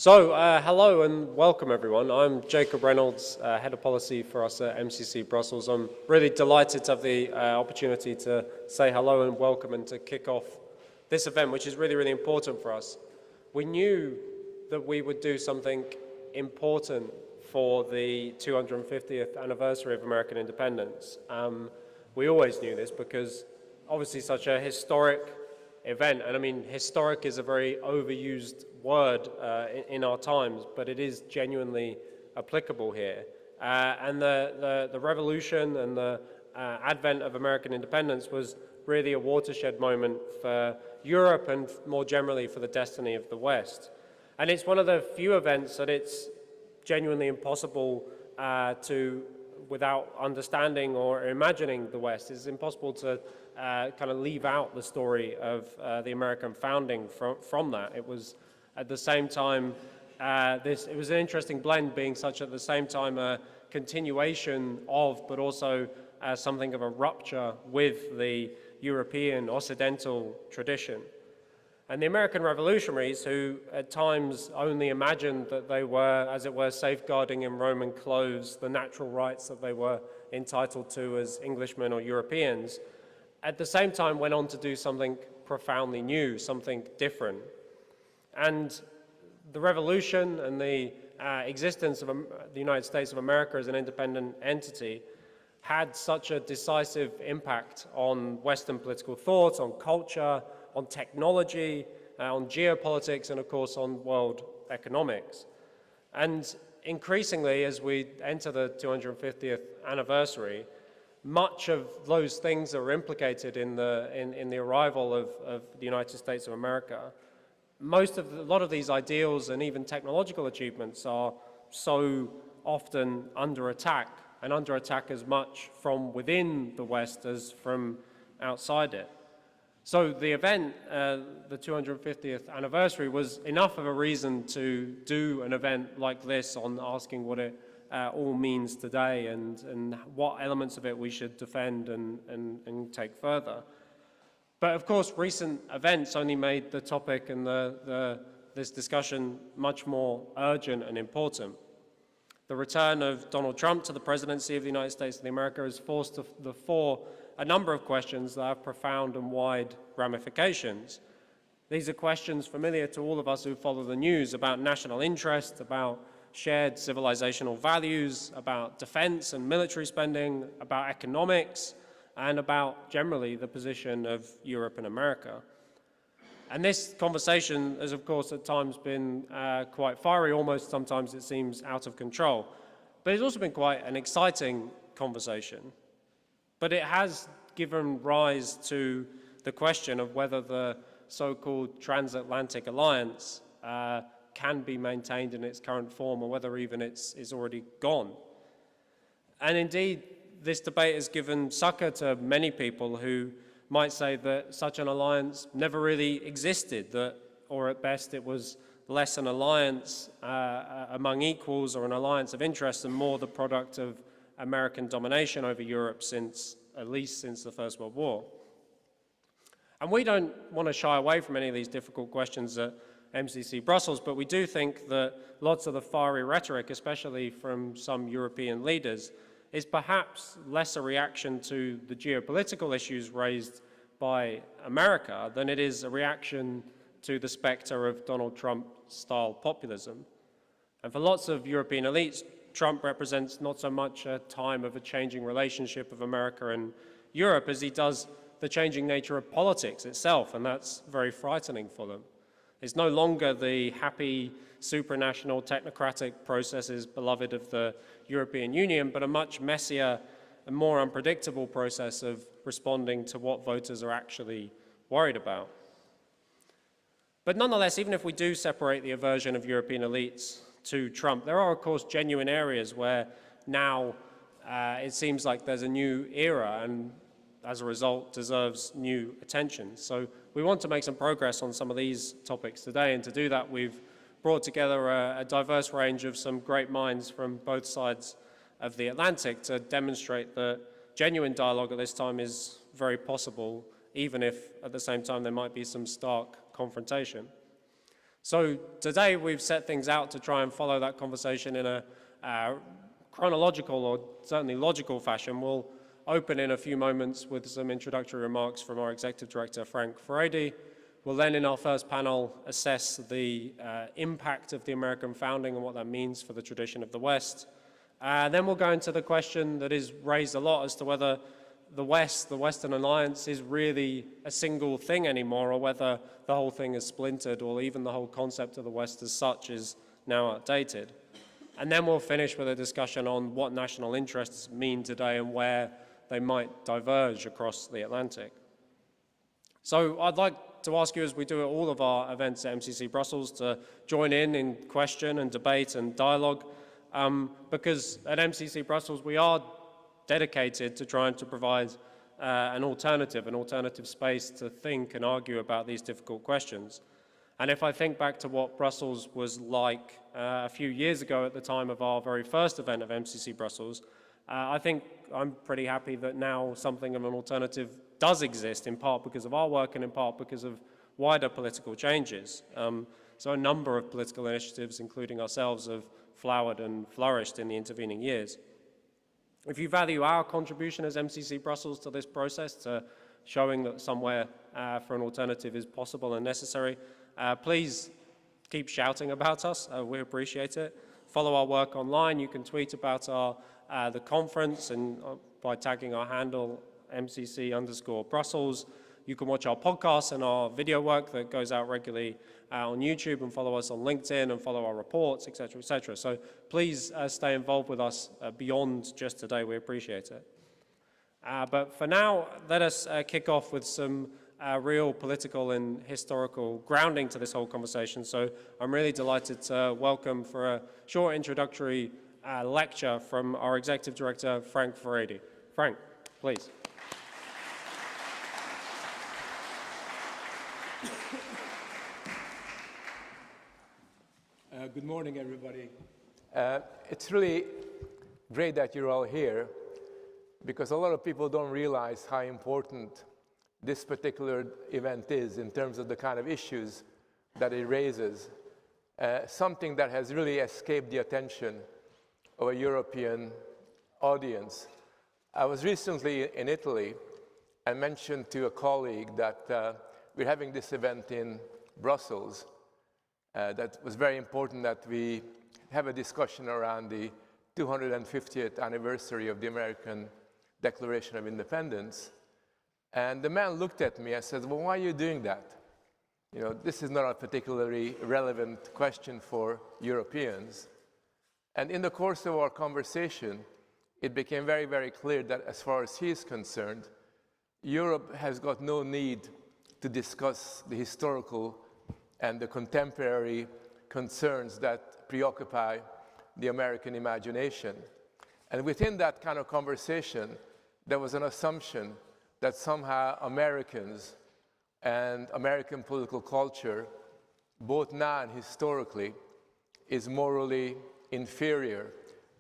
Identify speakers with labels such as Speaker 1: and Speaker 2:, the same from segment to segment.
Speaker 1: Hello and welcome everyone. I'm Jacob Reynolds, Head of Policy for us at MCC Brussels. I'm really delighted to have the opportunity to say hello and welcome and to kick off this event, which is really, really important for us. We knew that we would do something important for the 250th anniversary of American independence. We always knew this because obviously such a historic event, and I mean historic is a very overused word in our times, but it is genuinely applicable here. And the revolution and the advent of American independence was really a watershed moment for Europe and more generally for the destiny of the West. And it's one of the few events that it's genuinely impossible without understanding or imagining the West, it's impossible to kind of leave out the story of the American founding from that. It was at the same time, it was an interesting blend, being such at the same time a continuation of, but also something of a rupture with the European Occidental tradition. And the American revolutionaries, who at times only imagined that they were, as it were, safeguarding in Roman clothes the natural rights that they were entitled to as Englishmen or Europeans, at the same time went on to do something profoundly new, something different. And the revolution and the existence of the United States of America as an independent entity had such a decisive impact on Western political thought, on culture, on technology, on geopolitics, and of course on world economics. And increasingly, as we enter the 250th anniversary, much of those things that were implicated in the arrival of the United States of America, a lot of these ideals and even technological achievements are so often under attack, and under attack as much from within the West as from outside it. So the event, the 250th anniversary, was enough of a reason to do an event like this on asking what it all means today and what elements of it we should defend and take further. But of course, recent events only made the topic and this discussion much more urgent and important. The return of Donald Trump to the presidency of the United States of America has forced to the fore a number of questions that have profound and wide ramifications. These are questions familiar to all of us who follow the news about national interest, about shared civilizational values, about defense and military spending, about economics, and about generally the position of Europe and America. And this conversation has, of course, at times been quite fiery, almost sometimes it seems out of control. But it's also been quite an exciting conversation. But it has given rise to the question of whether the so-called transatlantic alliance can be maintained in its current form, or whether even it's already gone. And indeed, this debate has given succor to many people who might say that such an alliance never really existed, or at best it was less an alliance among equals or an alliance of interests and more the product of American domination over Europe at least since the First World War. And we don't want to shy away from any of these difficult questions at MCC Brussels, but we do think that lots of the fiery rhetoric, especially from some European leaders, is perhaps less a reaction to the geopolitical issues raised by America than it is a reaction to the specter of Donald Trump-style populism. And for lots of European elites, Trump represents not so much a time of a changing relationship of America and Europe as he does the changing nature of politics itself, and that's very frightening for them. It's no longer the happy, supranational, technocratic processes beloved of the European Union, but a much messier and more unpredictable process of responding to what voters are actually worried about. But nonetheless, even if we do separate the aversion of European elites to Trump, there are, of course, genuine areas where now it seems like there's a new era and, as a result, deserves new attention. So we want to make some progress on some of these topics today, and to do that, we've brought together a diverse range of some great minds from both sides of the Atlantic to demonstrate that genuine dialogue at this time is very possible, even if at the same time there might be some stark confrontation. So today we've set things out to try and follow that conversation in a chronological or certainly logical fashion. We'll open in a few moments with some introductory remarks from our Executive Director, Frank Furedi. We'll then, in our first panel, assess the impact of the American founding and what that means for the tradition of the West. Then we'll go into the question that is raised a lot as to whether the West, the Western Alliance, is really a single thing anymore, or whether the whole thing is splintered, or even the whole concept of the West as such is now outdated. And then we'll finish with a discussion on what national interests mean today and where they might diverge across the Atlantic. So I'd like to ask you, as we do at all of our events at MCC Brussels, to join in question and debate and dialogue, because at MCC Brussels we are dedicated to trying to provide an alternative space to think and argue about these difficult questions. And if I think back to what Brussels was like a few years ago at the time of our very first event of MCC Brussels, I think I'm pretty happy that now something of an alternative does exist, in part because of our work and in part because of wider political changes. So a number of political initiatives, including ourselves, have flowered and flourished in the intervening years. If you value our contribution as MCC Brussels to this process, to showing that somewhere for an alternative is possible and necessary, please keep shouting about us. We appreciate it. Follow our work online. You can tweet about the conference and by tagging our handle MCC_Brussels. You can watch our podcasts and our video work that goes out regularly on YouTube, and follow us on LinkedIn and follow our reports, etc., etc. So please stay involved with us beyond just today. We appreciate it. But for now, let us kick off with some real political and historical grounding to this whole conversation. So I'm really delighted to welcome for a short introductory lecture from our Executive Director, Frank Furedi. Frank, please.
Speaker 2: Good morning, everybody. It's really great that you're all here, because a lot of people don't realize how important this particular event is in terms of the kind of issues that it raises, something that has really escaped the attention of a European audience. I was recently in Italy and mentioned to a colleague that we're having this event in Brussels. That was very important that we have a discussion around the 250th anniversary of the American Declaration of Independence. And the man looked at me and said, well, why are you doing that? You know, this is not a particularly relevant question for Europeans. And in the course of our conversation, it became very, very clear that as far as he is concerned, Europe has got no need to discuss the historical and the contemporary concerns that preoccupy the American imagination. And within that kind of conversation, there was an assumption that somehow Americans and American political culture, both now and historically, is morally inferior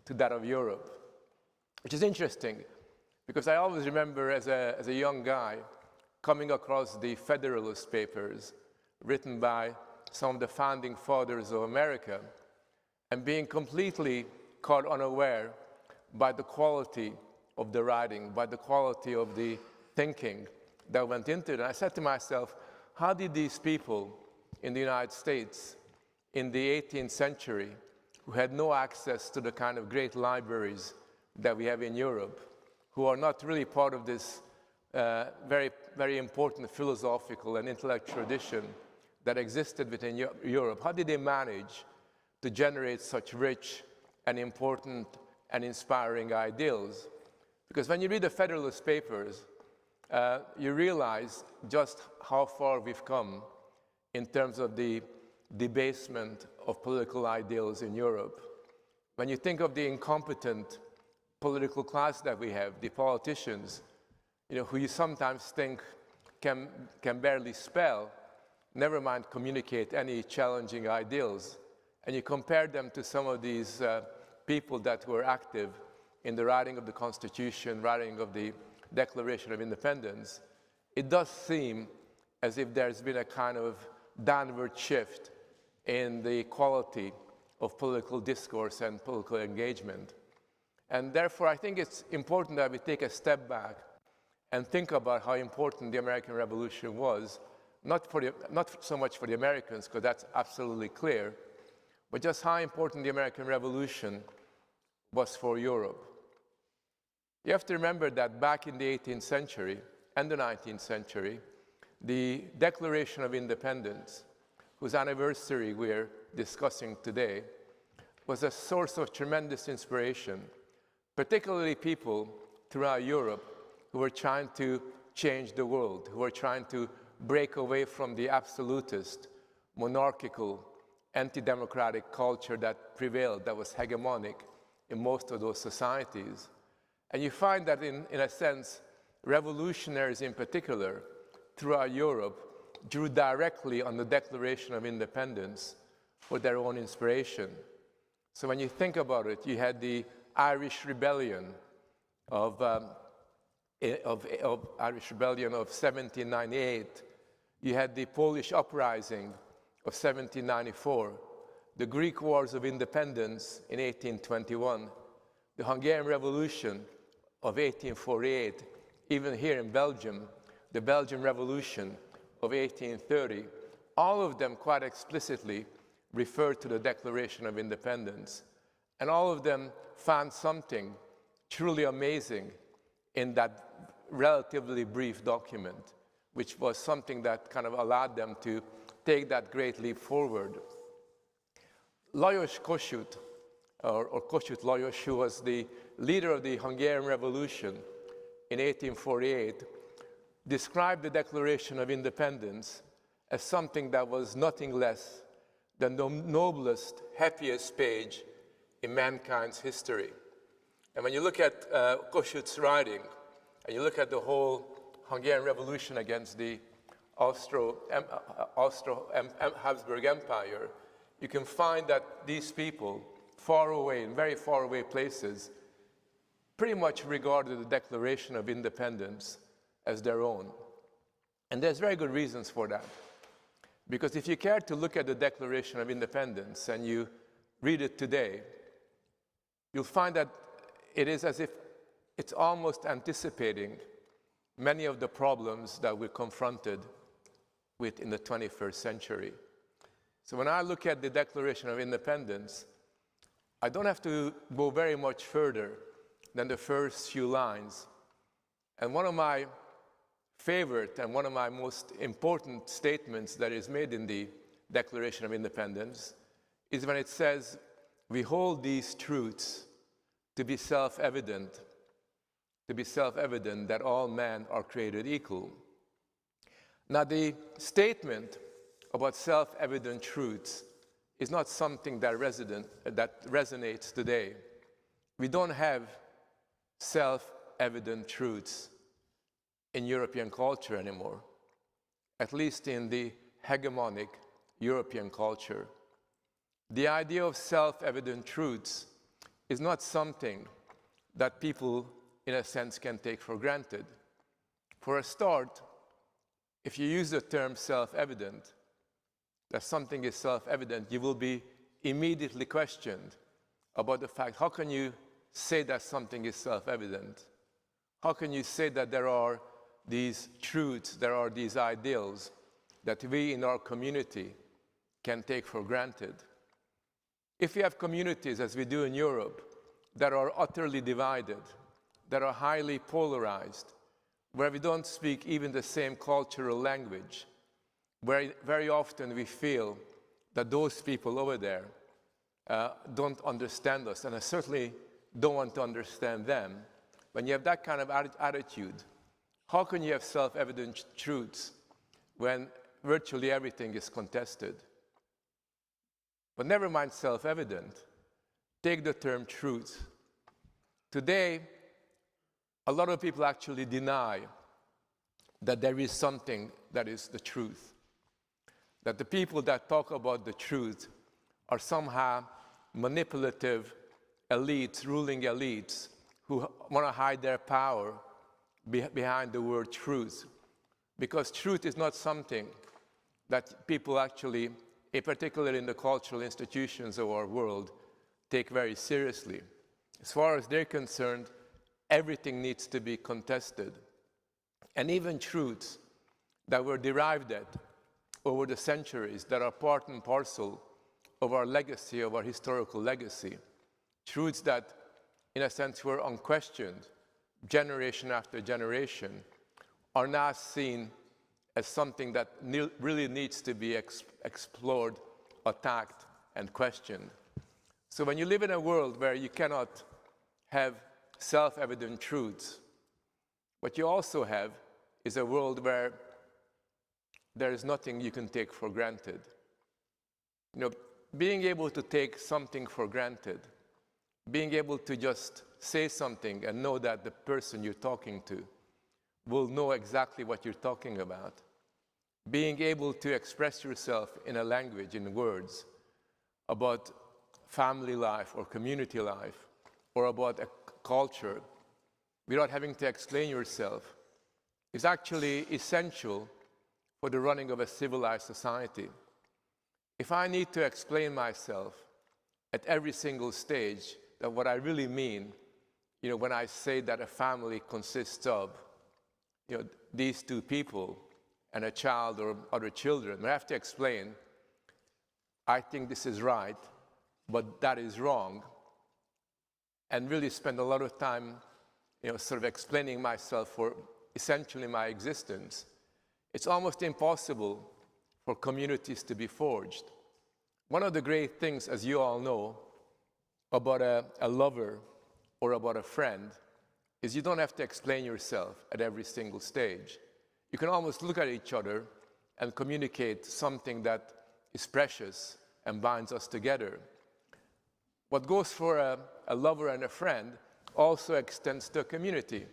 Speaker 2: to that of Europe. Which is interesting, because I always remember as a young guy coming across the Federalist Papers written by some of the founding fathers of America and being completely caught unaware by the quality of the writing, by the quality of the thinking that went into it. And I said to myself, how did these people in the United States in the 18th century, who had no access to the kind of great libraries that we have in Europe, who are not really part of this very, very important philosophical and intellectual tradition that existed within Europe, how did they manage to generate such rich and important and inspiring ideals? Because when you read the Federalist Papers, you realize just how far we've come in terms of the debasement of political ideals in Europe. When you think of the incompetent political class that we have, the politicians, you know, who you sometimes think can barely spell, never mind communicate any challenging ideals, and you compare them to some of these people that were active in the writing of the Constitution, writing of the Declaration of Independence, it does seem as if there's been a kind of downward shift in the quality of political discourse and political engagement. And therefore, I think it's important that we take a step back and think about how important the American Revolution was, not so much for the Americans, because that's absolutely clear, but just how important the American Revolution was for Europe. You have to remember that back in the 18th century and the 19th century, the Declaration of Independence, whose anniversary we're discussing today, was a source of tremendous inspiration, particularly people throughout Europe who were trying to change the world, who were trying to break away from the absolutist, monarchical, anti-democratic culture that prevailed, that was hegemonic in most of those societies. And you find that in a sense, revolutionaries in particular throughout Europe drew directly on the Declaration of Independence for their own inspiration. So when you think about it, you had the Irish Rebellion of 1798. You had the Polish Uprising of 1794, the Greek Wars of Independence in 1821, the Hungarian Revolution of 1848, even here in Belgium, the Belgian Revolution of 1830, all of them quite explicitly referred to the Declaration of Independence. And all of them found something truly amazing in that relatively brief document, which was something that kind of allowed them to take that great leap forward. Lajos Kossuth, or Kossuth Lajos, who was the leader of the Hungarian Revolution in 1848, described the Declaration of Independence as something that was nothing less than the noblest, happiest page in mankind's history. And when you look at Kossuth's writing, and you look at the whole Hungarian Revolution against the Austro-Habsburg Empire, you can find that these people, far away, in very far away places, pretty much regarded the Declaration of Independence as their own. And there's very good reasons for that. Because if you care to look at the Declaration of Independence and you read it today, you'll find that it is as if it's almost anticipating many of the problems that we're confronted with in the 21st century. So when I look at the Declaration of Independence, I don't have to go very much further than the first few lines. And one of my favorite and one of my most important statements that is made in the Declaration of Independence is when it says, "We hold these truths to be self-evident that all men are created equal." Now, the statement about self-evident truths is not something that resonates today. We don't have self-evident truths in European culture anymore, at least in the hegemonic European culture. The idea of self-evident truths is not something that people, in a sense, can take for granted. For a start, if you use the term self-evident, that something is self-evident, you will be immediately questioned about the fact, how can you say that something is self-evident? How can you say that there are these truths, there are these ideals that we in our community can take for granted? If we have communities, as we do in Europe, that are utterly divided, that are highly polarized, where we don't speak even the same cultural language, where very often we feel that those people over there don't understand us, and I certainly don't want to understand them. When you have that kind of attitude, how can you have self-evident truths when virtually everything is contested? But never mind self-evident, take the term truth. Today, a lot of people actually deny that there is something that is the truth. That the people that talk about the truth are somehow manipulative elites, ruling elites, who want to hide their power behind the word truth. Because truth is not something that people actually particularly in the cultural institutions of our world, take very seriously. As far as they're concerned, everything needs to be contested. And even truths that were derived at over the centuries that are part and parcel of our legacy, of our historical legacy, truths that, in a sense, were unquestioned generation after generation, are now seen as something that really needs to be explored, attacked, and questioned. So when you live in a world where you cannot have self-evident truths, what you also have is a world where there is nothing you can take for granted. You know, being able to take something for granted, being able to just say something and know that the person you're talking to will know exactly what you're talking about, being able to express yourself in a language, in words, about family life or community life, or about a culture, without having to explain yourself, is actually essential for the running of a civilized society. If I need to explain myself at every single stage that what I really mean, you know, when I say that a family consists of, you know, these two people and a child or other children, when I have to explain, I think this is right, but that is wrong, and really spend a lot of time, you know, sort of explaining myself for essentially my existence, it's almost impossible for communities to be forged. One of the great things, as you all know, about a lover or about a friend is you don't have to explain yourself at every single stage. You can almost look at each other and communicate something that is precious and binds us together. What goes for a lover and a friend also extends to a community.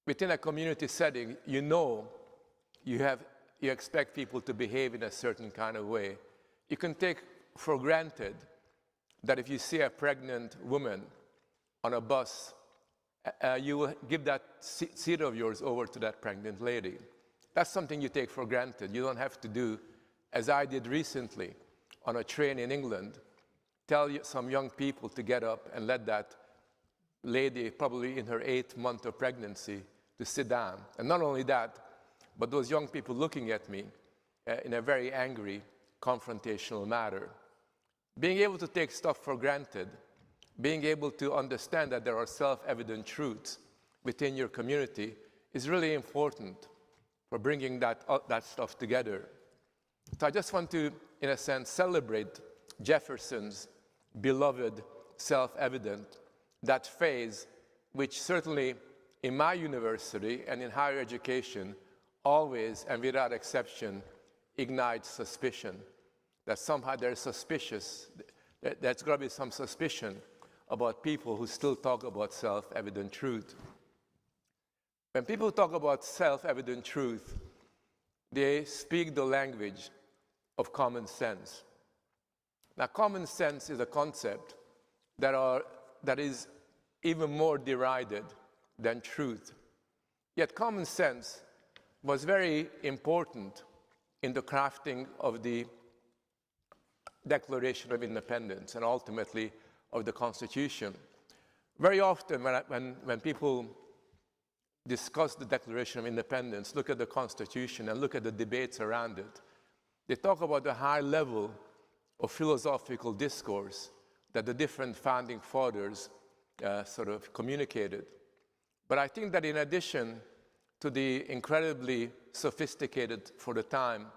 Speaker 2: Within a community setting, you know you expect people to behave in a certain kind of way. You can take for granted that if you see a pregnant woman on a bus, you will give that seat of yours over to that pregnant lady. That's something you take for granted. You don't have to do, as I did recently on a train in England, tell some young people to get up and let that lady, probably in her 8th month of pregnancy, to sit down. And not only that, but those young people looking at me in a very angry, confrontational manner. Being able to take stuff for granted, being able to understand that there are self-evident truths within your community is really important for bringing that stuff together. So I just want to, in a sense, celebrate Jefferson's beloved self-evident, that phase which certainly in my university and in higher education always and without exception ignites suspicion. That somehow there's suspicious, there's got to be some suspicion about people who still talk about self-evident truth. When people talk about self-evident truth, they speak the language of common sense. Now, common sense is a concept that is even more derided than truth. Yet common sense was very important in the crafting of the Declaration of Independence and ultimately of the Constitution. Very often when people discuss the Declaration of Independence, look at the Constitution and look at the debates around it, they talk about the high level of philosophical discourse that the different founding fathers sort of communicated. But I think that in addition to the incredibly sophisticated, for the time,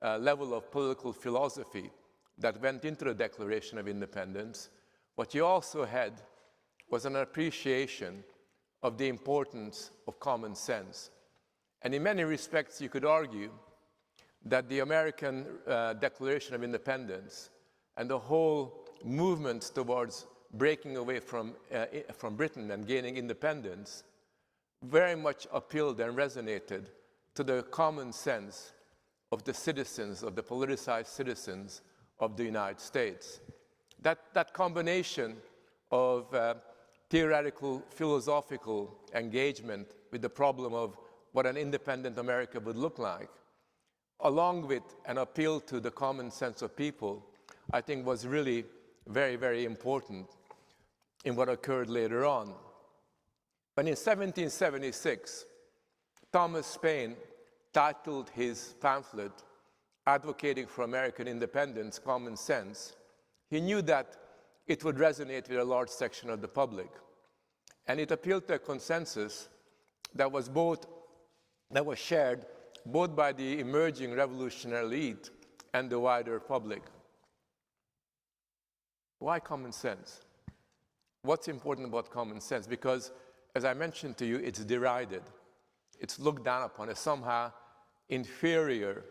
Speaker 2: level of political philosophy that went into the Declaration of Independence, what you also had was an appreciation of the importance of common sense. And in many respects, you could argue that the American Declaration of Independence and the whole movement towards breaking away from Britain and gaining independence very much appealed and resonated to the common sense of the citizens, of the politicized citizens of the United States. That combination of theoretical, philosophical engagement with the problem of what an independent America would look like along with an appeal to the common sense of people, I think was really very, very important in what occurred later on. But in 1776, Thomas Paine titled his pamphlet, advocating for American independence, Common Sense. He knew that it would resonate with a large section of the public. And it appealed to a consensus that was shared both by the emerging revolutionary elite and the wider public. Why common sense? What's important about common sense? Because, as I mentioned to you, it's derided. It's looked down upon as somehow inferior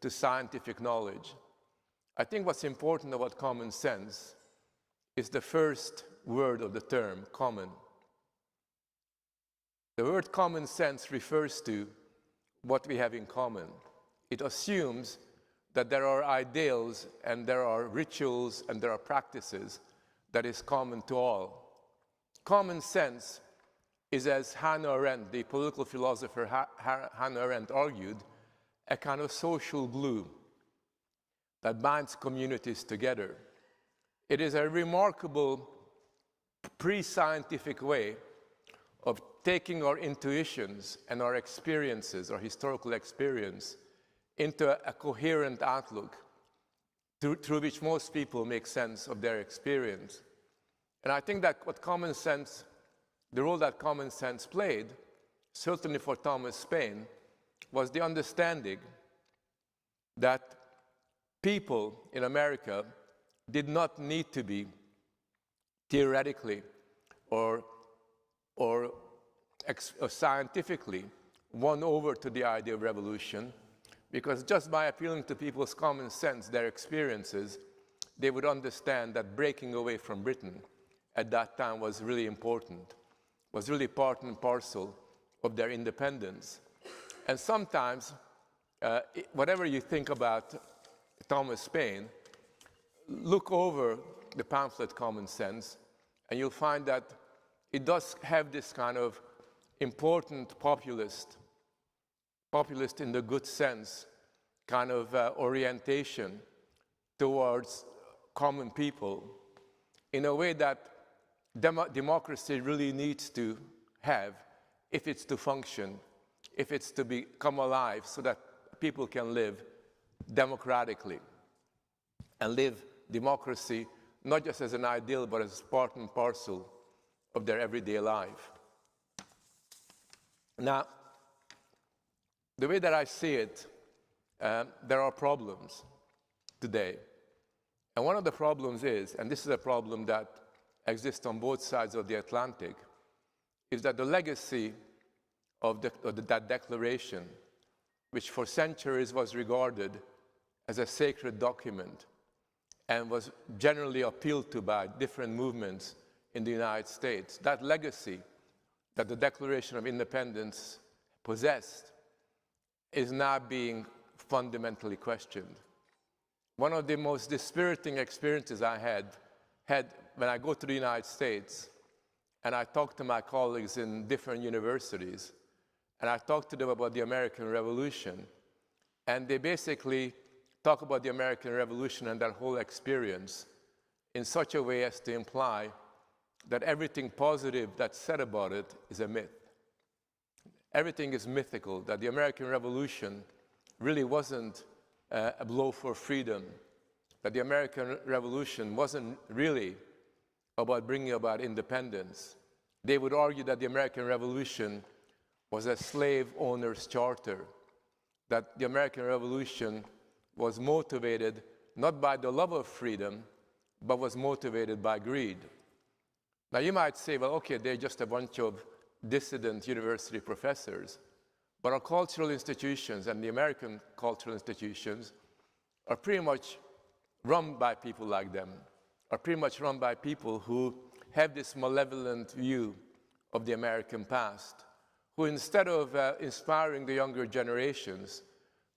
Speaker 2: to scientific knowledge. I think what's important about common sense is the first word of the term, common. The word common sense refers to what we have in common. It assumes that there are ideals and there are rituals and there are practices that is common to all. Common sense is, as Hannah Arendt, the political philosopher Hannah Arendt argued, a kind of social glue that binds communities together. It is a remarkable pre-scientific way of taking our intuitions and our experiences, our historical experience, into a coherent outlook through which most people make sense of their experience. And I think that the role that common sense played, certainly for Thomas Paine, was the understanding that people in America did not need to be theoretically or scientifically won over to the idea of revolution, because just by appealing to people's common sense, their experiences, they would understand that breaking away from Britain at that time was really important, was really part and parcel of their independence. And sometimes, whatever you think about Thomas Paine, look over the pamphlet Common Sense, and you'll find that it does have this kind of important populist in the good sense, kind of orientation towards common people in a way that democracy really needs to have if it's to function, if it's to become alive so that people can live democratically and live democracy not just as an ideal but as part and parcel of their everyday life. Now, the way that I see it, there are problems today. And one of the problems is, and this is a problem that exists on both sides of the Atlantic, is that the legacy of that declaration, which for centuries was regarded as a sacred document and was generally appealed to by different movements in the United States, that legacy that the Declaration of Independence possessed is now being fundamentally questioned. One of the most dispiriting experiences I had when I go to the United States and I talk to my colleagues in different universities and I talk to them about the American Revolution, and they basically talk about the American Revolution and that whole experience in such a way as to imply that everything positive that's said about it is a myth. Everything is mythical, that the American Revolution really wasn't a blow for freedom, that the American Revolution wasn't really about bringing about independence. They would argue that the American Revolution was a slave owner's charter, that the American Revolution was motivated not by the love of freedom, but was motivated by greed. Now you might say, well, okay, they're just a bunch of dissident university professors, but our cultural institutions and the American cultural institutions are pretty much run by people like them, are pretty much run by people who have this malevolent view of the American past, who instead of inspiring the younger generations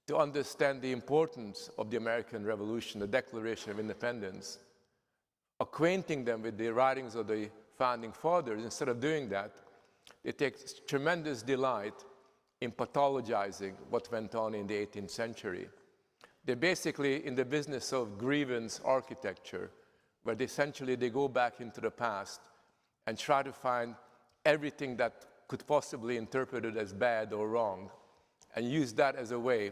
Speaker 2: to understand the importance of the American Revolution, the Declaration of Independence, acquainting them with the writings of the Founding Fathers, instead of doing that, they take tremendous delight in pathologizing what went on in the 18th century. They're basically in the business of grievance architecture, where essentially they go back into the past and try to find everything that could possibly be interpreted as bad or wrong, and use that as a way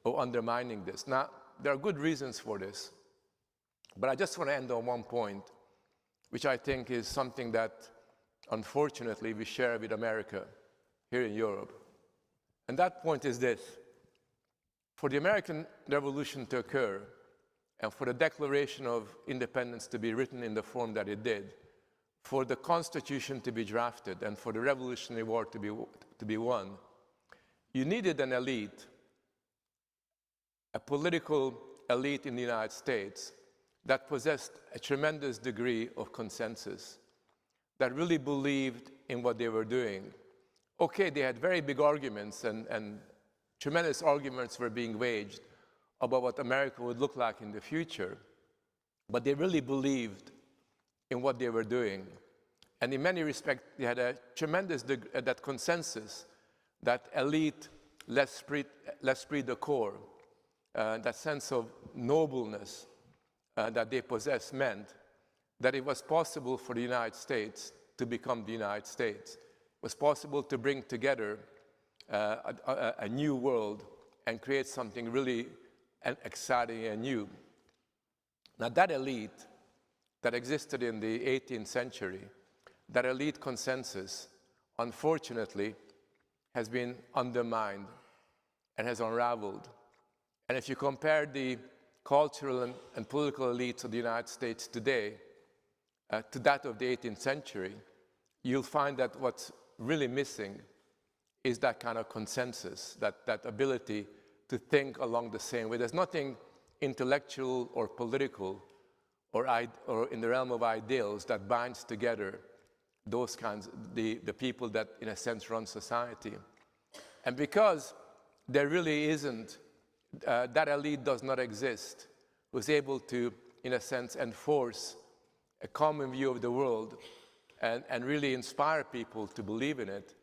Speaker 2: of undermining this. Now, there are good reasons for this, but I just want to end on one point, which I think is something that, unfortunately, we share with America here in Europe. And that point is this: for the American Revolution to occur, and for the Declaration of Independence to be written in the form that it did, for the Constitution to be drafted, and for the Revolutionary War to be won, you needed an elite, a political elite in the United States that possessed a tremendous degree of consensus, that really believed in what they were doing. Okay, they had very big arguments, and tremendous arguments were being waged about what America would look like in the future, but they really believed in what they were doing. And in many respects, they had a tremendous that consensus, that elite, l'esprit de corps, that sense of nobleness that they possessed, meant that it was possible for the United States to become the United States. It was possible to bring together a new world and create something really exciting and new. Now, that elite that existed in the 18th century, that elite consensus, unfortunately, has been undermined and has unraveled. And if you compare the cultural and political elites of the United States today to that of the 18th century, you'll find that what's really missing is that kind of consensus, that ability to think along the same way. There's nothing intellectual or political or in the realm of ideals that binds together those kinds, the people that, in a sense, run society. And because there really isn't, that elite does not exist, who's able to, in a sense, enforce a common view of the world and really inspire people to believe in it,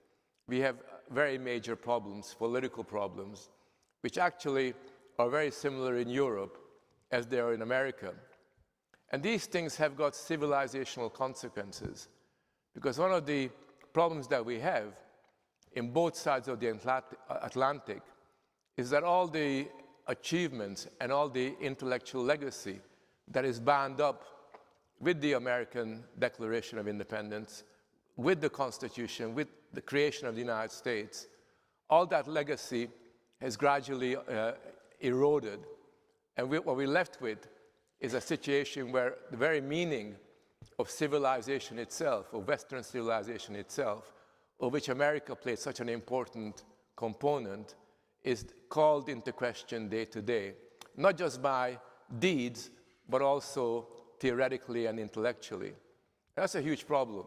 Speaker 2: we have very major problems, political problems, which actually are very similar in Europe as they are in America. And these things have got civilizational consequences, because one of the problems that we have in both sides of the Atlantic is that all the achievements and all the intellectual legacy that is bound up with the American Declaration of Independence, with the Constitution, with the creation of the United States, all that legacy has gradually eroded. And what we're left with is a situation where the very meaning of civilization itself, of Western civilization itself, of which America played such an important component, is called into question day to day, not just by deeds, but also theoretically and intellectually. That's a huge problem.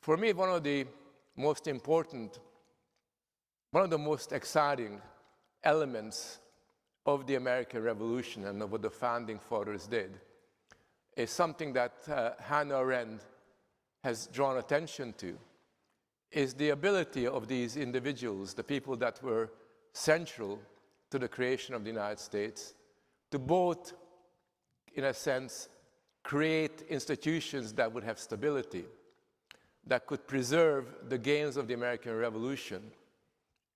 Speaker 2: For me, one of the most important, one of the most exciting elements of the American Revolution and of what the founding fathers did is something that Hannah Arendt has drawn attention to, is the ability of these individuals, the people that were central to the creation of the United States, to both, in a sense, create institutions that would have stability, that could preserve the gains of the American Revolution,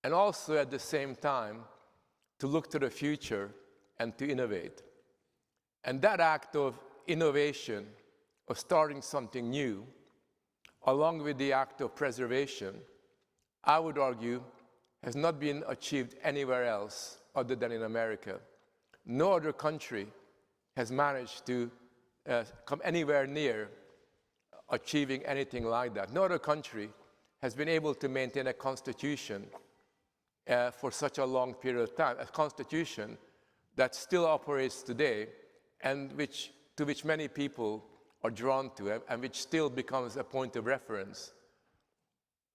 Speaker 2: and also at the same time to look to the future and to innovate. And that act of innovation, of starting something new, along with the act of preservation, I would argue, has not been achieved anywhere else other than in America. No other country has managed to come anywhere near achieving anything like that. No other country has been able to maintain a constitution for such a long period of time, a constitution that still operates today and to which many people are drawn to, and which still becomes a point of reference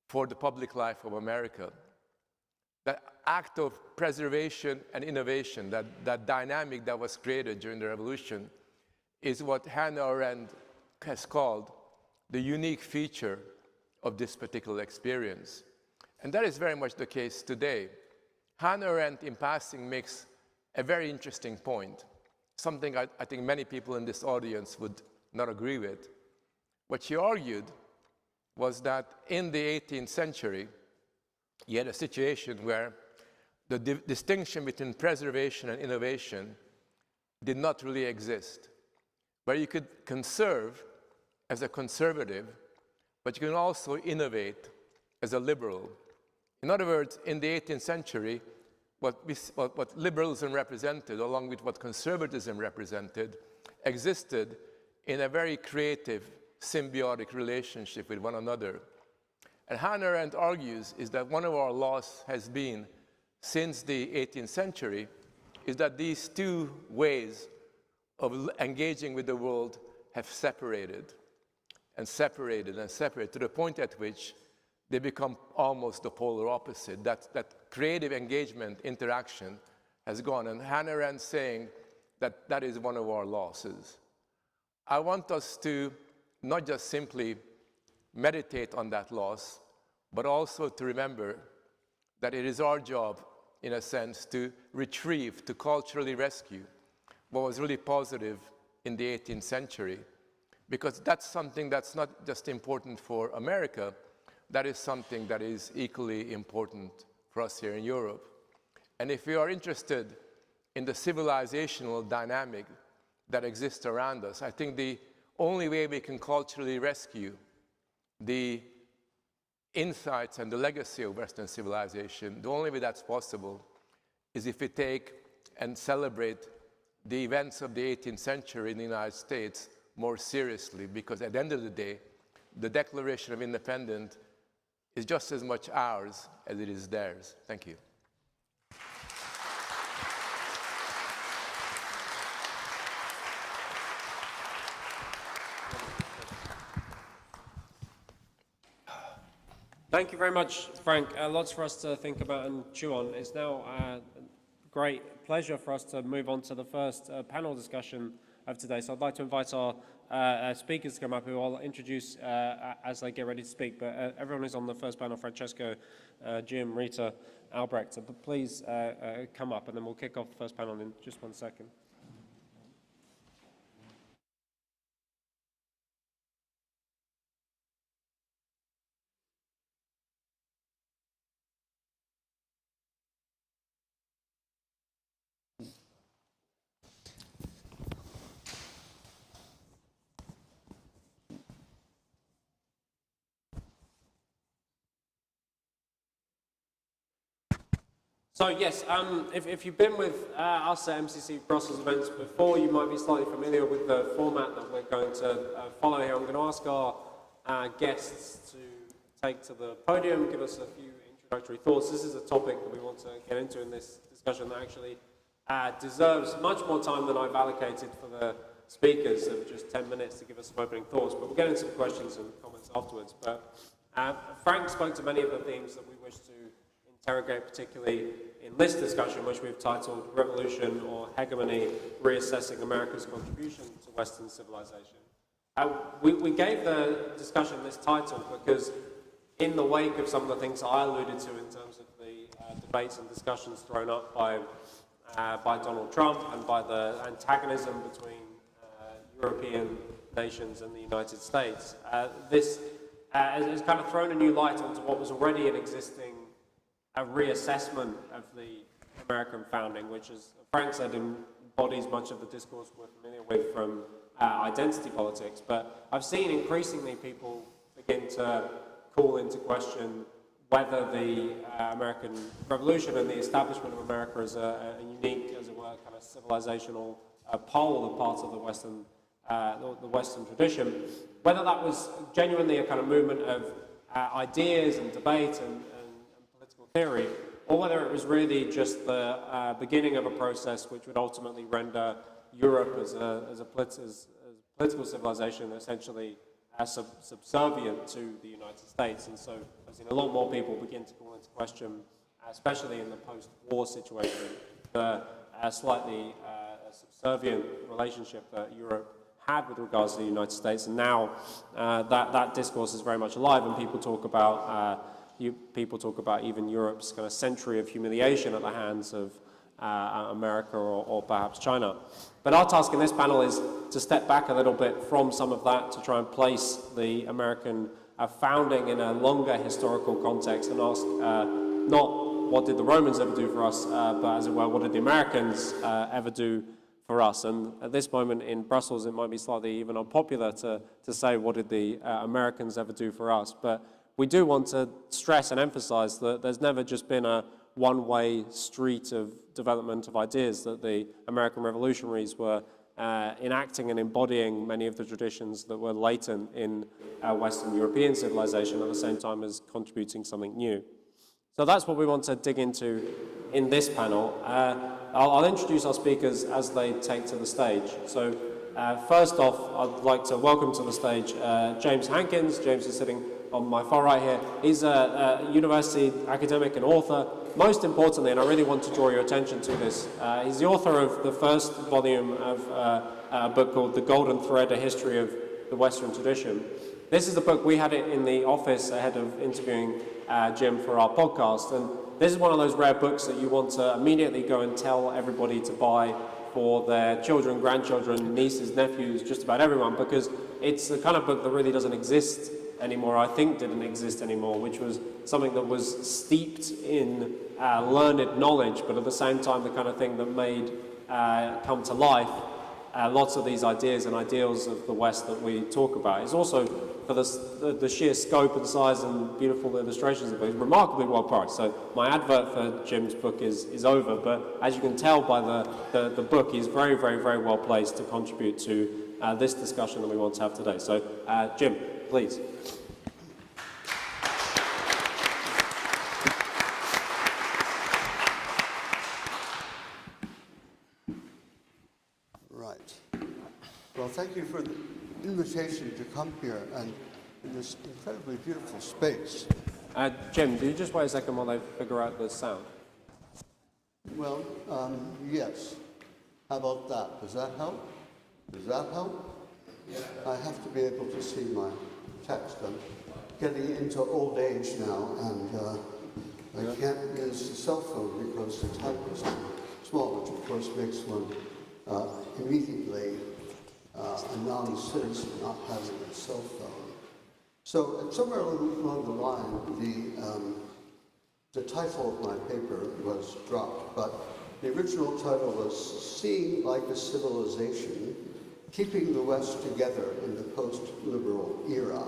Speaker 2: for the public life of America. That act of preservation and innovation, that dynamic that was created during the Revolution, is what Hannah Arendt has called the unique feature of this particular experience. And that is very much the case today. Hannah Arendt, in passing, makes a very interesting point, something I think many people in this audience would not agree with. What she argued was that in the 18th century, you had a situation where the distinction between preservation and innovation did not really exist, where you could conserve as a conservative, but you can also innovate as a liberal. In other words, in the 18th century, what liberalism represented, along with what conservatism represented, existed in a very creative, symbiotic relationship with one another. And Hannah Arendt argues is that one of our laws has been, since the 18th century, is that these two ways of engaging with the world have separated and separated and separated to the point at which they become almost the polar opposite. That creative engagement, interaction has gone. And Hannah Arendt saying that that is one of our losses. I want us to not just simply meditate on that loss, but also to remember that it is our job, in a sense, to retrieve, to culturally rescue what was really positive in the 18th century. Because that's something that's not just important for America, that is something that is equally important for us here in Europe. And if we are interested in the civilizational dynamic that exists around us, I think the only way we can culturally rescue the insights and the legacy of Western civilization, the only way that's possible is if we take and celebrate the events of the 18th century in the United States more seriously, because at the end of the day, the Declaration of Independence is just as much ours as it is theirs. Thank you.
Speaker 1: Thank you very much, Frank. Lots for us to think about and chew on. It's now a great pleasure for us to move on to the first panel discussion of today. So I'd like to invite our speakers to come up, who I'll introduce as they get ready to speak. But everyone who's on the first panel, Francesco, Jim, Rita, Albrecht, please come up, and then we'll kick off the first panel in just 1 second. So yes, if you've been with us at MCC Brussels events before, you might be slightly familiar with the format that we're going to follow here. I'm going to ask our guests to take to the podium, give us a few introductory thoughts. This is a topic that we want to get into in this discussion that actually deserves much more time than I've allocated for the speakers, of just 10 minutes to give us some opening thoughts. But we'll get into some questions and comments afterwards. But Frank spoke to many of the themes that we wish to interrogate, particularly in this discussion, which we've titled Revolution or Hegemony, Reassessing America's Contribution to Western Civilization. We gave the discussion this title because in the wake of some of the things I alluded to in terms of the debates and discussions thrown up by Donald Trump and by the antagonism between European nations and the United States, this has kind of thrown a new light onto what was already an existing a reassessment of the American founding, which, as Frank said, embodies much of the discourse we're familiar with from identity politics. But I've seen increasingly people begin to call into question whether the American Revolution and the establishment of America as a unique, as it were, kind of civilizational pole of part of the Western tradition, whether that was genuinely a kind of movement of ideas and debate and theory, or whether it was really just the beginning of a process which would ultimately render Europe as a political civilization essentially subservient to the United States. And so I've seen a lot more people begin to call into question, especially in the post-war situation, the slightly subservient relationship that Europe had with regards to the United States. And now that discourse is very much alive, and people talk about people talk about even Europe's kind of century of humiliation at the hands of America or perhaps China. But our task in this panel is to step back a little bit from some of that to try and place the American founding in a longer historical context and ask not what did the Romans ever do for us, but as it were, what did the Americans ever do for us? And at this moment in Brussels, it might be slightly even unpopular to say what did the Americans ever do for us. But we do want to stress and emphasize that there's never just been a one-way street of development of ideas, that the American revolutionaries were enacting and embodying many of the traditions that were latent in Western European civilization at the same time as contributing something new. So that's what we want to dig into in this panel. I'll introduce our speakers as they take to the stage. So first off, I'd like to welcome to the stage James Hankins. James is sitting on my far right here. He's a university academic and author. Most importantly, and I really want to draw your attention to this, he's the author of the first volume of a book called The Golden Thread, A History of the Western Tradition. This is the book, we had it in the office ahead of interviewing Jim for our podcast, and this is one of those rare books that you want to immediately go and tell everybody to buy for their children, grandchildren, nieces, nephews, just about everyone, because it's the kind of book that really doesn't exist anymore, I think didn't exist anymore, which was something that was steeped in learned knowledge, but at the same time the kind of thing that made come to life lots of these ideas and ideals of the West that we talk about. It's also, for the sheer scope and size and beautiful illustrations of it, it's remarkably well priced. So my advert for Jim's book is over, but as you can tell by the book, he's very, very, very well placed to contribute to this discussion that we want to have today. So Jim, please.
Speaker 3: Well, thank you for the invitation to come here and in this incredibly beautiful space.
Speaker 1: Jim, do you just wait a second while they figure out the sound?
Speaker 3: Well, yes. How about that? Does that help? Does that help? Yeah. I have to be able to see my text. I'm getting into old age now, and I can't use the cell phone because the type is small, which of course makes one immediately a non-citizen not having a cell phone. So somewhere along the line, the title of my paper was dropped, but the original title was Seeing Like a Civilization, Keeping the West Together in the Post-Liberal Era.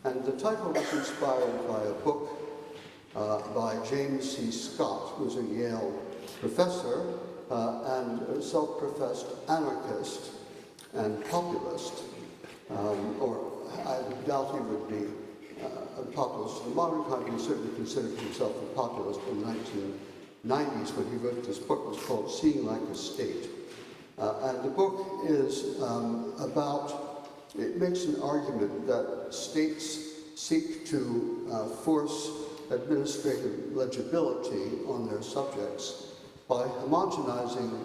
Speaker 3: And the title was inspired by a book by James C. Scott, who's a Yale professor and a self-professed anarchist and populist, or I doubt he would be a populist. In the modern time, he certainly considered himself a populist in the 1990s when he wrote this book. It was called Seeing Like a State. And the book is it makes an argument that states seek to force administrative legibility on their subjects by homogenizing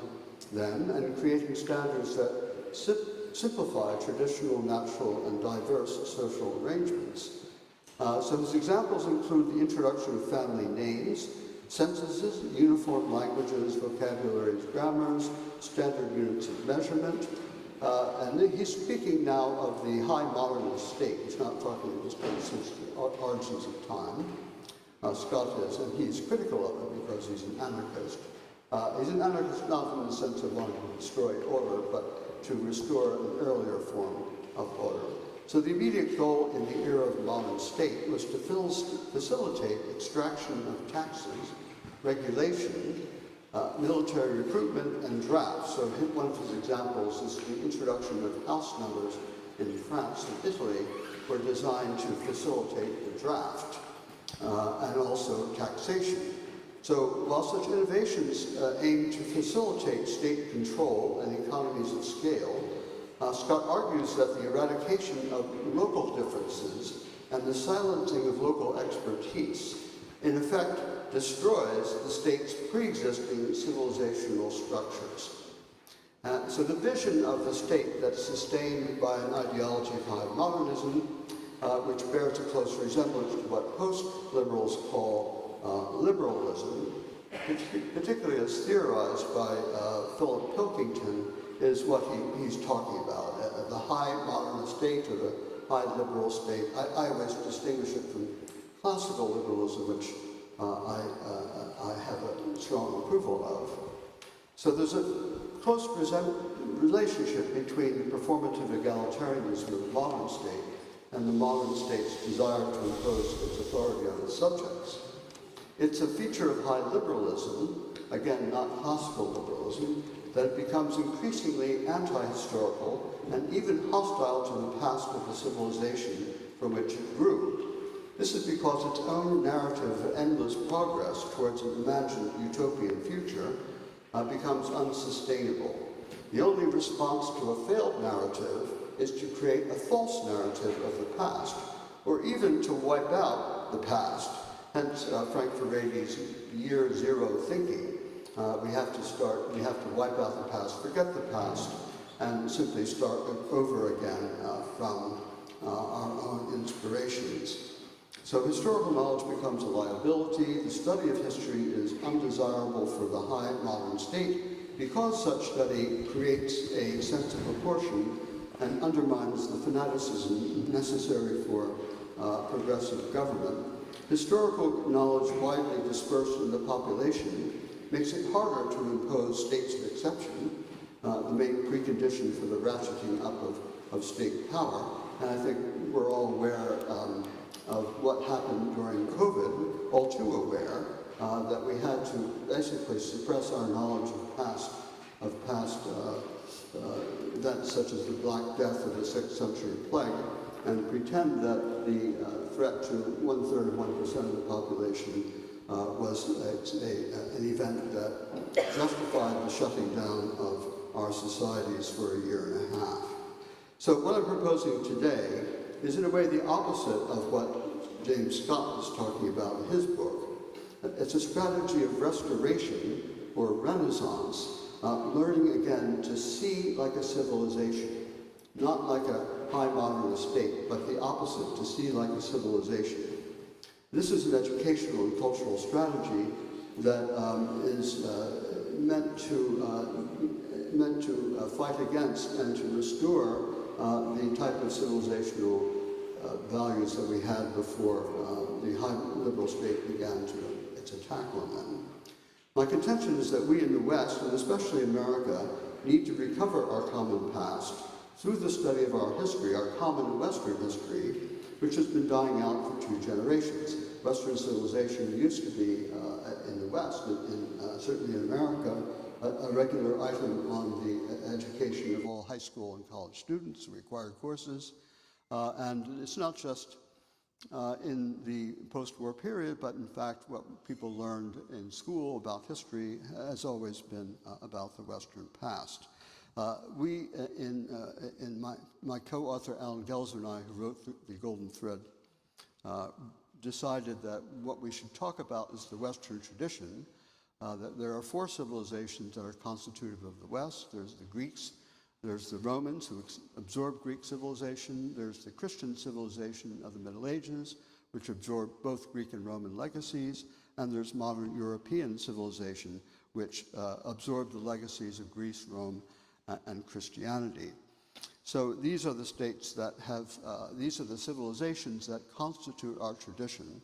Speaker 3: them and creating standards that simplify traditional, natural, and diverse social arrangements. So his examples include the introduction of family names, censuses, uniform languages, vocabularies, grammars, standard units of measurement. And he's speaking now of the high modernist state. He's not talking of this been since the origins of time. Scott is, and he's critical of it because he's an anarchist. He's an anarchist not in the sense of wanting to destroy order, but to restore an earlier form of order. So the immediate goal in the era of the modern state was to facilitate extraction of taxes, regulation, military recruitment, and drafts. So one of his examples is the introduction of house numbers in France and Italy were designed to facilitate the draft and also taxation. So while such innovations aim to facilitate state control and economies of scale, Scott argues that the eradication of local differences and the silencing of local expertise in effect destroys the state's pre-existing civilizational structures. So the vision of the state that's sustained by an ideology of high modernism which bears a close resemblance to what post-liberals call liberalism, which particularly as theorized by Philip Pilkington, is what he's talking about, the high modernist state or the high liberal state. I always distinguish it from classical liberalism, which I have a strong approval of. So there's a close relationship between the performative egalitarianism of the modern state and the modern state's desire to impose its authority on its subjects. It's a feature of high liberalism, again, not classical liberalism, that it becomes increasingly anti-historical and even hostile to the past of the civilization from which it grew. This is because its own narrative of endless progress towards an imagined utopian future becomes unsustainable. The only response to a failed narrative is to create a false narrative of the past, or even to wipe out the past. Hence, Frank Farady's year zero thinking. We have to wipe out the past, forget the past, and simply start over again from our own inspirations. So historical knowledge becomes a liability. The study of history is undesirable for the high modern state because such study creates a sense of proportion and undermines the fanaticism necessary for progressive government. Historical knowledge widely dispersed in the population makes it harder to impose states of exception, the main precondition for the ratcheting up of state power. And I think we're all aware of what happened during COVID, all too aware that we had to basically suppress our knowledge of past events such as the Black Death or the 6th century plague, and pretend that the threat to 1/3 of 1% of the population was an event that justified the shutting down of our societies for a year and a half. So what I'm proposing today is in a way the opposite of what James Scott was talking about in his book. It's a strategy of restoration or renaissance, learning again to see like a civilization, not like a high modernist state, but the opposite, to see like a civilization. This is an educational and cultural strategy that is meant to fight against and to restore the type of civilizational values that we had before the high liberal state began its attack on them. My contention is that we in the West, and especially America, need to recover our common past through the study of our history, our common Western history, which has been dying out for 2 generations. Western civilization used to be in the West, certainly in America, a regular item on the education of all high school and college students, required courses. And it's not just in the post-war period, but in fact what people learned in school about history has always been about the Western past. My co-author Alan Gelser and I, who wrote The Golden Thread, decided that what we should talk about is the Western tradition, that there are 4 civilizations that are constitutive of the West. There's the Greeks, there's the Romans who absorbed Greek civilization, there's the Christian civilization of the Middle Ages, which absorbed both Greek and Roman legacies, and there's modern European civilization, which absorbed the legacies of Greece, Rome, and Christianity. So these are the states that these are the civilizations that constitute our tradition.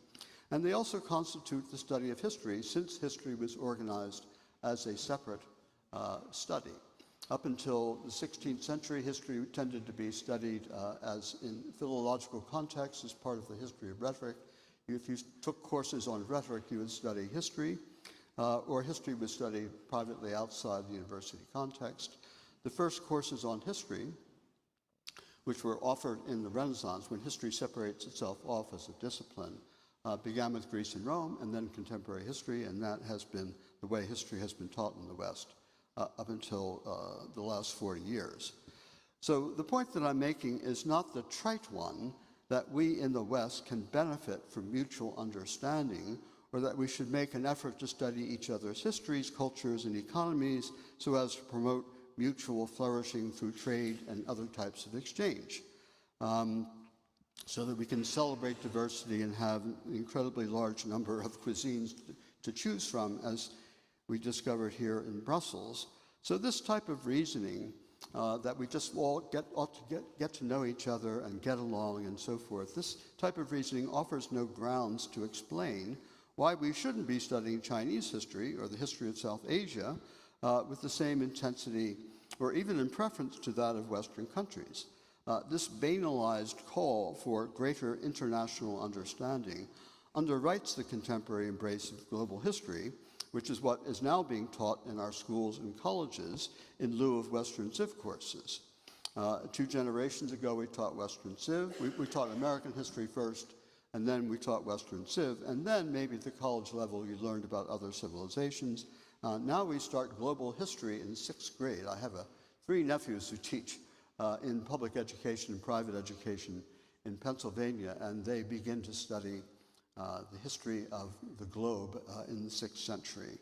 Speaker 3: And they also constitute the study of history, since history was organized as a separate study. Up until the 16th century, history tended to be studied as in philological context as part of the history of rhetoric. If you took courses on rhetoric, you would study history, or history was studied privately outside the university context. The first courses on history, which were offered in the Renaissance, when history separates itself off as a discipline, began with Greece and Rome, and then contemporary history, and that has been the way history has been taught in the West up until the last 40 years. So the point that I'm making is not the trite one that we in the West can benefit from mutual understanding, or that we should make an effort to study each other's histories, cultures, and economies so as to promote mutual flourishing through trade and other types of exchange. so that we can celebrate diversity and have an incredibly large number of cuisines to choose from, as we discovered here in Brussels. So this type of reasoning, that we just all ought to get to know each other and get along and so forth, this type of reasoning offers no grounds to explain why we shouldn't be studying Chinese history or the history of South Asia with the same intensity or even in preference to that of Western countries. This banalized call for greater international understanding underwrites the contemporary embrace of global history, which is what is now being taught in our schools and colleges in lieu of Western Civ courses. 2 generations ago, we taught Western Civ. We taught American history first, and then we taught Western Civ, and then maybe at the college level you learned about other civilizations. Now we start global history in 6th grade. I have 3 nephews who teach in public education and private education in Pennsylvania, and they begin to study the history of the globe in the 6th century,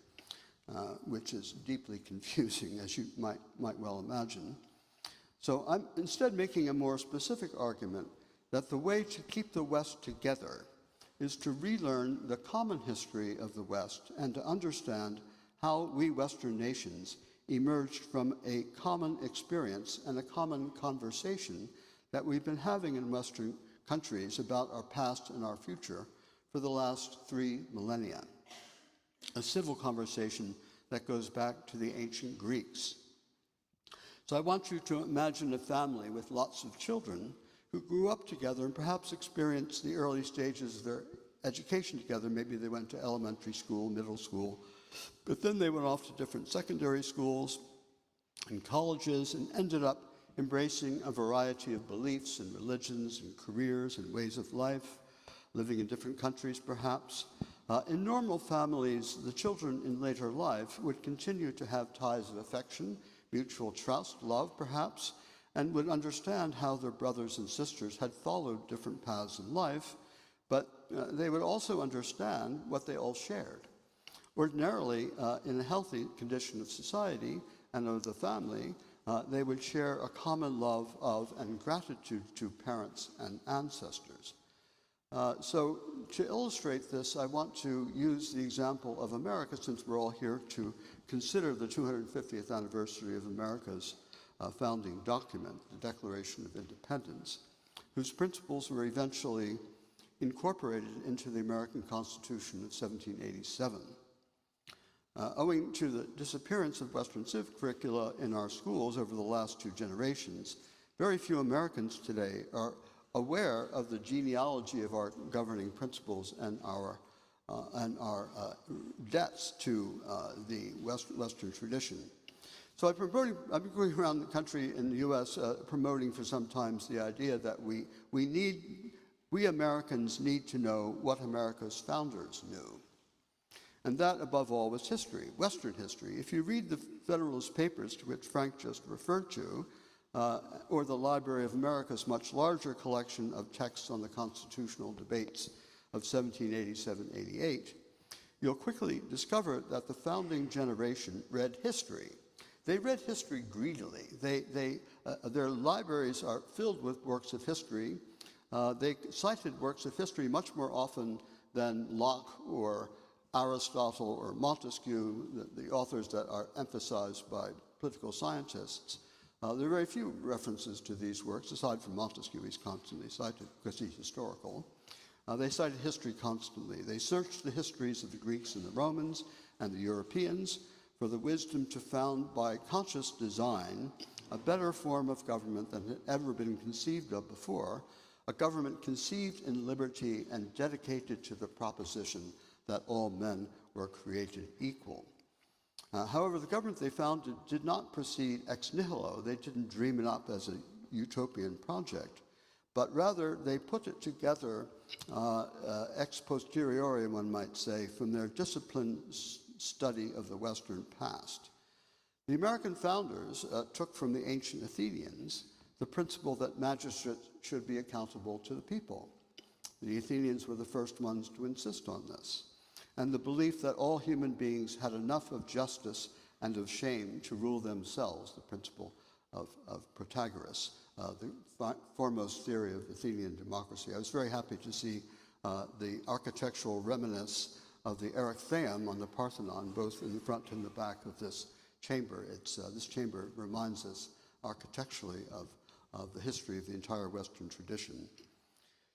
Speaker 3: which is deeply confusing, as you might well imagine. So I'm instead making a more specific argument that the way to keep the West together is to relearn the common history of the West and to understand how we Western nations emerged from a common experience and a common conversation that we've been having in Western countries about our past and our future for the last 3 millennia. A civil conversation that goes back to the ancient Greeks. So I want you to imagine a family with lots of children who grew up together and perhaps experienced the early stages of their education together. Maybe they went to elementary school, middle school, but then they went off to different secondary schools and colleges and ended up embracing a variety of beliefs and religions and careers and ways of life, living in different countries perhaps. In normal families, the children in later life would continue to have ties of affection, mutual trust, love perhaps, and would understand how their brothers and sisters had followed different paths in life, but they would also understand what they all shared. Ordinarily, in a healthy condition of society and of the family, they would share a common love of and gratitude to parents and ancestors. So to illustrate this, I want to use the example of America, since we're all here to consider the 250th anniversary of America's founding document, the Declaration of Independence, whose principles were eventually incorporated into the American Constitution of 1787. Owing to the disappearance of Western Civ curricula in our schools over the last 2 generations, very few Americans today are aware of the genealogy of our governing principles and our debts to the Western tradition. So I've been going around the country in the U.S. Promoting for some time the idea that we Americans need to know what America's founders knew. And that, above all, was history, Western history. If you read the Federalist Papers, to which Frank just referred to, or the Library of America's much larger collection of texts on the constitutional debates of 1787-88, you'll quickly discover that the founding generation read history. They read history greedily. Their libraries are filled with works of history. They cited works of history much more often than Locke or Aristotle or Montesquieu, the authors that are emphasized by political scientists. There are very few references to these works, aside from Montesquieu. He's constantly cited because he's historical. They cited history constantly. They searched the histories of the Greeks and the Romans and the Europeans for the wisdom to found by conscious design a better form of government than had ever been conceived of before, a government conceived in liberty and dedicated to the proposition that all men were created equal. However, the government they founded did not proceed ex nihilo. They didn't dream it up as a utopian project, but rather they put it together ex posteriori, one might say, from their disciplined study of the Western past. The American founders took from the ancient Athenians the principle that magistrates should be accountable to the people. The Athenians were the first ones to insist on this, and the belief that all human beings had enough of justice and of shame to rule themselves, the principle Protagoras, the foremost theory of Athenian democracy. I was very happy to see the architectural reminiscence of the Erechtheum on the Parthenon, both in the front and the back of this chamber. This chamber reminds us architecturally of the history of the entire Western tradition.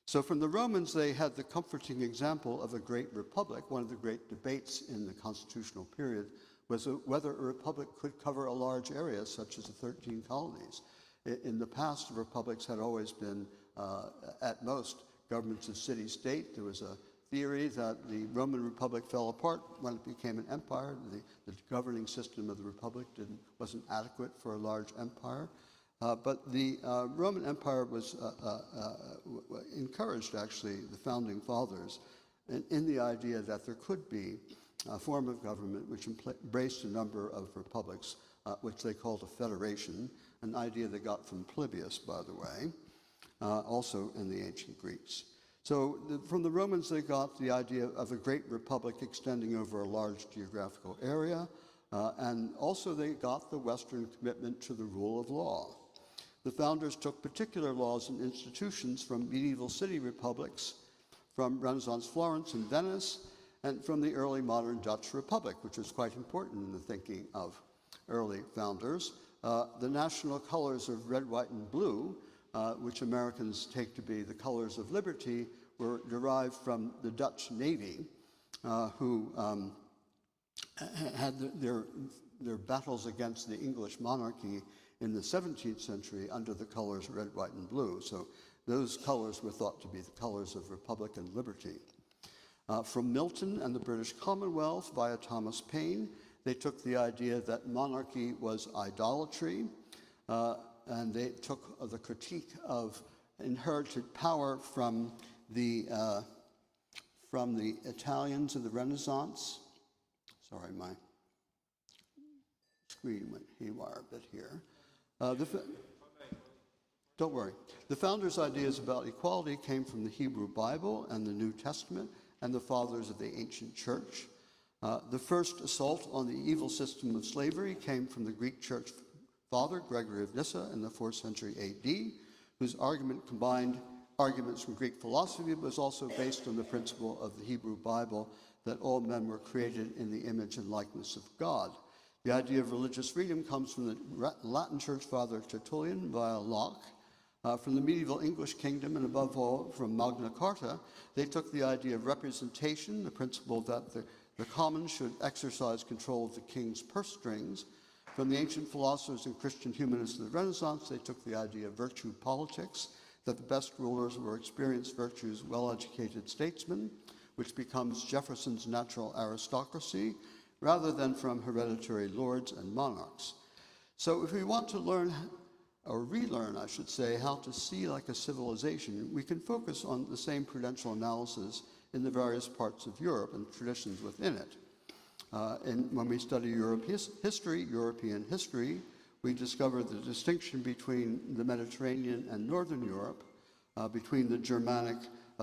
Speaker 3: So from the Romans, they had the comforting example of a great republic. One of the great debates in the constitutional period was whether a republic could cover a large area, such as the 13 colonies. In the past, republics had always been, at most, governments of city-state. There was a theory that the Roman Republic fell apart when it became an empire. The governing system of the republic wasn't adequate for a large empire. But the Roman Empire was encouraged, actually, the founding fathers, in the idea that there could be a form of government which embraced a number of republics, which they called a federation, an idea they got from Polybius, by the way, also in the ancient Greeks. So from the Romans, they got the idea of a great republic extending over a large geographical area, and also they got the Western commitment to the rule of law. The founders took particular laws and institutions from medieval city republics, from Renaissance Florence and Venice, and from the early modern Dutch Republic, which was quite important in the thinking of early founders. The national colors of red, white, and blue, which Americans take to be the colors of liberty, were derived from the Dutch Navy, who had their battles against the English monarchy in the 17th century under the colors red, white, and blue. So those colors were thought to be the colors of republic and liberty. From Milton and the British Commonwealth via Thomas Paine, they took the idea that monarchy was idolatry, and they took the critique of inherited power from the Italians of the Renaissance. Sorry, my screen went haywire a bit here. Don't worry. The founders' ideas about equality came from the Hebrew Bible and the New Testament and the fathers of the ancient church. The first assault on the evil system of slavery came from the Greek church father, Gregory of Nyssa, in the 4th century AD, whose argument combined arguments from Greek philosophy, but was also based on the principle of the Hebrew Bible that all men were created in the image and likeness of God. The idea of religious freedom comes from the Latin church father Tertullian via Locke. From the medieval English kingdom, and above all from Magna Carta, they took the idea of representation, the principle that the commons should exercise control of the king's purse strings. From the ancient philosophers and Christian humanists of the Renaissance, they took the idea of virtue politics, that the best rulers were experienced, virtuous, well-educated statesmen, which becomes Jefferson's natural aristocracy, rather than from hereditary lords and monarchs. So if we want to learn, or relearn, I should say, how to see like a civilization, we can focus on the same prudential analysis in the various parts of Europe and traditions within it. And when we study European history, we discover the distinction between the Mediterranean and Northern Europe, between the Germanic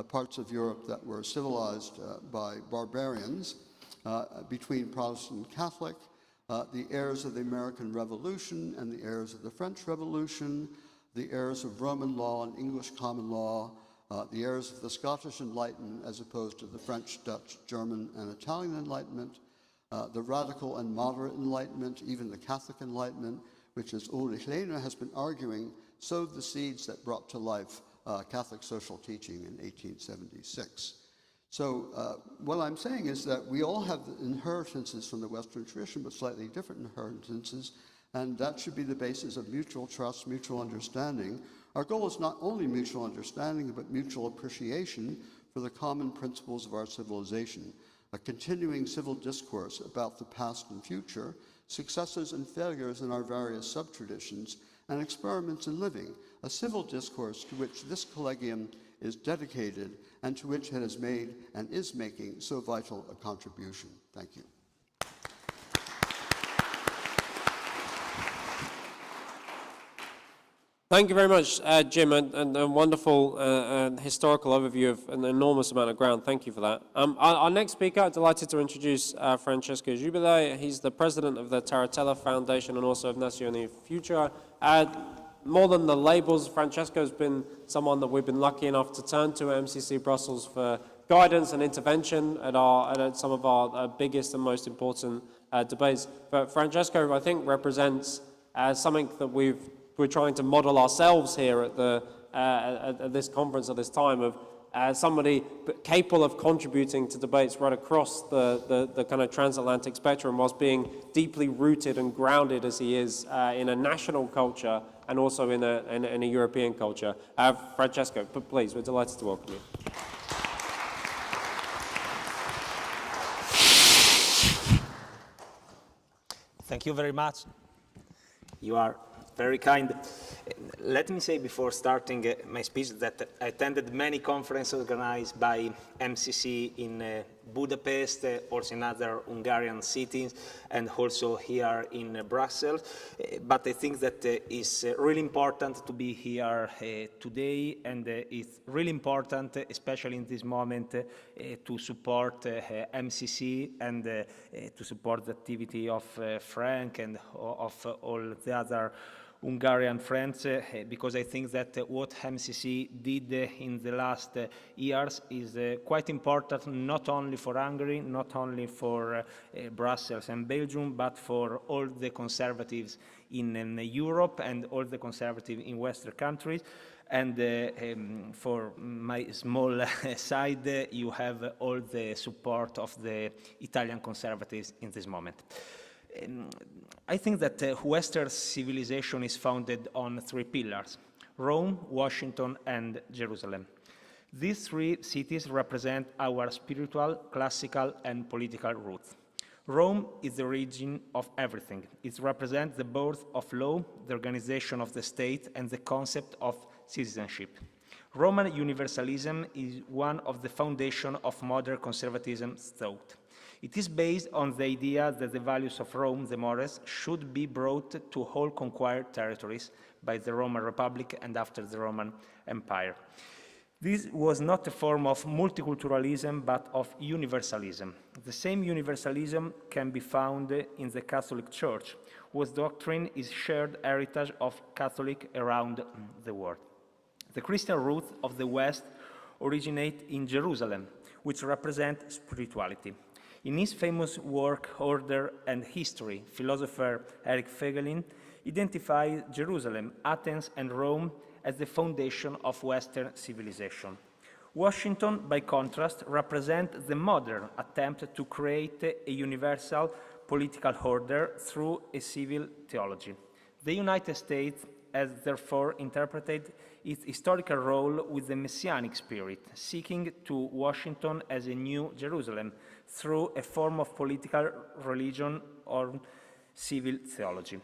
Speaker 3: parts of Europe that were civilized by barbarians, between Protestant and Catholic, the heirs of the American Revolution and the heirs of the French Revolution, the heirs of Roman law and English common law, the heirs of the Scottish Enlightenment as opposed to the French, Dutch, German, and Italian Enlightenment, the radical and moderate Enlightenment, even the Catholic Enlightenment, which, as Ulrich Lehner has been arguing, sowed the seeds that brought to life Catholic social teaching in 1876. So what I'm saying is that we all have inheritances from the Western tradition, but slightly different inheritances, and that should be the basis of mutual trust, mutual understanding. Our goal is not only mutual understanding, but mutual appreciation for the common principles of our civilization, a continuing civil discourse about the past and future, successes and failures in our various sub-traditions, and experiments in living, a civil discourse to which this collegium is dedicated and to which it has made and is making so vital a contribution. Thank you.
Speaker 1: Thank you very much, Jim, and a wonderful historical overview of an enormous amount of ground. Thank you for that. Our next speaker, I'm delighted to introduce Francesco Giubile. He's the president of the Taratella Foundation and also of Nazioni Futura. More than the labels, Francesco's been someone that we've been lucky enough to turn to at MCC Brussels for guidance and intervention at some of our biggest and most important debates. But Francesco, I think, represents something that we're trying to model ourselves here at this conference at this time of somebody capable of contributing to debates right across the kind of transatlantic spectrum whilst being deeply rooted and grounded as he is in a national culture and also in a European culture. Francesco, please, we're delighted to welcome you.
Speaker 4: Thank you very much. You are very kind. Let me say before starting my speech that I attended many conferences organized by MCC in Budapest, also in other Hungarian cities, and also here in Brussels. But I think that it's really important to be here today, and it's really important, especially in this moment, to support MCC and to support the activity of Frank and of all the other Hungarian friends, because I think that what MCC did in the last years is quite important, not only for Hungary, not only for Brussels and Belgium, but for all the conservatives in Europe and all the conservatives in Western countries. And for my small side, you have all the support of the Italian conservatives in this moment. I think that Western civilization is founded on three pillars: Rome, Washington, and Jerusalem. These three cities represent our spiritual, classical, and political roots. Rome is the origin of everything. It represents the birth of law, the organization of the state, and the concept of citizenship. Roman universalism is one of the foundations of modern conservatism's thought. It is based on the idea that the values of Rome, the mores, should be brought to all conquered territories by the Roman Republic and after the Roman Empire. This was not a form of multiculturalism, but of universalism. The same universalism can be found in the Catholic Church, whose doctrine is shared heritage of Catholics around the world. The Christian roots of the West originate in Jerusalem, which represent spirituality. In his famous work, Order and History, philosopher Eric Feigelin identified Jerusalem, Athens, and Rome as the foundation of Western civilization. Washington, by contrast, represents the modern attempt to create a universal political order through a civil theology. The United States has therefore interpreted its historical role with the messianic spirit, seeking to Washington as a new Jerusalem through a form of political religion or civil theology.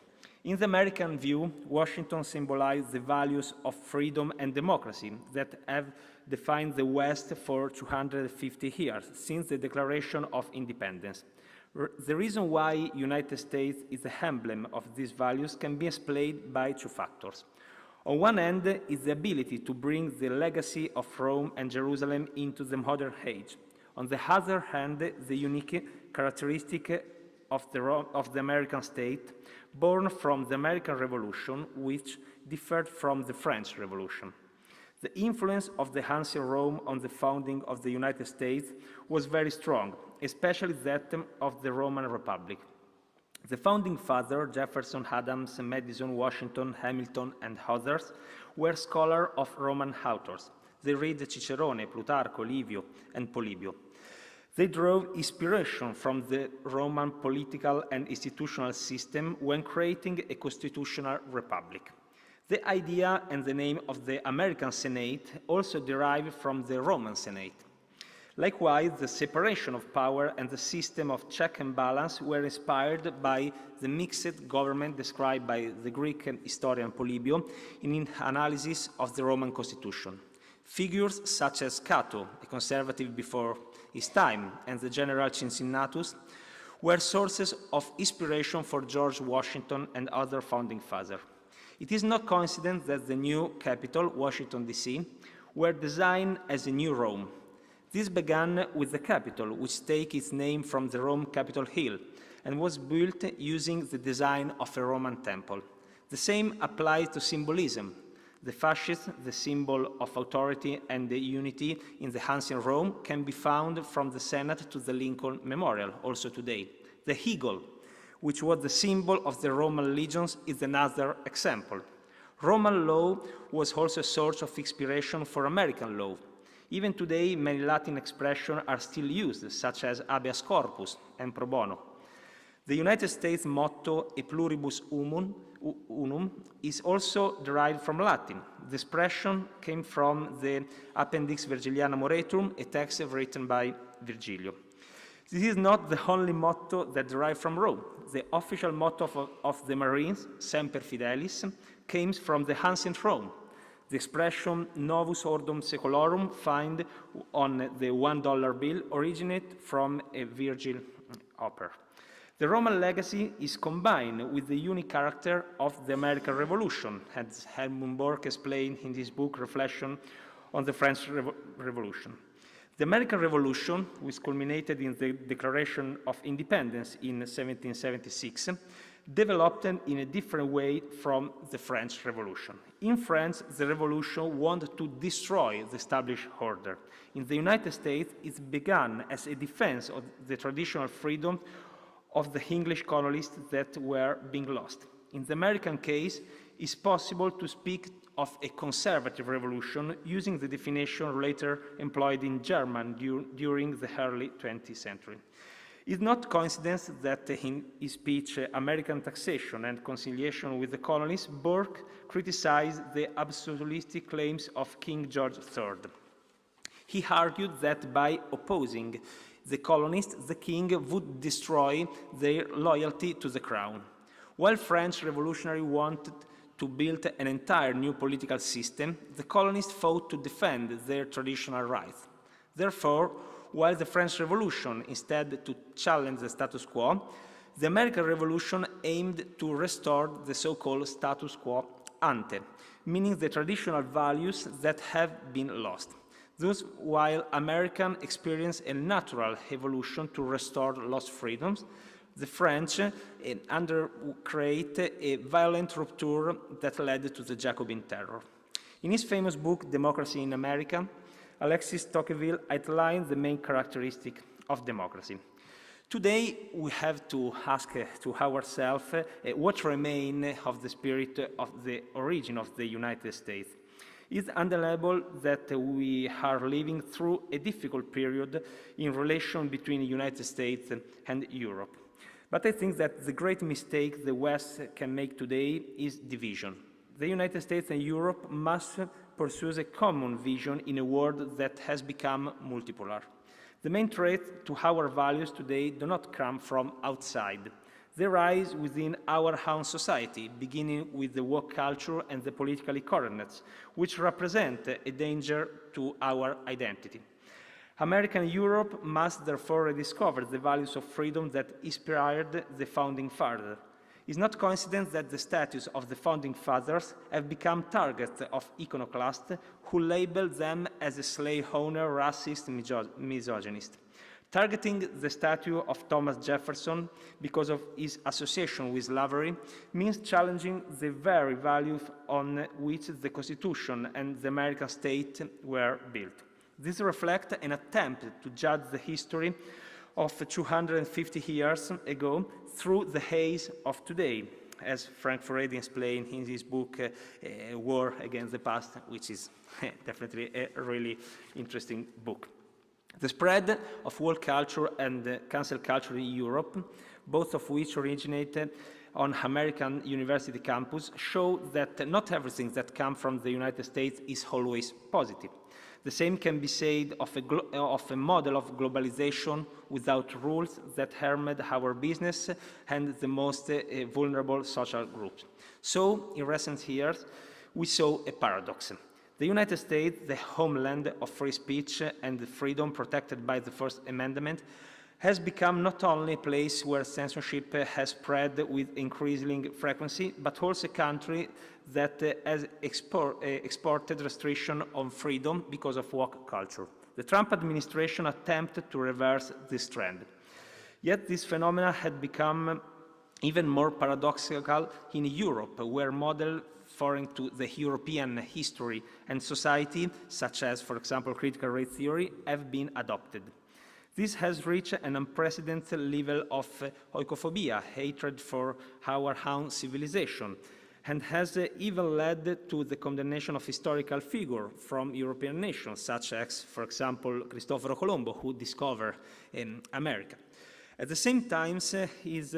Speaker 4: In the American view, Washington symbolized the values of freedom and democracy that have defined the West for 250 years, since the Declaration of Independence. The reason why United States is the emblem of these values can be explained by two factors. On one hand is the ability to bring the legacy of Rome and Jerusalem into the modern age. On the other hand, the unique characteristic of the American state, born from the American Revolution, which differed from the French Revolution. The influence of the ancient Rome on the founding of the United States was very strong, especially that of the Roman Republic. The founding fathers, Jefferson, Adams, Madison, Washington, Hamilton, and others, were scholars of Roman authors. They read Cicerone, Plutarch, Livio, and Polybio. They drew inspiration from the Roman political and institutional system when creating a constitutional republic. The idea and the name of the American Senate also derive from the Roman Senate. Likewise, the separation of power and the system of check and balance were inspired by the mixed government described by the Greek historian Polybio in his analysis of the Roman constitution. Figures such as Cato, a conservative before his time, and the general Cincinnatus were sources of inspiration for George Washington and other founding fathers. It is no coincidence that the new capital, Washington, D.C., were designed as a new Rome. This began with the Capitol, which takes its name from the Rome Capitol Hill, and was built using the design of a Roman temple. The same applies to symbolism. The fasces, the symbol of authority and the unity in the ancient Rome, can be found from the Senate to the Lincoln Memorial, also today. The eagle, which was the symbol of the Roman legions, is another example. Roman law was also a source of inspiration for American law. Even today, many Latin expressions are still used, such as habeas corpus and pro bono. The United States motto, e pluribus unum, is also derived from Latin. The expression came from the Appendix Virgiliana Moretum, a text written by Virgilio. This is not the only motto that derived from Rome. The official motto of the Marines, Semper Fidelis, came from the ancient Rome. The expression Novus Ordum Secolorum, found on the $1 bill, originated from a Virgil opera. The Roman legacy is combined with the unique character of the American Revolution, as Helmut Bork explained in his book Reflection on the French Revolution. The American Revolution, which culminated in the Declaration of Independence in 1776, developed in a different way from the French Revolution. In France, the revolution wanted to destroy the established order. In the United States, it began as a defense of the traditional freedom of the English colonists that were being lost. In the American case, it's possible to speak of a conservative revolution using the definition later employed in German during the early 20th century. It's not coincidence that in his speech, American Taxation and Conciliation with the Colonies, Burke criticized the absolutistic claims of King George III. He argued that by opposing the colonists, the king would destroy their loyalty to the crown. While French revolutionaries wanted to build an entire new political system, the colonists fought to defend their traditional rights. Therefore, while the French Revolution instead to challenge the status quo, the American Revolution aimed to restore the so-called status quo ante, meaning the traditional values that have been lost. Thus, while Americans experienced a natural evolution to restore lost freedoms, the French created a violent rupture that led to the Jacobin terror. In his famous book, Democracy in America, Alexis Tocqueville outlined the main characteristic of democracy. Today, we have to ask to ourselves what remains of the spirit of the origin of the United States. It's undeniable that we are living through a difficult period in relation between the United States and Europe. But I think that the great mistake the West can make today is division. The United States and Europe must pursue a common vision in a world that has become multipolar. The main threat to our values today do not come from outside. They rise within our own society, beginning with the woke culture and the politically correctness, which represent a danger to our identity. America and Europe must therefore rediscover the values of freedom that inspired the Founding Fathers. It's not coincidence that the statues of the Founding Fathers have become targets of iconoclasts who label them as a slave owner, racist, misogynist. Targeting the statue of Thomas Jefferson because of his association with slavery means challenging the very values on which the Constitution and the American state were built. This reflects an attempt to judge the history of 250 years ago through the haze of today, as Frank Furedi explained in his book, War Against the Past, which is definitely a really interesting book. The spread of woke culture and cancel culture in Europe, both of which originated on American university campus, show that not everything that comes from the United States is always positive. The same can be said of a model of globalization without rules that harmed our business and the most vulnerable social groups. So, in recent years, we saw a paradox. The United States, the homeland of free speech and freedom protected by the First Amendment, has become not only a place where censorship has spread with increasing frequency, but also a country that has exported restriction on freedom because of woke culture. The Trump administration attempted to reverse this trend. Yet this phenomenon had become even more paradoxical in Europe, where models foreign to the European history and society, such as, for example, critical race theory, have been adopted. This has reached an unprecedented level of oikophobia, hatred for our own civilization, and has even led to the condemnation of historical figures from European nations, such as, for example, Cristoforo Colombo, who discovered America. At the same time, it is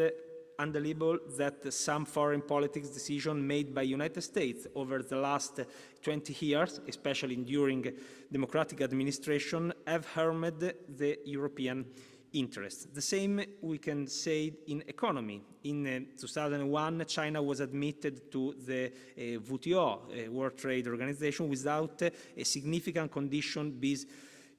Speaker 4: undeniable that some foreign politics decisions made by the United States over the last 20 years, especially during democratic administration, have harmed the European interests. The same we can say in economy. In 2001, China was admitted to the WTO, World Trade Organization, without a significant condition being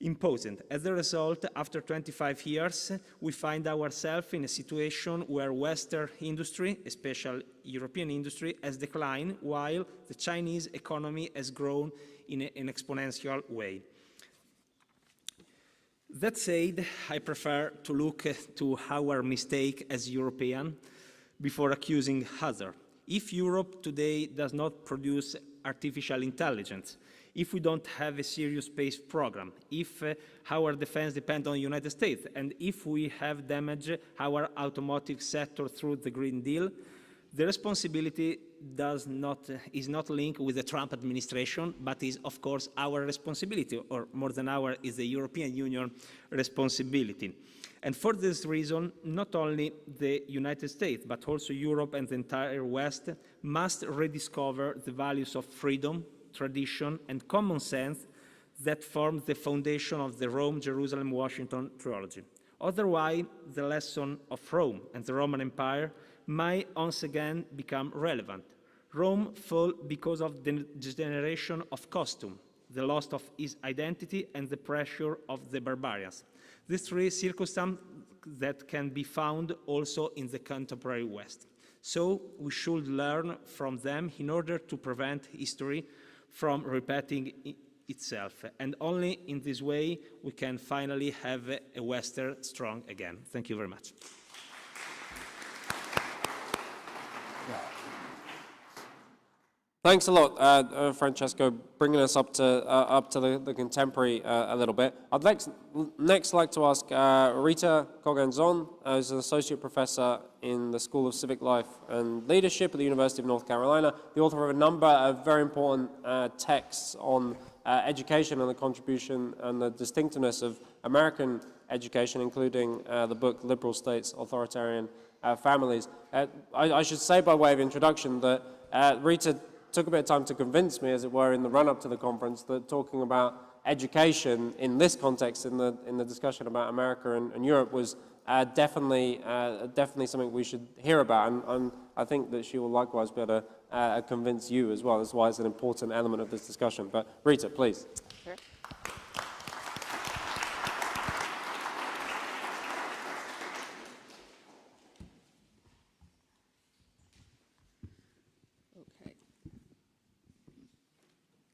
Speaker 4: imposed. As a result, after 25 years, we find ourselves in a situation where Western industry, especially European industry, has declined, while the Chinese economy has grown in an exponential way. That said, I prefer to look to our mistake as European before accusing others. If Europe today does not produce artificial intelligence, if we don't have a serious space program, if our defense depends on the United States, and if we have damaged our automotive sector through the Green Deal, the responsibility is not linked with the Trump administration, but is, of course, our responsibility, or more than our, is the European Union responsibility. And for this reason, not only the United States, but also Europe and the entire West must rediscover the values of freedom, tradition, and common sense that form the foundation of the Rome, Jerusalem, Washington trilogy. Otherwise, the lesson of Rome and the Roman Empire might once again become relevant. Rome fell because of the degeneration of costume, the loss of its identity, and the pressure of the barbarians. These three circumstances that can be found also in the contemporary West. So we should learn from them in order to prevent history from repeating itself. And only in this way we can finally have a Western strong again. Thank you very much.
Speaker 1: Thanks a lot, Francesco, bringing us up to the contemporary a little bit. I'd next like to ask Rita Cogganzon, who's an associate professor in the School of Civic Life and Leadership at the University of North Carolina, the author of a number of very important texts on education and the contribution and the distinctiveness of American education, including the book Liberal States, Authoritarian Families. I should say by way of introduction that Rita took a bit of time to convince me, as it were, in the run-up to the conference, that talking about education in this context, in the discussion about America and Europe, was definitely something we should hear about, and I think that she will likewise be able to convince you as well. That's why it's an important element of this discussion. But Rita, please.
Speaker 5: Sure.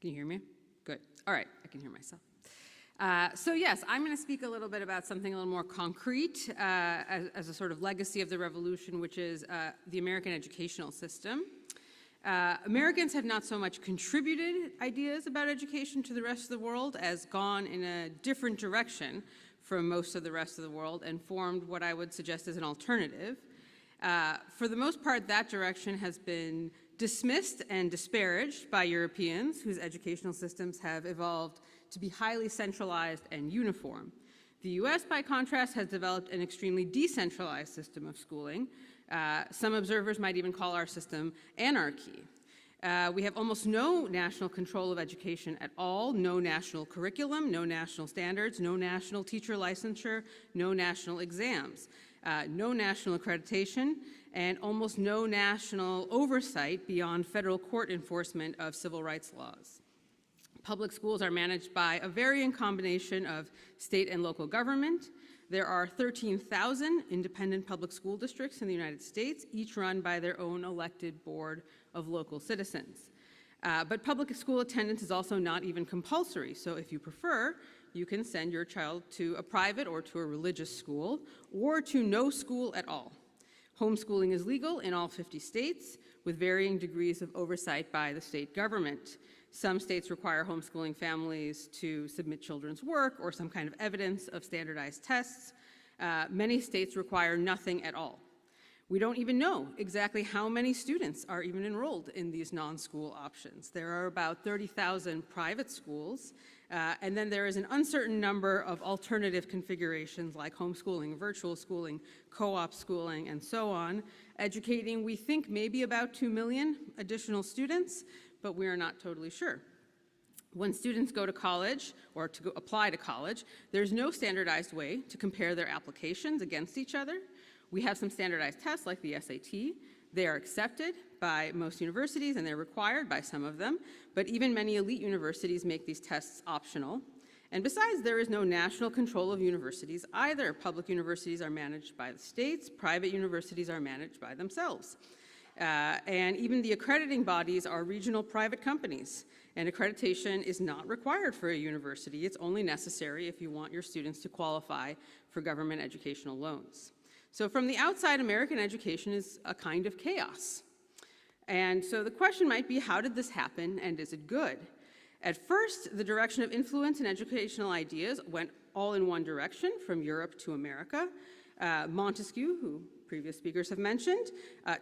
Speaker 5: Can you hear me? Good. All right, I can hear myself. So yes, I'm going to speak a little bit about something a little more concrete as a sort of legacy of the revolution, which is the American educational system. Americans have not so much contributed ideas about education to the rest of the world as gone in a different direction from most of the rest of the world and formed what I would suggest as an alternative. For the most part, that direction has been dismissed and disparaged by Europeans whose educational systems have evolved to be highly centralized and uniform. The US, by contrast, has developed an extremely decentralized system of schooling. Some observers might even call our system anarchy. We have almost no national control of education at all, no national curriculum, no national standards, no national teacher licensure, no national exams, no national accreditation, and almost no national oversight beyond federal court enforcement of civil rights laws. Public schools are managed by a varying combination of state and local government. There are 13,000 independent public school districts in the United States, each run by their own elected board of local citizens. But public school attendance is also not even compulsory, so if you prefer, you can send your child to a private or to a religious school, or to no school at all. Homeschooling is legal in all 50 states, with varying degrees of oversight by the state government. Some states require homeschooling families to submit children's work or some kind of evidence of standardized tests. Many states require nothing at all. We don't even know exactly how many students are even enrolled in these non-school options. There are about 30,000 private schools, and then there is an uncertain number of alternative configurations like homeschooling, virtual schooling, co-op schooling, and so on, educating, we think, maybe about 2 million additional students, but we are not totally sure. When students go to college or to apply to college, there's no standardized way to compare their applications against each other. We have some standardized tests like the SAT. They are accepted by most universities and they're required by some of them, but even many elite universities make these tests optional. And besides, there is no national control of universities either. Public universities are managed by the states, private universities are managed by themselves. And even the accrediting bodies are regional private companies, and accreditation is not required for a university. It's only necessary if you want your students to qualify for government educational loans. So from the outside, American education is a kind of chaos. And so the question might be, how did this happen, and is it good? At first, the direction of influence in educational ideas went all in one direction, from Europe to America. Montesquieu, who previous speakers have mentioned,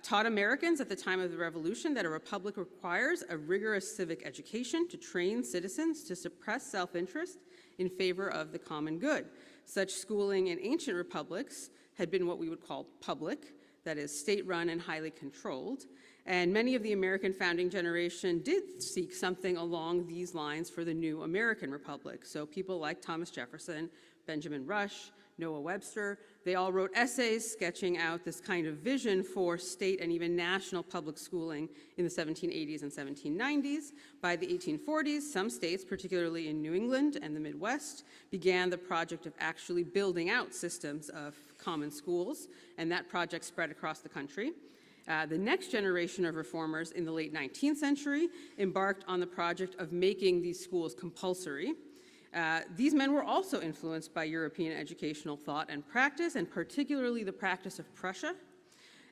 Speaker 5: taught Americans at the time of the Revolution that a republic requires a rigorous civic education to train citizens to suppress self-interest in favor of the common good. Such schooling in ancient republics had been what we would call public, that is, state-run and highly controlled, and many of the American founding generation did seek something along these lines for the new American republic. So people like Thomas Jefferson, Benjamin Rush, Noah Webster, they all wrote essays sketching out this kind of vision for state and even national public schooling in the 1780s and 1790s. By the 1840s, some states, particularly in New England and the Midwest, began the project of actually building out systems of common schools, and that project spread across the country. The next generation of reformers in the late 19th century embarked on the project of making these schools compulsory. These men were also influenced by European educational thought and practice, and particularly the practice of Prussia.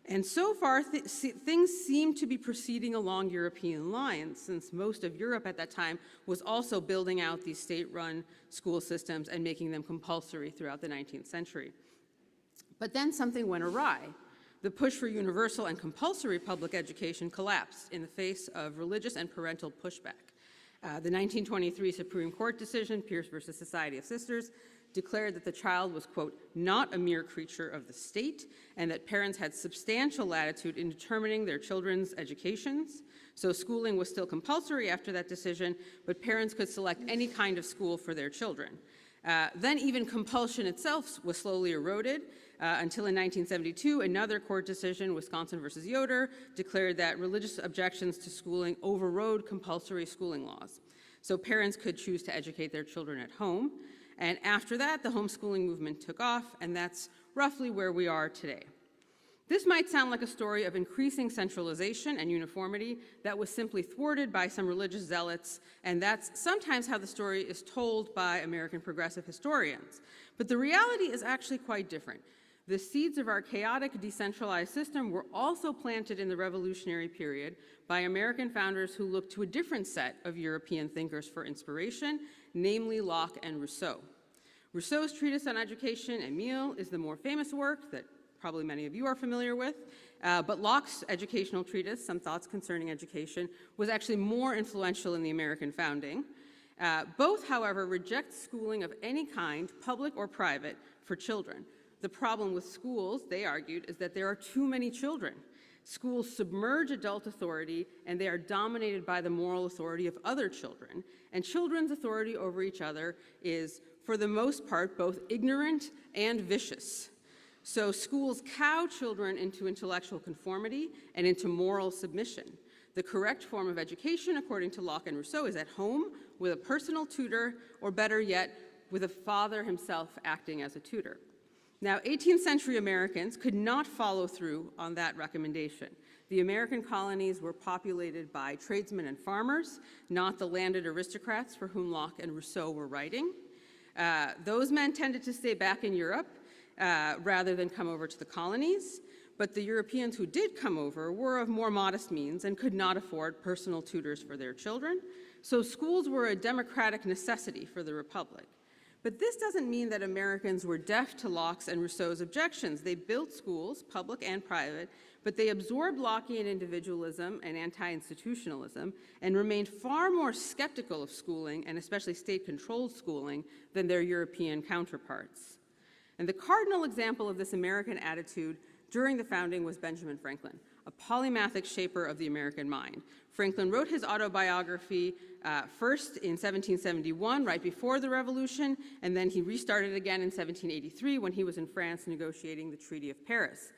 Speaker 5: And so far, things seem to be proceeding along European lines, since most of Europe at that time was also building out these state-run school systems and making them compulsory throughout the 19th century. But then something went awry. The push for universal and compulsory public education collapsed in the face of religious and parental pushback. The 1923 Supreme Court decision, Pierce versus Society of Sisters, declared that the child was, quote, not a mere creature of the state, and that parents had substantial latitude in determining their children's educations. So schooling was still compulsory after that decision, but parents could select any kind of school for their children. Then even compulsion itself was slowly eroded until in 1972, another court decision, Wisconsin versus Yoder, declared that religious objections to schooling overrode compulsory schooling laws. So parents could choose to educate their children at home. And after that, the homeschooling movement took off, and that's roughly where we are today. This might sound like a story of increasing centralization and uniformity that was simply thwarted by some religious zealots, and that's sometimes how the story is told by American progressive historians. But the reality is actually quite different. The seeds of our chaotic, decentralized system were also planted in the Revolutionary period by American founders who looked to a different set of European thinkers for inspiration, namely Locke and Rousseau. Rousseau's treatise on education, Émile, is the more famous work that probably many of you are familiar with, but Locke's educational treatise, Some Thoughts Concerning Education, was actually more influential in the American founding. Both, however, reject schooling of any kind, public or private, for children. The problem with schools, they argued, is that there are too many children. Schools submerge adult authority, and they are dominated by the moral authority of other children. And children's authority over each other is, for the most part, both ignorant and vicious. So schools cow children into intellectual conformity and into moral submission. The correct form of education, according to Locke and Rousseau, is at home with a personal tutor, or better yet, with a father himself acting as a tutor. Now, 18th century Americans could not follow through on that recommendation. The American colonies were populated by tradesmen and farmers, not the landed aristocrats for whom Locke and Rousseau were writing. Those men tended to stay back in Europe rather than come over to the colonies, but the Europeans who did come over were of more modest means and could not afford personal tutors for their children, so schools were a democratic necessity for the Republic. But this doesn't mean that Americans were deaf to Locke's and Rousseau's objections. They built schools, public and private, but they absorbed Lockean individualism and anti-institutionalism and remained far more skeptical of schooling, and especially state-controlled schooling, than their European counterparts. And the cardinal example of this American attitude during the founding was Benjamin Franklin, a polymathic shaper of the American mind. Franklin wrote his autobiography first in 1771, right before the Revolution, and then he restarted again in 1783 when he was in France negotiating the Treaty of Paris.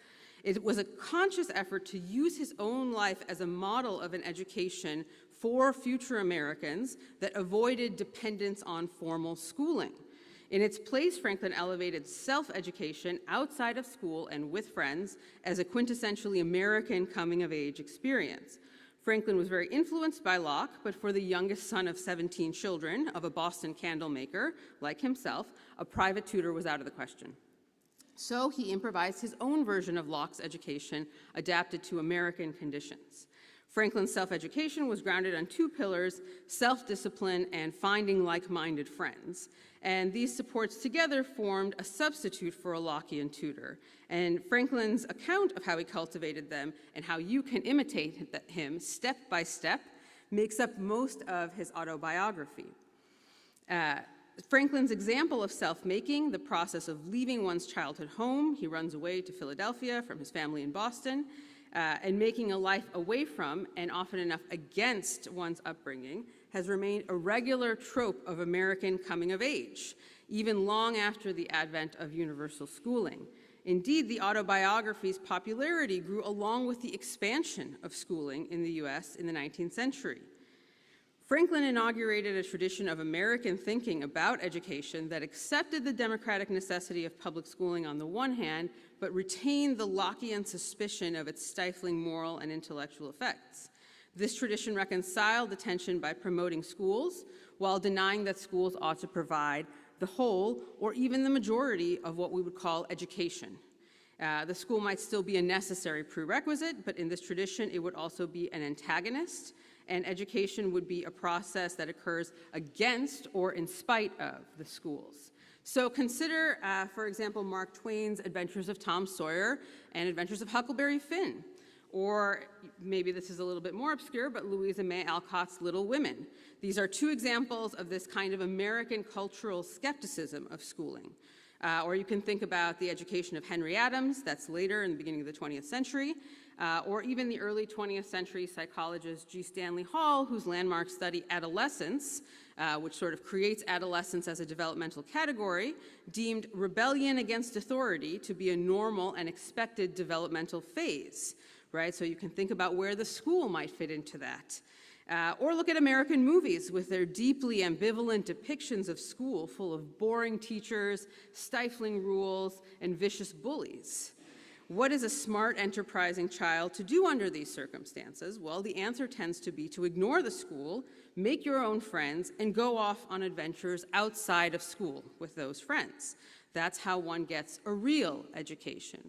Speaker 5: It was a conscious effort to use his own life as a model of an education for future Americans that avoided dependence on formal schooling. In its place, Franklin elevated self-education outside of school and with friends as a quintessentially American coming-of-age experience. Franklin was very influenced by Locke, but for the youngest son of 17 children of a Boston candle maker, like himself, a private tutor was out of the question. So he improvised his own version of Locke's education, adapted to American conditions. Franklin's self-education was grounded on two pillars: self-discipline and finding like-minded friends. And these supports together formed a substitute for a Lockean tutor. And Franklin's account of how he cultivated them and how you can imitate him step by step makes up most of his autobiography. Franklin's example of self-making, the process of leaving one's childhood home, he runs away to Philadelphia from his family in Boston, and making a life away from, and often enough against, one's upbringing, has remained a regular trope of American coming of age, even long after the advent of universal schooling. Indeed, the autobiography's popularity grew along with the expansion of schooling in the US in the 19th century. Franklin inaugurated a tradition of American thinking about education that accepted the democratic necessity of public schooling on the one hand, but retained the Lockean suspicion of its stifling moral and intellectual effects. This tradition reconciled the tension by promoting schools while denying that schools ought to provide the whole or even the majority of what we would call education. The school might still be a necessary prerequisite, but in this tradition it would also be an antagonist, and education would be a process that occurs against or in spite of the schools. So consider, for example, Mark Twain's Adventures of Tom Sawyer and Adventures of Huckleberry Finn. Or maybe this is a little bit more obscure, but Louisa May Alcott's Little Women. These are two examples of this kind of American cultural skepticism of schooling. Or you can think about the education of Henry Adams, that's later in the beginning of the 20th century, or even the early 20th century psychologist G. Stanley Hall, whose landmark study Adolescence, which sort of creates adolescence as a developmental category, deemed rebellion against authority to be a normal and expected developmental phase, right? So you can think about where the school might fit into that. Or look at American movies with their deeply ambivalent depictions of school full of boring teachers, stifling rules, and vicious bullies. What is a smart, enterprising child to do under these circumstances? Well, the answer tends to be to ignore the school, make your own friends, and go off on adventures outside of school with those friends. That's how one gets a real education.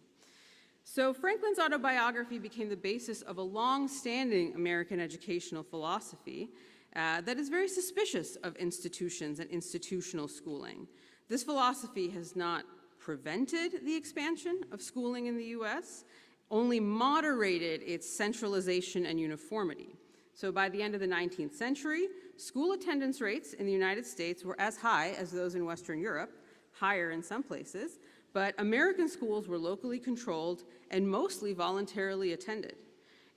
Speaker 5: So Franklin's autobiography became the basis of a long-standing American educational philosophy that is very suspicious of institutions and institutional schooling. This philosophy has not prevented the expansion of schooling in the US, only moderated its centralization and uniformity. So by the end of the 19th century, school attendance rates in the United States were as high as those in Western Europe, higher in some places, but American schools were locally controlled and mostly voluntarily attended.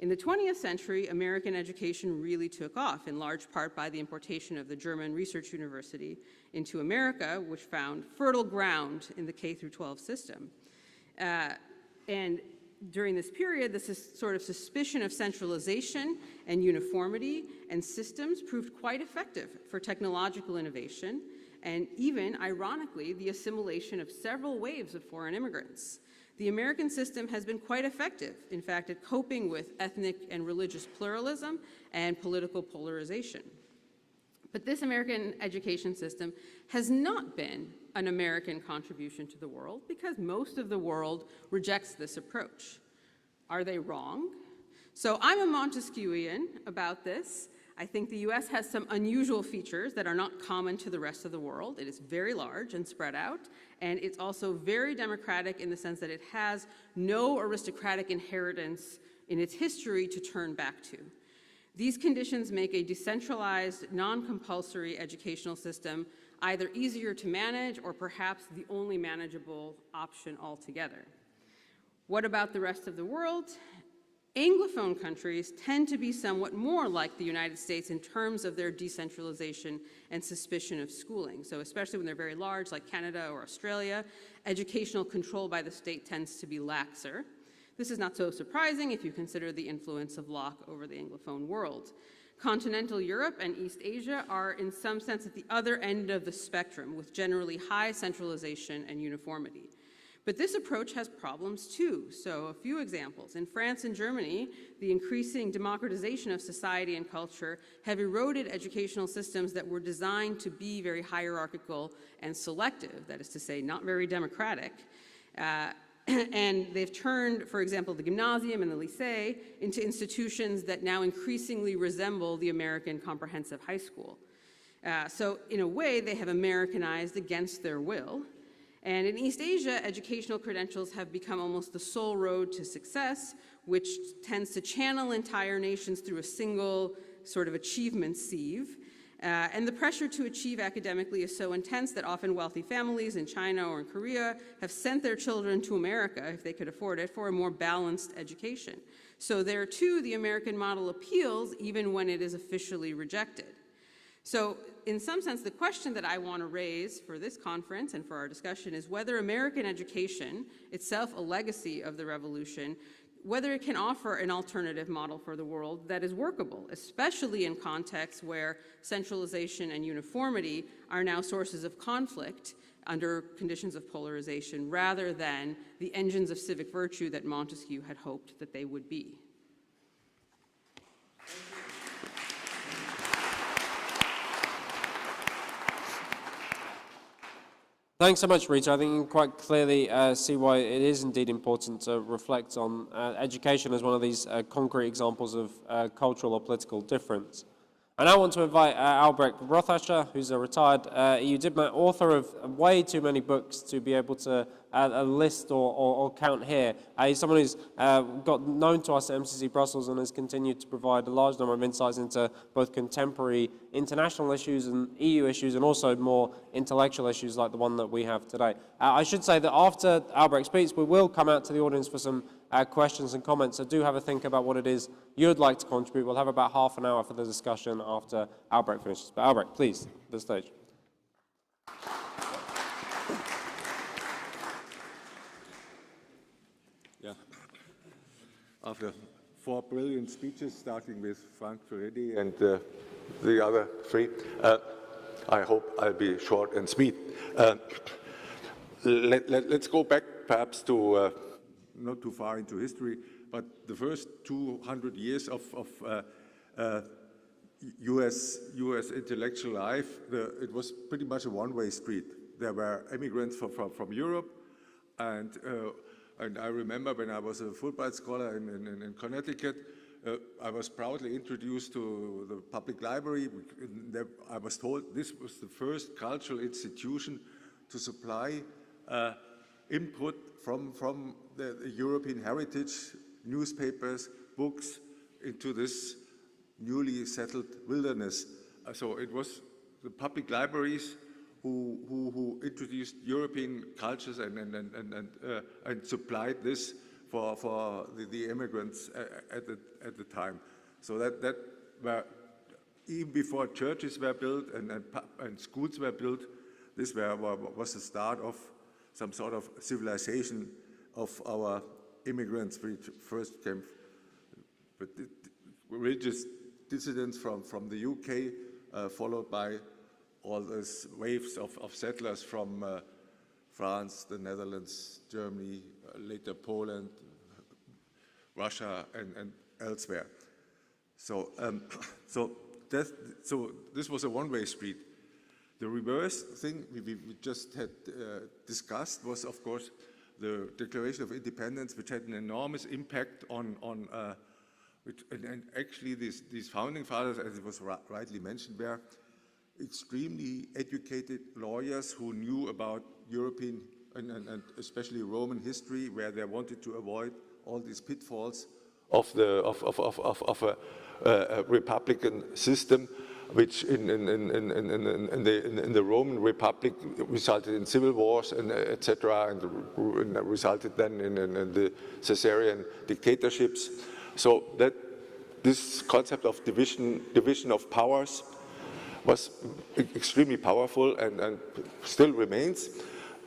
Speaker 5: In the 20th century, American education really took off, in large part by the importation of the German Research University into America, which found fertile ground in the K-12 system. And during this period, this is sort of suspicion of centralization and uniformity and systems proved quite effective for technological innovation, and even, ironically, the assimilation of several waves of foreign immigrants. The American system has been quite effective, in fact, at coping with ethnic and religious pluralism and political polarization. But this American education system has not been an American contribution to the world because most of the world rejects this approach. Are they wrong? So I'm a Montesquieuian about this. I think the US has some unusual features that are not common to the rest of the world. It is very large and spread out, and it's also very democratic in the sense that it has no aristocratic inheritance in its history to turn back to. These conditions make a decentralized, non-compulsory educational system either easier to manage or perhaps the only manageable option altogether. What about the rest of the world? Anglophone countries tend to be somewhat more like the United States in terms of their decentralization and suspicion of schooling. So especially when they're very large, like Canada or Australia, educational control by the state tends to be laxer. This is not so surprising if you consider the influence of Locke over the Anglophone world. Continental Europe and East Asia are in some sense at the other end of the spectrum with generally high centralization and uniformity. But this approach has problems too. So a few examples. In France and Germany, the increasing democratization of society and culture have eroded educational systems that were designed to be very hierarchical and selective, that is to say, not very democratic. And they've turned, for example, the gymnasium and the lycée into institutions that now increasingly resemble the American comprehensive high school. So in a way, they have Americanized against their will. And in East Asia, educational credentials have become almost the sole road to success, which tends to channel entire nations through a single sort of achievement sieve. And the pressure to achieve academically is so intense that often wealthy families in China or in Korea have sent their children to America, if they could afford it, for a more balanced education. So there too, the American model appeals even when it is officially rejected. So in some sense, the question that I want to raise for this conference and for our discussion is whether American education, itself a legacy of the revolution, whether it can offer an alternative model for the world that is workable, especially in contexts where centralization and uniformity are now sources of conflict under conditions of polarization, rather than the engines of civic virtue that Montesquieu had hoped that they would be.
Speaker 1: Thanks so much, Rita. I think you can quite clearly see why it is indeed important to reflect on education as one of these concrete examples of cultural or political difference. And I want to invite Albrecht Rothacher, who's a retired EU diplomat, author of way too many books to be able to list or count here. He's someone who's got known to us at MCC Brussels and has continued to provide a large number of insights into both contemporary international issues and EU issues, and also more intellectual issues like the one that we have today. I should say that after Albrecht speaks, we will come out to the audience for some questions and comments. So do have a think about what it is you'd like to contribute. We'll have about half an hour for the discussion after Albrecht finishes. But Albrecht, please, the stage.
Speaker 6: Yeah. After 4 brilliant speeches, starting with Frank Furedi and the other 3, I hope I'll be short and sweet. Let's go back perhaps to not too far into history, but the first 200 years of US intellectual life, it was pretty much a one-way street. There were immigrants from Europe, and I remember when I was a Fulbright scholar in Connecticut, I was proudly introduced to the public library. I was told this was the first cultural institution to supply input from the European heritage, newspapers, books, into this newly settled wilderness. So it was the public libraries who introduced European cultures and supplied this for the immigrants at the time. So that were, even before churches were built and schools were built, this was the start of some sort of civilization of our immigrants which first came, but religious dissidents from the UK, followed by all those waves of settlers from France, the Netherlands, Germany, later Poland, Russia, and elsewhere. So, so this was a one-way street. The reverse thing we just had discussed was, of course, the Declaration of Independence, which had an enormous impact on and actually these founding fathers, as it was rightly mentioned, were extremely educated lawyers who knew about European and especially Roman history, where they wanted to avoid all these pitfalls of a republican system, which in the Roman Republic resulted in civil wars and etc., and resulted then in the Caesarian dictatorships. So that this concept of division of powers was extremely powerful and still remains.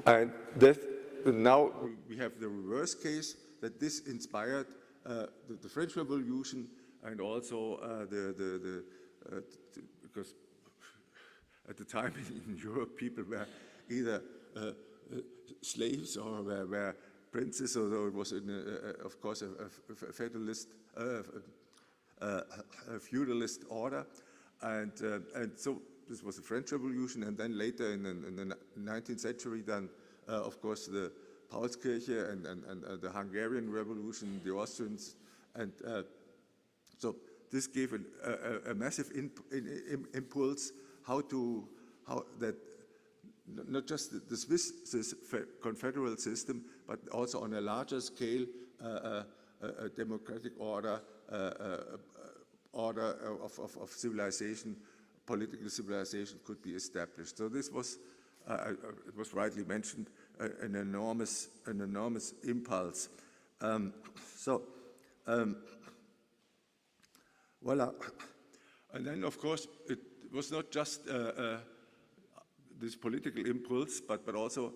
Speaker 6: And that now we have the reverse case, that this inspired the French Revolution, and also because at the time in Europe people were either slaves or were princes, although it was of course a feudalist order, and so this was the French Revolution, and then later in the 19th century, then of course the Paulskirche and the Hungarian Revolution, the Austrians, and so this gave a massive impulse how that not just the Swiss confederal system, but also on a larger scale a democratic order of civilization, political civilization could be established. So this was, it was rightly mentioned, an enormous impulse. Voila. And then, of course, it was not just this political impulse, but also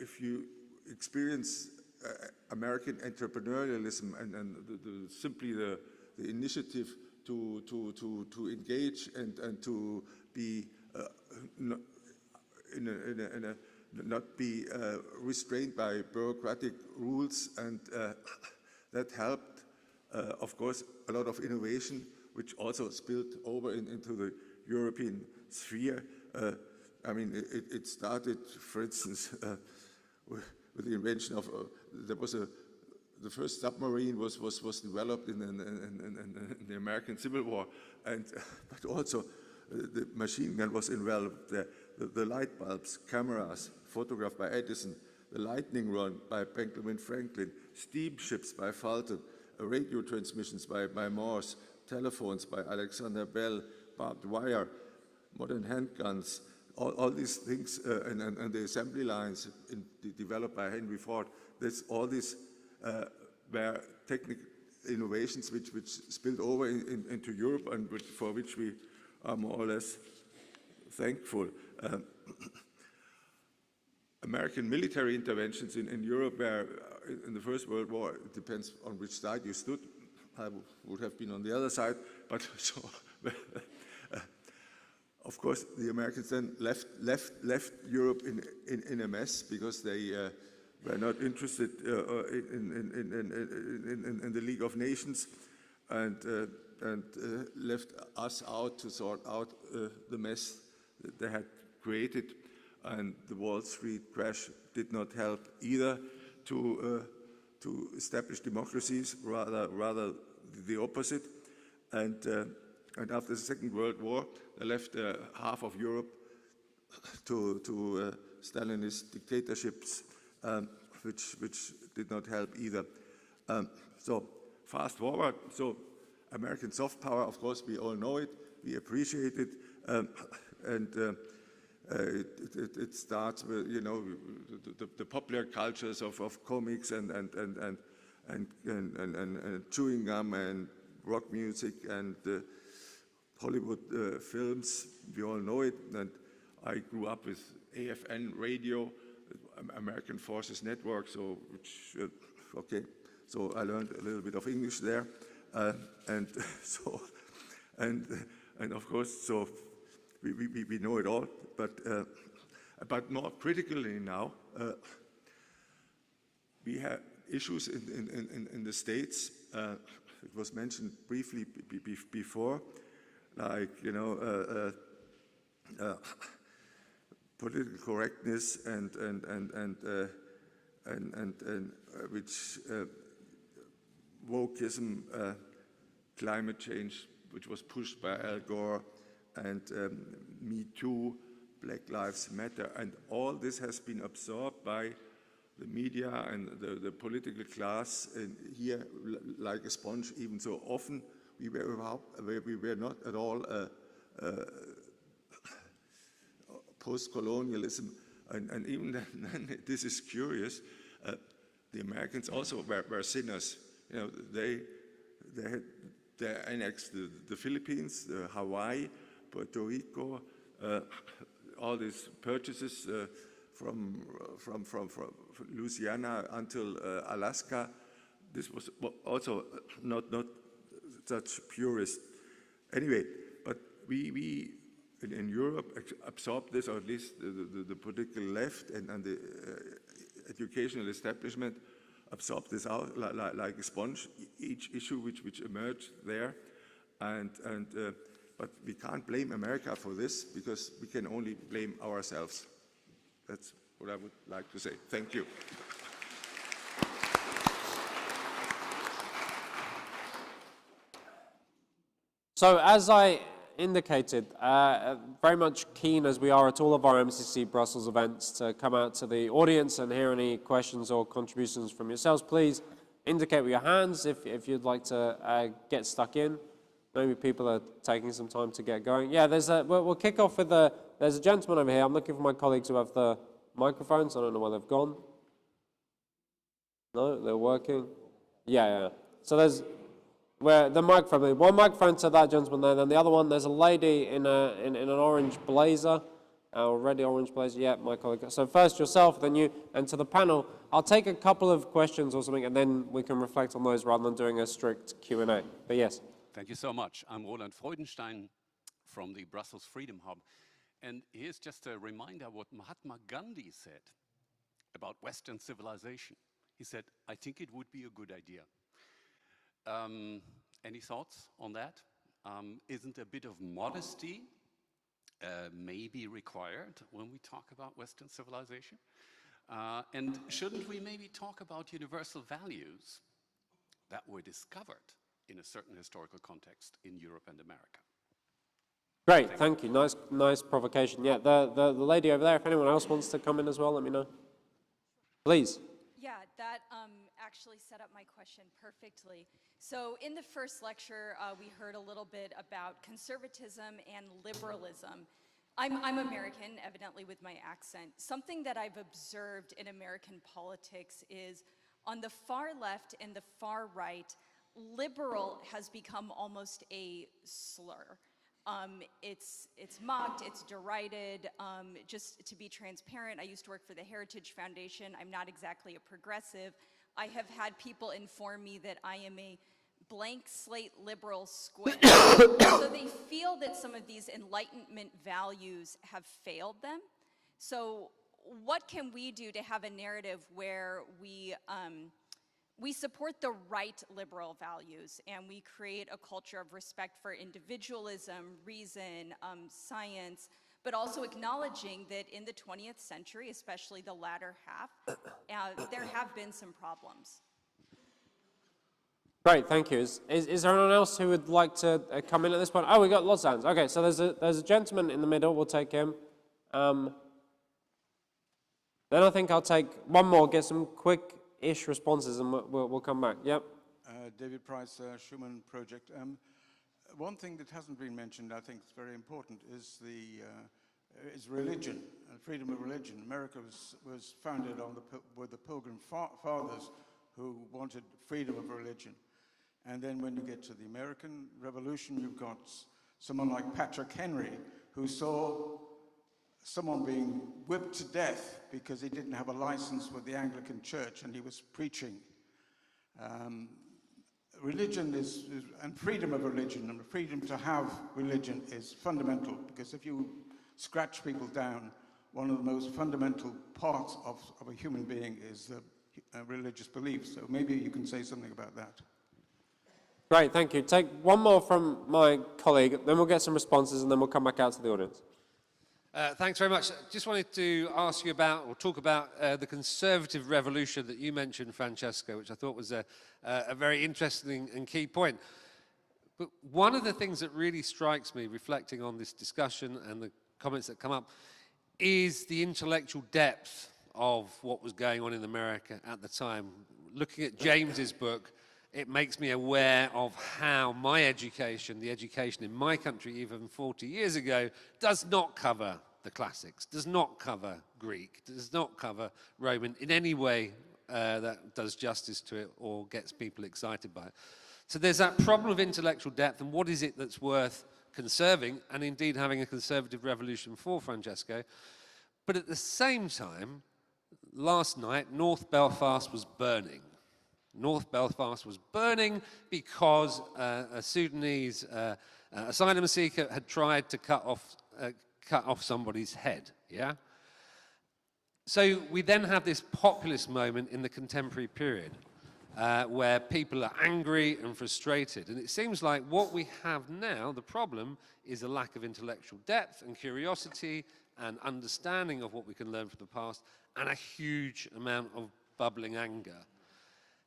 Speaker 6: if you experience American entrepreneurialism and simply the initiative to engage and to be not be restrained by bureaucratic rules, and that helped, of course, a lot of innovation, which also spilled over into the European sphere. I mean, it started, for instance, with the invention of the first submarine was developed in the American Civil War, and but also the machine gun was involved. The light bulbs, cameras, photographed by Edison, the lightning rod by Benjamin Franklin, steamships by Fulton, radio transmissions by Morse, telephones by Alexander Bell, barbed wire, modern handguns, all these things, and the assembly lines developed by Henry Ford. All these were technical innovations which spilled over into Europe, and for which we are more or less thankful. American military interventions in Europe were, in the First World War, it depends on which side you stood. I would have been on the other side, but so, of course, the Americans then left Europe in a mess, because they were not interested in the League of Nations, and left us out to sort out the mess that they had created. And the Wall Street crash did not help either to establish democracies, rather the opposite. And after the Second World War, they left half of Europe to Stalinist dictatorships, which did not help either. So fast forward, so American soft power, of course, we all know it, we appreciate it, and it starts with, you know, the popular cultures of comics and chewing gum and rock music and Hollywood films. We all know it. And I grew up with AFN radio, American Forces Network, so which okay, so I learned a little bit of English there, and so, and of course, so we know it all, but more critically now, we have issues in the States. It was mentioned briefly before, like, you know, political correctness and which wokeism, climate change, which was pushed by Al Gore, and Me Too, Black Lives Matter, and all this has been absorbed by the media and the political class, and here like a sponge. Even so often we were not at all post-colonialism, and even then, this is curious. The Americans also were sinners. You know, they annexed the Philippines, Hawaii, Puerto Rico, all these purchases from Louisiana until Alaska. This was also not such purist. Anyway, but we in Europe absorbed this, or at least the political left and the educational establishment absorbed this out like a sponge, each issue which emerged there, but we can't blame America for this, because we can only blame ourselves. That's what I would like to say. Thank you.
Speaker 1: So as I indicated, very much keen as we are at all of our MCC Brussels events to come out to the audience and hear any questions or contributions from yourselves. Please indicate with your hands if you'd like to get stuck in. Maybe people are taking some time to get going. Yeah, we'll kick off with there's a gentleman over here. I'm looking for my colleagues who have the microphones. I don't know where they've gone. No, they're working. Yeah. So there's the microphone. One microphone to that gentleman there. Then the other one, there's a lady in an orange blazer, or red orange blazer. Yeah, my colleague. So first yourself, then you, and to the panel. I'll take a couple of questions or something, and then we can reflect on those rather than doing a strict Q&A. But yes.
Speaker 7: Thank you so much. I'm Roland Freudenstein from the Brussels Freedom Hub. And here's just a reminder what Mahatma Gandhi said about Western civilization. He said, I think it would be a good idea. Any thoughts on that? Isn't a bit of modesty maybe required when we talk about Western civilization? And shouldn't we maybe talk about universal values that were discovered in a certain historical context in Europe and America?
Speaker 1: Great, thank you. Nice provocation. Yeah, the lady over there, if anyone else wants to come in as well, let me know. Please.
Speaker 8: Yeah, that actually set up my question perfectly. So in the first lecture, we heard a little bit about conservatism and liberalism. I'm American, evidently with my accent. Something that I've observed in American politics is on the far left and the far right, liberal has become almost a slur. It's mocked, it's derided. Just to be transparent, I used to work for the Heritage Foundation. I'm not exactly a progressive. I have had people inform me that I am a blank slate liberal squid. So they feel that some of these Enlightenment values have failed them. So what can we do to have a narrative where we support the right liberal values and we create a culture of respect for individualism, reason, science, but also acknowledging that in the 20th century, especially the latter half, there have been some problems.
Speaker 1: Great, thank you. Is there anyone else who would like to come in at this point? Oh, we got lots of hands. Okay, so there's a gentleman in the middle. We'll take him. Then I think I'll take one more, get some quick-ish responses, and we'll come back. Yep.
Speaker 9: David Price, Schumann Project. One thing that hasn't been mentioned, I think is very important, is religion and freedom of religion. America was founded with the Pilgrim Fathers who wanted freedom of religion. And then when you get to the American Revolution, you've got someone like Patrick Henry, who saw someone being whipped to death because he didn't have a license with the Anglican Church and he was preaching. Religion and freedom of religion and freedom to have religion is fundamental, because if you scratch people down, one of the most fundamental parts of a human being is religious belief. So maybe you can say something about that.
Speaker 1: Great, thank you. Take one more from my colleague, then we'll get some responses, and then we'll come back out to the audience.
Speaker 10: Thanks very much. Just wanted to ask you about, or talk about, the conservative revolution that you mentioned, Francesco, which I thought was a very interesting and key point. But one of the things that really strikes me, reflecting on this discussion and the comments that come up, is the intellectual depth of what was going on in America at the time. Looking at James's book, it makes me aware of how my education, the education in my country even 40 years ago, does not cover the classics, does not cover Greek, does not cover Roman in any way that does justice to it or gets people excited by it. So there's that problem of intellectual depth, and what is it that's worth conserving, and indeed having a conservative revolution for, Francesco. But at the same time, last night, North Belfast was burning. North Belfast was burning because a Sudanese asylum seeker had tried to cut off somebody's head, yeah? So we then have this populist moment in the contemporary period where people are angry and frustrated. And it seems like what we have now, the problem, is a lack of intellectual depth and curiosity and understanding of what we can learn from the past, and a huge amount of bubbling anger.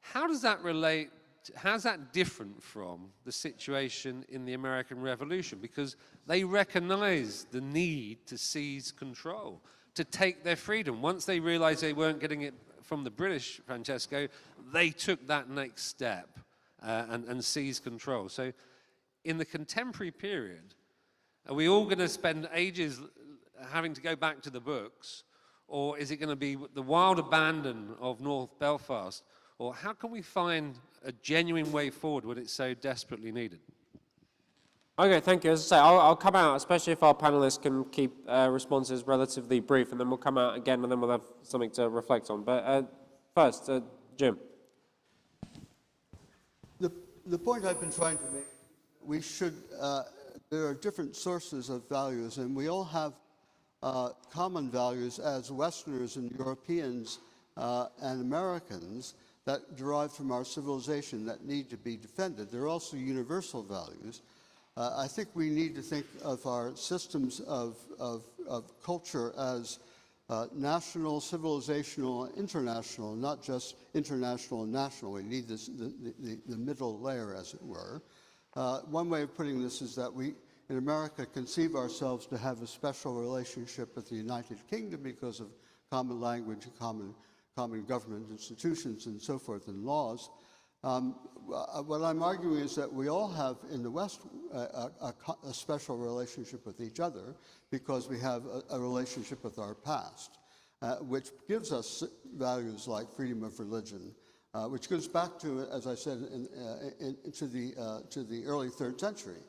Speaker 10: How does that relate? How's that different from the situation in the American Revolution? Because they recognized the need to seize control, to take their freedom. Once they realized they weren't getting it from the British, Francesco, they took that next step and seized control. So in the contemporary period, are we all going to spend ages having to go back to the books? Or is it going to be the wild abandon of North Belfast? Or how can we find a genuine way forward when it's so desperately needed?
Speaker 1: Okay, thank you. As I say, I'll come out, especially if our panelists can keep responses relatively brief, and then we'll come out again, and then we'll have something to reflect on. But first, Jim.
Speaker 3: The point I've been trying to make, we should, there are different sources of values, and we all have common values as Westerners and Europeans and Americans that derive from our civilization that need to be defended. There are also universal values. I think we need to think of our systems of culture as national, civilizational, international, not just international and national. We need this, the middle layer, as it were. One way of putting this is that we, in America, conceive ourselves to have a special relationship with the United Kingdom because of common language, common government institutions, and so forth, and laws. What I'm arguing is that we all have, in the West, a special relationship with each other because we have a relationship with our past, which gives us values like freedom of religion, which goes back to, as I said, to the early 3rd century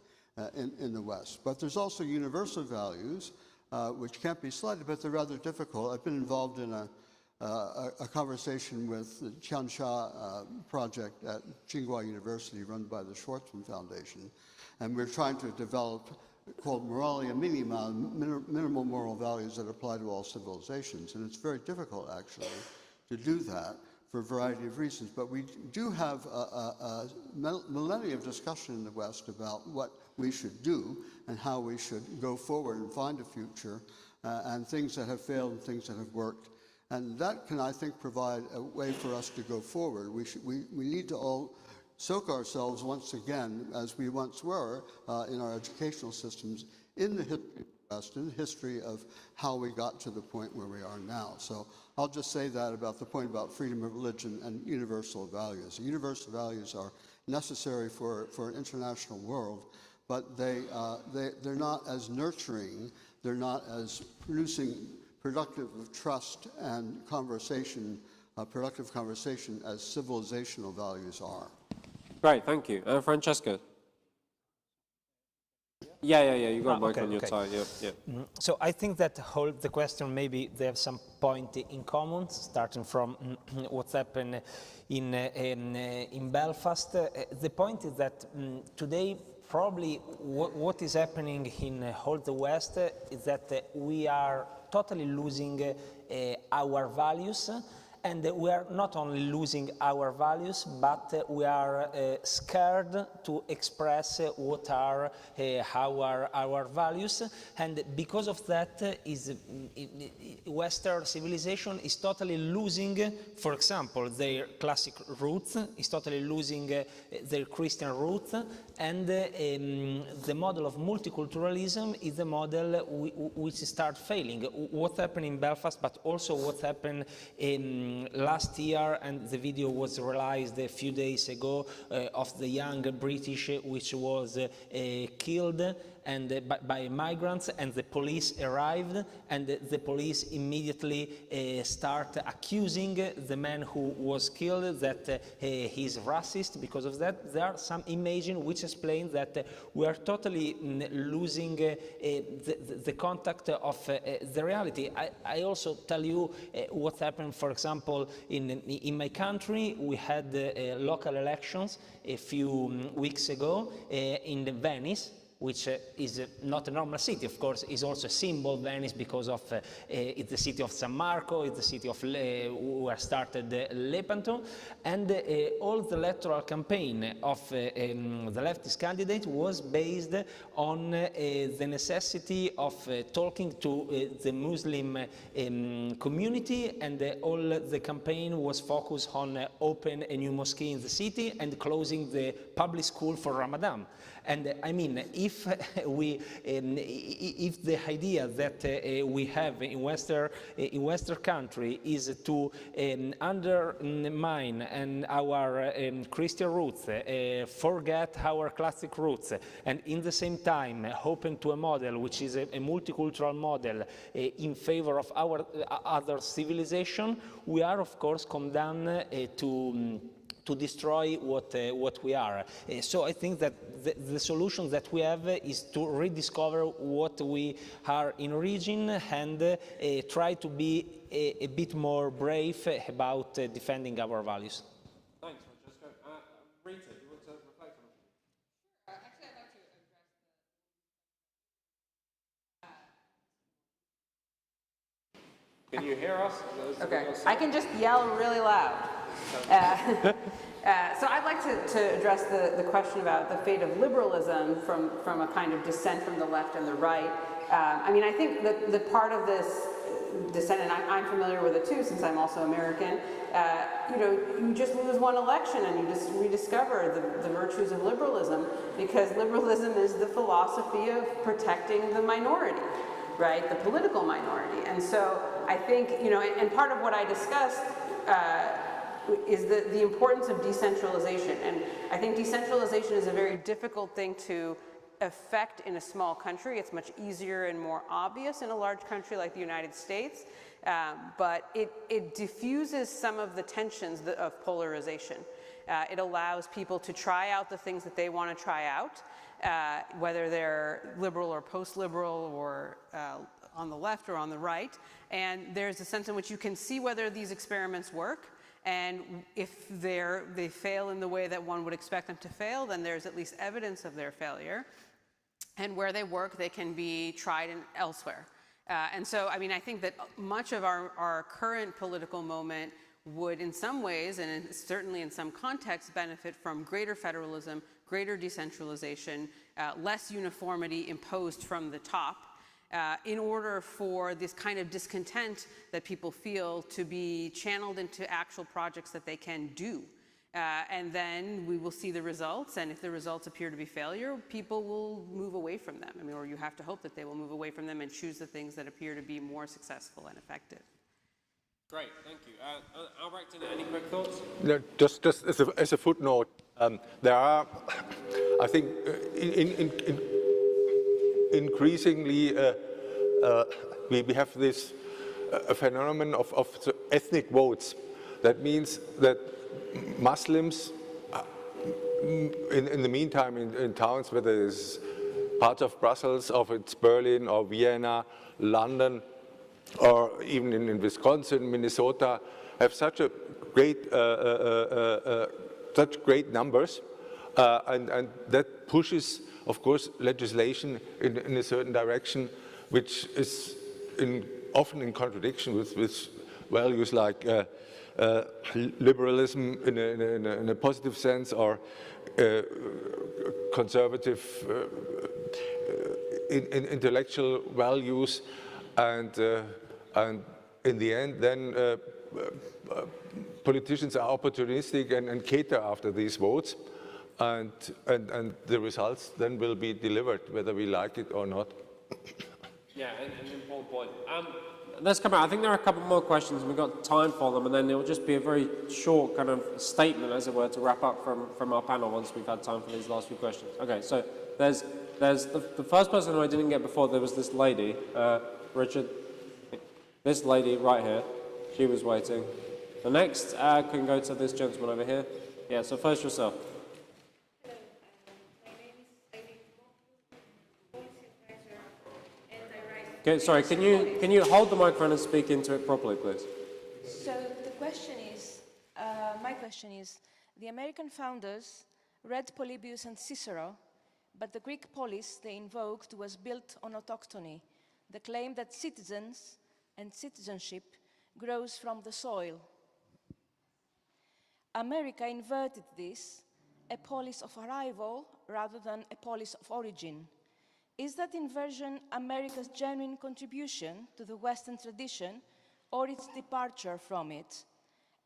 Speaker 3: in the West. But there's also universal values, which can't be slighted, but they're rather difficult. I've been involved in a conversation with the Tiansha project at Tsinghua University, run by the Schwarzman Foundation, and we're trying to develop called moralia minima, minimal moral values that apply to all civilizations, and it's very difficult actually to do that for a variety of reasons. But we do have a millennia of discussion in the West about what we should do and how we should go forward and find a future, and things that have failed and things that have worked. And that can, I think, provide a way for us to go forward. We need to all soak ourselves once again, as we once were in our educational systems, in the history of the West, in the history of how we got to the point where we are now. So I'll just say that about the point about freedom of religion and universal values. Universal values are necessary for an international world, but they're not as nurturing, they're not as producing productive trust and conversation, productive conversation as civilizational values are.
Speaker 1: Great, thank you. Francesca. Yeah, you got mic on your tie, yeah.
Speaker 4: So I think that the question, maybe they have some point in common, starting from what's happened in Belfast. The point is that today, probably what is happening in all the West is that we are totally losing our values. And we are not only losing our values, but we are scared to express what are our values. And because of that, Western civilization is totally losing, for example, their classic roots, is totally losing their Christian roots. And the model of multiculturalism is the model which start failing. What happened in Belfast, but also what happened last year, and the video was released a few days ago of the young British which was killed and by migrants, and the police arrived, and the police immediately start accusing the man who was killed that he's racist. Because of that, there are some images which explain that we are totally losing the contact of the reality. I also tell you what happened, for example, in my country. We had local elections a few weeks ago in Venice, which is not a normal city, of course, is also a symbol, Venice, because of it's the city of San Marco, it's the city of where started Lepanto, and all the electoral campaign of the leftist candidate was based on the necessity of talking to the Muslim community, and all the campaign was focused on open a new mosque in the city and closing the public school for Ramadan. And I mean, if the idea that we have in Western country is to undermine our Christian roots, forget our classic roots, and in the same time open to a model which is a multicultural model in favor of our other civilization, we are of course condemned to destroy what we are. So I think that the solution that we have is to rediscover what we are in origin and try to be a bit more brave about defending our values.
Speaker 1: Thanks, Francesco. Rita, do you want to reflect on it?
Speaker 5: Actually, I'd like to address
Speaker 1: Can you hear us?
Speaker 5: Okay, I can just yell really loud. So I'd like to address the question about the fate of liberalism from a kind of dissent from the left and the right. I mean, I think that the part of this dissent, and I'm familiar with it too, since I'm also American, you just lose one election and you just rediscover the virtues of liberalism, because liberalism is the philosophy of protecting the minority, right, the political minority. And so I think, and part of what I discussed is the importance of decentralization. And I think decentralization is a very difficult thing to effect in a small country. It's much easier and more obvious in a large country like the United States, but it diffuses some of the tensions of polarization. It allows people to try out the things that they want to try out, whether they're liberal or post-liberal or on the left or on the right, and there's a sense in which you can see whether these experiments work, and if they fail in the way that one would expect them to fail, then there's at least evidence of their failure. And where they work, they can be tried elsewhere. And so, I mean, I think that much of our current political moment would in some ways, and certainly in some contexts, benefit from greater federalism, greater decentralization, less uniformity imposed from the top, in order for this kind of discontent that people feel to be channeled into actual projects that they can do. And then we will see the results, and if the results appear to be failure, people will move away from them. I mean, or you have to hope that they will move away from them and choose the things that appear to be more successful and effective.
Speaker 1: Great, thank you. Albrecht, any quick thoughts?
Speaker 2: No, just as a footnote, there are, I think, increasingly, we have this phenomenon of ethnic votes. That means that Muslims, in the meantime, in towns where there's parts of Brussels, or it's Berlin or Vienna, London, or even in Wisconsin, Minnesota, have such a great, such great numbers, and that pushes, of course, legislation in a certain direction, which is often in contradiction with values like liberalism in a positive sense, or conservative intellectual values, and in the end, then politicians are opportunistic and cater after these votes, and the results then will be delivered, whether we like it or not.
Speaker 1: Yeah, an important point. Let's come out. I think there are a couple more questions, and we've got time for them, and then it will just be a very short kind of statement, as it were, to wrap up from our panel once we've had time for these last few questions. Okay, so there's the first person who I didn't get before. There was this lady, Richard. This lady right here. She was waiting. The next can go to this gentleman over here. Yeah. So first yourself. Okay, sorry, can you hold the microphone and speak into it properly, please?
Speaker 11: So the question is, my question is, the American founders read Polybius and Cicero, but the Greek polis they invoked was built on autochthony, the claim that citizens and citizenship grows from the soil. America inverted this, a polis of arrival rather than a polis of origin. Is that inversion America's genuine contribution to the Western tradition, or its departure from it?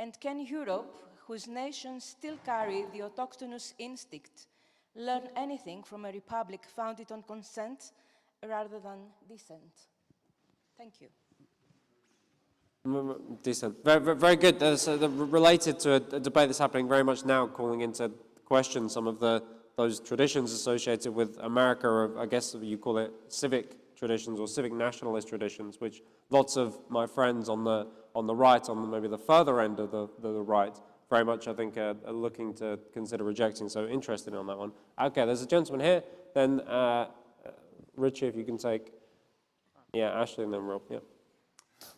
Speaker 11: And can Europe, whose nations still carry the autochthonous instinct, learn anything from a republic founded on consent rather than dissent? Thank you.
Speaker 1: Decent. Very, very good. Related to a debate that's happening very much now, calling into question some of those traditions associated with America, or I guess you call it civic traditions or civic nationalist traditions, which lots of my friends on the right, on maybe the further end of the right, very much I think are looking to consider rejecting. So interested on that one. Okay, there's a gentleman here. Then Richie, if you can take, yeah, Ashley, and then Rob. Yeah.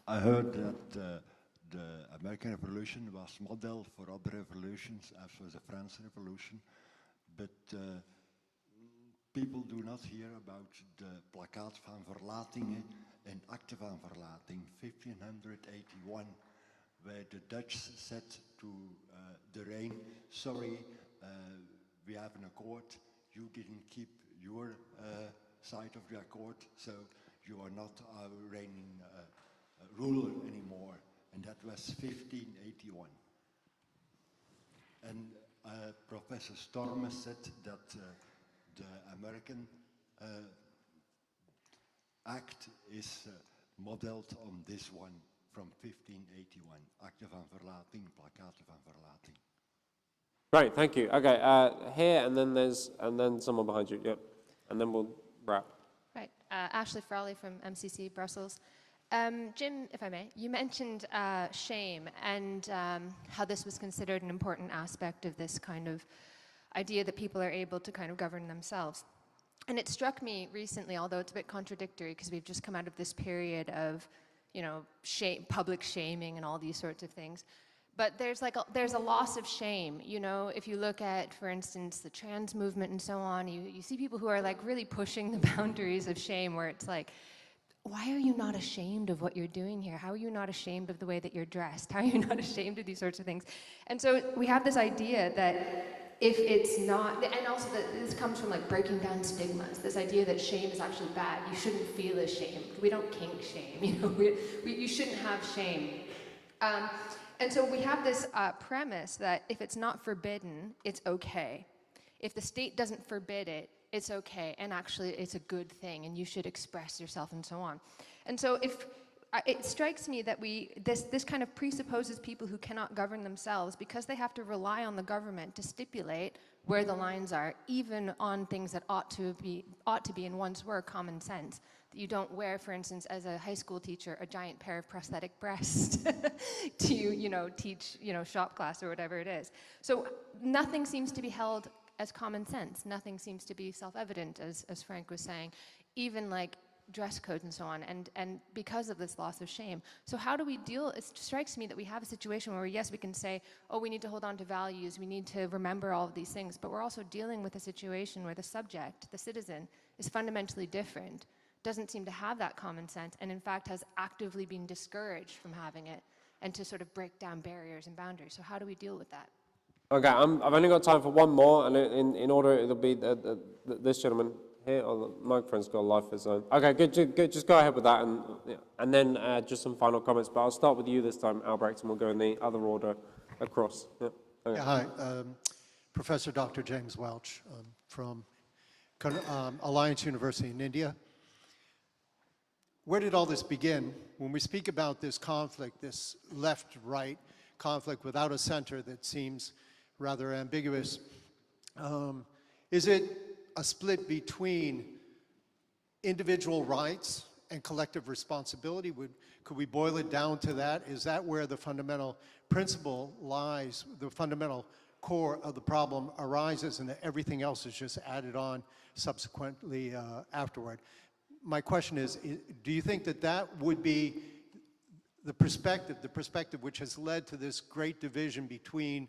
Speaker 12: I heard that the American Revolution was model for other revolutions, as was the French Revolution, but people do not hear about the Plakkaat van Verlatingen and Akte van Verlating, 1581, where the Dutch said to the Rhine, sorry, we have an accord, you didn't keep your side of the accord, so you are not our reigning ruler anymore, and that was 1581. And Professor Stormer said that the American Act is modeled on this one from 1581, Akte van Verlating, Plakkaat van Verlating.
Speaker 1: Great, thank you. Okay, here, and then someone behind you. Yep, and then we'll wrap.
Speaker 13: Right, Ashley Frawley from MCC Brussels. Jim, if I may, you mentioned shame and how this was considered an important aspect of this kind of idea that people are able to kind of govern themselves. And it struck me recently, although it's a bit contradictory because we've just come out of this period of, you know, public shaming and all these sorts of things. But there's a loss of shame, you know, if you look at, for instance, the trans movement and so on, you see people who are like really pushing the boundaries of shame, where it's like, why are you not ashamed of what you're doing here? How are you not ashamed of the way that you're dressed? How are you not ashamed of these sorts of things? And so we have this idea that if it's not, and also that this comes from like breaking down stigmas, this idea that shame is actually bad. You shouldn't feel ashamed. We don't kink shame, you know, you shouldn't have shame. And so we have this premise that if it's not forbidden, it's okay. If the state doesn't forbid it, it's okay, and actually it's a good thing, and you should express yourself and so on. And so if it strikes me that this kind of presupposes people who cannot govern themselves because they have to rely on the government to stipulate where the lines are, even on things that ought to be and once were common sense. That you don't wear, for instance, as a high school teacher, a giant pair of prosthetic breasts to, you know, teach, you know, shop class or whatever it is. So nothing seems to be held as common sense. Nothing seems to be self-evident, as Frank was saying, even like dress codes and so on, and because of this loss of shame. So how do we deal, it strikes me that we have a situation where, yes, we can say, oh, we need to hold on to values, we need to remember all of these things, but we're also dealing with a situation where the subject, the citizen, is fundamentally different, doesn't seem to have that common sense, and in fact has actively been discouraged from having it, and to sort of break down barriers and boundaries. So how do we deal with that?
Speaker 1: Okay, I've only got time for one more, and in order it'll be this gentleman here. Oh, the microphone's got a life of its own. Okay, good. Just go ahead with that, and then just some final comments. But I'll start with you this time, Albrecht, and we'll go in the other order across. Yeah. Okay.
Speaker 14: Yeah, hi, Professor Dr. James Welch from Alliance University in India. Where did all this begin? When we speak about this conflict, this left-right conflict without a center that seems rather ambiguous, is it a split between individual rights and collective responsibility? Could we boil it down to that? Is that where the fundamental principle lies, the fundamental core of the problem arises, and that everything else is just added on subsequently afterward? My question is, do you think that that would be the perspective which has led to this great division between,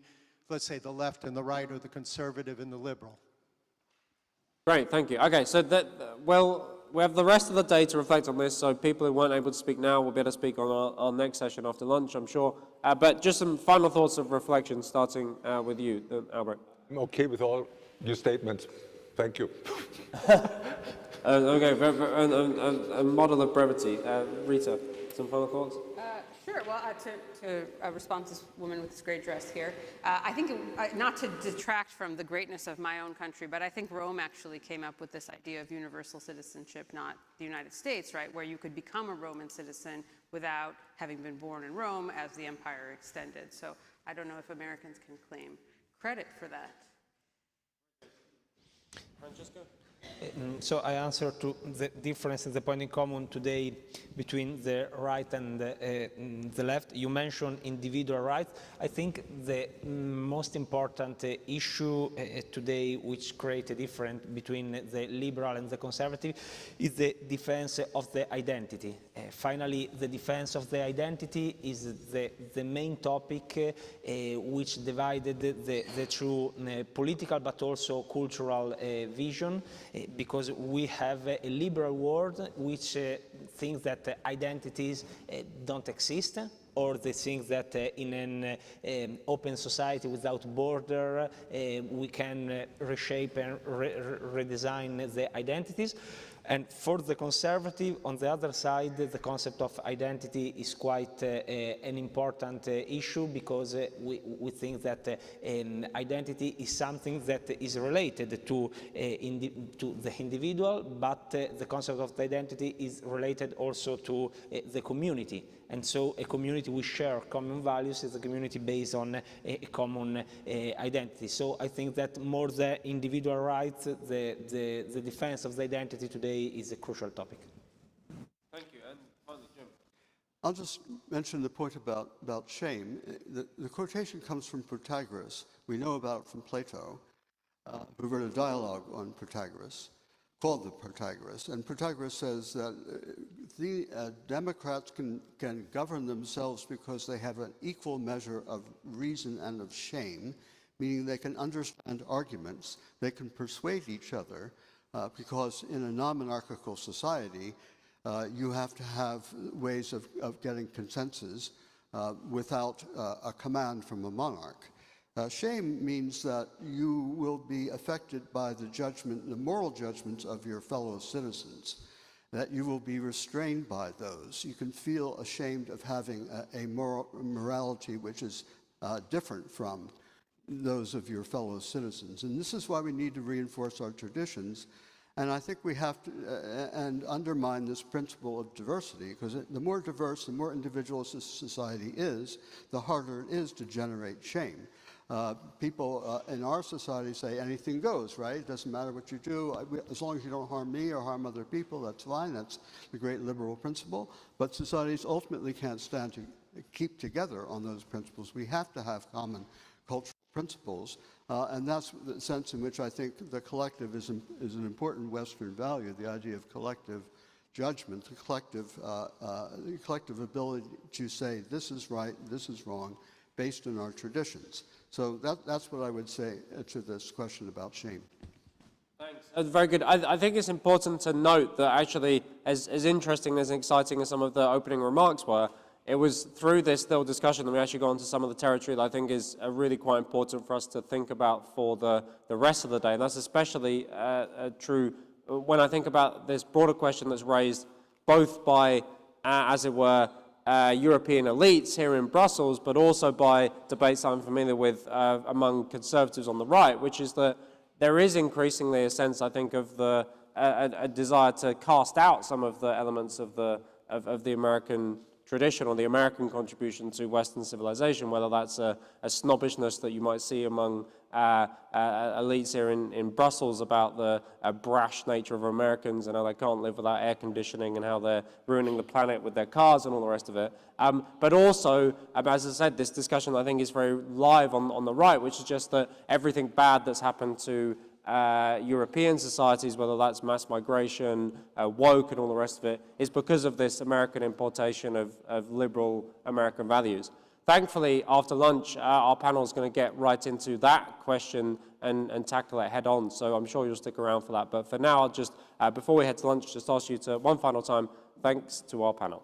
Speaker 14: let's say, the left and the right, or the conservative and the liberal?
Speaker 1: Great, thank you. Okay, so we have the rest of the day to reflect on this, so people who weren't able to speak now will be able to speak on our next session after lunch, I'm sure. But just some final thoughts of reflection, starting with you, Albert.
Speaker 6: I'm okay with all your statements. Thank you.
Speaker 1: Okay, a model of brevity. Rita, some final thoughts?
Speaker 5: Sure. Well, to respond to this woman with this great dress here, I think, not to detract from the greatness of my own country, but I think Rome actually came up with this idea of universal citizenship, not the United States, right, where you could become a Roman citizen without having been born in Rome as the empire extended. So I don't know if Americans can claim credit for that.
Speaker 1: Francesco?
Speaker 4: So I answer to the difference and the point in common today between the right and the left. You mentioned individual rights. I think the most important issue today which creates a difference between the liberal and the conservative is the defense of the identity. Finally, the defense of the identity is the main topic which divided the true political but also cultural vision, because we have a liberal world which thinks that identities don't exist, or they think that in an open society without border we can reshape and redesign the identities. And for the conservative, on the other side, the concept of identity is quite an important issue, because we think that identity is something that is related to the individual, but the concept of identity is related also to the community. And so a community we share common values is a community based on a common identity. So I think that more than individual rights, the defense of the identity today is a crucial topic.
Speaker 1: Thank you. And finally, Jim.
Speaker 3: I'll just mention the point about shame. The quotation comes from Protagoras. We know about it from Plato, who wrote a dialogue on Protagoras, called the Protagoras. And Protagoras says that the democrats can govern themselves because they have an equal measure of reason and of shame, meaning they can understand arguments, they can persuade each other, because in a non-monarchical society, you have to have ways of getting consensus without a command from a monarch. Shame means that you will be affected by the moral judgments of your fellow citizens, that you will be restrained by those. You can feel ashamed of having a morality which is different from those of your fellow citizens. And this is why we need to reinforce our traditions. And I think we have to and undermine this principle of diversity, because the more diverse, the more individualist society is, the harder it is to generate shame. People in our society say anything goes, right? It doesn't matter what you do. As long as you don't harm me or harm other people, that's fine. That's the great liberal principle. But societies ultimately can't stand to keep together on those principles. We have to have common cultural principles. And that's the sense in which I think the collective is an important Western value, the idea of collective judgment, the collective ability to say this is right, this is wrong, based on our traditions. So that's what I would say to this question about shame.
Speaker 1: Thanks. Very good. I think it's important to note that actually, as interesting and as exciting as some of the opening remarks were, it was through this little discussion that we actually got into some of the territory that I think is really quite important for us to think about for the rest of the day. And that's especially true when I think about this broader question that's raised both by, as it were, European elites here in Brussels, but also by debates I'm familiar with among conservatives on the right, which is that there is increasingly a sense, I think, of a desire to cast out some of the elements of the American tradition or the American contribution to Western civilization, whether that's a snobbishness that you might see among elites here in Brussels about the brash nature of Americans and how they can't live without air conditioning and how they're ruining the planet with their cars and all the rest of it. But also, as I said, this discussion I think is very live on the right, which is just that everything bad that's happened to European societies, whether that's mass migration, woke and all the rest of it, is because of this American importation of liberal American values. Thankfully, after lunch, our panel is going to get right into that question and tackle it head on, so I'm sure you'll stick around for that. But for now, I'll just, before we head to lunch, just ask you to, one final time, thanks to our panel.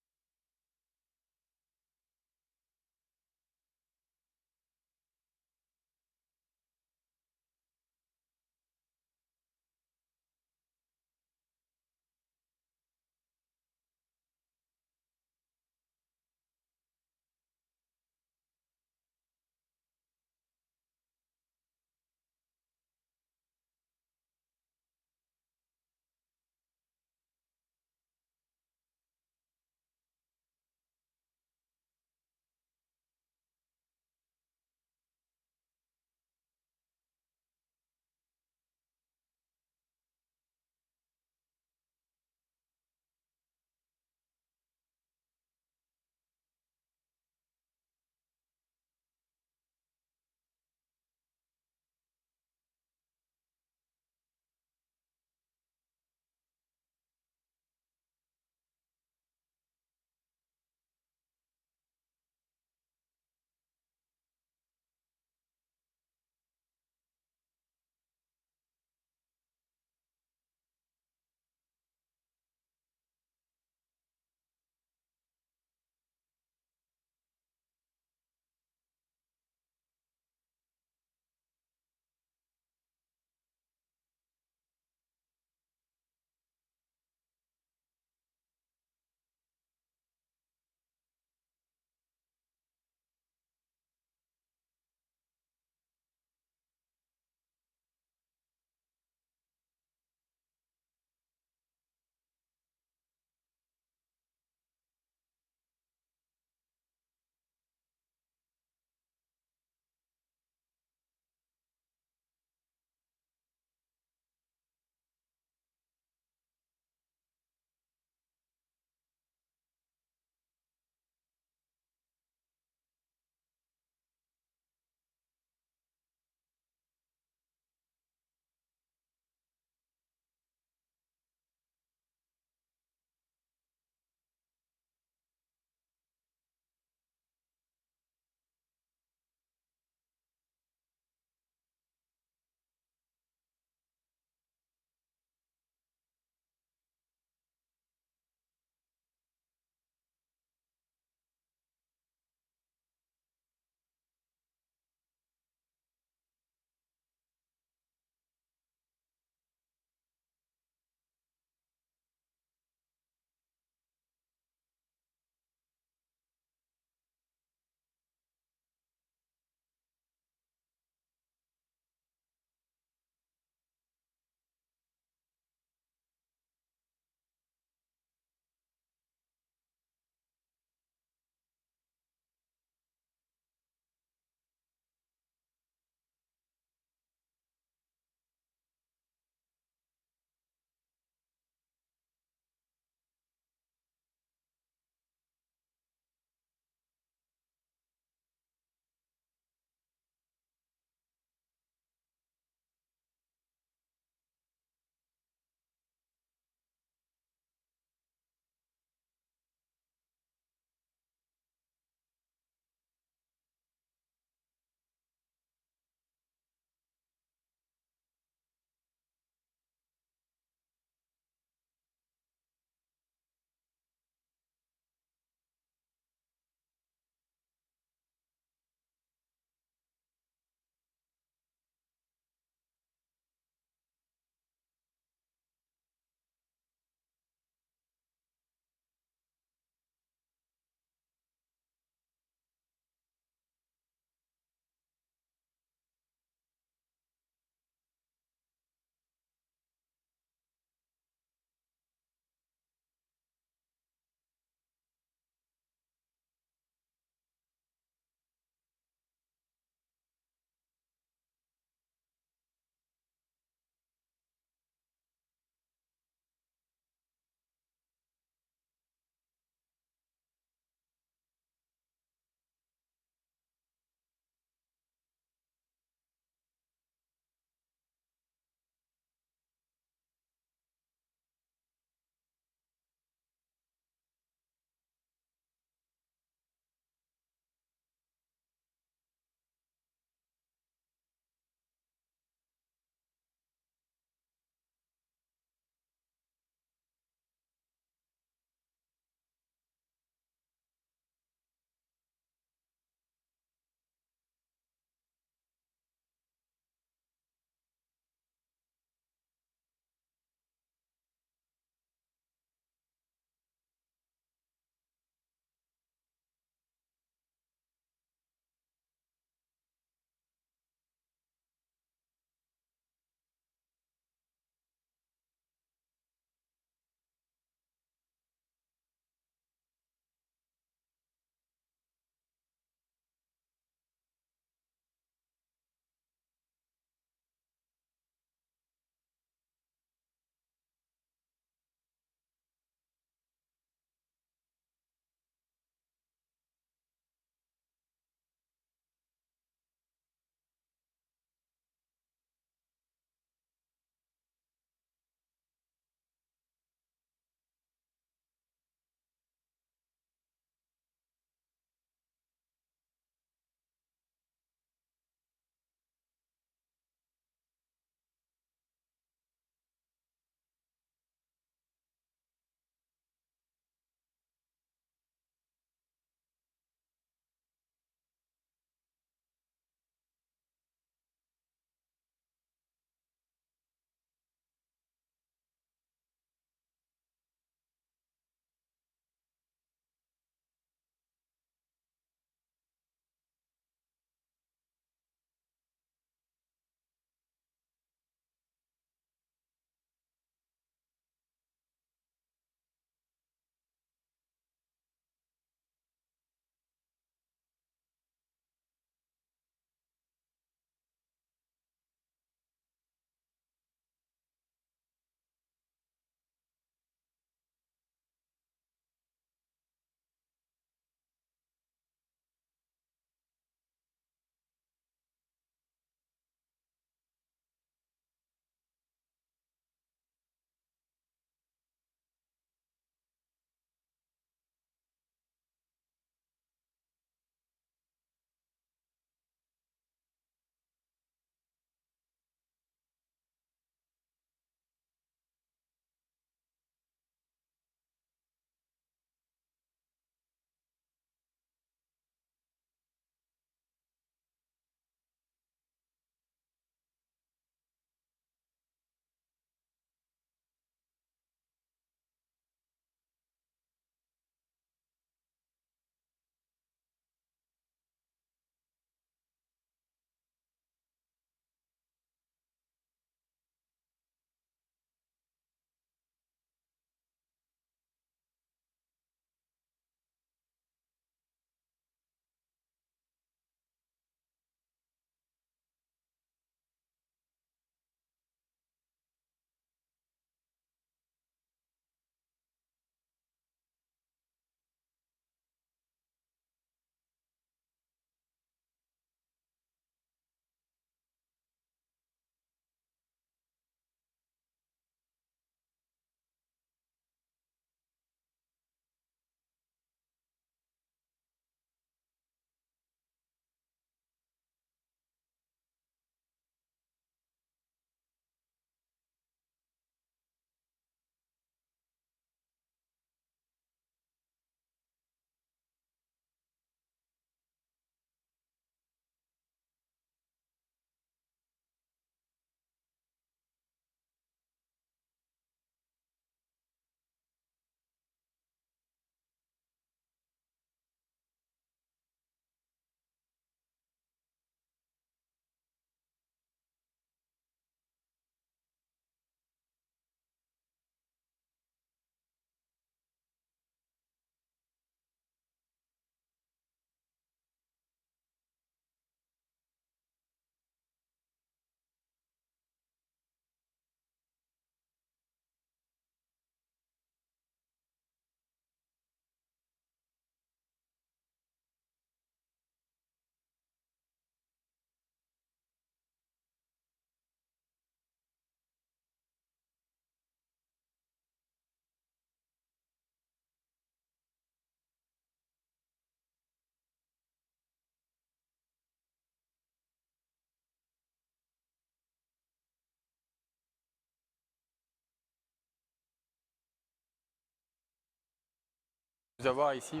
Speaker 15: vous avoir ici,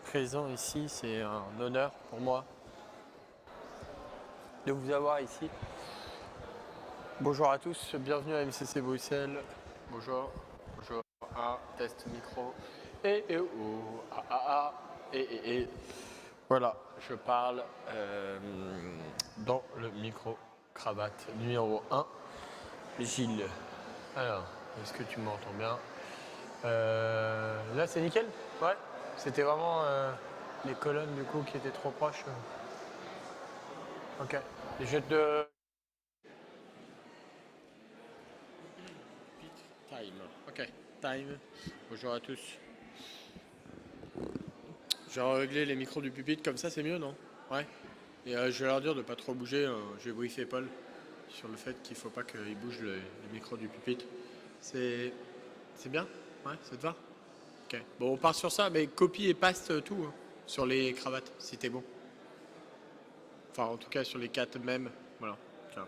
Speaker 15: présent ici, c'est un honneur pour moi de vous avoir ici. Bonjour à tous, bienvenue à MCC Bruxelles. Bonjour, bonjour, test micro. Voilà, je parle dans le micro cravate numéro 1. Gilles. Alors, est-ce que tu m'entends bien? Là, c'est nickel? Ouais. C'était vraiment les colonnes du coup qui étaient trop proches. Ok. Et je te... Time. Ok. Time. Bonjour à tous. Je vais régler les micros du pupitre comme ça, c'est mieux, non? Ouais. Et je vais leur dire de pas trop bouger. Je vais briefer Paul sur le fait qu'il faut pas qu'il bouge les micros du pupitre. C'est bien? Ouais, ça te va? Ok. Bon, on part sur ça, mais copie et paste tout hein, sur les cravates, si t'es bon. Enfin, en tout cas, sur les 4 mêmes. Voilà. Ciao.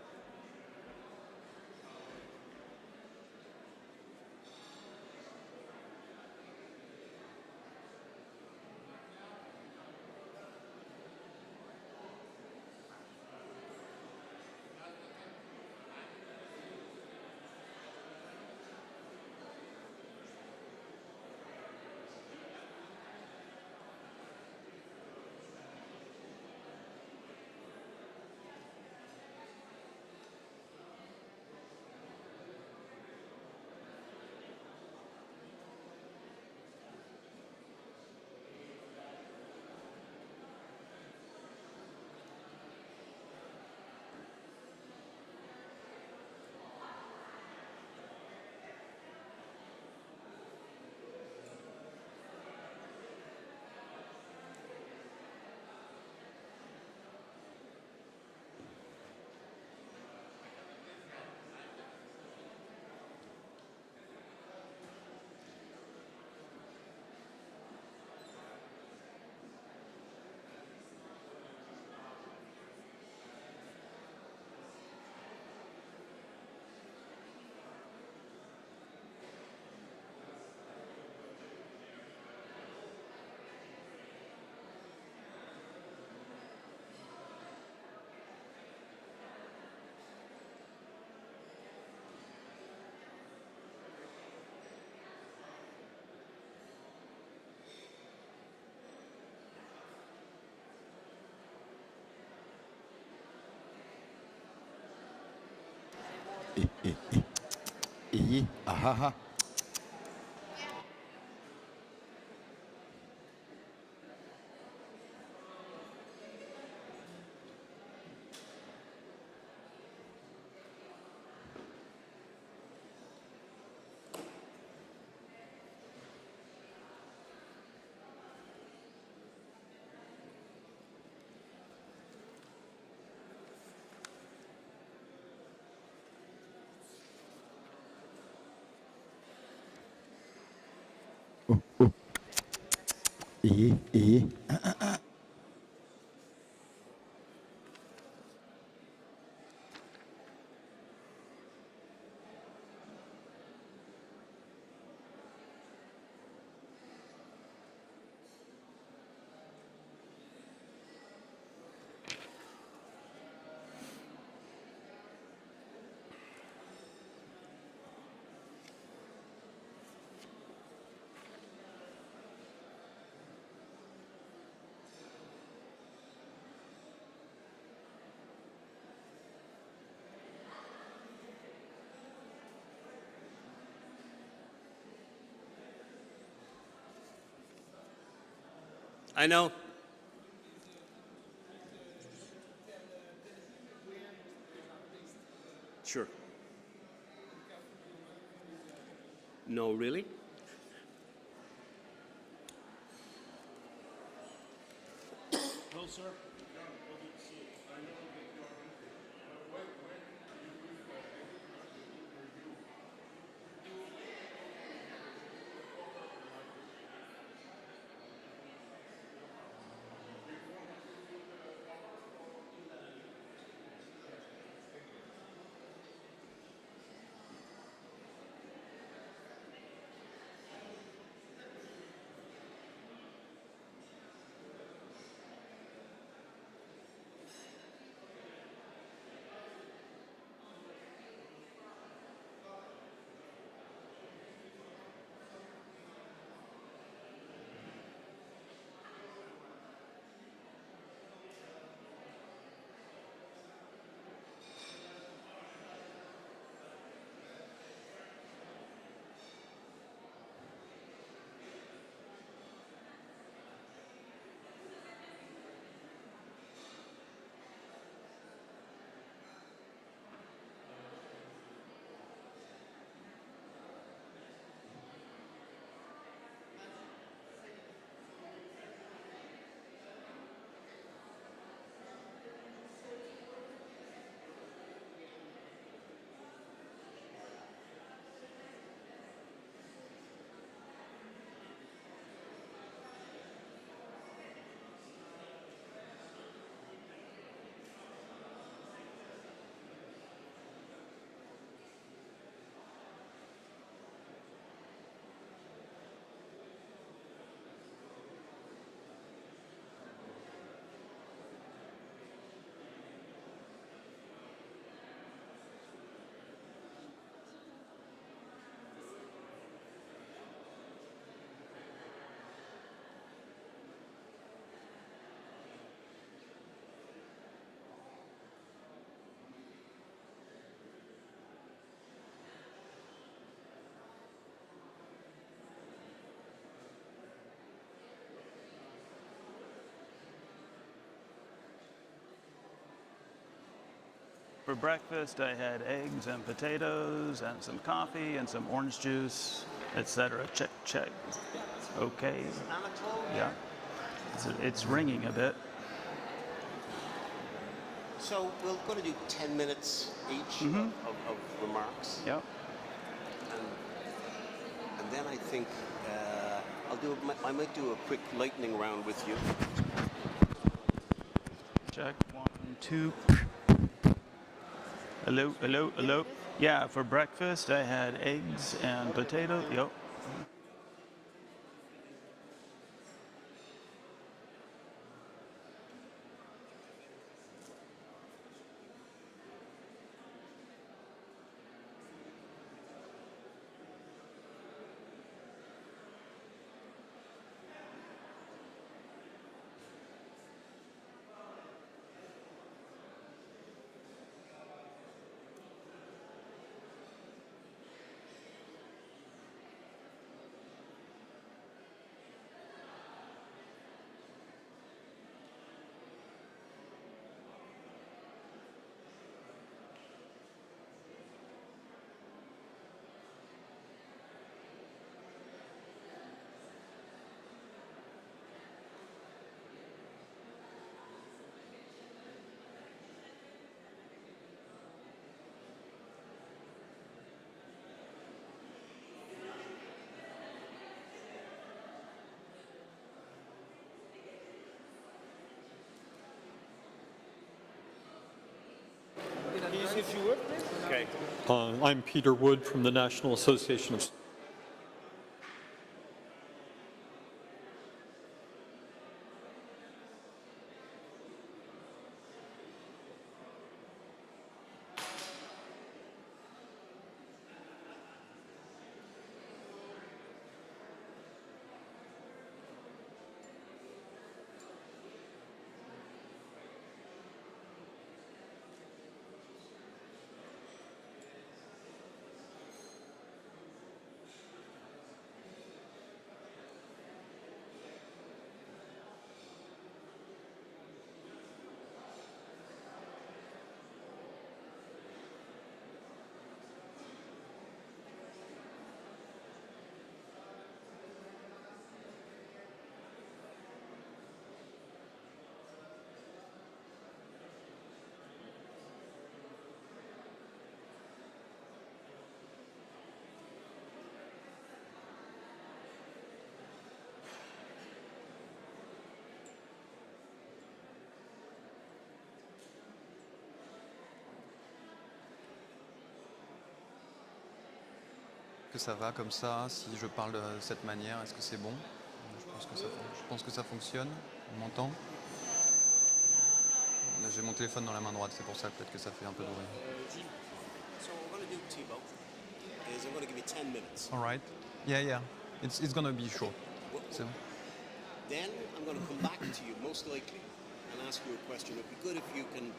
Speaker 12: Ah ah.
Speaker 16: I know. Sure. No, really?
Speaker 17: No, sir.
Speaker 18: For breakfast, I had eggs and potatoes and some coffee and some orange juice, etc. Check, check. Okay. Yeah. It's ringing a bit.
Speaker 16: So we're going to do 10 minutes each of remarks.
Speaker 18: Yep.
Speaker 16: And then I think I might do a quick lightning round with you.
Speaker 18: Check, 1, 2. Hello, hello, hello. Yeah, for breakfast I had eggs and potato. Yep.
Speaker 19: Can you say a few words, please?
Speaker 16: Okay.
Speaker 19: I'm Peter Wood from the National Association of
Speaker 20: Que ça va comme ça, si je parle de cette manière, est-ce que c'est bon? Je pense que ça fonctionne. On m'entend? Là, j'ai mon téléphone dans la main droite, c'est pour ça peut-être que ça fait un peu de bruit.
Speaker 16: So what we're going to do to you both is I'm going to give you 10 minutes.
Speaker 20: All right. Yeah, yeah. It's going to be short. So.
Speaker 16: Then I'm going to come back to you, most likely, and ask you a question. It would be good if you can...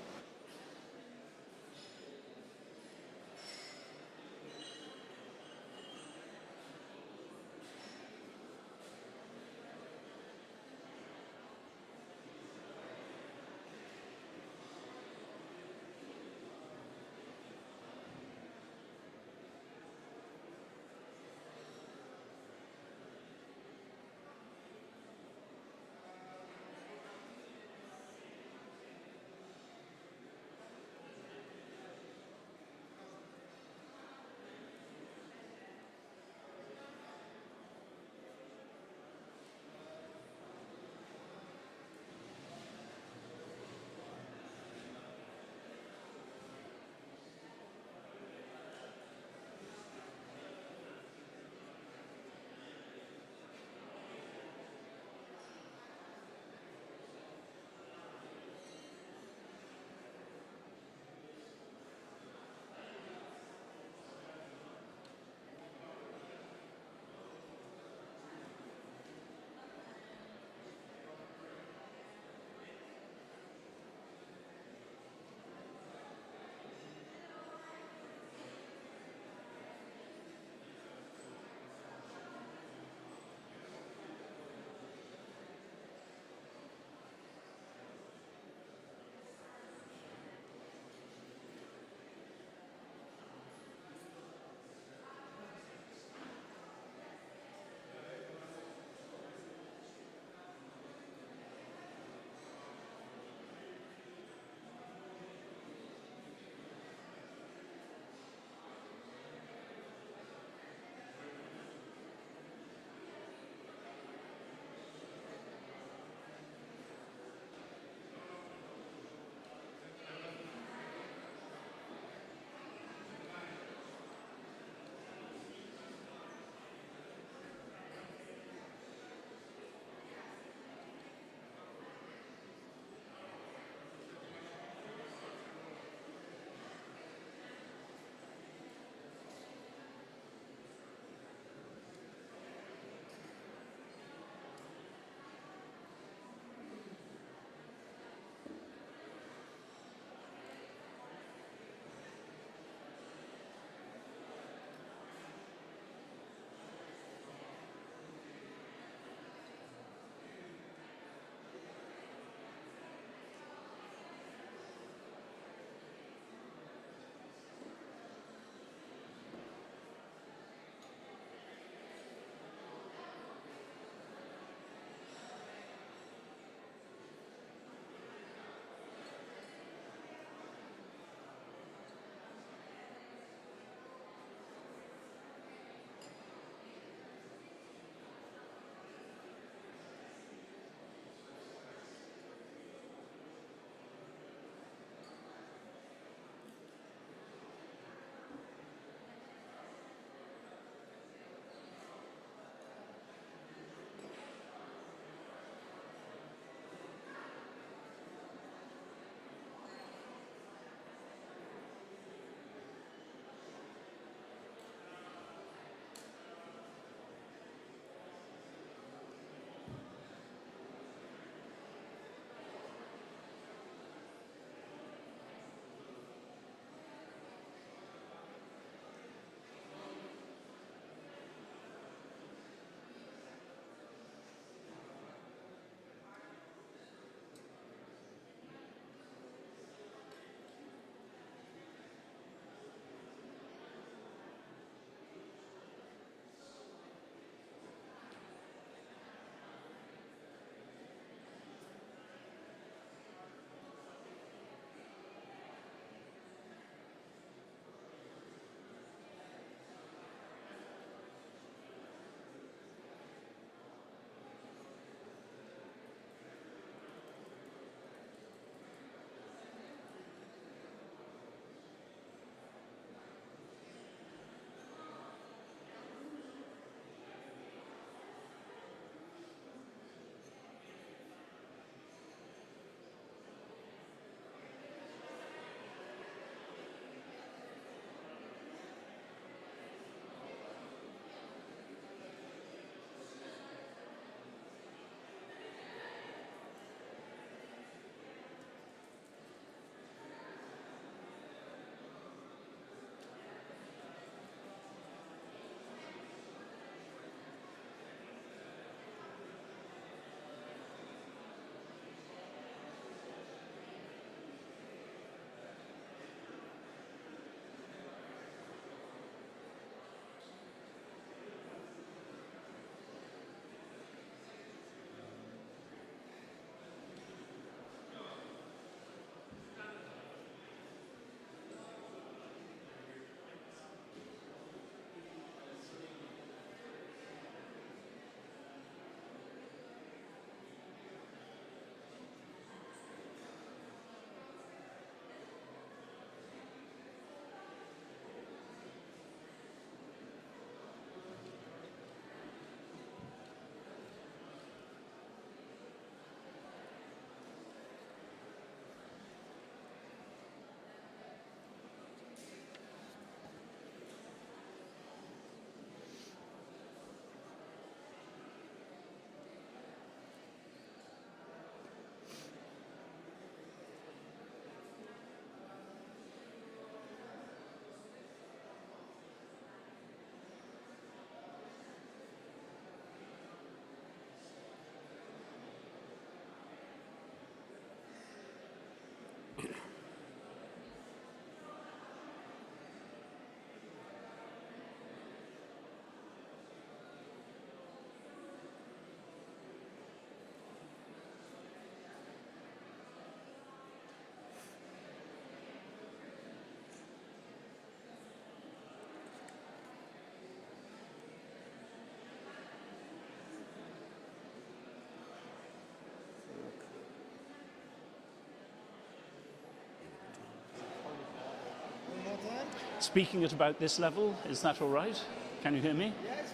Speaker 17: speaking at about this level. Is that all right? Can you hear me? Yes.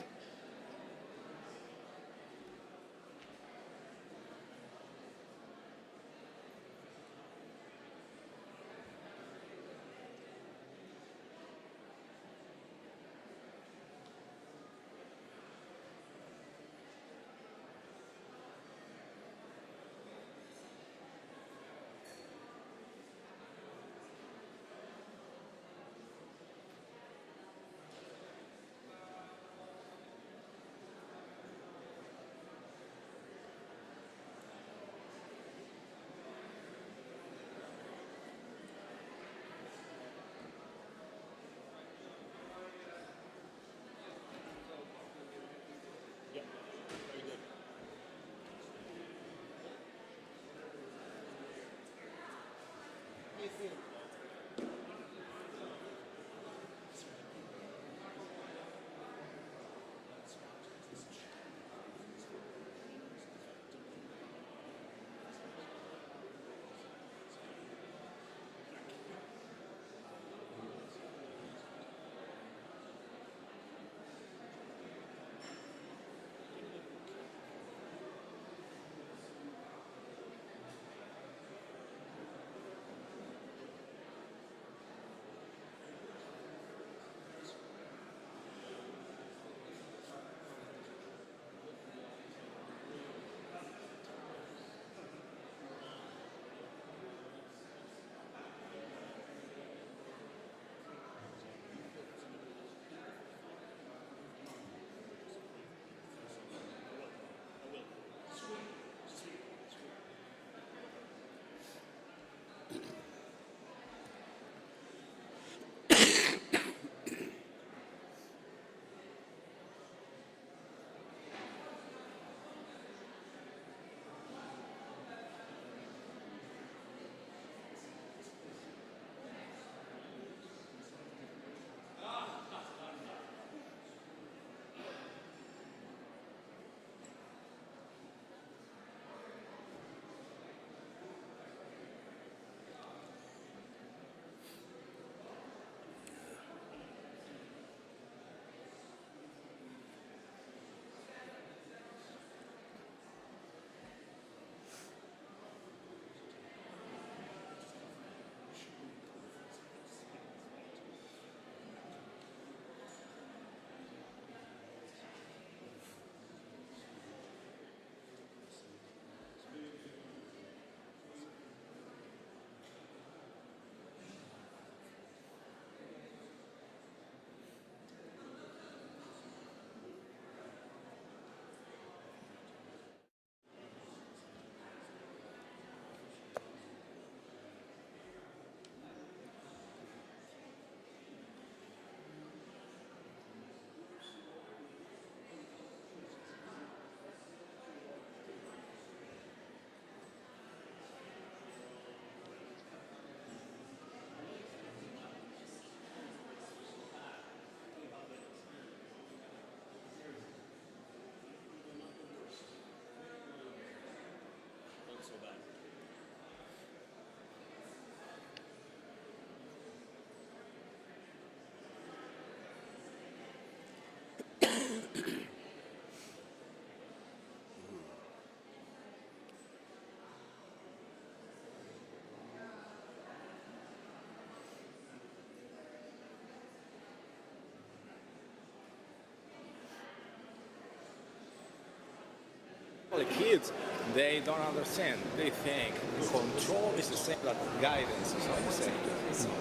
Speaker 21: The kids, they don't understand. They think control is the same like guidance. Is not the same.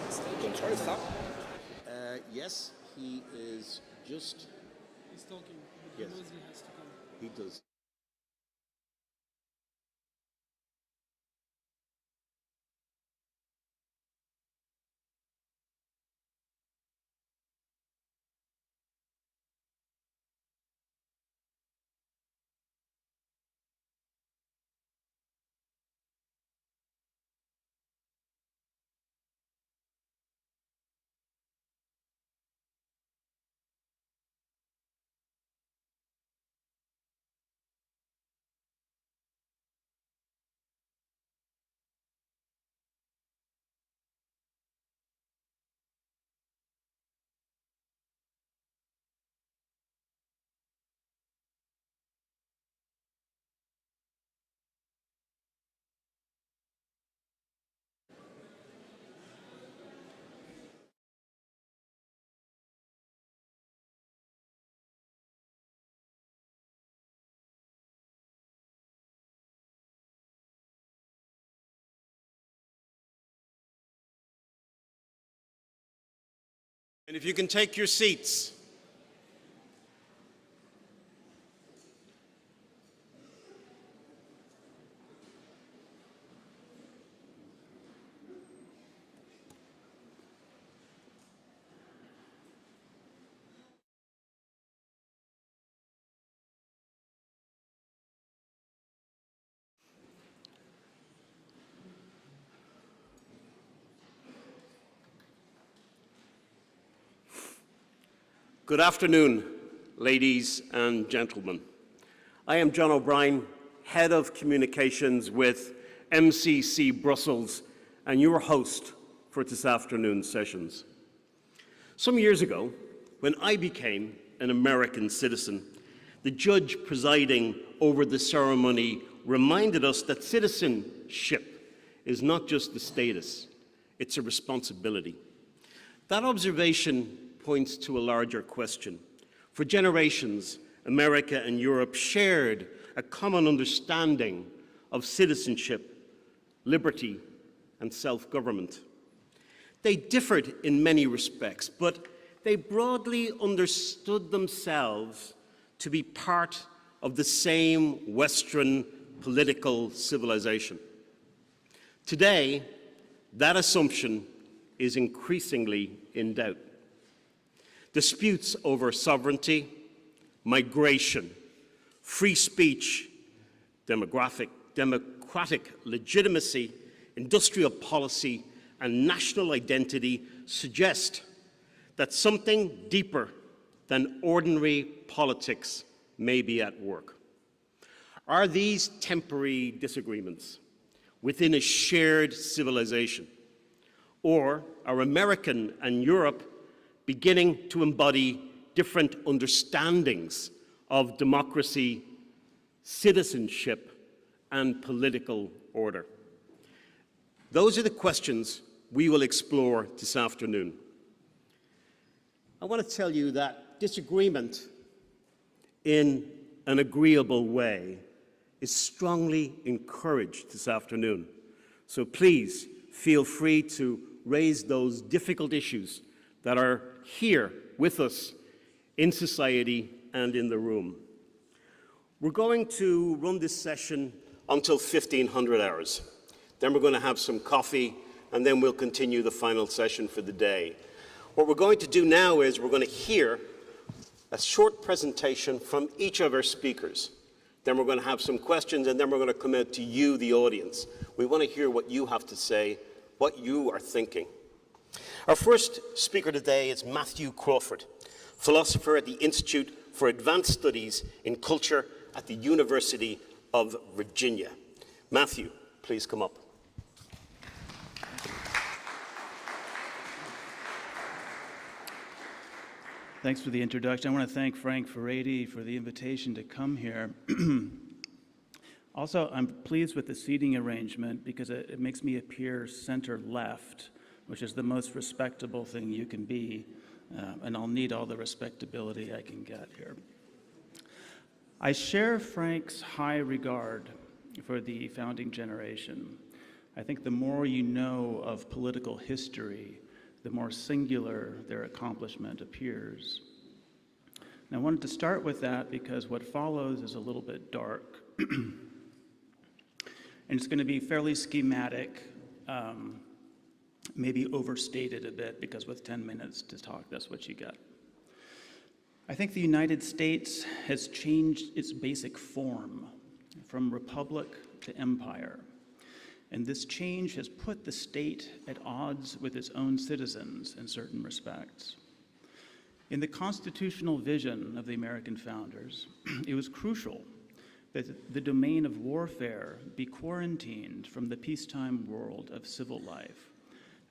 Speaker 21: Control is something.
Speaker 16: Yes, he is just.
Speaker 22: He's talking, but
Speaker 16: Yes.
Speaker 22: he knows he has to come.
Speaker 16: He does. And if you can take your seats. Good afternoon, ladies and gentlemen. I am John O'Brien, Head of Communications with MCC Brussels, and your host for this afternoon's sessions. Some years ago, when I became an American citizen, the judge presiding over the ceremony reminded us that citizenship is not just a status, it's a responsibility. That observation points to a larger question. For generations, America and Europe shared a common understanding of citizenship, liberty, and self-government. They differed in many respects, but they broadly understood themselves to be part of the same Western political civilization. Today, that assumption is increasingly in doubt. Disputes over sovereignty, migration, free speech, democratic legitimacy, industrial policy, and national identity suggest that something deeper than ordinary politics may be at work. Are these temporary disagreements within a shared civilization? Or are America and Europe beginning to embody different understandings of democracy, citizenship, and political order? Those are the questions we will explore this afternoon. I want to tell you that disagreement in an agreeable way is strongly encouraged this afternoon. So please feel free to raise those difficult issues that are here with us in society and in the room. We're going to run this session until 1500 hours. Then we're going to have some coffee, and then we'll continue the final session for the day. What we're going to do now is we're going to hear a short presentation from each of our speakers. Then we're going to have some questions, and then we're going to come out to you, the audience. We want to hear what you have to say, what you are thinking. Our first speaker today is Matthew Crawford, philosopher at the Institute for Advanced Studies in Culture at the University of Virginia. Matthew, please come up.
Speaker 18: Thanks for the introduction. I want to thank Frank Ferretti for the invitation to come here. Also, I'm pleased with the seating arrangement because it makes me appear center left, which is the most respectable thing you can be, and I'll need all the respectability I can get here. I share Frank's high regard for the founding generation. I think the more you know of political history, the more singular their accomplishment appears. And I wanted to start with that because what follows is a little bit dark. And it's going to be fairly schematic, maybe overstated a bit, because with 10 minutes to talk, that's what you get. I think the United States has changed its basic form from republic to empire. And this change has put the state at odds with its own citizens in certain respects. In the constitutional vision of the American founders, it was crucial that the domain of warfare be quarantined from the peacetime world of civil life,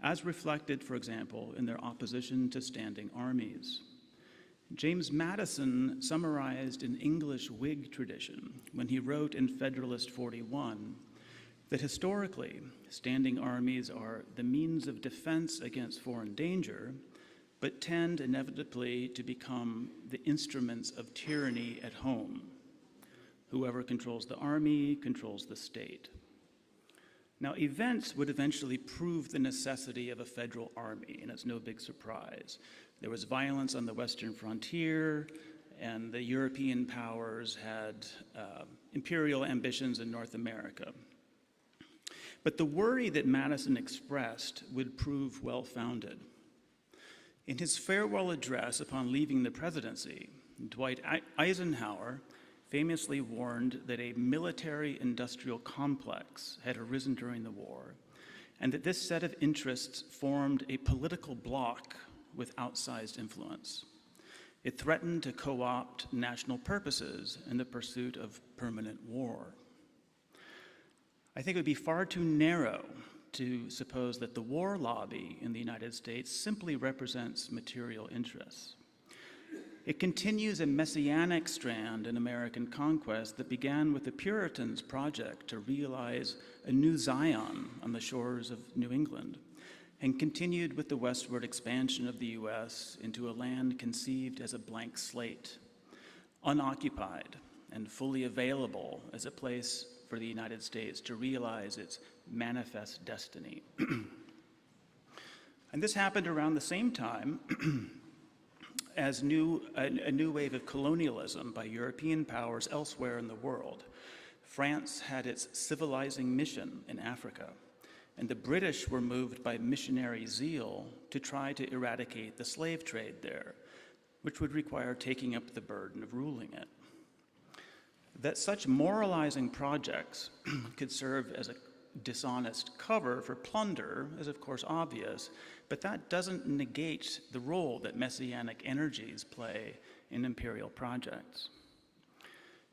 Speaker 18: as reflected, for example, in their opposition to standing armies. James Madison summarized an English Whig tradition when he wrote in Federalist 41 that historically, standing armies are the means of defense against foreign danger, but tend inevitably to become the instruments of tyranny at home. Whoever controls the army controls the state. Now, events would eventually prove the necessity of a federal army, and it's no big surprise.
Speaker 7: There was violence on the western frontier, and the European powers had imperial ambitions in North America. But the worry that Madison expressed would prove well-founded. In his farewell address upon leaving the presidency, Dwight Eisenhower famously warned that a military-industrial complex had arisen during the war, and that this set of interests formed a political bloc with outsized influence. It threatened to co-opt national purposes in the pursuit of permanent war. I think it would be far too narrow to suppose that the war lobby in the United States simply represents material interests. It continues a messianic strand in American conquest that began with the Puritans' project to realize a new Zion on the shores of New England, and continued with the westward expansion of the U.S. into a land conceived as a blank slate, unoccupied and fully available as a place for the United States to realize its manifest destiny. And this happened around the same time as a new wave of colonialism by European powers elsewhere in the world. France had its civilizing mission in Africa, and the British were moved by missionary zeal to try to eradicate the slave trade there, which would require taking up the burden of ruling it. That such moralizing projects could serve as a dishonest cover for plunder is of course obvious, but that doesn't negate the role that messianic energies play in imperial projects.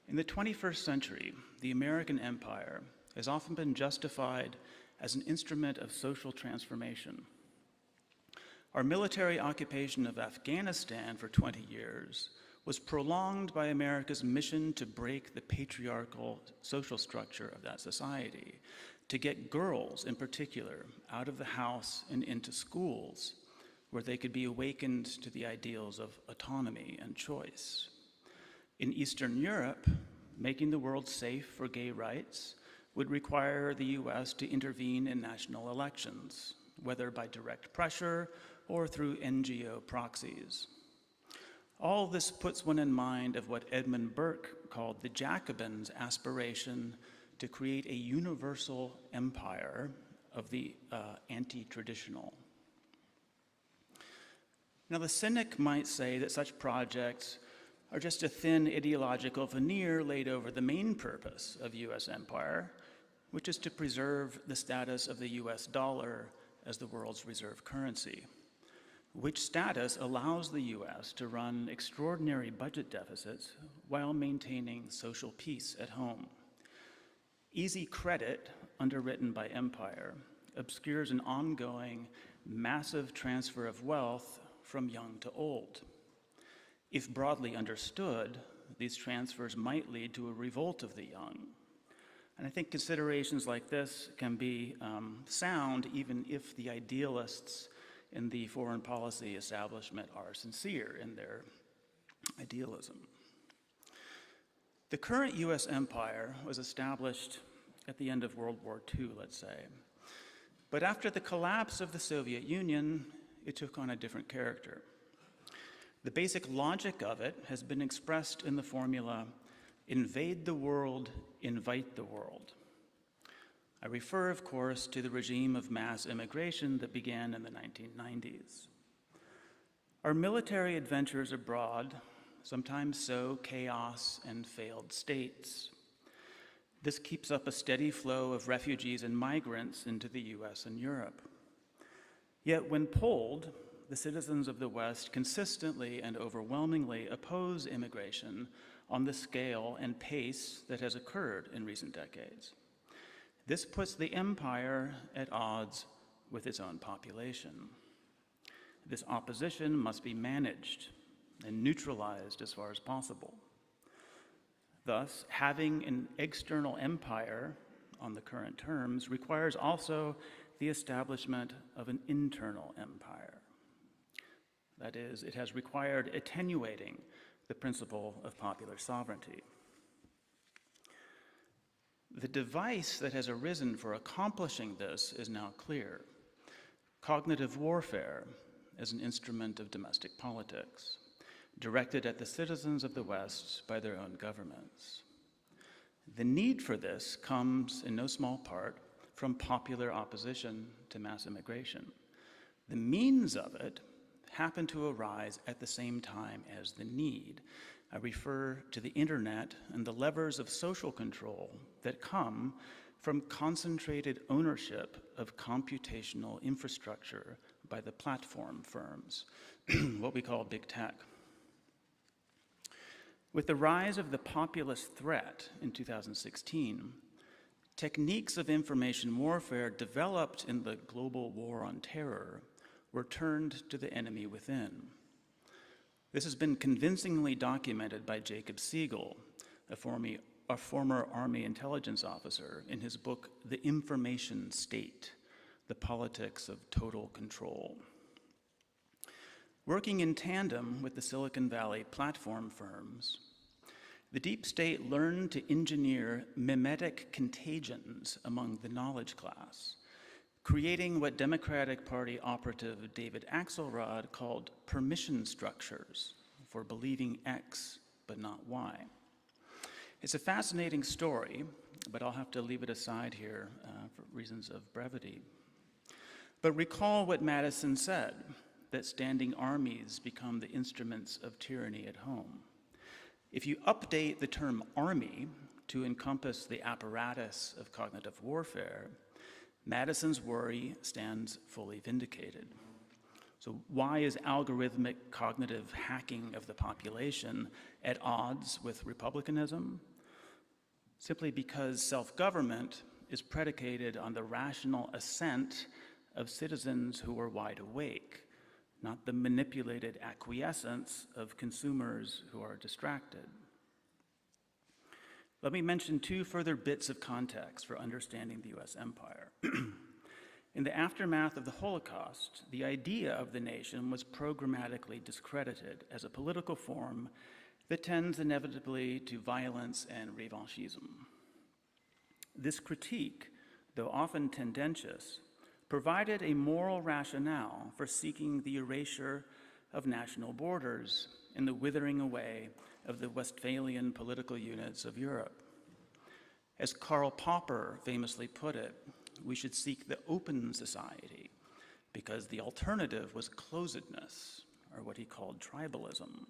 Speaker 7: In the 21st century, the American empire has often been justified as an instrument of social transformation. Our military occupation of Afghanistan for 20 years was prolonged by America's mission to break the patriarchal social structure of that society, to get girls in particular out of the house and into schools where they could be awakened to the ideals of autonomy and choice. In Eastern Europe, making the world safe for gay rights would require the US to intervene in national elections, whether by direct pressure or through NGO proxies. All this puts one in mind of what Edmund Burke called the Jacobins' aspiration to create a universal empire of the anti-traditional. Now, the cynic might say that such projects are just a thin ideological veneer laid over the main purpose of US empire, which is to preserve the status of the US dollar as the world's reserve currency, which status allows the US to run extraordinary budget deficits while maintaining social peace at home. Easy credit, underwritten by empire, obscures an ongoing, massive transfer of wealth from young to old. If broadly understood, these transfers might lead to a revolt of the young. And I think considerations like this can be sound even if the idealists in the foreign policy establishment are sincere in their idealism. The current US empire was established at the end of World War II, let's say. But after the collapse of the Soviet Union, it took on a different character. The basic logic of it has been expressed in the formula, invade the world, invite the world. I refer, of course, to the regime of mass immigration that began in the 1990s. Our military adventures abroad sometimes sow chaos and failed states. This keeps up a steady flow of refugees and migrants into the US and Europe. Yet when polled, the citizens of the West consistently and overwhelmingly oppose immigration on the scale and pace that has occurred in recent decades. This puts the empire at odds with its own population. This opposition must be managed and neutralized as far as possible. Thus, having an external empire on the current terms requires also the establishment of an internal empire. That is, it has required attenuating the principle of popular sovereignty. The device that has arisen for accomplishing this is now clear: cognitive warfare as an instrument of domestic politics, directed at the citizens of the West by their own governments. The need for this comes in no small part from popular opposition to mass immigration. The means of it happen to arise at the same time as the need. I refer to the internet and the levers of social control that come from concentrated ownership of computational infrastructure by the platform firms, what we call big tech. With the rise of the populist threat in 2016, techniques of information warfare developed in the global war on terror were turned to the enemy within. This has been convincingly documented by Jacob Siegel, a former Army intelligence officer, in his book, The Information State, The Politics of Total Control. Working in tandem with the Silicon Valley platform firms, the deep state learned to engineer mimetic contagions among the knowledge class, creating what Democratic Party operative David Axelrod called permission structures for believing X but not Y. It's a fascinating story, but I'll have to leave it aside here for reasons of brevity. But recall what Madison said, that standing armies become the instruments of tyranny at home. If you update the term army to encompass the apparatus of cognitive warfare, Madison's worry stands fully vindicated. So why is algorithmic cognitive hacking of the population at odds with republicanism? Simply because self-government is predicated on the rational assent of citizens who are wide awake, not the manipulated acquiescence of consumers who are distracted. Let me mention two further bits of context for understanding the US empire. In the aftermath of the Holocaust, the idea of the nation was programmatically discredited as a political form that tends inevitably to violence and revanchism. This critique, though often tendentious, provided a moral rationale for seeking the erasure of national borders and the withering away of the Westphalian political units of Europe. As Karl Popper famously put it, we should seek the open society because the alternative was closedness, or what he called tribalism.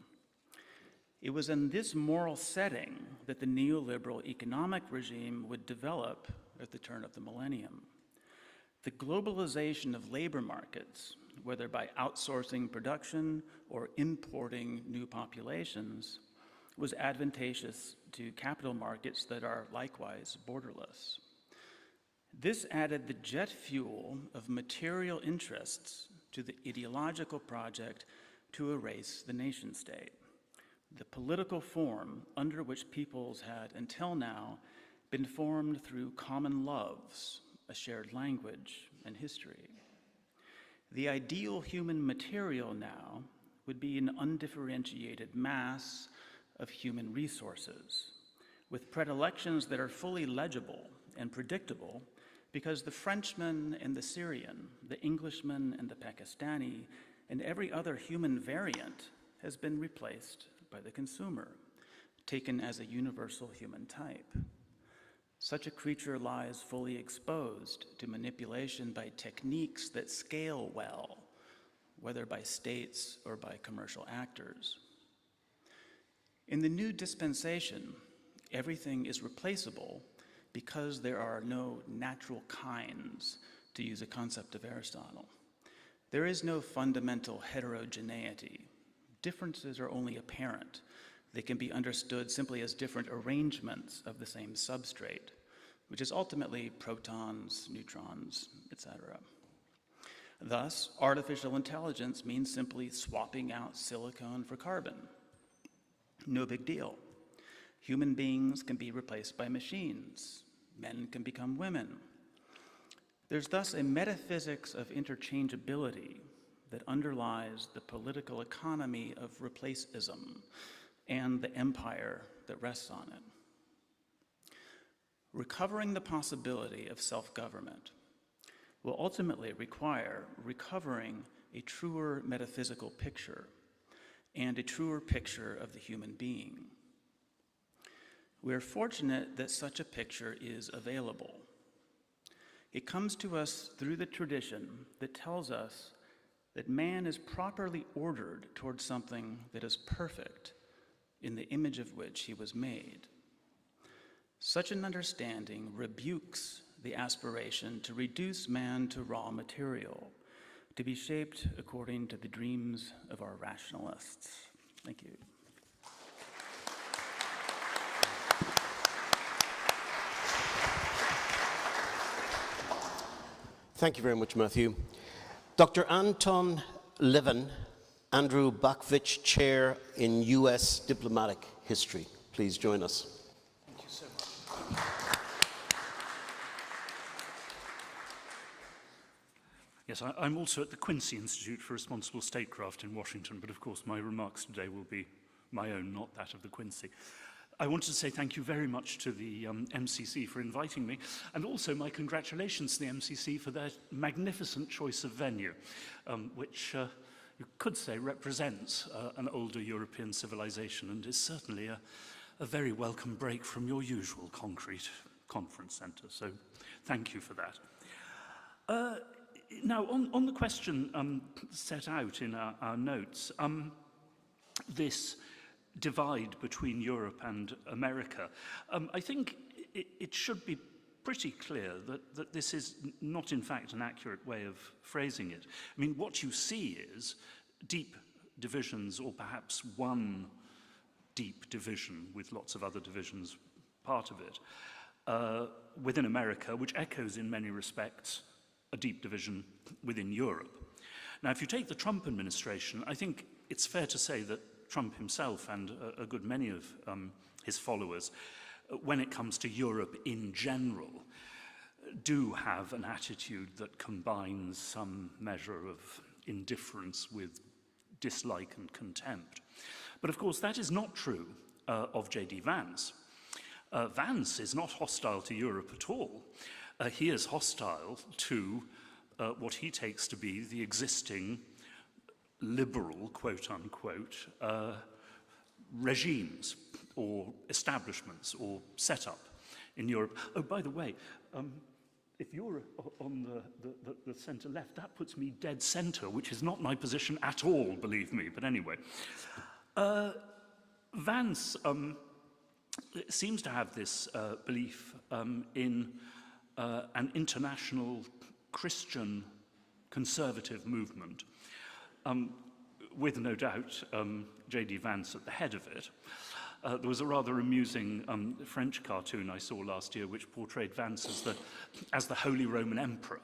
Speaker 7: It was in this moral setting that the neoliberal economic regime would develop at the turn of the millennium. The globalization of labor markets, whether by outsourcing production or importing new populations, was advantageous to capital markets that are likewise borderless. This added the jet fuel of material interests to the ideological project to erase the nation state, the political form under which peoples had until now been formed through common loves, a shared language, and history. The ideal human material now would be an undifferentiated mass of human resources, with predilections that are fully legible and predictable because the Frenchman and the Syrian, the Englishman and the Pakistani, and every other human variant has been replaced by the consumer, taken as a universal human type. Such a creature lies fully exposed to manipulation by techniques that scale well, whether by states or by commercial actors. In the new dispensation, everything is replaceable because there are no natural kinds, to use a concept of Aristotle. There is no fundamental heterogeneity. Differences are only apparent. They can be understood simply as different arrangements of the same substrate, which is ultimately protons, neutrons, etc. Thus, artificial intelligence means simply swapping out silicon for carbon. No big deal. Human beings can be replaced by machines. Men can become women. There's thus a metaphysics of interchangeability that underlies the political economy of replaceism and the empire that rests on it. Recovering the possibility of self-government will ultimately require recovering a truer metaphysical picture and a truer picture of the human being. We're fortunate that such a picture is available. It comes to us through the tradition that tells us that man is properly ordered towards something that is perfect in the image of which he was made. Such an understanding rebukes the aspiration to reduce man to raw material, to be shaped according to the dreams of our rationalists. Thank you.
Speaker 16: Thank you very much, Matthew. Dr. Anton Levin, Andrew Bakvich Chair in U.S. Diplomatic History. Please join us.
Speaker 17: Thank you so much. Yes, I'm also at the Quincy Institute for Responsible Statecraft in Washington, but of course my remarks today will be my own, not that of the Quincy. I wanted to say thank you very much to the MCC for inviting me, and also my congratulations to the MCC for their magnificent choice of venue, which you could say represents an older European civilization and is certainly a very welcome break from your usual concrete conference centre. So thank you for that. Now, on the question set out in our notes, this divide between Europe and America, I think it should be pretty clear that this is not, in fact, an accurate way of phrasing it. I mean, what you see is deep divisions, or perhaps one deep division with lots of other divisions part of it, within America, which echoes in many respects a deep division within Europe. Now, if you take the Trump administration, I think it's fair to say that Trump himself and a good many of his followers, when it comes to Europe in general, do have an attitude that combines some measure of indifference with dislike and contempt. But of course, that is not true of J.D. Vance. Vance is not hostile to Europe at all. He is hostile to what he takes to be the existing liberal, quote-unquote, regimes or establishments or setup in Europe. Oh, by the way, if you're on the centre-left, that puts me dead centre, which is not my position at all, believe me. But anyway, Vance seems to have this belief in an international Christian conservative movement, with no doubt J.D. Vance at the head of it. There was a rather amusing French cartoon I saw last year which portrayed Vance as the Holy Roman Emperor,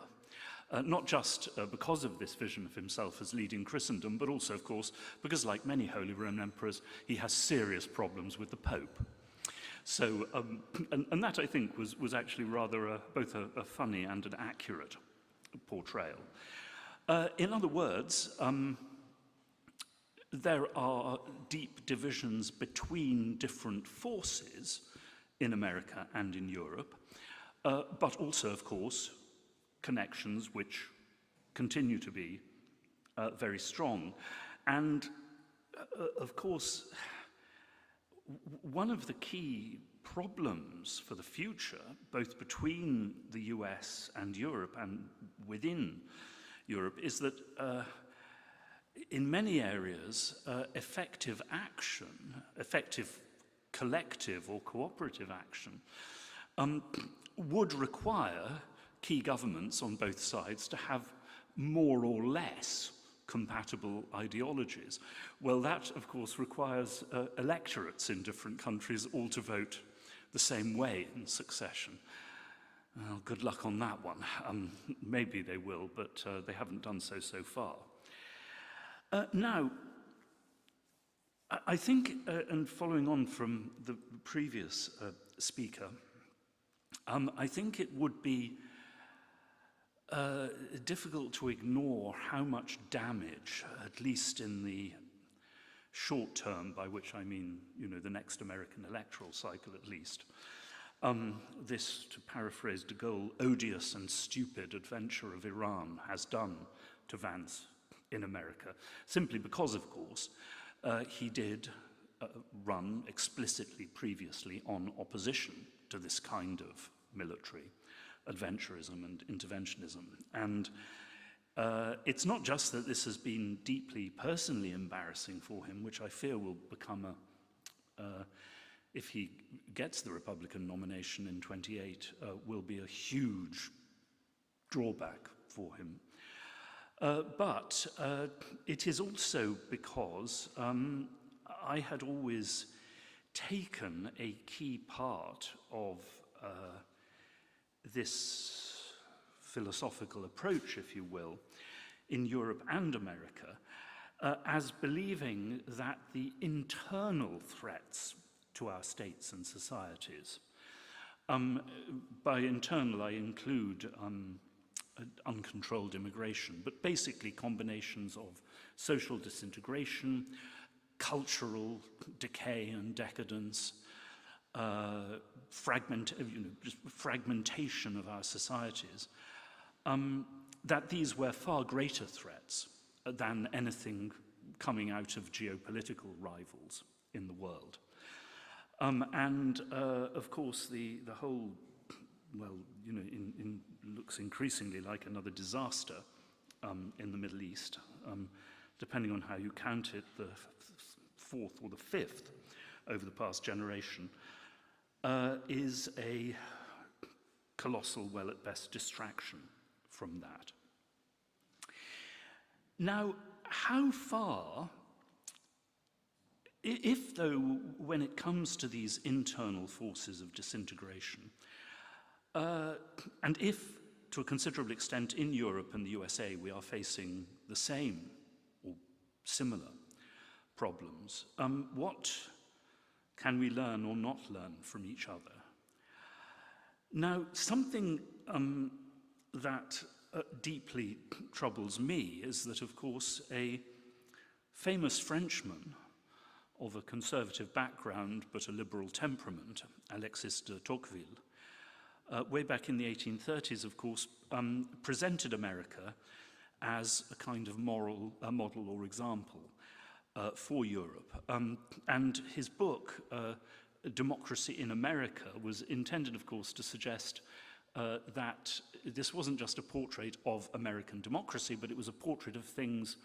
Speaker 17: not just because of this vision of himself as leading Christendom, but also, of course, because, like many Holy Roman Emperors, he has serious problems with the Pope. So, and that, I think, was actually rather both a funny and an accurate portrayal. In other words, there are deep divisions between different forces in America and in Europe, but also, of course, connections which continue to be very strong. And, of course, one of the key problems for the future, both between the US and Europe and within Europe, is that in many areas, effective action, effective collective or cooperative action, would require key governments on both sides to have more or less compatible ideologies. Well, that, of course, requires electorates in different countries all to vote the same way in succession. Well, good luck on that one. Maybe they will, but they haven't done so far. Now, I think, and following on from the previous speaker, I think it would be difficult to ignore how much damage, at least in the short term, by which I mean, you know, the next American electoral cycle at least, this, to paraphrase de Gaulle, odious and stupid adventure of Iran has done to Vance in America, simply because, of course, he did run explicitly previously on opposition to this kind of military adventurism and interventionism. And it's not just that this has been deeply personally embarrassing for him, which I fear will become if he gets the Republican nomination in 28, will be a huge drawback for him. But it is also because I had always taken a key part of this philosophical approach, if you will, in Europe and America, as believing that the internal threats to our states and societies, by internal I include uncontrolled immigration, but basically combinations of social disintegration, cultural decay and decadence, fragmentation of our societies, that these were far greater threats than anything coming out of geopolitical rivals in the world. Of course, the whole, well, you know, looks increasingly like another disaster in the Middle East, depending on how you count it, the fourth or the fifth over the past generation, is a colossal, well, at best, distraction from that. Now, how far, if though, when it comes to these internal forces of disintegration, and if, to a considerable extent, in Europe and the USA, we are facing the same or similar problems, what can we learn or not learn from each other? Now, something that deeply troubles me is that, of course, a famous Frenchman of a conservative background but a liberal temperament, Alexis de Tocqueville, way back in the 1830s, of course, presented America as a kind of moral model or example for Europe. And his book, Democracy in America, was intended, of course, to suggest that this wasn't just a portrait of American democracy, but it was a portrait of things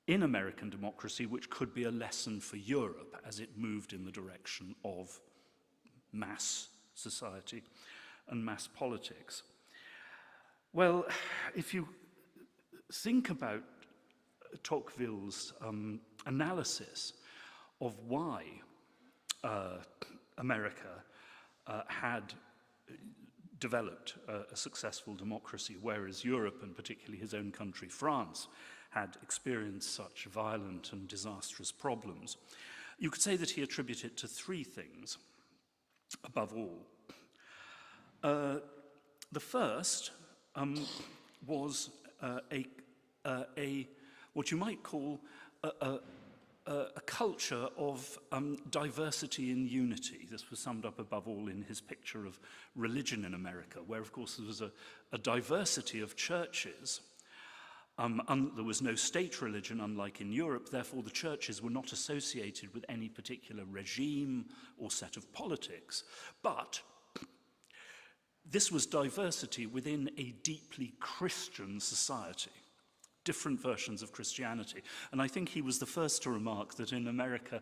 Speaker 17: in American democracy which could be a lesson for Europe as it moved in the direction of mass society and mass politics. Well, if you think about Tocqueville's analysis of why America had developed a successful democracy, whereas Europe, and particularly his own country, France, had experienced such violent and disastrous problems, you could say that he attributed it to three things, above all. The first was what you might call a culture of diversity and unity. This was summed up above all in his picture of religion in America, where, of course, there was a diversity of churches. There was no state religion, unlike in Europe. Therefore, the churches were not associated with any particular regime or set of politics. But this was diversity within a deeply Christian society, different versions of Christianity. And I think he was the first to remark that in America,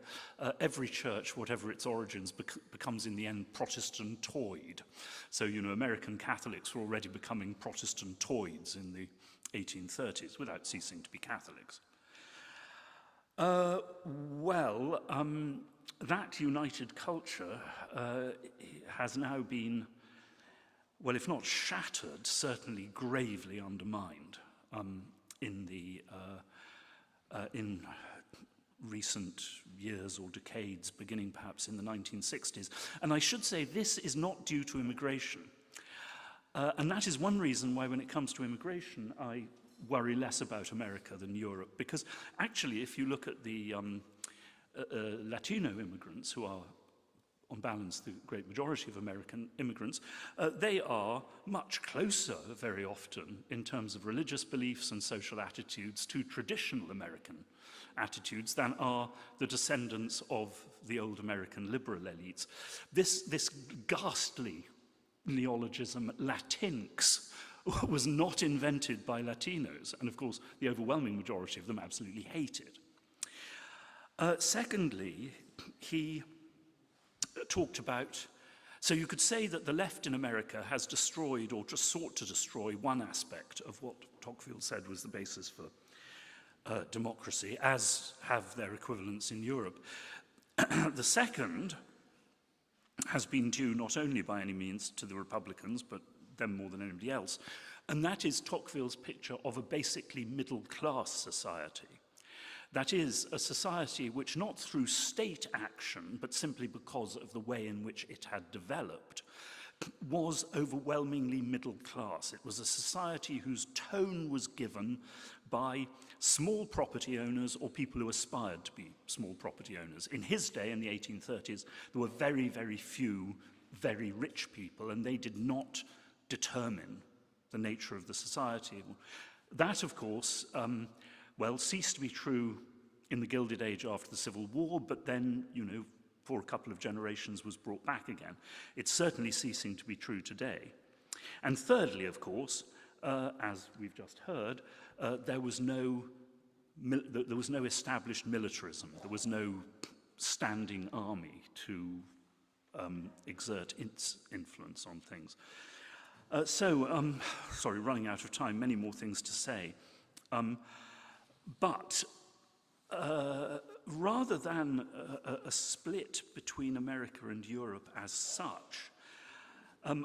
Speaker 17: every church, whatever its origins, becomes in the end Protestantoid. So, you know, American Catholics were already becoming Protestantoids in the 1830s without ceasing to be Catholics. That united culture has now been, well, if not shattered, certainly gravely undermined in recent years or decades, beginning perhaps in the 1960s. And I should say this is not due to immigration. And that is one reason why when it comes to immigration, I worry less about America than Europe. Because actually, if you look at the Latino immigrants, who are on balance, the great majority of American immigrants, they are much closer, very often, in terms of religious beliefs and social attitudes to traditional American attitudes than are the descendants of the old American liberal elites. This ghastly neologism, Latinx, was not invented by Latinos, and of course, the overwhelming majority of them absolutely hate it. Secondly, he talked about, so you could say that the left in America has destroyed or just sought to destroy one aspect of what Tocqueville said was the basis for democracy, as have their equivalents in Europe. The second has been due not only by any means to the Republicans, but them more than anybody else, and that is Tocqueville's picture of a basically middle-class society. That is, a society which, not through state action, but simply because of the way in which it had developed, was overwhelmingly middle class. It was a society whose tone was given by small property owners or people who aspired to be small property owners. In his day, in the 1830s, there were very, very few very rich people, and they did not determine the nature of the society. That, of course, well, ceased to be true in the Gilded Age after the Civil War, but then, you know, for a couple of generations was brought back again. It's certainly ceasing to be true today. And thirdly, of course, as we've just heard, there was no established militarism. There was no standing army to exert its influence on things. Sorry, running out of time, many more things to say. But rather than a split between America and Europe as such,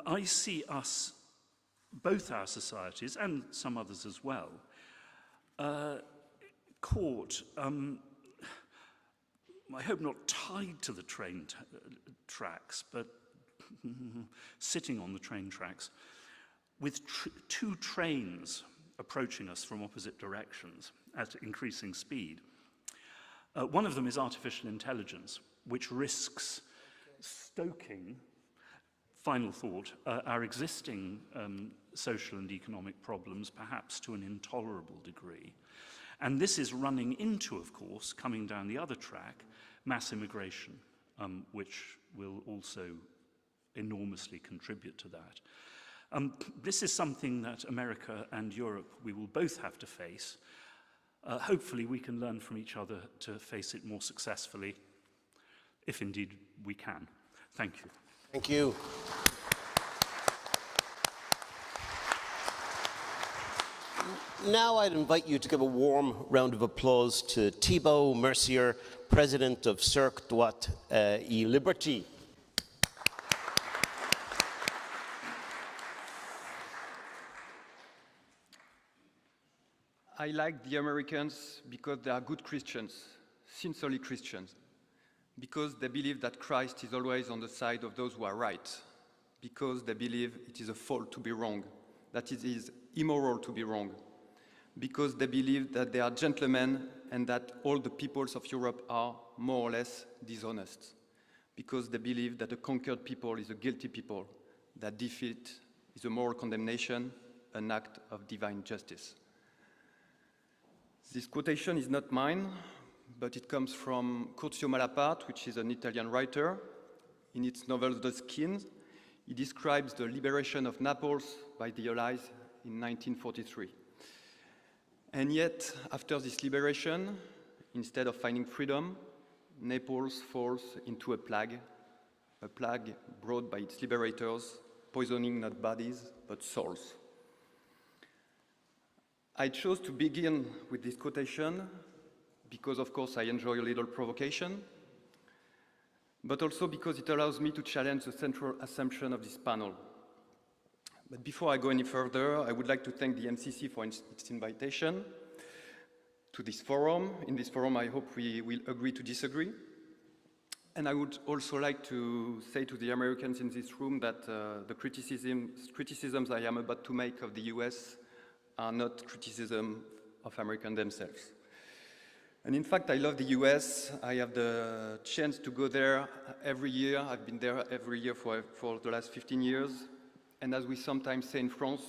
Speaker 17: I see us, both our societies and some others as well, caught, I hope not tied to the train tracks, but sitting on the train tracks, with two trains approaching us from opposite directions at increasing speed. One of them is artificial intelligence, which risks stoking, final thought, our existing social and economic problems perhaps to an intolerable degree. And this is running into, of course, coming down the other track, mass immigration, which will also enormously contribute to that. This is something that America and Europe, we will both have to face. Hopefully we can learn from each other to face it more successfully, if indeed we can. Thank you.
Speaker 8: Thank you. Now I'd invite you to give a warm round of applause to Thibaut Mercier, President of Cirque Droit et Liberté.
Speaker 9: I like the Americans because they are good Christians, sincerely Christians, because they believe that Christ is always on the side of those who are right, because they believe it is a fault to be wrong, that it is immoral to be wrong, because they believe that they are gentlemen and that all the peoples of Europe are more or less dishonest, because they believe that a conquered people is a guilty people, that defeat is a moral condemnation, an act of divine justice. This quotation is not mine, but it comes from Curzio Malaparte, which is an Italian writer. In its novel The Skins, he describes the liberation of Naples by the Allies in 1943. And yet, after this liberation, instead of finding freedom, Naples falls into a plague brought by its liberators, poisoning not bodies, but souls. I chose to begin with this quotation because, of course, I enjoy a little provocation, but also because it allows me to challenge the central assumption of this panel. But before I go any further, I would like to thank the MCC for its invitation to this forum. In this forum, I hope we will agree to disagree. And I would also like to say to the Americans in this room that the criticisms I am about to make of the US are not criticism of Americans themselves. And in fact, I love the US. I have the chance to go there every year. I've been there every year for the last 15 years. And as we sometimes say in France,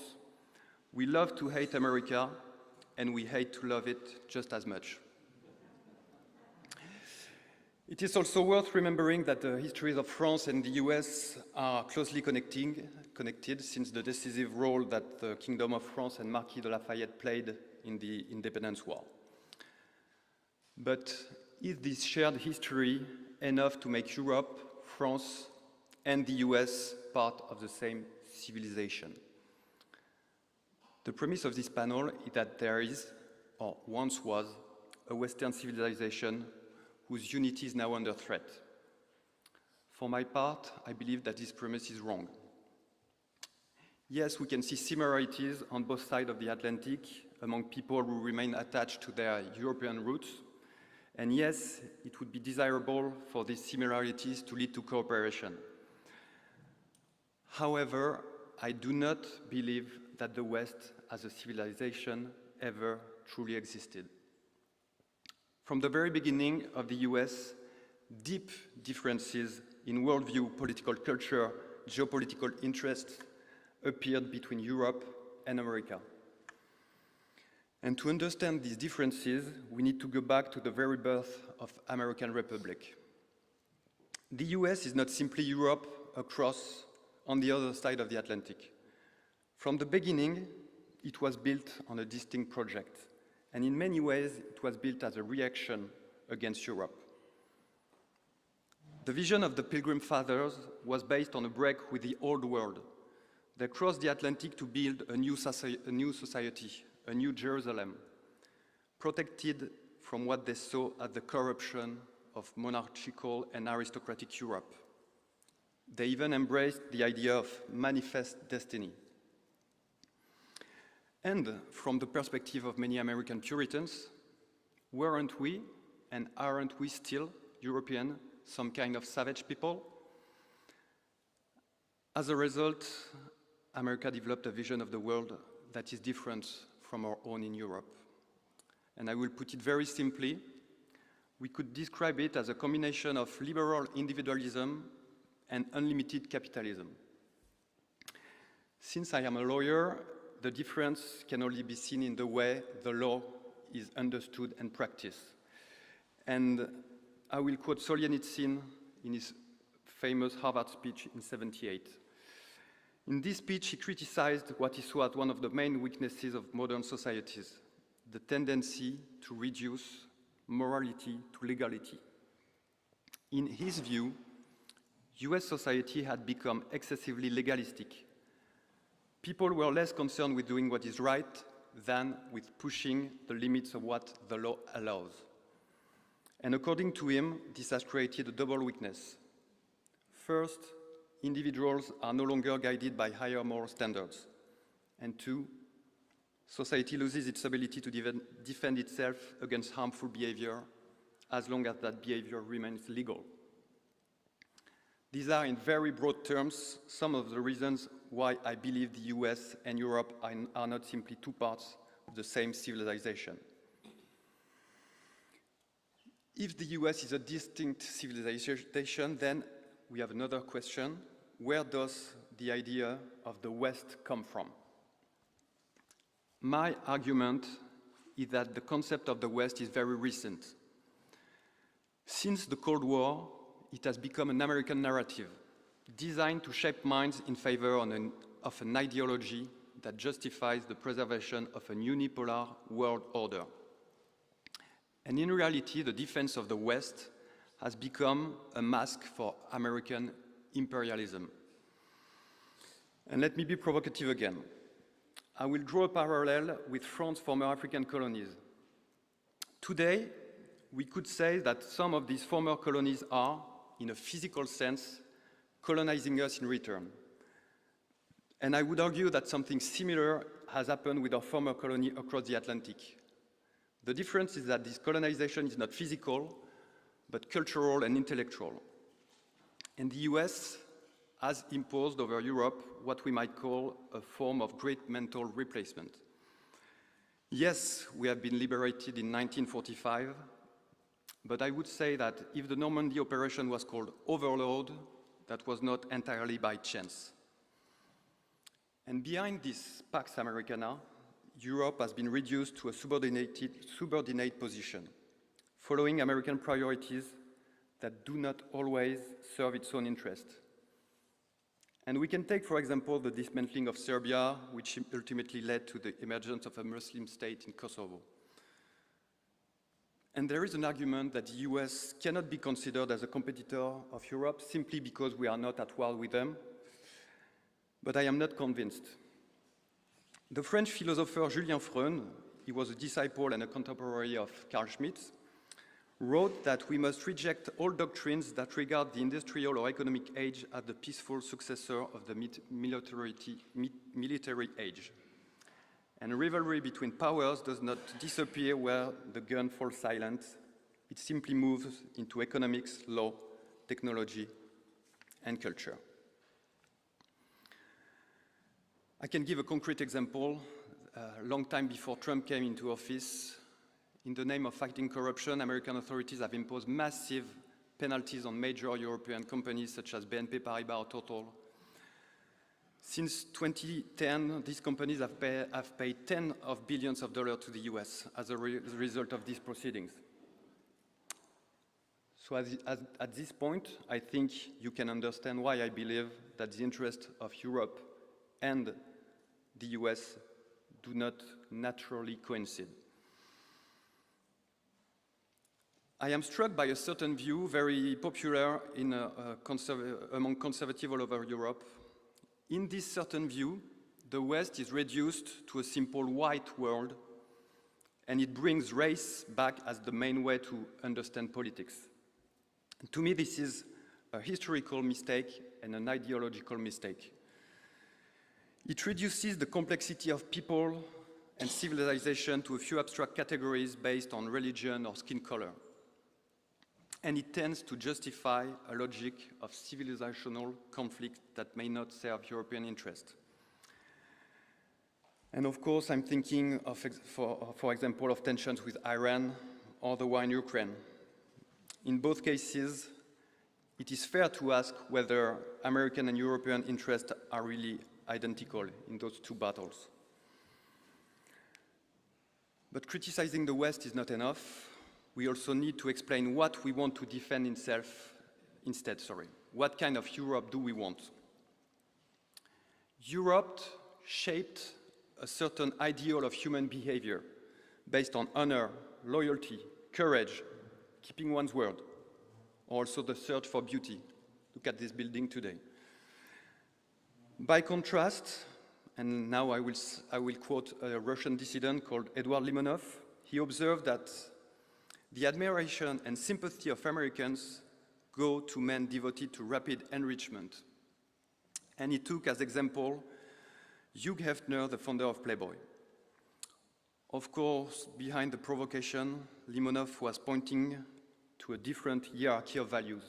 Speaker 9: we love to hate America, and we hate to love it just as much. It is also worth remembering that the histories of France and the US are closely connected since the decisive role that the Kingdom of France and Marquis de Lafayette played in the Independence War. But is this shared history enough to make Europe, France, and the US part of the same civilization? The premise of this panel is that there is, or once was, a Western civilization whose unity is now under threat. For my part, I believe that this premise is wrong. Yes, we can see similarities on both sides of the Atlantic among people who remain attached to their European roots. And yes, it would be desirable for these similarities to lead to cooperation. However, I do not believe that the West as a civilization ever truly existed. From the very beginning of the US, deep differences in worldview, political culture, geopolitical interests appeared between Europe and America. And to understand these differences, we need to go back to the very birth of American Republic. The US is not simply Europe across on the other side of the Atlantic. From the beginning, it was built on a distinct project, and in many ways, it was built as a reaction against Europe. The vision of the Pilgrim Fathers was based on a break with the old world. They crossed the Atlantic to build a new society, a new Jerusalem, protected from what they saw as the corruption of monarchical and aristocratic Europe. They even embraced the idea of manifest destiny. And from the perspective of many American Puritans, weren't we, and aren't we still, European, some kind of savage people? As a result, America developed a vision of the world that is different from our own in Europe. And I will put it very simply, we could describe it as a combination of liberal individualism and unlimited capitalism. Since I am a lawyer, the difference can only be seen in the way the law is understood and practiced. And I will quote Solzhenitsyn in his famous Harvard speech in '78. In this speech, he criticized what he saw as one of the main weaknesses of modern societies, the tendency to reduce morality to legality. In his view, US society had become excessively legalistic. People were less concerned with doing what is right than with pushing the limits of what the law allows. And according to him, this has created a double weakness. First, individuals are no longer guided by higher moral standards. And two, society loses its ability to defend itself against harmful behavior as long as that behavior remains legal. These are, in very broad terms, some of the reasons why I believe the US and Europe are not simply two parts of the same civilization. If the US is a distinct civilization, then we have another question. Where does the idea of the West come from? My argument is that the concept of the West is very recent. Since the Cold War, it has become an American narrative designed to shape minds in favor of an ideology that justifies the preservation of a unipolar world order. And in reality, the defense of the West has become a mask for American imperialism. And let me be provocative again. I will draw a parallel with France's former African colonies. Today, we could say that some of these former colonies are, in a physical sense, colonizing us in return. And I would argue that something similar has happened with our former colony across the Atlantic. The difference is that this colonization is not physical, but cultural and intellectual. And the US has imposed over Europe what we might call a form of great mental replacement. Yes, we have been liberated in 1945, But I would say that if the Normandy operation was called Overlord, that was not entirely by chance. And behind this Pax Americana, Europe has been reduced to a subordinate position, following American priorities that do not always serve its own interest. And we can take, for example, the dismantling of Serbia, which ultimately led to the emergence of a Muslim state in Kosovo. And there is an argument that the US cannot be considered as a competitor of Europe simply because we are not at war with them, but I am not convinced. The French philosopher Julien Freund, he was a disciple and a contemporary of Carl Schmitt, wrote that we must reject all doctrines that regard the industrial or economic age as the peaceful successor of the military age. And rivalry between powers does not disappear where the gun falls silent. It simply moves into economics, law, technology, and culture. I can give a concrete example. A long time before Trump came into office, in the name of fighting corruption, American authorities have imposed massive penalties on major European companies such as BNP Paribas or Total. Since 2010, these companies have paid tens of billions of dollars to the US as a result of these proceedings. So at this point, I think you can understand why I believe that the interests of Europe and the US do not naturally coincide. I am struck by a certain view, very popular among conservatives all over Europe. In this certain view, the West is reduced to a simple white world, and it brings race back as the main way to understand politics. And to me, this is a historical mistake and an ideological mistake. It reduces the complexity of people and civilization to a few abstract categories based on religion or skin color. And it tends to justify a logic of civilisational conflict that may not serve European interest. And of course, I'm thinking of, for example, of tensions with Iran or the war in Ukraine. In both cases, it is fair to ask whether American and European interests are really identical in those two battles. But criticizing the West is not enough. We also need to explain what we want to defend instead. What kind of Europe do we want? Europe shaped a certain ideal of human behavior based on honor, loyalty, courage, keeping one's word, also the search for beauty. Look at this building today. By contrast, and now I will quote a Russian dissident called Eduard Limonov, he observed that the admiration and sympathy of Americans go to men devoted to rapid enrichment. And he took as example Hugh Hefner, the founder of Playboy. Of course, behind the provocation, Limonov was pointing to a different hierarchy of values.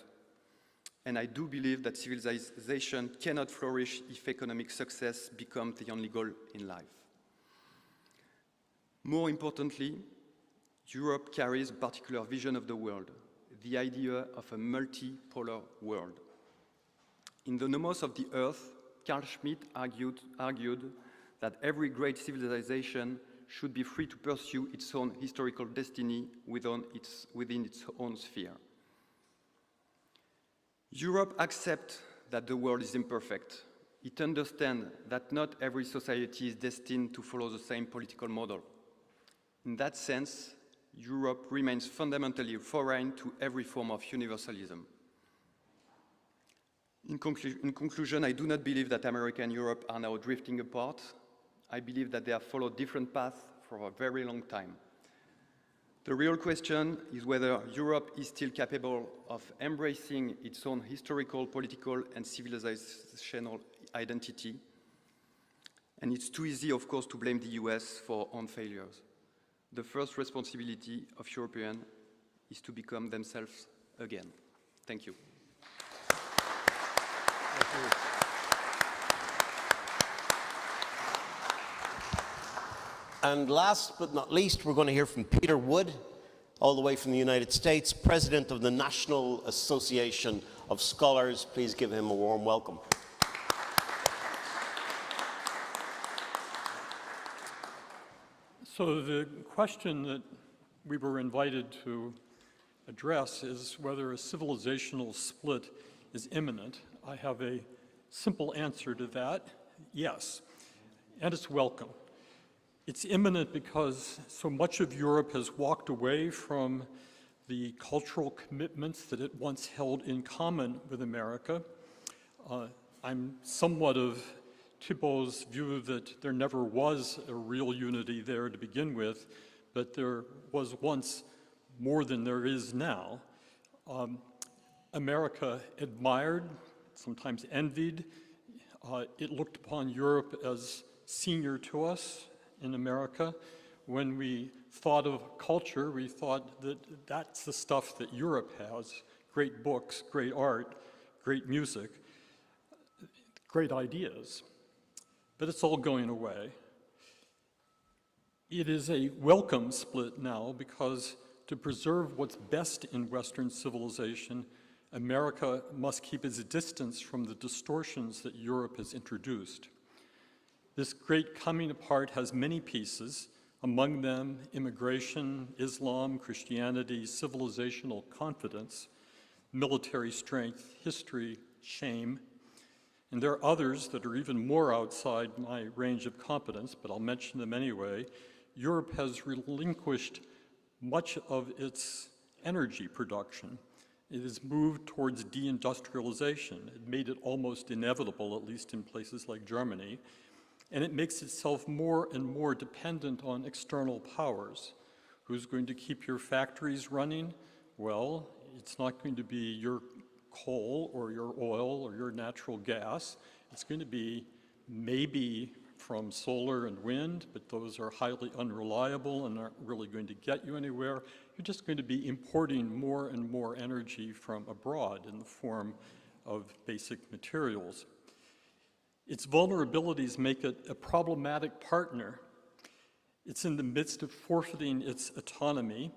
Speaker 9: And I do believe that civilization cannot flourish if economic success becomes the only goal in life. More importantly, Europe carries a particular vision of the world, the idea of a multipolar world. In The Nomos of the Earth, Carl Schmitt argued that every great civilization should be free to pursue its own historical destiny within its own sphere. Europe accepts that the world is imperfect. It understands that not every society is destined to follow the same political model. In that sense, Europe remains fundamentally foreign to every form of universalism. In conclusion, I do not believe that America and Europe are now drifting apart. I believe that they have followed different paths for a very long time. The real question is whether Europe is still capable of embracing its own historical, political, and civilizational identity. And it's too easy, of course, to blame the US for own failures. The first responsibility of Europeans is to become themselves again. Thank you.
Speaker 14: Thank you.
Speaker 8: And last but not least, we're going to hear from Peter Wood, all the way from the United States, President of the National Association of Scholars. Please give him a warm welcome.
Speaker 19: So the question that we were invited to address is whether a civilizational split is imminent. I have a simple answer to that: yes, and it's welcome. It's imminent because so much of Europe has walked away from the cultural commitments that it once held in common with America. I'm somewhat of Thibault's view that there never was a real unity there to begin with, but there was once more than there is now. America admired, sometimes envied. It looked upon Europe as senior to us in America. When we thought of culture, we thought that that's the stuff that Europe has: great books, great art, great music, great ideas. But it's all going away. It is a welcome split now, because to preserve what's best in Western civilization, America must keep its distance from the distortions that Europe has introduced. This great coming apart has many pieces, among them immigration, Islam, Christianity, civilizational confidence, military strength, history, shame. And there are others that are even more outside my range of competence, but I'll mention them anyway. Europe has relinquished much of its energy production. It has moved towards deindustrialization. It made it almost inevitable, at least in places like Germany. And it makes itself more and more dependent on external powers. Who's going to keep your factories running? Well, it's not going to be your coal or your oil or your natural gas. It's going to be maybe from solar and wind, but those are highly unreliable and aren't really going to get you anywhere. You're just going to be importing more and more energy from abroad in the form of basic materials. Its vulnerabilities make it a problematic partner. It's in the midst of forfeiting its autonomy.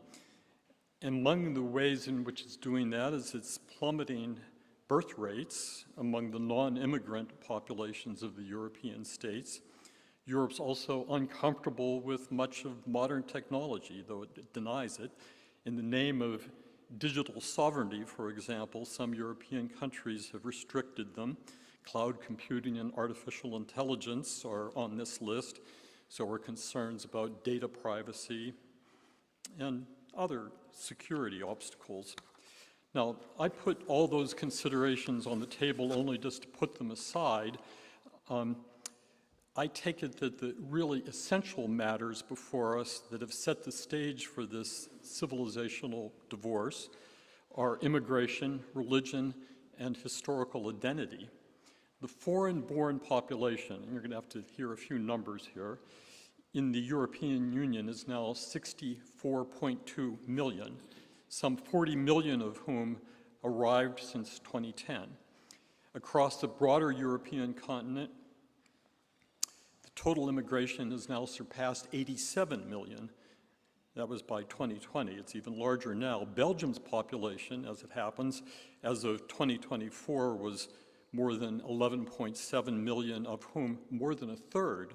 Speaker 19: Among the ways in which it's doing that is it's plummeting birth rates among the non-immigrant populations of the European states. Europe's also uncomfortable with much of modern technology, though it denies it. In the name of digital sovereignty, for example, some European countries have restricted them. Cloud computing and artificial intelligence are on this list, so are concerns about data privacy and other security obstacles. Now, I put all those considerations on the table only just to put them aside. I take it that the really essential matters before us that have set the stage for this civilizational divorce are immigration, religion, and historical identity. The foreign-born population, and you're going to have to hear a few numbers here, in the European Union is now 64.2 million, some 40 million of whom arrived since 2010. Across the broader European continent, the total immigration has now surpassed 87 million. That was by 2020. It's even larger now. Belgium's population, as it happens, as of 2024 was more than 11.7 million, of whom more than a third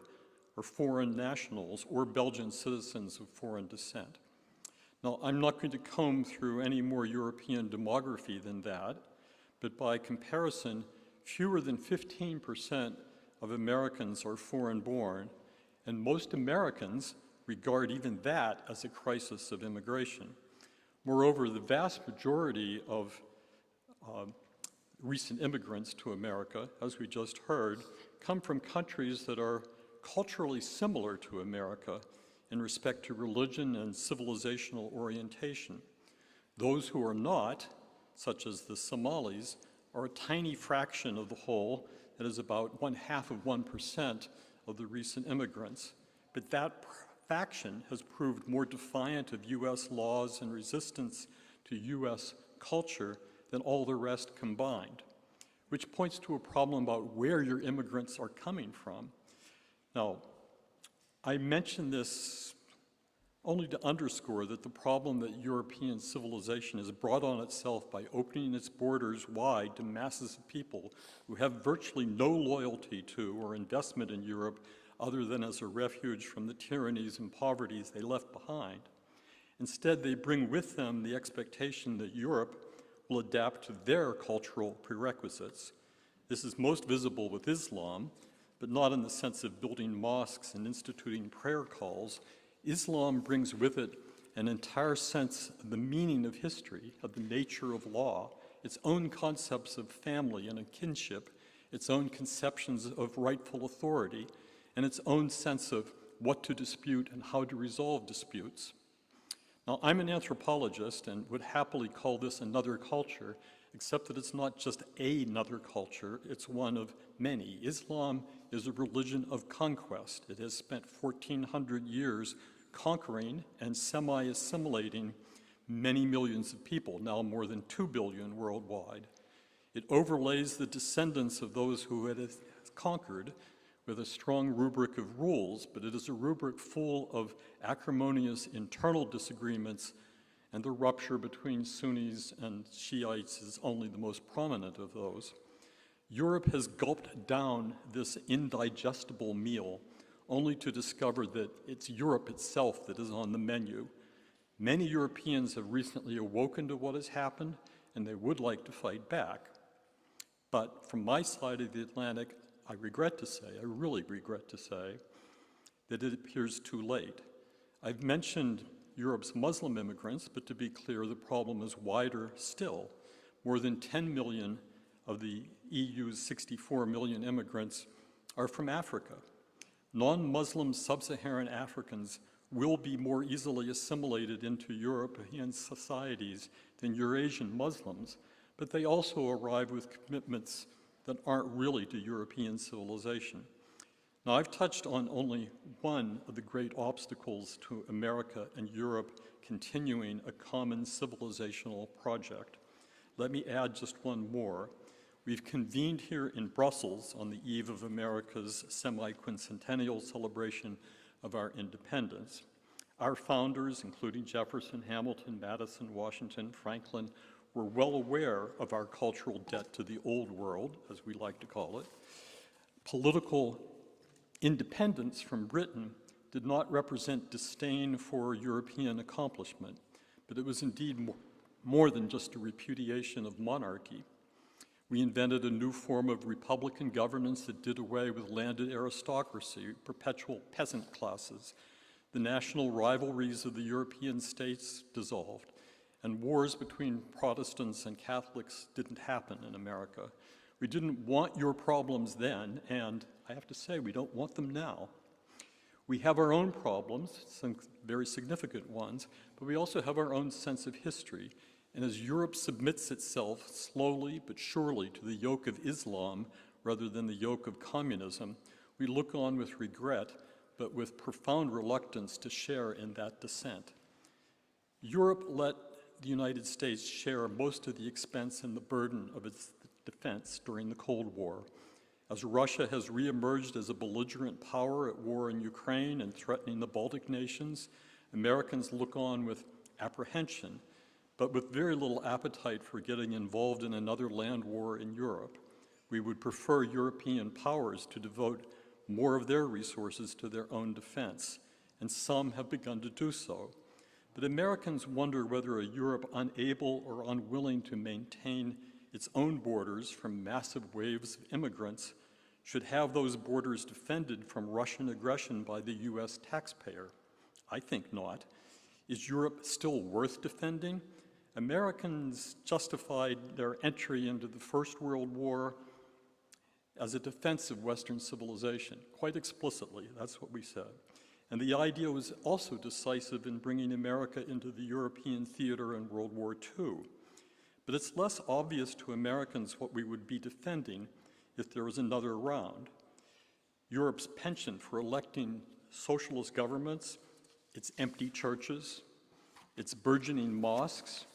Speaker 19: are foreign nationals or Belgian citizens of foreign descent. Now, I'm not going to comb through any more European demography than that, but by comparison, fewer than 15% of Americans are foreign-born, and most Americans regard even that as a crisis of immigration. Moreover, the vast majority of recent immigrants to America, as we just heard, come from countries that are culturally similar to America in respect to religion and civilizational orientation. Those who are not, such as the Somalis, are a tiny fraction of the whole. That is about 0.5% of the recent immigrants. But that faction has proved more defiant of US laws and resistance to US culture than all the rest combined, which points to a problem about where your immigrants are coming from. Now, I mention this only to underscore that the problem that European civilization has brought on itself by opening its borders wide to masses of people who have virtually no loyalty to or investment in Europe other than as a refuge from the tyrannies and poverties they left behind. Instead, they bring with them the expectation that Europe will adapt to their cultural prerequisites. This is most visible with Islam, but not in the sense of building mosques and instituting prayer calls. Islam brings with it an entire sense of the meaning of history, of the nature of law, its own concepts of family and of kinship, its own conceptions of rightful authority, and its own sense of what to dispute and how to resolve disputes. Now, I'm an anthropologist and would happily call this another culture, except that it's not just another culture, it's one of many. Islam is a religion of conquest. It has spent 1,400 years conquering and semi-assimilating many millions of people, now more than 2 billion worldwide. It overlays the descendants of those who it has conquered with a strong rubric of rules, but it is a rubric full of acrimonious internal disagreements, and the rupture between Sunnis and Shiites is only the most prominent of those. Europe has gulped down this indigestible meal only to discover that it's Europe itself that is on the menu. Many Europeans have recently awoken to what has happened, and they would like to fight back. But from my side of the Atlantic, I really regret to say, that it appears too late. I've mentioned Europe's Muslim immigrants, but to be clear, the problem is wider still. More than 10 million of the EU's 64 million immigrants are from Africa. Non-Muslim sub-Saharan Africans will be more easily assimilated into European societies than Eurasian Muslims, but they also arrive with commitments that aren't really to European civilization. Now, I've touched on only one of the great obstacles to America and Europe continuing a common civilizational project. Let me add just one more. We've convened here in Brussels on the eve of America's semi-quincentennial celebration of our independence. Our founders, including Jefferson, Hamilton, Madison, Washington, Franklin, were well aware of our cultural debt to the old world, as we like to call it. Political independence from Britain did not represent disdain for European accomplishment, but it was indeed more than just a repudiation of monarchy. We invented a new form of republican governance that did away with landed aristocracy, perpetual peasant classes. The national rivalries of the European states dissolved, and wars between Protestants and Catholics didn't happen in America. We didn't want your problems then, and I have to say, we don't want them now. We have our own problems, some very significant ones, but we also have our own sense of history. And as Europe submits itself slowly but surely to the yoke of Islam rather than the yoke of communism, we look on with regret, but with profound reluctance to share in that descent. Europe let the United States share most of the expense and the burden of its defense during the Cold War. As Russia has reemerged as a belligerent power at war in Ukraine and threatening the Baltic nations, Americans look on with apprehension, but with very little appetite for getting involved in another land war in Europe. We would prefer European powers to devote more of their resources to their own defense, and some have begun to do so. But Americans wonder whether a Europe unable or unwilling to maintain its own borders from massive waves of immigrants should have those borders defended from Russian aggression by the US taxpayer. I think not. Is Europe still worth defending? Americans justified their entry into the First World War as a defense of Western civilization, quite explicitly, that's what we said. And the idea was also decisive in bringing America into the European theater in World War II. But it's less obvious to Americans what we would be defending if there was another round. Europe's penchant for electing socialist governments, its empty churches, its burgeoning mosques,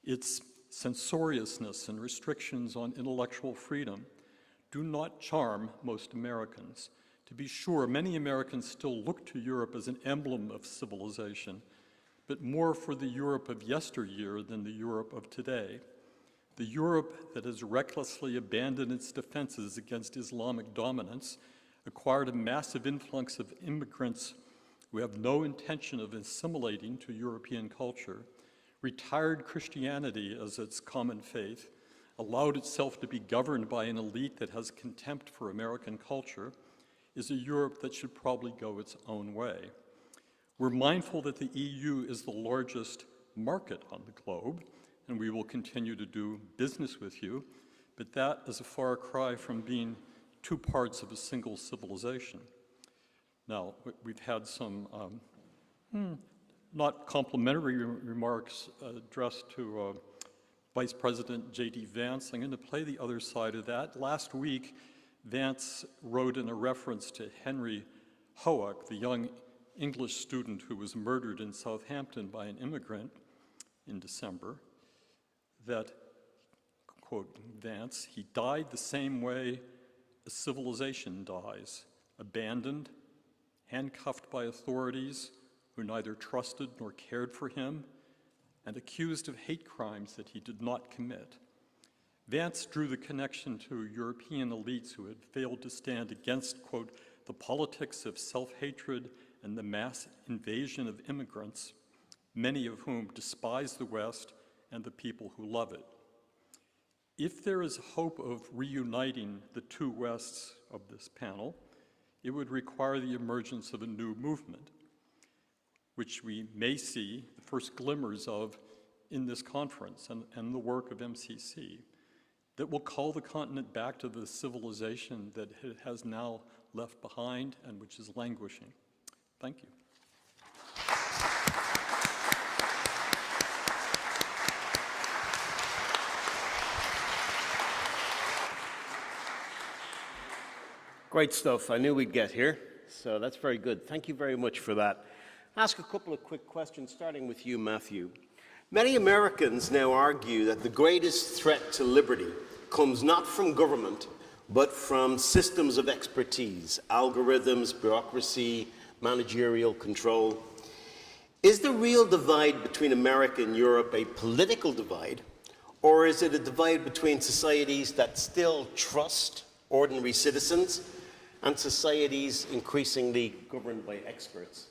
Speaker 19: its censoriousness and restrictions on intellectual freedom do not charm most Americans. To be sure, many Americans still look to Europe as an emblem of civilization, but more for the Europe of yesteryear than the Europe of today. The Europe that has recklessly abandoned its defenses against Islamic dominance, acquired a massive influx of immigrants who have no intention of assimilating to European culture, retired Christianity as its common faith, allowed itself to be governed by an elite that has contempt for American culture, is a Europe that should probably go its own way. We're mindful that the EU is the largest market on the globe, and we will continue to do business with you, but that is a far cry from being two parts of a single civilization. Now, we've had some not complimentary remarks addressed to Vice President J.D. Vance. I'm going to play the other side of that. Last week, Vance wrote in a reference to Henry Hoek, the young English student who was murdered in Southampton by an immigrant in December, that, quote Vance, he died the same way a civilization dies, abandoned, handcuffed by authorities who neither trusted nor cared for him, and accused of hate crimes that he did not commit. Vance drew the connection to European elites who had failed to stand against, quote, the politics of self-hatred and the mass invasion of immigrants, many of whom despise the West and the people who love it. If there is hope of reuniting the two Wests of this panel, it would require the emergence of a new movement, which we may see the first glimmers of in this conference and the work of MCC, that will call the continent back to the civilization that it has now left behind and which is languishing. Thank you.
Speaker 16: Great stuff. I knew we'd get here, so that's very good. Thank you very much for that. Ask a couple of quick questions, starting with you, Matthew. Many Americans now argue that the greatest threat to liberty comes not from government, but from systems of expertise, algorithms, bureaucracy, managerial control. Is the real divide between America and Europe a political divide, or is it a divide between societies that still trust ordinary citizens and societies increasingly governed by experts?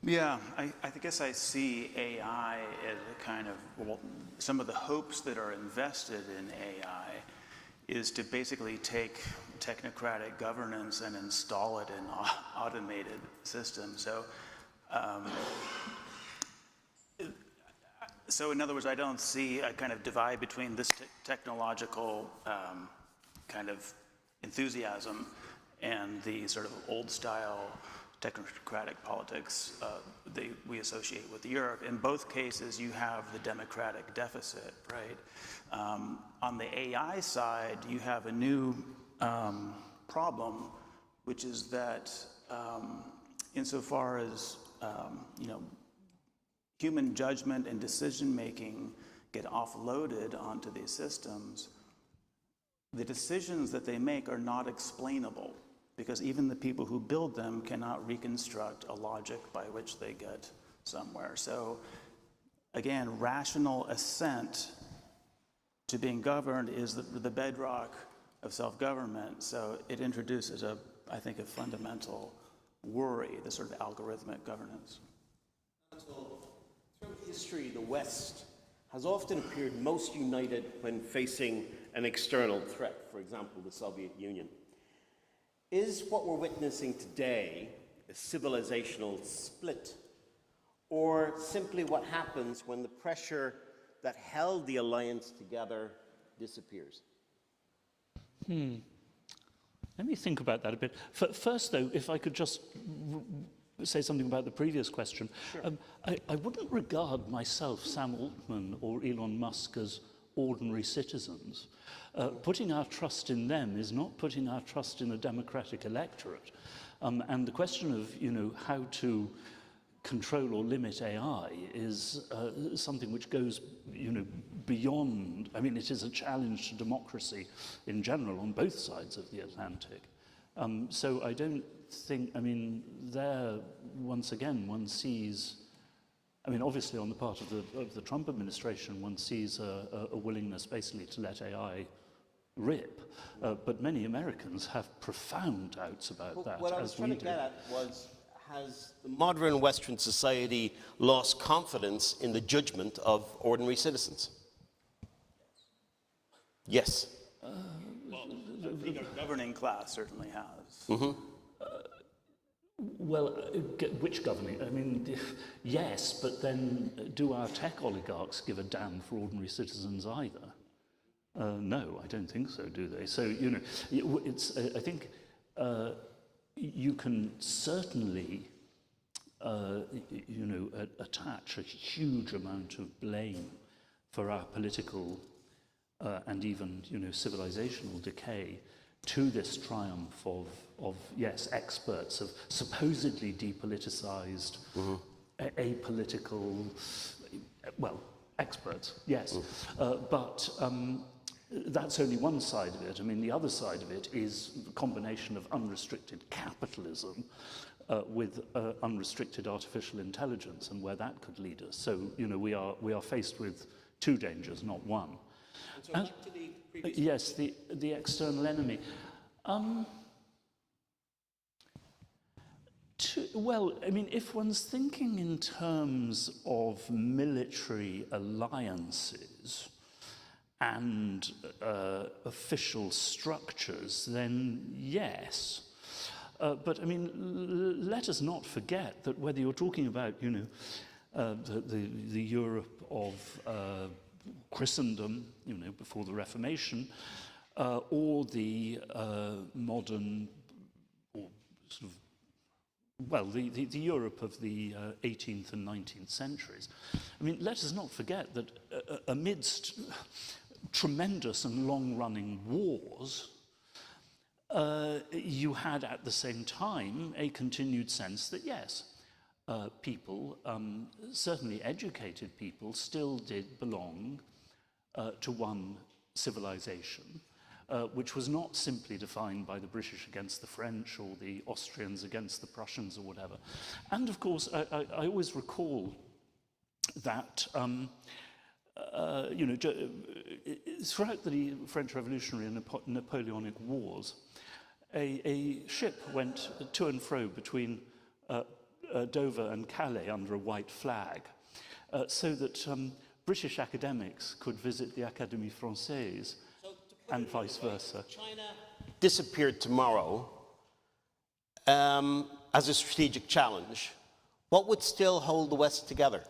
Speaker 18: Yeah, I guess I see AI as a kind of, well, some of the hopes that are invested in AI is to basically take technocratic governance and install it in automated systems. So in other words, I don't see a kind of divide between this technological kind of enthusiasm and the sort of old style technocratic politics that we associate with Europe. In both cases, you have the democratic deficit, right? On the AI side, you have a new problem, which is that insofar as human judgment and decision-making get offloaded onto these systems, the decisions that they make are not explainable, because even the people who build them cannot reconstruct a logic by which they get somewhere. So again, rational assent to being governed is the bedrock of self-government. So it introduces I think, a fundamental worry, the sort of algorithmic governance.
Speaker 16: Throughout history, the West has often appeared most united when facing an external threat, for example, the Soviet Union. Is what we're witnessing today a civilizational split, or simply what happens when the pressure that held the alliance together disappears?
Speaker 17: Let me think about that a bit. First, though, if I could just say something about the previous question. Sure. I wouldn't regard myself, Sam Altman or Elon Musk, as ordinary citizens. Putting our trust in them is not putting our trust in a democratic electorate. And the question of, how to control or limit AI is something which goes, beyond. I mean, it is a challenge to democracy in general on both sides of the Atlantic. So I don't think, I mean, there, once again, one sees, I mean, obviously on the part of the Trump administration, one sees a willingness basically to let AI rip, but many Americans have profound doubts about that.
Speaker 8: What I was
Speaker 17: as
Speaker 8: trying
Speaker 17: we
Speaker 8: to
Speaker 17: do.
Speaker 8: get at was, has the modern Western society lost confidence in the judgment of ordinary citizens? Yes.
Speaker 18: Well, I think our governing class certainly has.
Speaker 8: Mm-hmm.
Speaker 17: Well, which governing? I mean, yes, but then do our tech oligarchs give a damn for ordinary citizens either? No, I don't think so, do they? So, you know, it's, I think you can certainly, you know, attach a huge amount of blame for our political and even, you know, civilizational decay to this triumph of yes, experts, of supposedly depoliticized, apolitical, well, experts, yes. But that's only one side of it. I mean, the other side of it is the combination of unrestricted capitalism with unrestricted artificial intelligence and where that could lead us. So, you know, we are faced with two dangers, not one.
Speaker 8: And so back to the previous
Speaker 17: yes, the external enemy. Well, I mean, if one's thinking in terms of military alliances and official structures, then yes. But I mean, let us not forget that whether you're talking about, you know, the Europe of Christendom, you know, before the Reformation, or the modern, or sort of, well, the Europe of the 18th and 19th centuries. I mean, let us not forget that amidst tremendous and long-running wars, you had at the same time a continued sense that, yes, people, certainly educated people, still did belong to one civilization, which was not simply defined by the British against the French or the Austrians against the Prussians or whatever. And of course, I always recall that, you know, throughout the French Revolutionary and Napoleonic Wars, a ship went to and fro between Dover and Calais under a white flag, so that British academics could visit the Académie Française and vice versa.
Speaker 8: China disappeared tomorrow as a strategic challenge. What would still hold the West together?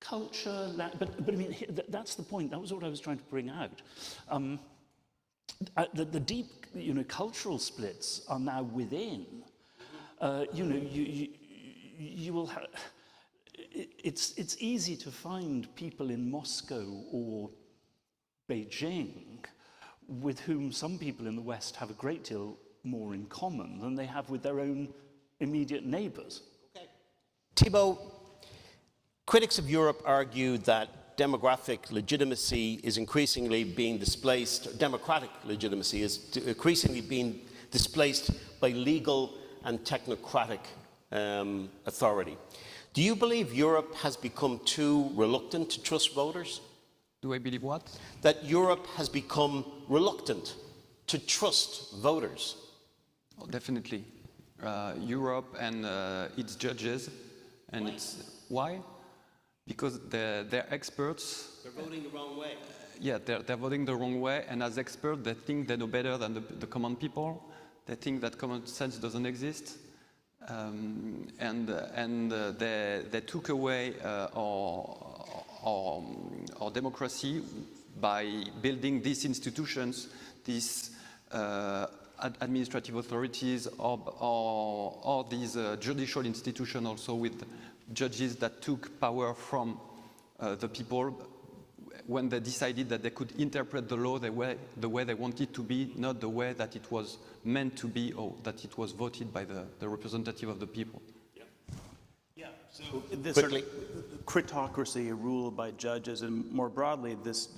Speaker 17: Culture, but I mean, that's the point. That was what I was trying to bring out. The deep, you know, cultural splits are now within. You know, you will have. It's easy to find people in Moscow or Beijing with whom some people in the West have a great deal more in common than they have with their own immediate neighbors.
Speaker 8: Okay. Thibault, critics of Europe argue that demographic legitimacy is increasingly being displaced, democratic legitimacy is increasingly being displaced by legal and technocratic authority. Do you believe Europe has become too reluctant to trust voters?
Speaker 9: Do I believe what?
Speaker 8: That Europe has become reluctant to trust voters.
Speaker 9: Oh, definitely. Europe and its judges, and it's why? Because they're experts.
Speaker 8: They're voting the wrong way.
Speaker 9: Yeah, they're voting the wrong way, and as experts, they think they know better than the common people. They think that common sense doesn't exist, and they took away our democracy by building these institutions, these administrative authorities, or these judicial institutions also with judges that took power from the people when they decided that they could interpret the law the way they wanted to be, not the way that it was meant to be or that it was voted by the representative of the people.
Speaker 18: Yeah, so this sort of critocracy, rule by judges, and more broadly, this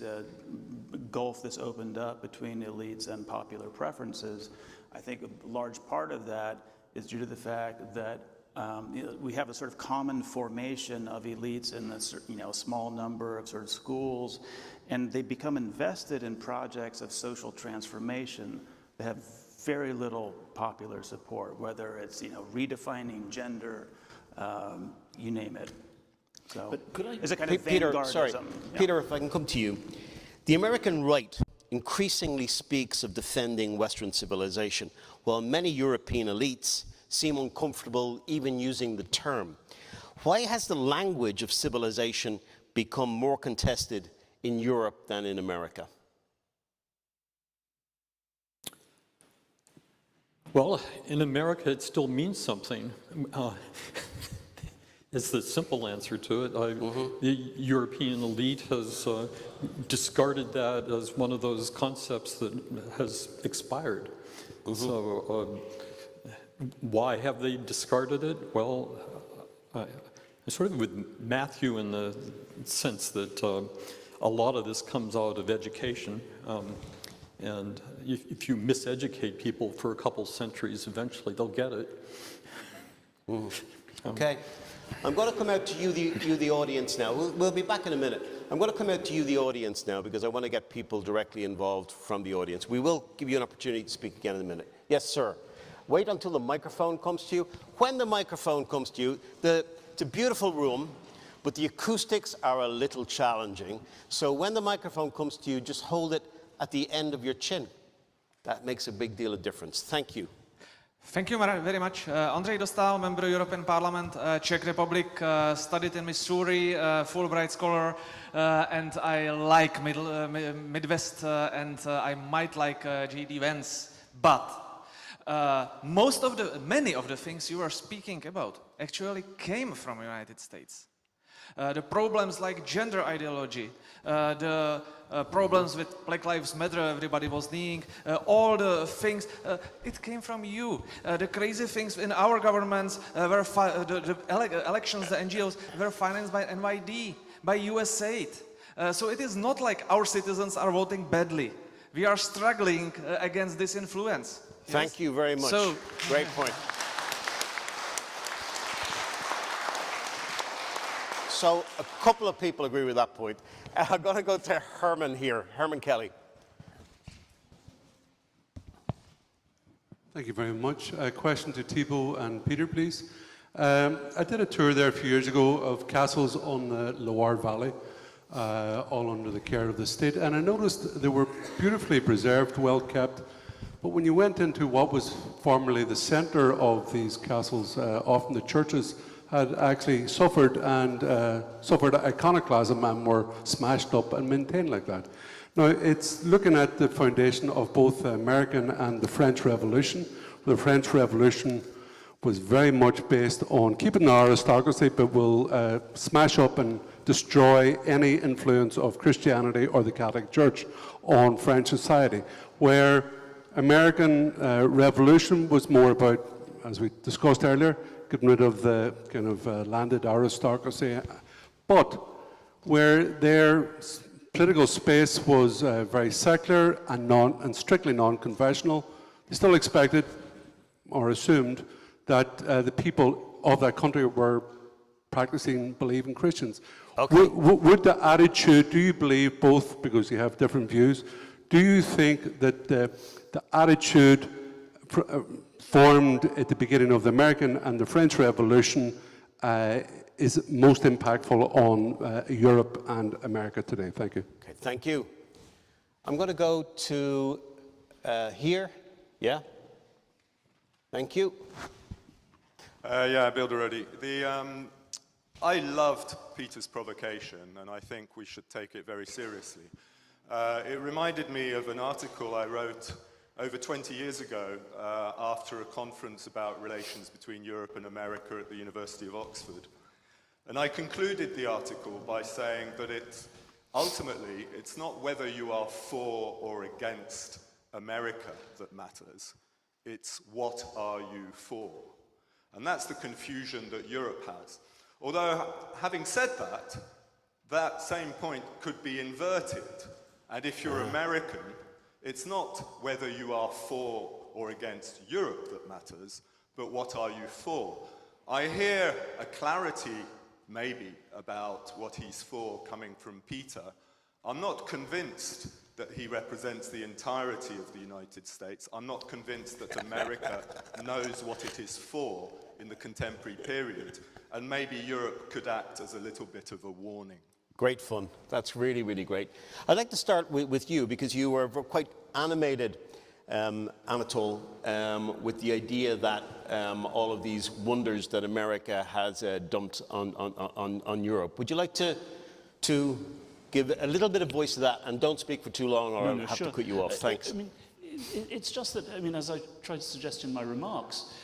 Speaker 7: gulf that's opened up between elites and popular preferences. I think a large part of that is due to the fact that we have a sort of common formation of elites in a small number of sort of schools, and they become invested in projects of social transformation that have very little popular support, whether it's redefining gender, you name it. So
Speaker 8: But could I,
Speaker 7: it's a kind of
Speaker 8: Peter,
Speaker 7: vanguardism.
Speaker 8: sorry,
Speaker 7: Yeah.
Speaker 8: Peter, if I can come to you. The American right increasingly speaks of defending Western civilization, while many European elites seem uncomfortable even using the term. Why has the language of civilization become more contested in Europe than in America?
Speaker 19: Well, in America, it still means something. Is the simple answer to it. The European elite has discarded that as one of those concepts that has expired. So why have they discarded it? Well, I sort of with Matthew in the sense that a lot of this comes out of education. And if you miseducate people for a couple centuries, eventually they'll get it.
Speaker 8: Okay. I'm going to come out to you, the audience now. We'll be back in a minute. I'm going to come out to you, the audience now, because I want to get people directly involved from the audience. We will give you an opportunity to speak again in a minute. Yes, sir. Wait until the microphone comes to you. When the microphone comes to you, it's a beautiful room, but the acoustics are a little challenging. So when the microphone comes to you, just hold it at the end of your chin. That makes a big deal of difference. Thank you.
Speaker 2: Thank you very much. Andrej Dostal, member of European Parliament, Czech Republic, studied in Missouri, Fulbright scholar, and I like Midwest, and I might like J.D. Vance. But many of the things you are speaking about actually came from the United States. The problems like gender ideology, the problems with Black Lives Matter, everybody was kneeing, all the things, it came from you. The crazy things in our governments, the elections, the NGOs were financed by NYD, by US aid. So it is not like our citizens are voting badly. We are struggling against this influence.
Speaker 8: Thank you very much.
Speaker 2: So,
Speaker 8: great point. So a couple of people agree with that point. I'm going to go to Herman here. Herman Kelly.
Speaker 10: Thank you very much. A question to Thibault and Peter, please. I did a tour there a few years ago of castles on the Loire Valley, all under the care of the state, and I noticed they were beautifully preserved, well kept, but when you went into what was formerly the centre of these castles, often the churches had actually suffered iconoclasm and were smashed up and maintained like that. Now, it's looking at the foundation of both the American and the French Revolution. The French Revolution was very much based on keeping our aristocracy, but will smash up and destroy any influence of Christianity or the Catholic Church on French society, where American Revolution was more about, as we discussed earlier, getting rid of the kind of landed aristocracy, but where their political space was very secular and strictly non-confessional, they still expected or assumed that the people of that country were practicing believing Christians. Okay. Would the attitude, do you believe both, because you have different views, do you think that the attitude formed at the beginning of the American and the French Revolution is most impactful on Europe and America today? Thank you.
Speaker 8: Okay, thank you. I'm going to go to here. Yeah? Thank you.
Speaker 23: Yeah, Bill already. I loved Peter's provocation, and I think we should take it very seriously. It reminded me of an article I wrote over 20 years ago after a conference about relations between Europe and America at the University of Oxford. And I concluded the article by saying that ultimately, it's not whether you are for or against America that matters. It's what are you for? And that's the confusion that Europe has. Although, having said that, that same point could be inverted. And if you're American, it's not whether you are for or against Europe that matters, but what are you for? I hear a clarity, maybe, about what he's for coming from Peter. I'm not convinced that he represents the entirety of the United States. I'm not convinced that America knows what it is for in the contemporary period. And maybe Europe could act as a little bit of a warning.
Speaker 8: Great fun. That's really, really great. I'd like to start with you, because you were quite animated, Anatole, with the idea that all of these wonders that America has dumped on Europe. Would you like to give a little bit of voice to that, and don't speak for too long, or I'll have to cut you off. Thanks.
Speaker 17: I mean, it's just that, I mean, as I tried to suggest in my remarks,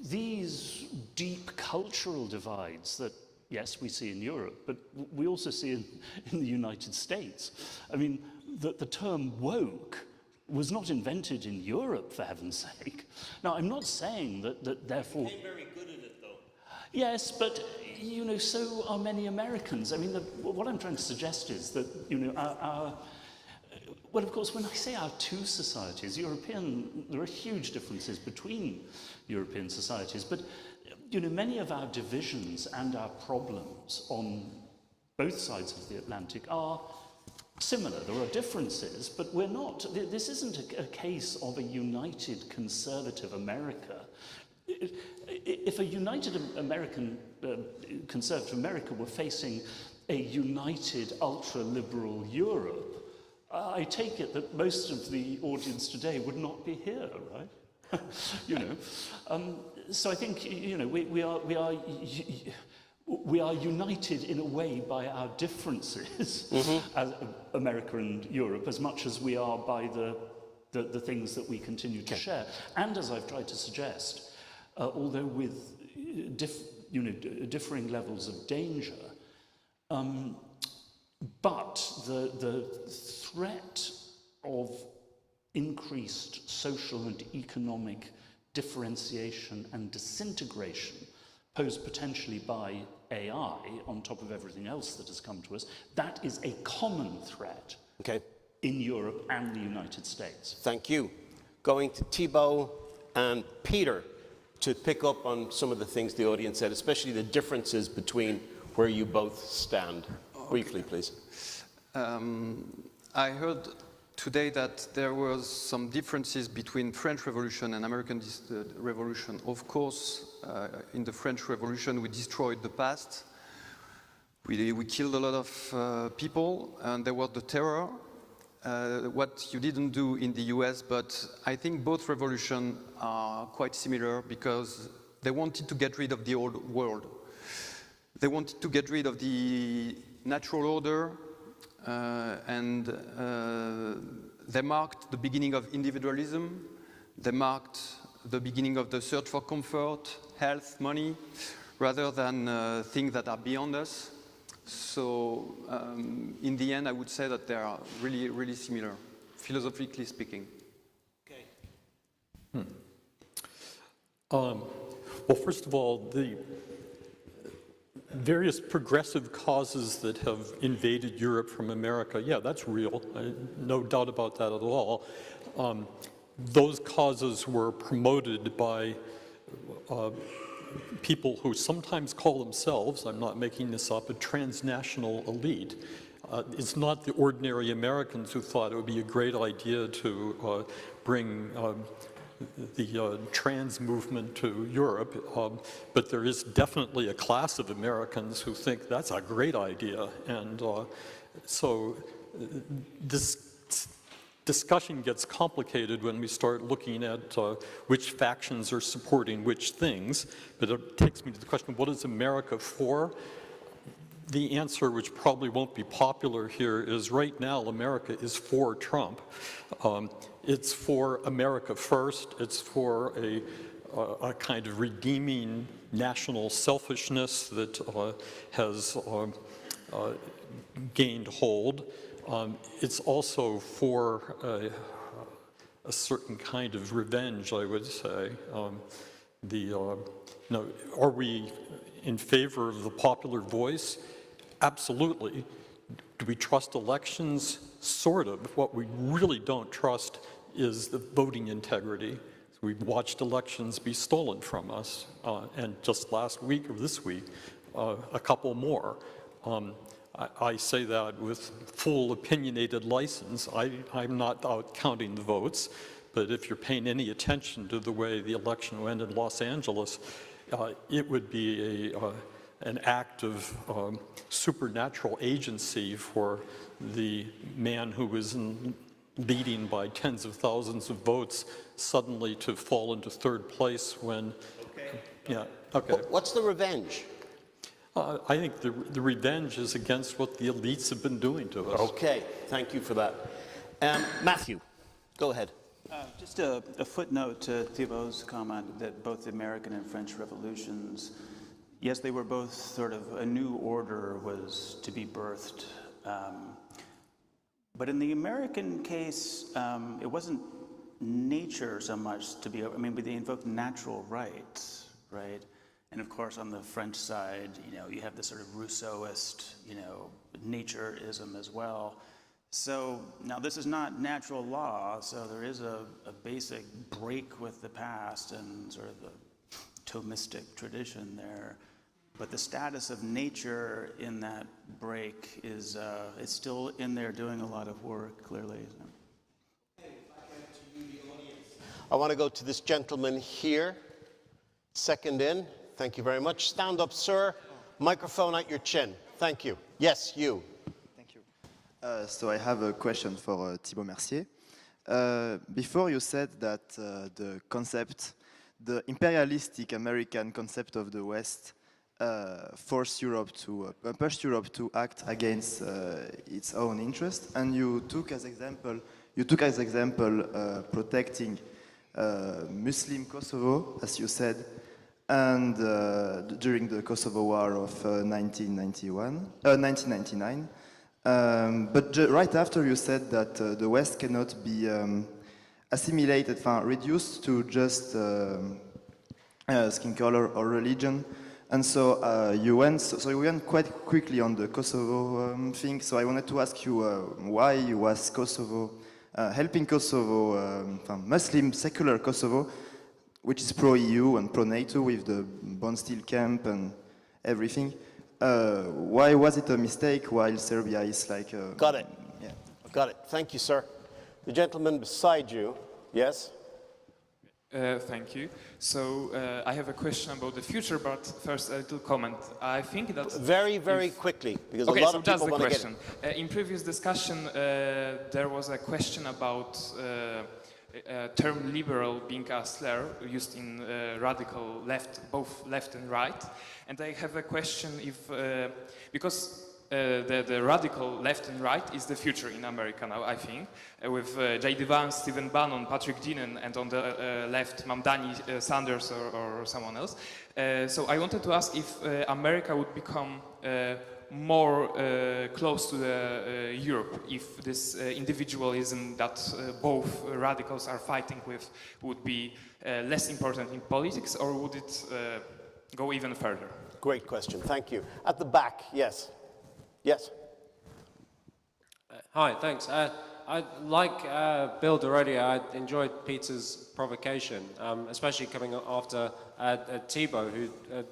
Speaker 17: these deep cultural divides that, yes, we see in Europe, but we also see in the United States. I mean, the term woke was not invented in Europe, for heaven's sake. Now, I'm not saying that therefore...
Speaker 8: You're very good at it, though.
Speaker 17: Yes, but, you know, so are many Americans. I mean, what I'm trying to suggest is that, you know, well, of course, when I say our two societies, there are huge differences between European societies, but, you know, many of our divisions and our problems on both sides of the Atlantic are similar. There are differences, but we're not. This isn't a case of a united conservative America. If a united American, conservative America were facing a united ultra-liberal Europe, I take it that most of the audience today would not be here, right? You know. So I think, you know, we are united in a way by our differences, as America and Europe, as much as we are by the things that we continue to share. And as I've tried to suggest, although with differing levels of danger, but the threat of increased social and economic differentiation and disintegration posed potentially by AI on top of everything else that has come to us, that is a common threat in Europe and the United States.
Speaker 8: Thank you. Going to Thibaut and Peter to pick up on some of the things the audience said, especially the differences between where you both stand. Briefly, please.
Speaker 9: I heard today that there was some differences between French Revolution and American Revolution. Of course, in the French Revolution, we destroyed the past. We killed a lot of people, and there was the terror. What you didn't do in the US, but I think both revolutions are quite similar because they wanted to get rid of the old world. They wanted to get rid of the natural order, and they marked the beginning of individualism. They marked the beginning of the search for comfort, health, money, rather than things that are beyond us. So in the end, I would say that they are really, really similar, philosophically speaking.
Speaker 19: Okay. Well, first of all, the various progressive causes that have invaded Europe from America, yeah, that's real. No doubt about that at all. Those causes were promoted by people who sometimes call themselves, I'm not making this up, a transnational elite. It's not the ordinary Americans who thought it would be a great idea to bring the trans movement to Europe, but there is definitely a class of Americans who think that's a great idea. And so this discussion gets complicated when we start looking at which factions are supporting which things, but it takes me to the question, what is America for? The answer, which probably won't be popular here, is right now America is for Trump. It's for America first. It's for a kind of redeeming national selfishness that has gained hold. It's also for a certain kind of revenge, I would say. Are we in favor of the popular voice? Absolutely. Do we trust elections? sort of. What we really don't trust is the voting integrity. We've watched elections be stolen from us, and just last week or this week, a couple more. I say that with full opinionated license. I'm not out counting the votes, but if you're paying any attention to the way the election went in Los Angeles, it would be an act of supernatural agency for the man who was leading by tens of thousands of votes suddenly to fall into third place when, yeah, okay.
Speaker 8: What's the revenge?
Speaker 19: I think the revenge is against what the elites have been doing to us.
Speaker 8: Okay, thank you for that. Matthew, go ahead.
Speaker 18: Just a footnote to Thibault's comment that both the American and French revolutions, yes, they were both sort of a new order was to be birthed. But in the American case, it wasn't nature so much to be, I mean, they invoked natural rights, right? And of course, on the French side, you have this sort of Rousseauist, natureism as well. So now this is not natural law, so there is a basic break with the past and sort of the Thomistic tradition there. But the status of nature in that break is it's still in there doing a lot of work, clearly.
Speaker 8: I want to go to this gentleman here, second in. Thank you very much. Stand up, sir. Microphone at your chin. Thank you. Yes, you.
Speaker 6: Thank you. So I have a question for Thibault Mercier. Before you said that the imperialistic American concept of the West pushed Europe to act against its own interest, and you took as example protecting Muslim Kosovo, as you said, and during the Kosovo War of 1999. But right after you said that the West cannot be assimilated, reduced to just skin color or religion. And so you went quite quickly on the Kosovo thing. So I wanted to ask you why was Kosovo helping Kosovo, Muslim secular Kosovo, which is pro-EU and pro-NATO with the Bond Steel camp and everything. Why was it a mistake while Serbia is like...
Speaker 8: Got it.
Speaker 6: Yeah.
Speaker 8: Got it. Thank you, sir. The gentleman beside you, yes?
Speaker 11: Thank you. So I have a question about the future, but first a little comment. I think that...
Speaker 8: Very, very quickly, because a lot of people want to get it.
Speaker 11: In previous discussion, there was a question about term liberal being a slur used in radical left, both left and right. And I have a question if, because the radical left and right is the future in America now, I think, with J.D. Vance, Stephen Bannon, Patrick Deanan, and on the left, Mamdani Sanders or someone else. So I wanted to ask if America would become more close to Europe, if this individualism that both radicals are fighting with would be less important in politics, or would it go even further?
Speaker 8: Great question, thank you. At the back, yes. Yes.
Speaker 1: Hi, thanks. Like Bill already, I enjoyed Peter's provocation, especially coming after Thibault, who,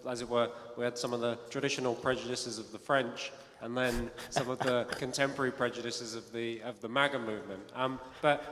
Speaker 1: as it were, we had some of the traditional prejudices of the French, and then some of the contemporary prejudices of the MAGA movement. But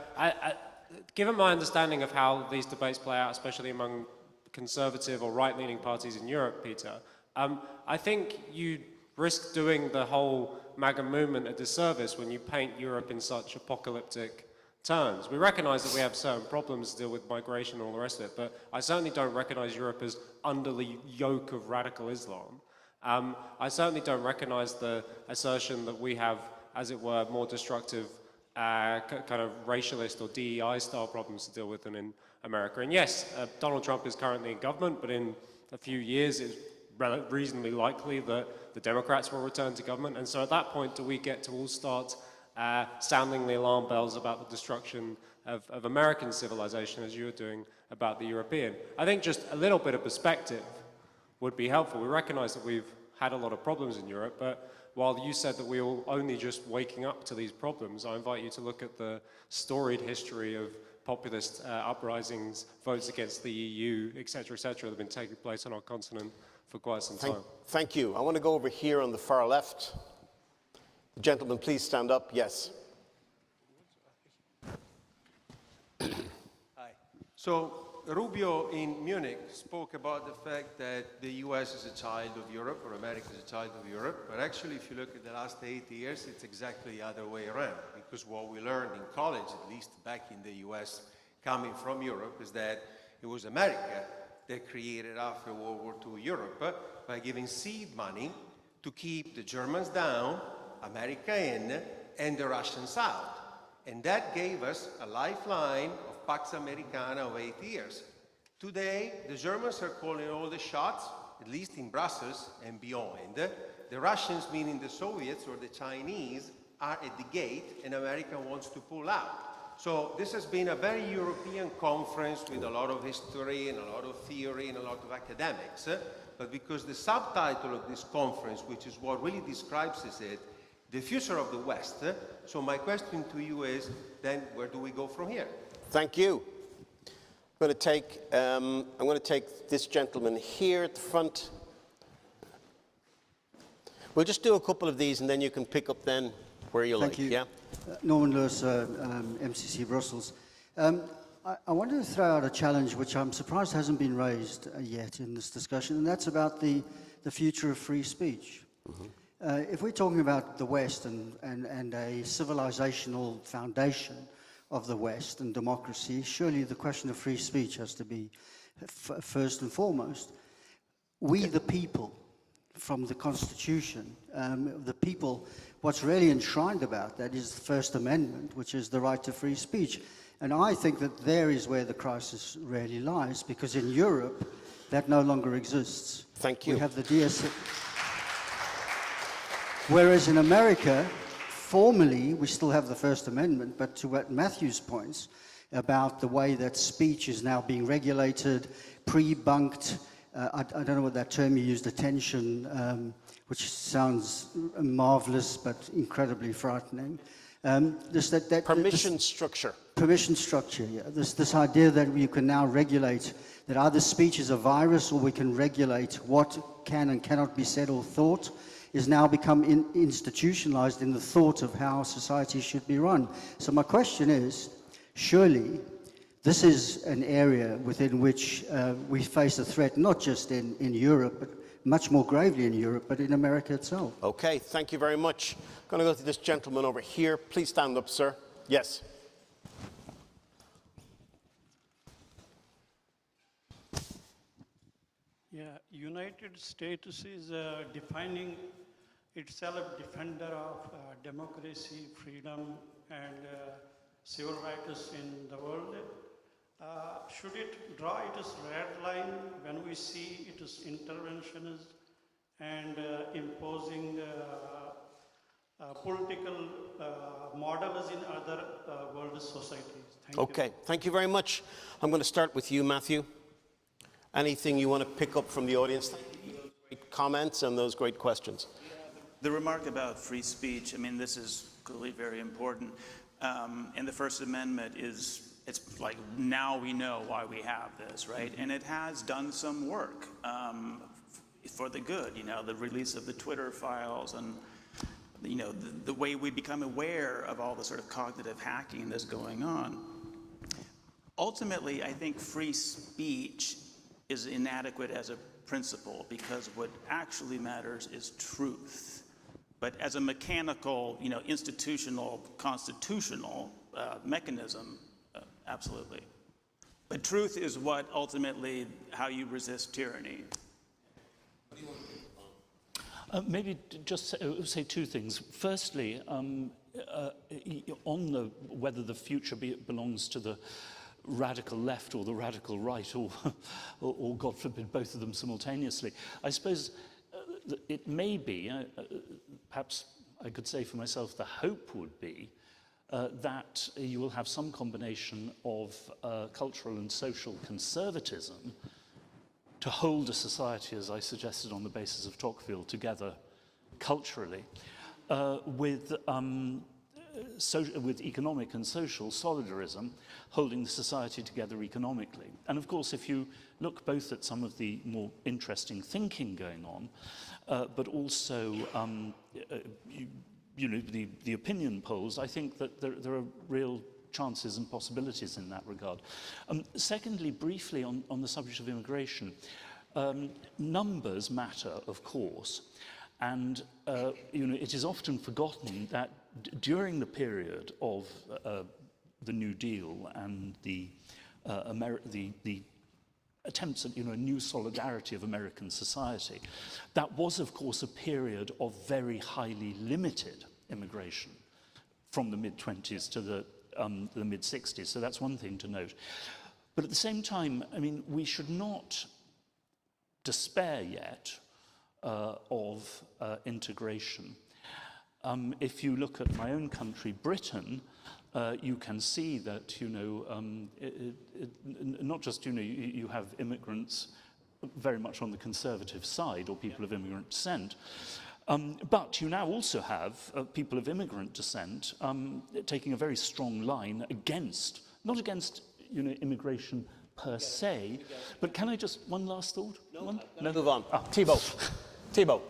Speaker 1: given my understanding of how these debates play out, especially among conservative or right-leaning parties in Europe, Peter, I think you risk doing the whole MAGA movement a disservice when you paint Europe in such apocalyptic terms. We recognize that we have certain problems to deal with migration and all the rest of it, but I certainly don't recognize Europe as under the yoke of radical Islam. I certainly don't recognize the assertion that we have, as it were, more destructive kind of racialist or DEI-style problems to deal with than in America. And yes, Donald Trump is currently in government, but in a few years it's reasonably likely that the Democrats will return to government. And so at that point, do we get to all start sounding the alarm bells about the destruction of American civilization as you were doing about the European? I think just a little bit of perspective would be helpful. We recognize that we've had a lot of problems in Europe, but while you said that we are only just waking up to these problems, I invite you to look at the storied history of populist uprisings, votes against the EU, etc., that have been taking place on our continent for quite some time.
Speaker 8: Thank you. I want to go over here on the far left. Gentlemen, please stand up. Yes.
Speaker 4: Hi. So Rubio in Munich spoke about the fact that the US is a child of Europe, or America is a child of Europe, but actually if you look at the last 8 years, it's exactly the other way around, because what we learned in college, at least back in the US, coming from Europe, is that it was America that created after World War II Europe by giving seed money to keep the Germans down, America in, and the Russians out. And that gave us a lifeline of Pax Americana of 8 years. Today, the Germans are calling all the shots, at least in Brussels and beyond. The Russians, meaning the Soviets or the Chinese, are at the gate, and America wants to pull out. So this has been a very European conference with a lot of history and a lot of theory and a lot of academics. But because the subtitle of this conference, which is what really describes it, the future of the West. So my question to you is, then where do we go from here?
Speaker 8: Thank you. I'm going to take this gentleman here at the front. We'll just do a couple of these and then you can pick up then where you like.
Speaker 5: Thank you.
Speaker 8: Yeah?
Speaker 5: Norman Lewis, MCC Brussels. I wanted to throw out a challenge which I'm surprised hasn't been raised yet in this discussion, and that's about the future of free speech. If we're talking about the West and a civilizational foundation of the West and democracy, surely the question of free speech has to be first and foremost. We, the people, from the Constitution, the people, what's really enshrined about that is the First Amendment, which is the right to free speech. And I think that there is where the crisis really lies, because in Europe, that no longer exists.
Speaker 8: Thank you.
Speaker 5: We have the decisive. Whereas in America, formally, we still have the First Amendment, but to what Matthew's points about the way that speech is now being regulated, pre-bunked, I don't know what that term you used, attention, which sounds marvelous but incredibly frightening.
Speaker 8: Permission structure.
Speaker 5: Permission structure, yeah. This idea that you can now regulate, that either speech is a virus or we can regulate what can and cannot be said or thought, is now become institutionalized in the thought of how society should be run. So my question is, surely this is an area within which we face a threat, not just in Europe, but much more gravely in Europe, but in America itself.
Speaker 8: Okay, thank you very much. I'm going to go to this gentleman over here. Please stand up, sir. Yes.
Speaker 13: Yeah, United States is defining itself defender of democracy, freedom, and civil rights in the world. Should it draw its red line when we see its interventions and imposing political models in other world societies?
Speaker 8: Thank you very much. I'm going to start with you, Matthew. Anything you want to pick up from the audience? Thank you for those great comments and those great questions.
Speaker 7: The remark about free speech, I mean, this is clearly very important. And the First Amendment it's like now we know why we have this, right? And it has done some work for the good, you know, the release of the Twitter files and, you know, the way we become aware of all the sort of cognitive hacking that's going on. Ultimately, I think free speech is inadequate as a principle because what actually matters is truth. But as a mechanical, you know, institutional, constitutional mechanism, absolutely. But truth is what ultimately, how you resist tyranny.
Speaker 17: Maybe just say two things. Firstly, on whether the future belongs to the radical left or the radical right, or God forbid, both of them simultaneously. I suppose it may be, perhaps I could say for myself, the hope would be that you will have some combination of cultural and social conservatism to hold a society, as I suggested on the basis of Tocqueville, together culturally, with economic and social solidarism holding the society together economically. And of course, if you look both at some of the more interesting thinking going on, but also the opinion polls, I think that there are real chances and possibilities in that regard. Secondly, briefly on the subject of immigration, numbers matter, of course, and it is often forgotten that during the period of the New Deal and the attempts at a new solidarity of American society, that was, of course, a period of very highly limited immigration from the mid-20s to the mid-60s. So that's one thing to note. But at the same time, I mean, we should not despair yet of integration. If you look at my own country, Britain, you can see that, not just, you have immigrants very much on the conservative side, or people of immigrant descent, but you now also have people of immigrant descent taking a very strong line against, not against, immigration per se, but can I just, one last thought? No?
Speaker 8: Move on. Thibault.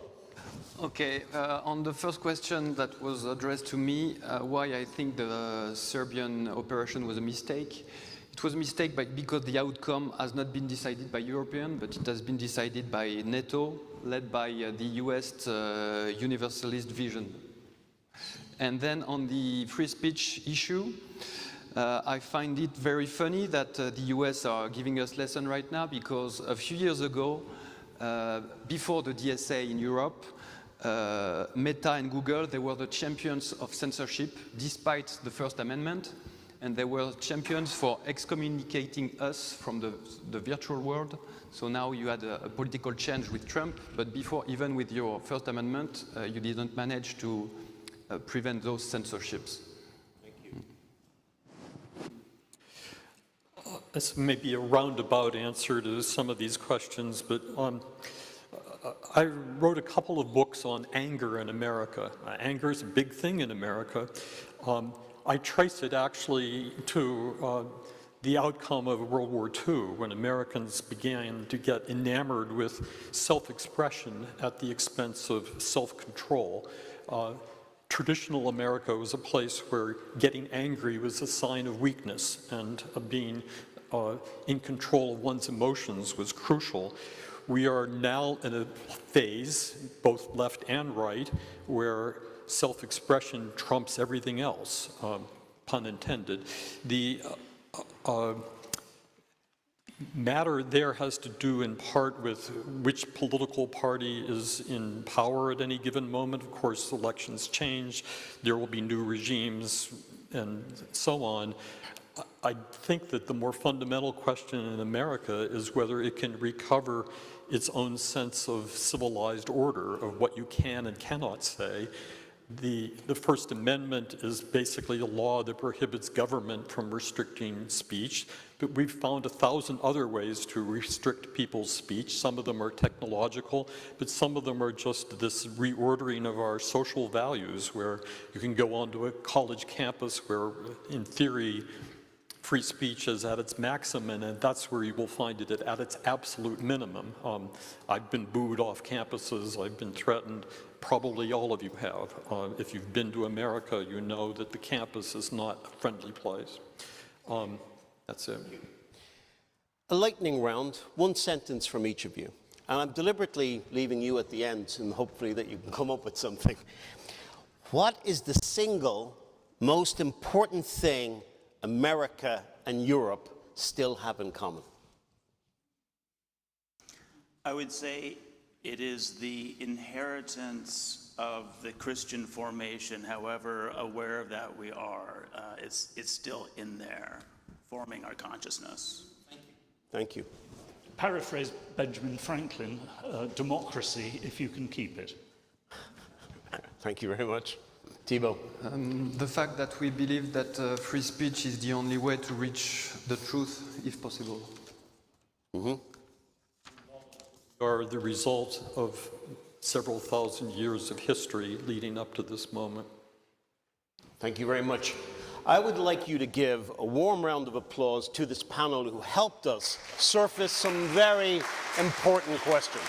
Speaker 9: Okay, on the first question that was addressed to me, why I think the Serbian operation was a mistake. It was a mistake because the outcome has not been decided by Europeans, but it has been decided by NATO, led by the US universalist vision. And then on the free speech issue, I find it very funny that the US are giving us lessons right now, because a few years ago, before the DSA in Europe, Meta and Google, they were the champions of censorship, despite the First Amendment, and they were champions for excommunicating us from the virtual world. So now you had a political change with Trump, but before, even with your First Amendment, you didn't manage to prevent those censorships.
Speaker 19: Thank you. This may be a roundabout answer to some of these questions, but I wrote a couple of books on anger in America. Anger is a big thing in America. I trace it actually to the outcome of World War II, when Americans began to get enamored with self-expression at the expense of self-control. Traditional America was a place where getting angry was a sign of weakness, and being in control of one's emotions was crucial. We are now in a phase, both left and right, where self-expression trumps everything else, pun intended. The matter there has to do in part with which political party is in power at any given moment. Of course, elections change, there will be new regimes, and so on. I think that the more fundamental question in America is whether it can recover its own sense of civilized order, of what you can and cannot say. The First Amendment is basically a law that prohibits government from restricting speech, but we've found 1,000 other ways to restrict people's speech. Some of them are technological, but some of them are just this reordering of our social values, where you can go onto a college campus where, in theory, free speech is at its maximum, and that's where you will find it at its absolute minimum. I've been booed off campuses, I've been threatened, probably all of you have. If you've been to America, you know that the campus is not a friendly place. That's it.
Speaker 8: A lightning round, one sentence from each of you. And I'm deliberately leaving you at the end, and hopefully that you can come up with something. What is the single most important thing America and Europe still have in common?
Speaker 7: I would say it is the inheritance of the Christian formation, however aware of that we are. It's still in there, forming our consciousness.
Speaker 8: Thank you.
Speaker 17: Paraphrase Benjamin Franklin, democracy if you can keep it.
Speaker 8: Thank you very much. Thibault.
Speaker 9: The fact that we believe that free speech is the only way to reach the truth, if possible.
Speaker 19: Are the result of several thousand years of history leading up to this moment.
Speaker 8: Thank you very much. I would like you to give a warm round of applause to this panel who helped us surface some very important questions.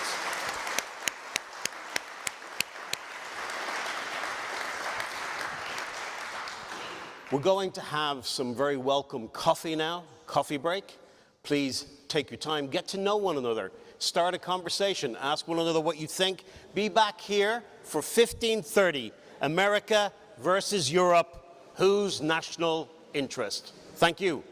Speaker 8: We're going to have some very welcome coffee now, coffee break. Please take your time, get to know one another, start a conversation, ask one another what you think. Be back here for 15:30, America versus Europe, whose national interest? Thank you.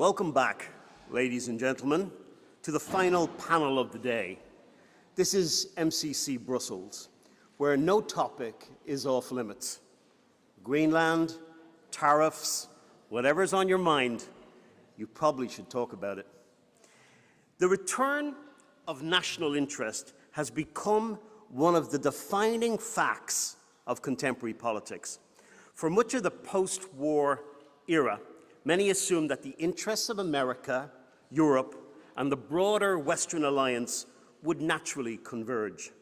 Speaker 16: Welcome back, ladies and gentlemen, to the final panel of the day. This is MCC Brussels, where no topic is off limits. Greenland, tariffs, whatever's on your mind, you probably should talk about it. The return of national interest has become one of the defining facts of contemporary politics. For much of the post-war era, many assumed that the interests of America, Europe, and the broader Western alliance would naturally converge.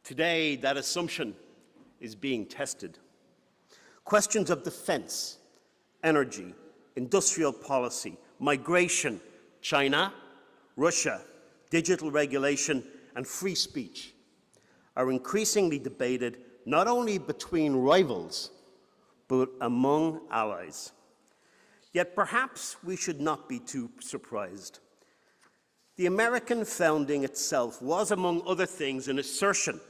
Speaker 16: Today, that assumption is being tested. Questions of defense, energy, industrial policy, migration, China, Russia, digital regulation, and free speech are increasingly debated not only between rivals, but among allies. Yet perhaps we should not be too surprised. The American founding itself was, among other things, an assertion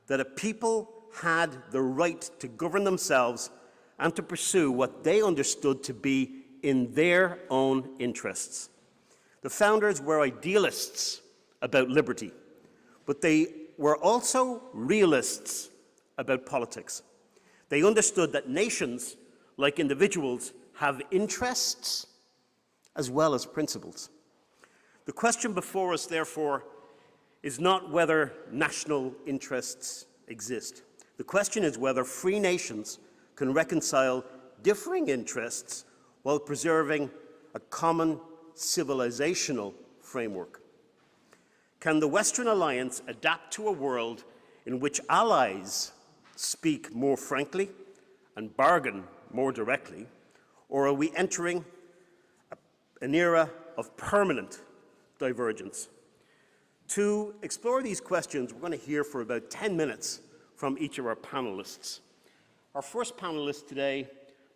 Speaker 16: that a people had the right to govern themselves and to pursue what they understood to be in their own interests. The founders were idealists about liberty, but they were also realists about politics. They understood that nations, like individuals, have interests as well as principles. The question before us, therefore, is not whether national interests exist. The question is whether free nations can reconcile differing interests while preserving a common civilisational framework. Can the Western Alliance adapt to a world in which allies speak more frankly and bargain more directly, or are we entering an era of permanent divergence? To explore these questions, we're going to hear for about 10 minutes from each of our panelists. Our first panelist today,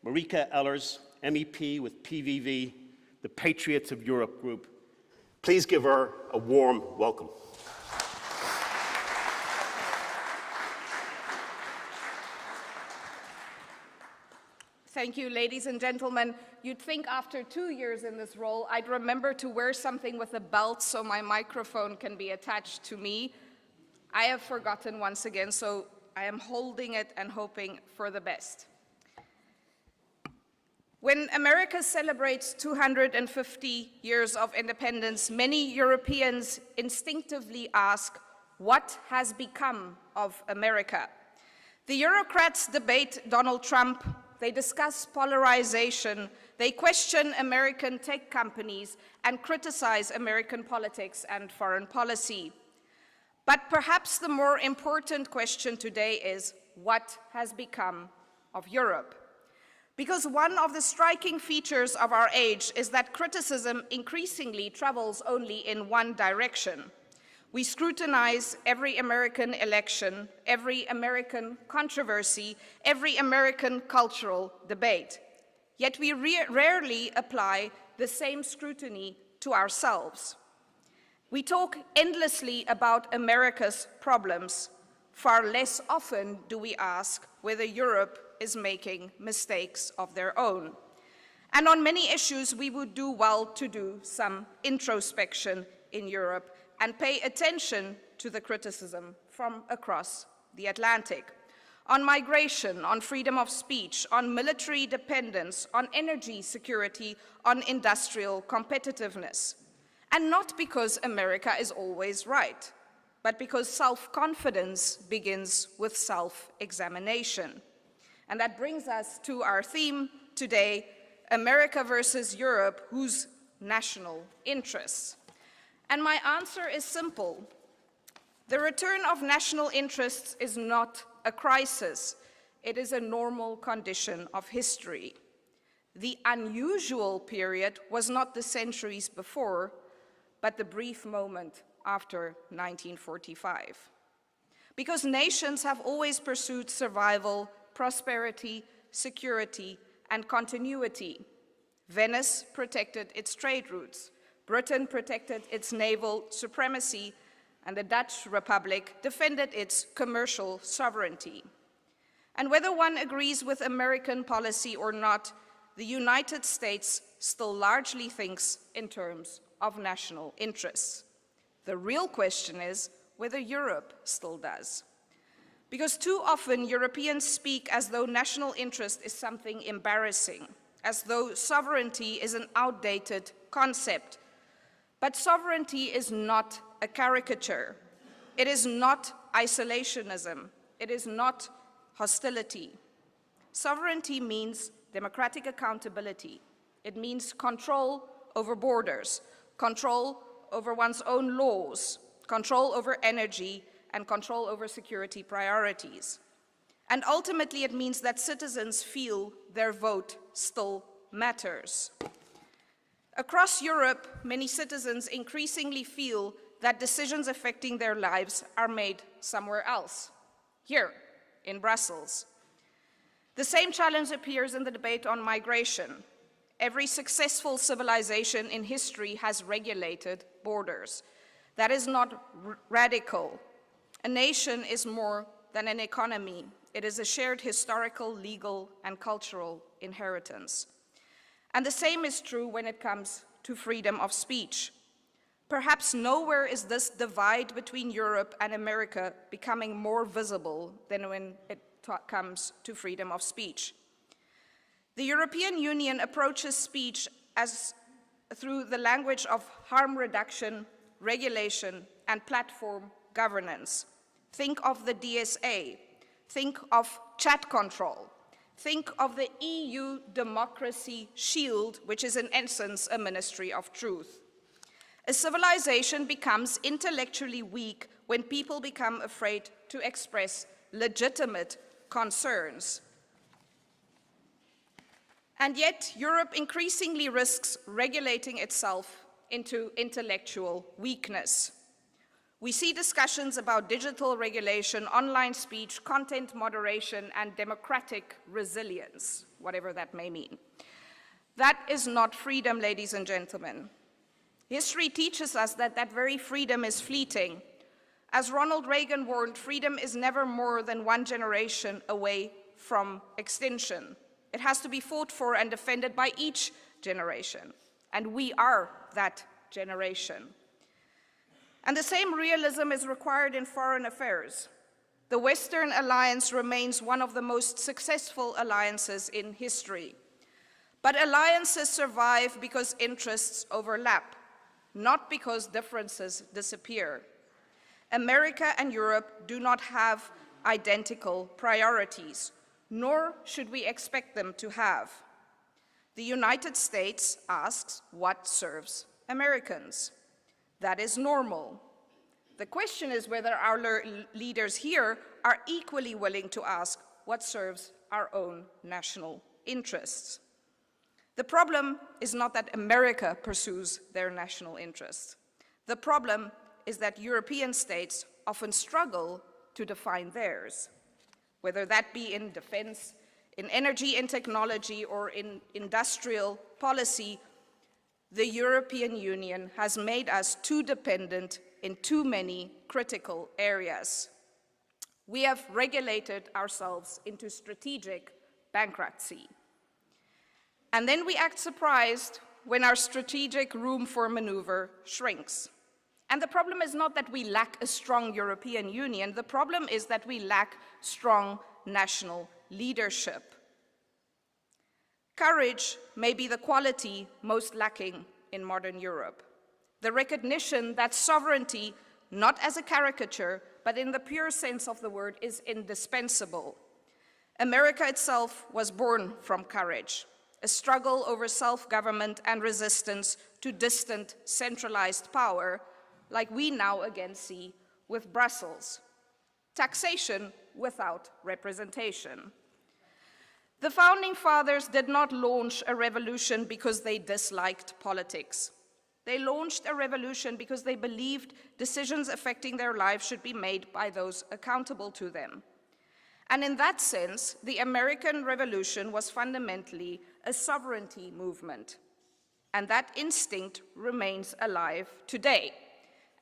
Speaker 16: Marieke Ellers, MEP with PVV, the Patriots of Europe group. Please give her a warm welcome.
Speaker 3: Thank you, ladies and gentlemen. You'd think after 2 years in this role, I'd remember to wear something with a belt so my microphone can be attached to me. I have forgotten once again, so I am holding it and hoping for the best. When America celebrates 250 years of independence, many Europeans instinctively ask, what has become of America? The Eurocrats debate Donald Trump. They discuss polarization, they question American tech companies, and criticize American politics and foreign policy. But perhaps the more important question today is, what has become of Europe? Because one of the striking features of our age is that criticism increasingly travels only in one direction. We scrutinize every American election, every American controversy, every American cultural debate. Yet we rarely apply the same scrutiny to ourselves. We talk endlessly about America's problems. Far less often do we ask whether Europe is making mistakes of their own. And on many issues, we would do well to do some introspection in Europe and pay attention to the criticism from across the Atlantic. On migration, on freedom of speech, on military dependence, on energy security, on industrial competitiveness. And not because America is always right, but because self-confidence begins with self-examination. And that brings us to our theme today, America versus Europe, whose national interests? And my answer is simple. The return of national interests is not a crisis. It is a normal condition of history. The unusual period was not the centuries before, but the brief moment after 1945. Because nations have always pursued survival, prosperity, security, and continuity. Venice protected its trade routes. Britain protected its naval supremacy, and the Dutch Republic defended its commercial sovereignty. And whether one agrees with American policy or not, the United States still largely thinks in terms of national interests. The real question is whether Europe still does. Because too often Europeans speak as though national interest is something embarrassing, as though sovereignty is an outdated concept. But sovereignty is not a caricature. It is not isolationism. It is not hostility. Sovereignty means democratic accountability. It means control over borders, control over one's own laws, control over energy, and control over security priorities. And ultimately, it means that citizens feel their vote still matters. Across Europe, many citizens increasingly feel that decisions affecting their lives are made somewhere else, here in Brussels. The same challenge appears in the debate on migration. Every successful civilization in history has regulated borders. That is not radical. A nation is more than an economy. It is a shared historical, legal, and cultural inheritance. And the same is true when it comes to freedom of speech. Perhaps nowhere is this divide between Europe and America becoming more visible than when it comes to freedom of speech. The European Union approaches speech through the language of harm reduction, regulation, and platform governance. Think of the DSA. Think of chat control. Think of the EU democracy shield, which is in essence a ministry of truth. A civilization becomes intellectually weak when people become afraid to express legitimate concerns. And yet, Europe increasingly risks regulating itself into intellectual weakness. We see discussions about digital regulation, online speech, content moderation, and democratic resilience, whatever that may mean. That is not freedom, ladies and gentlemen. History teaches us that that very freedom is fleeting. As Ronald Reagan warned, freedom is never more than one generation away from extinction. It has to be fought for and defended by each generation. And we are that generation. And the same realism is required in foreign affairs. The Western alliance remains one of the most successful alliances in history. But alliances survive because interests overlap, not because differences disappear. America and Europe do not have identical priorities, nor should we expect them to have. The United States asks what serves Americans. That is normal. The question is whether our leaders here are equally willing to ask what serves our own national interests. The problem is not that America pursues their national interests. The problem is that European states often struggle to define theirs, whether that be in defense, in energy and technology, or in industrial policy. The European Union has made us too dependent in too many critical areas. We have regulated ourselves into strategic bankruptcy. And then we act surprised when our strategic room for maneuver shrinks. And the problem is not that we lack a strong European Union. The problem is that we lack strong national leadership. Courage may be the quality most lacking in modern Europe. The recognition that sovereignty, not as a caricature, but in the pure sense of the word, is indispensable. America itself was born from courage, a struggle over self-government and resistance to distant, centralized power, like we now again see with Brussels. Taxation without representation. The Founding Fathers did not launch a revolution because they disliked politics. They launched a revolution because they believed decisions affecting their lives should be made by those accountable to them. And in that sense, the American Revolution was fundamentally a sovereignty movement. And that instinct remains alive today.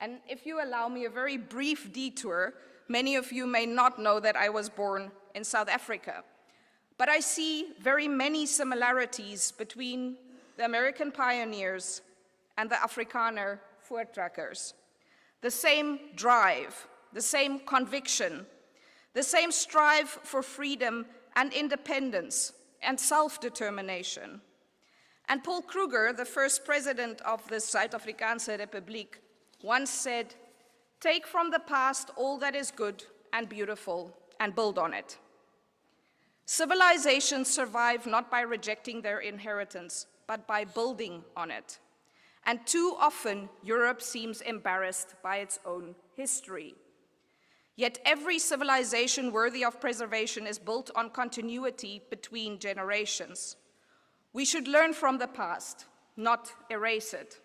Speaker 3: And if you allow me a very brief detour, many of you may not know that I was born in South Africa. But I see very many similarities between the American pioneers and the Afrikaner voortrekkers. The same drive, the same conviction, the same strive for freedom and independence and self-determination. And Paul Kruger, the first president of the Suid-Afrikaanse Republiek, once said, "Take from the past all that is good and beautiful and build on it." Civilizations survive not by rejecting their inheritance, but by building on it. And too often, Europe seems embarrassed by its own history. Yet every civilization worthy of preservation is built on continuity between generations. We should learn from the past, not erase it.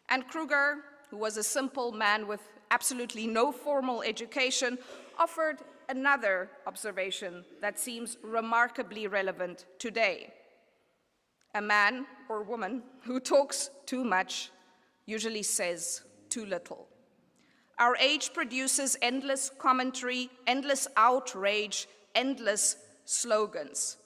Speaker 3: And Kruger, who was a simple man with absolutely no formal education, offered another observation that seems remarkably relevant today. A man or woman who talks too much usually says too little. Our age produces endless commentary, endless outrage, endless slogans,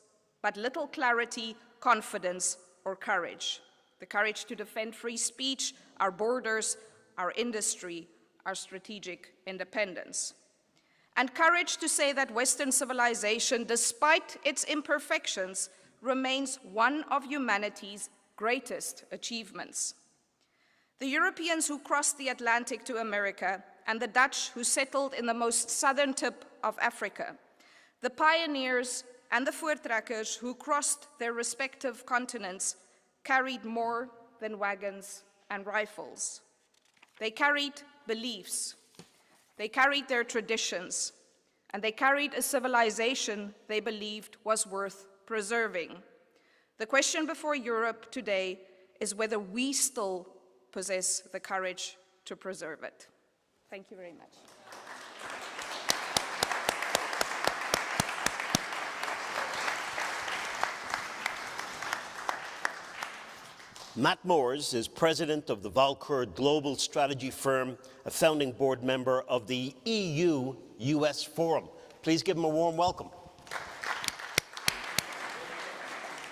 Speaker 3: but little clarity, confidence, or courage. The courage to defend free speech, our borders, our industry, our strategic independence. And courage to say that Western civilization, despite its imperfections, remains one of humanity's greatest achievements. The Europeans who crossed the Atlantic to America and the Dutch who settled in the most southern tip of Africa, the pioneers and the voortrekkers who crossed their respective continents carried more than wagons and rifles. They carried beliefs, they carried their traditions, and they carried a civilization they believed was worth preserving. The question before Europe today is whether we still possess the courage to preserve it. Thank you very much.
Speaker 8: Matt Moores is president of the Valcourt Global Strategy Firm, a founding board member of the EU-US Forum. Please give him a warm welcome.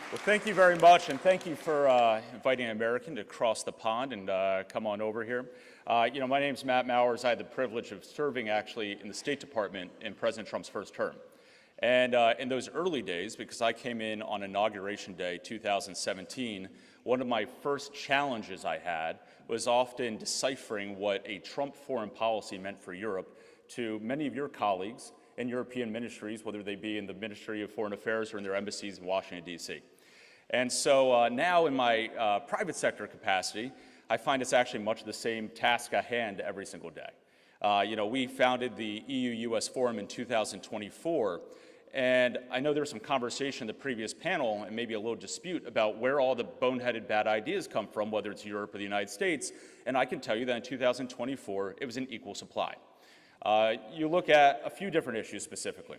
Speaker 12: Well, thank you very much, and thank you for inviting an American to cross the pond and come on over here. You know, my name's Matt Moores. I had the privilege of serving actually in the State Department in President Trump's first term. And in those early days, because I came in on Inauguration Day 2017, one of my first challenges I had was often deciphering what a Trump foreign policy meant for Europe to many of your colleagues in European ministries, whether they be in the Ministry of Foreign Affairs or in their embassies in Washington, D.C. And so now in my private sector capacity, I find it's actually much the same task at hand every single day. You know, we founded the EU-US Forum in 2024, and I know there was some conversation in the previous panel and maybe a little dispute about where all the boneheaded bad ideas come from, whether it's Europe or the United States, and I can tell you that in 2024, it was an equal supply. You look at a few different issues specifically.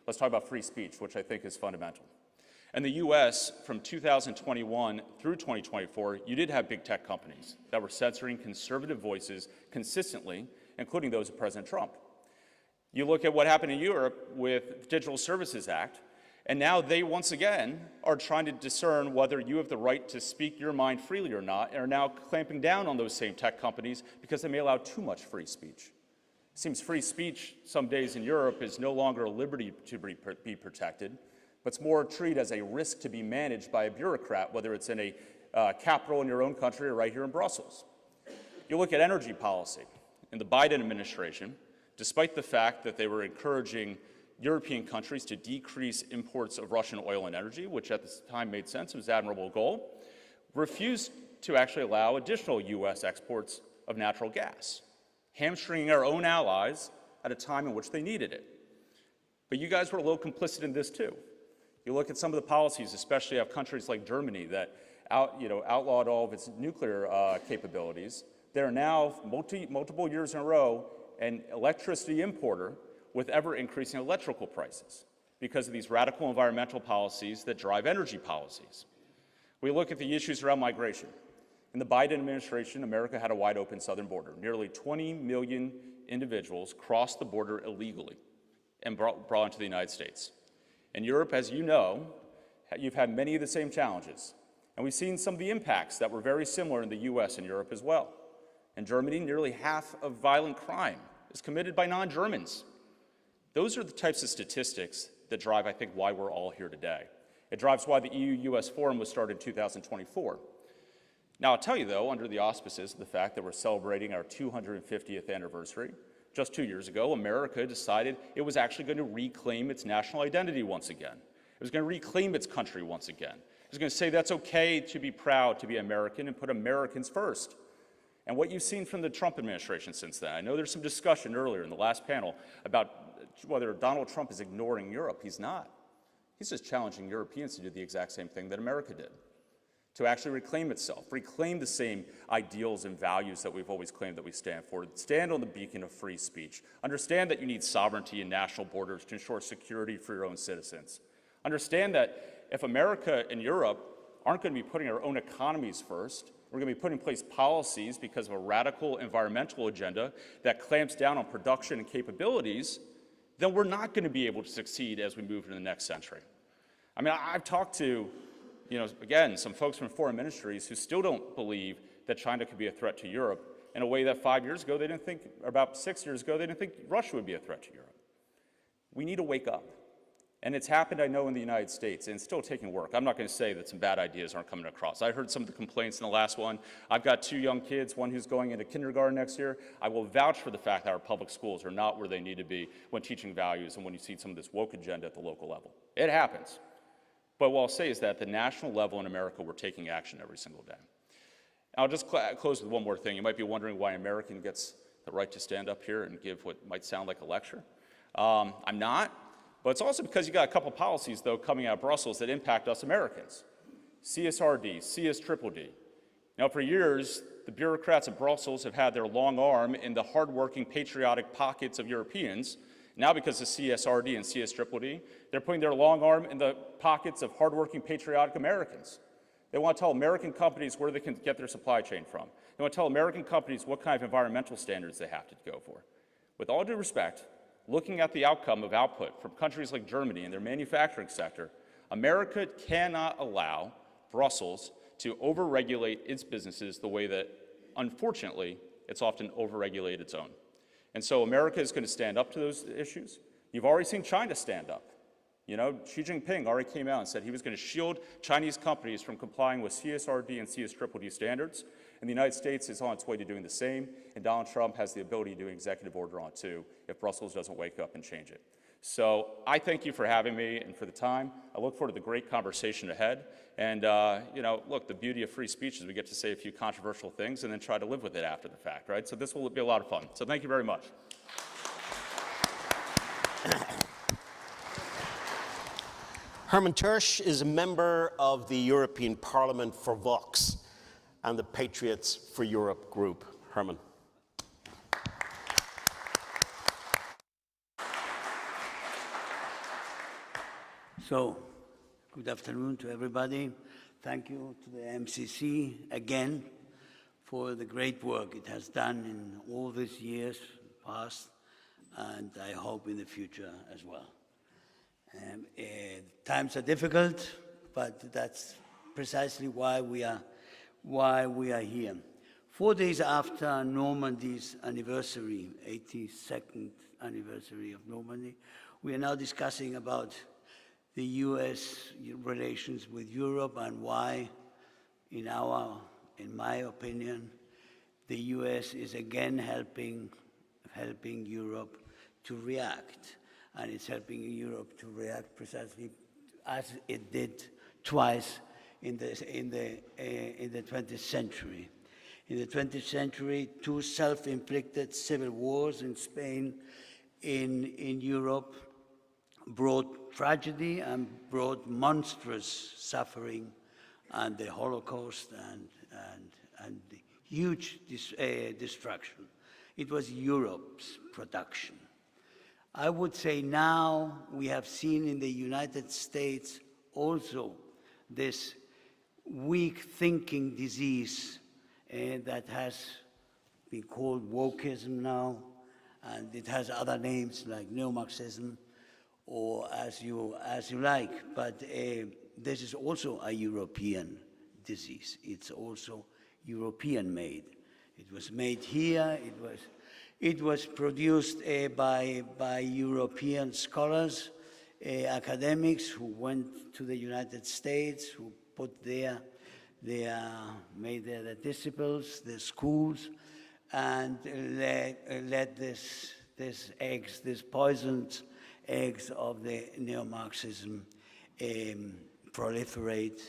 Speaker 12: Let's talk about free speech, which I think is fundamental. In the US, from 2021 through 2024, you did have big tech companies that were censoring conservative voices consistently, including those of President Trump. You look at what happened in Europe with the Digital Services Act, and now they once again are trying to discern whether you have the right to speak your mind freely or not, and are now clamping down on those same tech companies because they may allow too much free speech. It seems free speech some days in Europe is no longer a liberty to be protected, but it's more treated as a risk to be managed by a bureaucrat, whether it's in a capital in your own country or right here in Brussels. You look at energy policy. In the Biden administration, despite the fact that they were encouraging European countries to decrease imports of Russian oil and energy, which at the time made sense, it was an admirable goal, refused to actually allow additional U.S. exports of natural gas, hamstringing our own allies at a time in which they needed it. But you guys were a little complicit in this too. You look at some of the policies, especially of countries like Germany that outlawed all of its nuclear capabilities. They're now multiple years in a row an electricity importer with ever-increasing electrical prices because of these radical environmental policies that drive energy policies. We look at the issues around migration. In the Biden administration, America had a wide-open southern border. Nearly 20 million individuals crossed the border illegally and brought into the United States. In Europe, as you know, you've had many of the same challenges. And we've seen some of the impacts that were very similar in the US and Europe as well. In Germany, nearly half of violent crime is committed by non-Germans. Those are the types of statistics that drive, I think, why we're all here today. It drives why the EU-US Forum was started in 2024. Now, I'll tell you, though, under the auspices of the fact that we're celebrating our 250th anniversary, just 2 years ago, America decided it was actually going to reclaim its national identity once again. It was going to reclaim its country once again. It was going to say that's okay to be proud to be American and put Americans first. And what you've seen from the Trump administration since then, I know there's some discussion earlier in the last panel about whether Donald Trump is ignoring Europe. He's not. He's just challenging Europeans to do the exact same thing that America did, to actually reclaim itself, reclaim the same ideals and values that we've always claimed that we stand for, stand on the beacon of free speech, understand that you need sovereignty and national borders to ensure security for your own citizens. Understand that if America and Europe aren't going to be putting our own economies first, we're going to be putting in place policies because of a radical environmental agenda that clamps down on production and capabilities, then we're not going to be able to succeed as we move into the next century. I mean, I've talked to, again, some folks from foreign ministries who still don't believe that China could be a threat to Europe in a way that 5 years ago they didn't think, or about 6 years ago, they didn't think Russia would be a threat to Europe. We need to wake up. And it's happened, I know, in the United States, and it's still taking work. I'm not going to say that some bad ideas aren't coming across. I heard some of the complaints in the last one. I've got 2 young kids, one who's going into kindergarten next year. I will vouch for the fact that our public schools are not where they need to be when teaching values and when you see some of this woke agenda at the local level. It happens. But what I'll say is that at the national level in America, we're taking action every single day. I'll just close with one more thing. You might be wondering why an American gets the right to stand up here and give what might sound like a lecture. I'm not. But it's also because you got a couple policies, though, coming out of Brussels that impact us Americans. CSRD, CSDDD. Now, for years, the bureaucrats in Brussels have had their long arm in the hardworking, patriotic pockets of Europeans. Now, because of CSRD and CSDDD, they're putting their long arm in the pockets of hardworking, patriotic Americans. They want to tell American companies where they can get their supply chain from. They want to tell American companies what kind of environmental standards they have to go for. With all due respect, looking at the outcome of output from countries like Germany and their manufacturing sector, America cannot allow Brussels to overregulate its businesses the way that, unfortunately, it's often overregulated its own. And so America is going to stand up to those issues. You've already seen China stand up. Xi Jinping already came out and said he was going to shield Chinese companies from complying with CSRD and CSDDD standards. And the United States is on its way to doing the same, and Donald Trump has the ability to do an executive order on it too, if Brussels doesn't wake up and change it. So I thank you for having me and for the time. I look forward to the great conversation ahead. And, look, the beauty of free speech is we get to say a few controversial things and then try to live with it after the fact, right? So this will be a lot of fun. So thank you very much.
Speaker 8: Herman Tersch is a member of the European Parliament for Vox and the Patriots for Europe group. Herman.
Speaker 15: So, good afternoon to everybody. Thank you to the MCC again for the great work it has done in all these years past, and I hope in the future as well. Times are difficult, but that's precisely why we are here. 4 days after Normandy's anniversary, 82nd anniversary of Normandy, we are now discussing about the US relations with Europe and why, in my opinion, the US is again helping Europe to react. And it's helping Europe to react precisely as it did twice in the 20th century. In the 20th century, 2 self-inflicted civil wars in Spain, in Europe, brought tragedy and brought monstrous suffering, and the Holocaust and huge destruction. It was Europe's production. I would say now we have seen in the United States also this weak thinking disease that has been called wokeism now, and it has other names like neo-Marxism. or as you like. But this is also a European disease. It's also European-made. It was made here. It was produced by European scholars, academics who went to the United States, who put made their disciples, their schools, and let this poisoned eggs of the neo-Marxism proliferate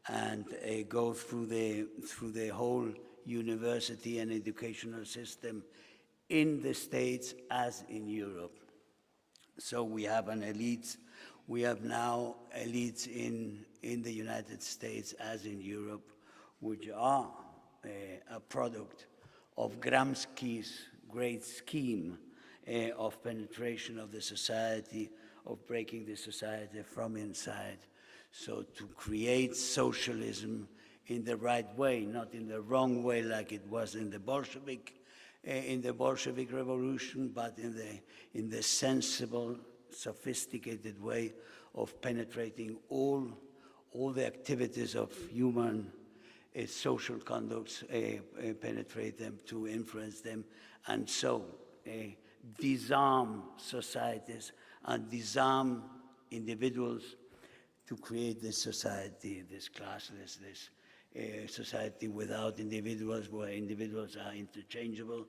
Speaker 15: and go through the whole university and educational system in the States as in Europe. So we have an elite. We have now elites in the United States as in Europe, which are a product of Gramsci's great scheme of penetration of the society, of breaking the society from inside. So to create socialism in the right way, not in the wrong way like it was in the Bolshevik revolution, but in the sensible, sophisticated way of penetrating all the activities of human social conducts, penetrate them, to influence them, and so disarm societies and disarm individuals to create this society, this classless, this society without individuals, where individuals are interchangeable,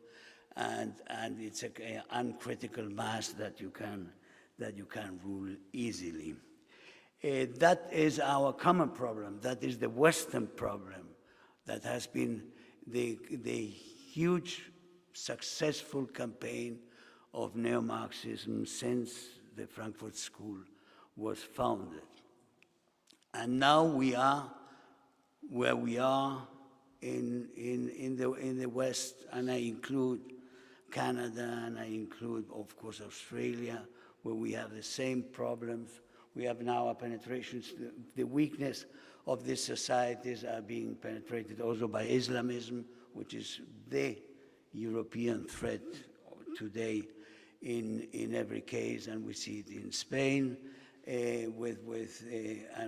Speaker 15: and it's an uncritical mass that you can rule easily. That is our common problem. That is the Western problem. That has been the huge successful campaign of neo-Marxism since the Frankfurt School was founded. And now we are where we are in the West, and I include Canada, and I include, of course, Australia, where we have the same problems. We have now a penetration. The weakness of these societies are being penetrated also by Islamism, which is the European threat today in every case, and we see it in Spain, and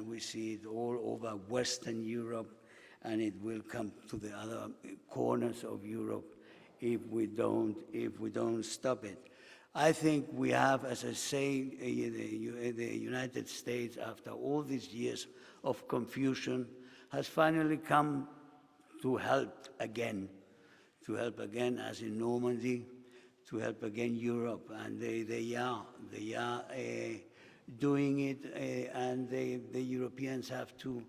Speaker 15: we see it all over Western Europe, and it will come to the other corners of Europe if we don't stop it. I think we have, as I say, the United States, after all these years of confusion, has finally come to help again, as in Normandy, to help again Europe, and they are doing it, and the Europeans have to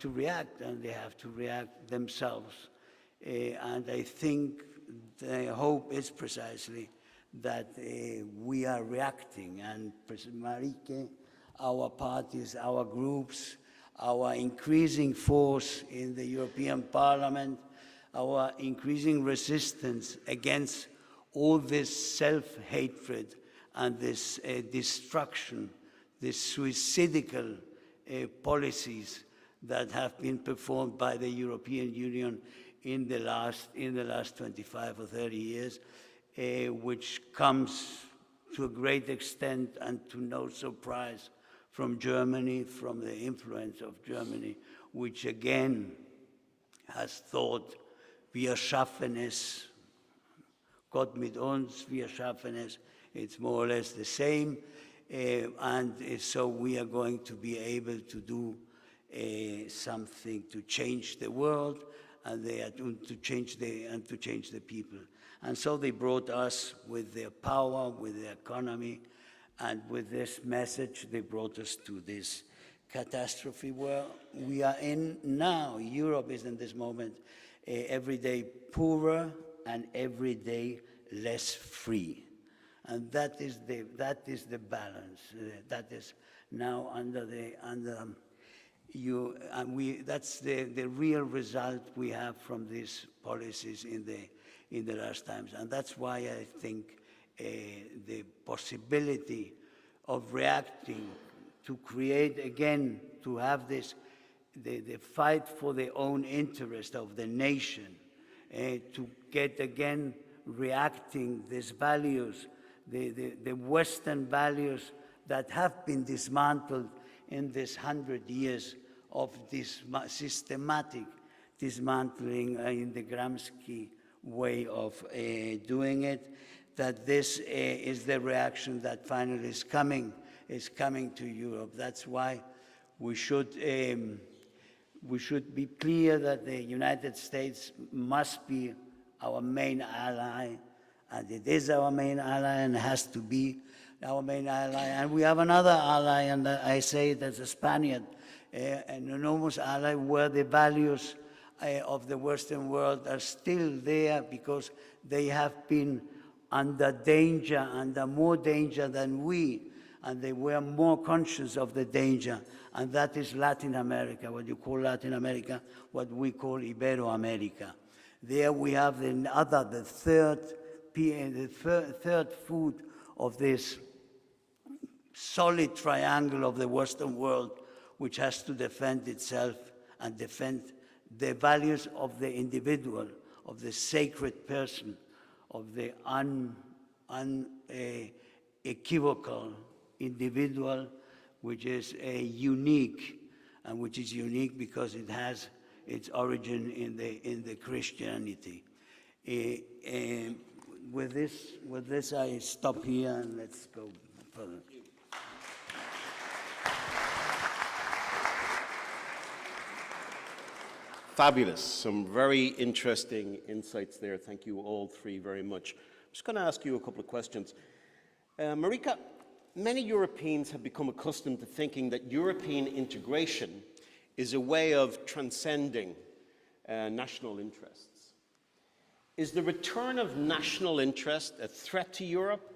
Speaker 15: react, and they have to react themselves. And I think the hope is precisely that we are reacting, and Marike, our parties, our groups, our increasing force in the European Parliament, our increasing resistance against all this self-hatred and this destruction, these suicidal policies that have been performed by the European Union in the last 25 or 30 years, which comes to a great extent and to no surprise from Germany, from the influence of Germany, which again has thought, wir schaffen es, Gott mit uns, wir schaffen es. It's more or less the same, and so we are going to be able to do something to change the world, and they are to change the people. And so they brought us with their power, with their economy, and with this message, they brought us to this catastrophe where we are in now. Europe is in this moment every day poorer and every day less free. And that is the balance. That is now that's the real result we have from these policies in the last times. And that's why I think the possibility of reacting, to create again, to have this, the fight for the own interest of the nation, to get again reacting these values, the Western values that have been dismantled in this 100 years of this systematic dismantling in the Gramsci way of doing it, that this is the reaction that finally is coming to Europe. That's why we should be clear that the United States must be our main ally, and it is our main ally and has to be our main ally. And we have another ally, and I say it as a Spaniard, an enormous ally where the values of the Western world are still there because they have been under danger, under more danger than we, and they were more conscious of the danger, and that is Latin America, what you call Latin America, what we call Ibero-America. There we have the third foot of this solid triangle of the Western world, which has to defend itself and defend the values of the individual, of the sacred person, of the unequivocal individual, which is unique, and which is unique because it has its origin in the Christianity. With this, I stop here and let's go further.
Speaker 8: Fabulous. Some very interesting insights there. Thank you all three very much. I'm just going to ask you a couple of questions. Marika, many Europeans have become accustomed to thinking that European integration is a way of transcending national interests. Is the return of national interest a threat to Europe,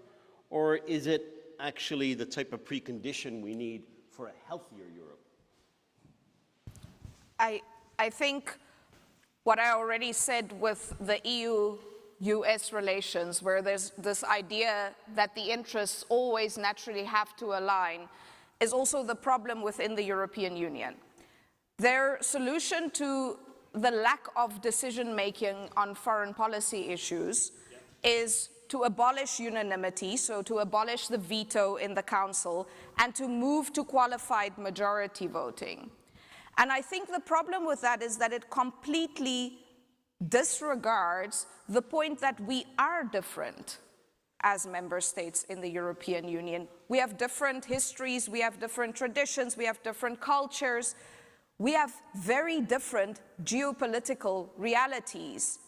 Speaker 8: or is it actually the type of precondition we need for a healthier Europe?
Speaker 3: I think what I already said with the EU-US relations, where there's this idea that the interests always naturally have to align, is also the problem within the European Union. Their solution to the lack of decision-making on foreign policy issues is to abolish unanimity, so to abolish the veto in the Council, and to move to qualified majority voting. And I think the problem with that is that it completely disregards the point that we are different as member states in the European Union. We have different histories, we have different traditions, we have different cultures, we have very different geopolitical realities.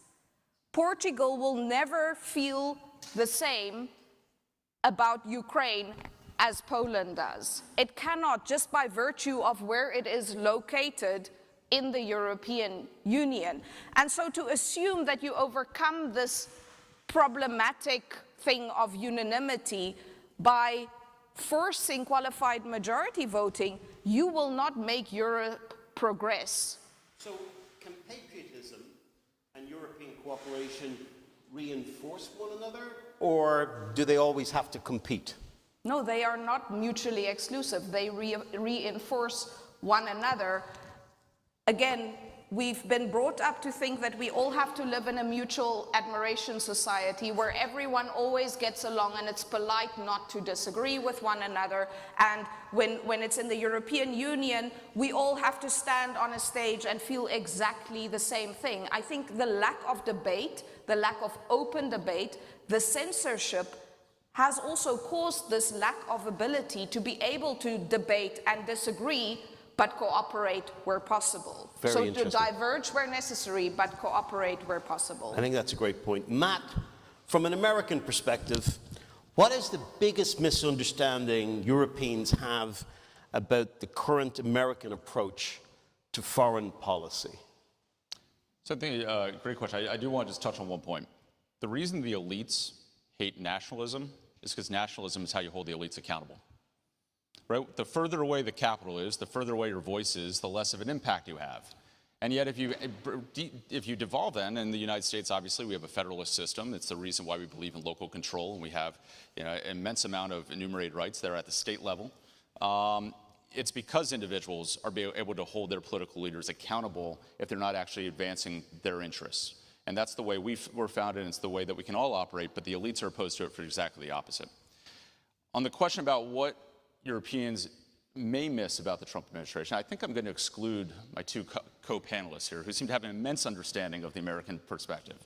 Speaker 3: Portugal will never feel the same about Ukraine as Poland does. It cannot, just by virtue of where it is located in the European Union. And so to assume that you overcome this problematic thing of unanimity by forcing qualified majority voting, you will not make Europe progress.
Speaker 8: So can patriotism and European cooperation reinforce one another, or do they always have to compete?
Speaker 3: No, they are not mutually exclusive. They reinforce one another. Again, we've been brought up to think that we all have to live in a mutual admiration society where everyone always gets along and it's polite not to disagree with one another. And when it's in the European Union, we all have to stand on a stage and feel exactly the same thing. I think the lack of debate, the lack of open debate, the censorship has also caused this lack of ability to be able to debate and disagree, but cooperate where possible. So to diverge where necessary, but cooperate where possible.
Speaker 8: I think that's a great point. Matt, from an American perspective, what is the biggest misunderstanding Europeans have about the current American approach to foreign policy?
Speaker 12: So I think, great question. I do want to just touch on one point. The reason the elites hate nationalism is because nationalism is how you hold the elites accountable. Right? The further away the capital is, the further away your voice is, the less of an impact you have. And yet if you devolve then, in the United States, obviously, we have a federalist system. It's the reason why we believe in local control, and we have an immense amount of enumerated rights that are at the state level. It's because individuals are able to hold their political leaders accountable if they're not actually advancing their interests. And that's the way we're founded, and it's the way that we can all operate, but the elites are opposed to it for exactly the opposite. On the question about what Europeans may miss about the Trump administration, I think I'm going to exclude my two co-panelists here who seem to have an immense understanding of the American perspective.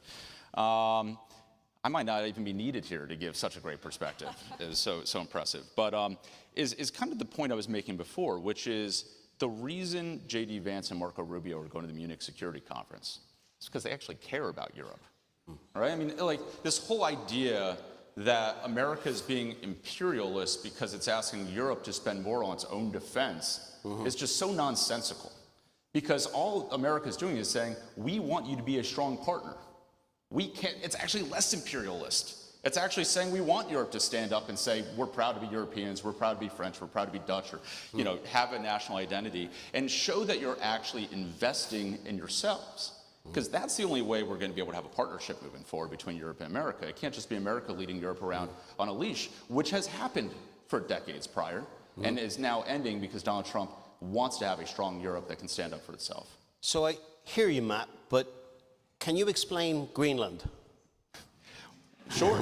Speaker 12: I might not even be needed here to give such a great perspective. It's so impressive. But is kind of the point I was making before, which is the reason J.D. Vance and Marco Rubio are going to the Munich Security Conference is because they actually care about Europe. Right? I mean, like this whole idea that America is being imperialist because it's asking Europe to spend more on its own defense is just so nonsensical. Because all America is doing is saying, we want you to be a strong partner. We can't, it's actually less imperialist. It's actually saying we want Europe to stand up and say, we're proud to be Europeans, we're proud to be French, we're proud to be Dutch, or have a national identity, and show that you're actually investing in yourselves. Because that's the only way we're going to be able to have a partnership moving forward between Europe and America. It can't just be America leading Europe around on a leash, which has happened for decades prior, and is now ending because Donald Trump wants to have a strong Europe that can stand up for itself.
Speaker 8: So I hear you, Matt, but can you explain Greenland?
Speaker 12: Sure.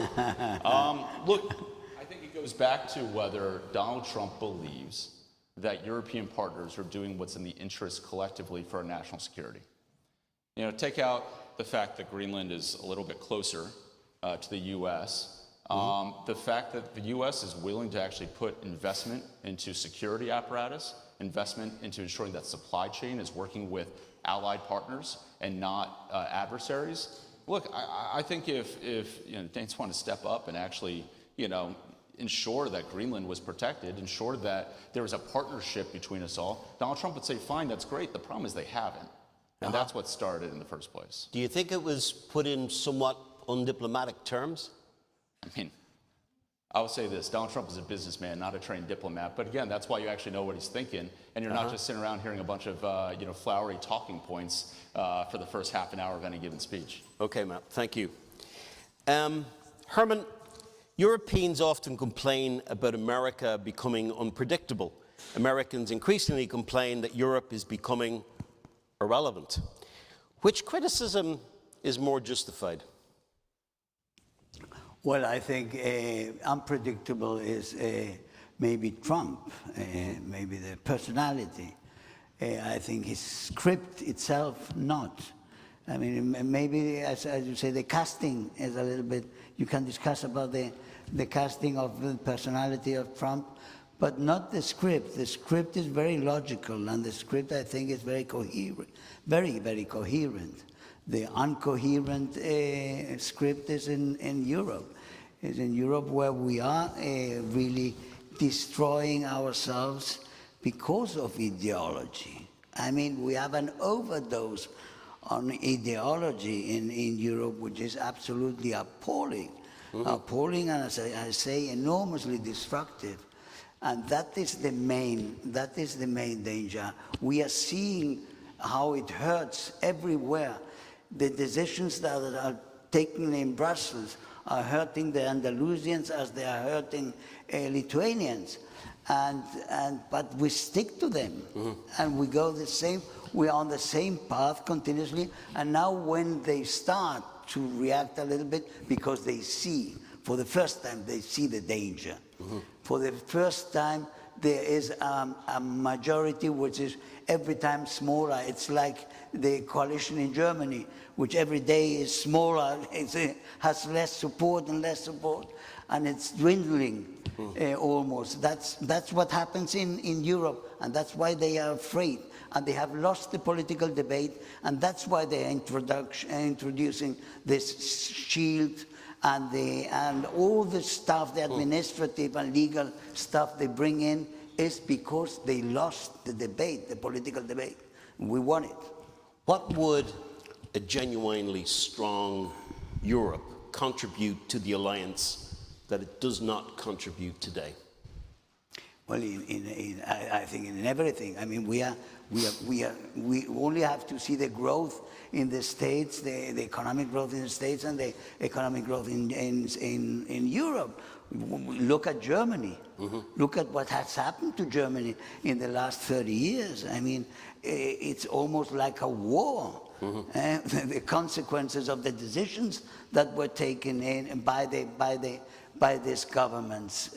Speaker 12: Look, I think it goes back to whether Donald Trump believes that European partners are doing what's in the interest collectively for our national security. You know, take out the fact that Greenland is a little bit closer to the U.S. The fact that the U.S. is willing to actually put investment into security apparatus, investment into ensuring that supply chain is working with allied partners and not adversaries. Look, I think if Danes want to step up and actually, ensure that Greenland was protected, ensure that there was a partnership between us all, Donald Trump would say, fine, that's great. The problem is they haven't. And that's what started in the first place.
Speaker 8: Do you think it was put in somewhat undiplomatic terms?
Speaker 12: I mean, I will say this, Donald Trump is a businessman, not a trained diplomat. But again, that's why you actually know what he's thinking. And you're not just sitting around hearing a bunch of, flowery talking points for the first half an hour of any given speech.
Speaker 8: Okay, Matt, thank you. Herman, Europeans often complain about America becoming unpredictable. Americans increasingly complain that Europe is becoming irrelevant. Which criticism is more justified?
Speaker 15: Well, I think unpredictable is maybe Trump, maybe the personality. I think his script itself not. I mean, maybe, as you say, the casting is a little bit, you can discuss about the casting of the personality of Trump, but not the script. The script is very logical, and the script, I think, is very coherent, very, very coherent. The uncoherent script is in Europe. Is in Europe where we are really destroying ourselves because of ideology. I mean, we have an overdose on ideology in Europe, which is absolutely appalling. Appalling, and as I say, enormously destructive. And that is the main danger. We are seeing how it hurts everywhere. The decisions that are taken in Brussels are hurting the Andalusians as they are hurting Lithuanians. But we stick to them, and we go the same, we're on the same path continuously. And now when they start to react a little bit, because they see, for the first time, they see the danger. For the first time, there is a majority which is every time smaller. It's like the coalition in Germany, which every day is smaller, has less support and less support, and it's dwindling almost. That's what happens in Europe, and that's why they are afraid, and they have lost the political debate, and that's why they're introducing this shield and all the stuff, the administrative and legal stuff they bring in, is because they lost the debate, the political debate. We won it.
Speaker 8: What would a genuinely strong Europe contribute to the alliance that it does not contribute today?
Speaker 15: Well, I think in everything. I mean, we only have to see the growth in the States, the economic growth in the States, and the economic growth in Europe. Look at Germany. Look at what has happened to Germany in the last 30 years. I mean, it's almost like a war. The consequences of the decisions that were taken in by these governments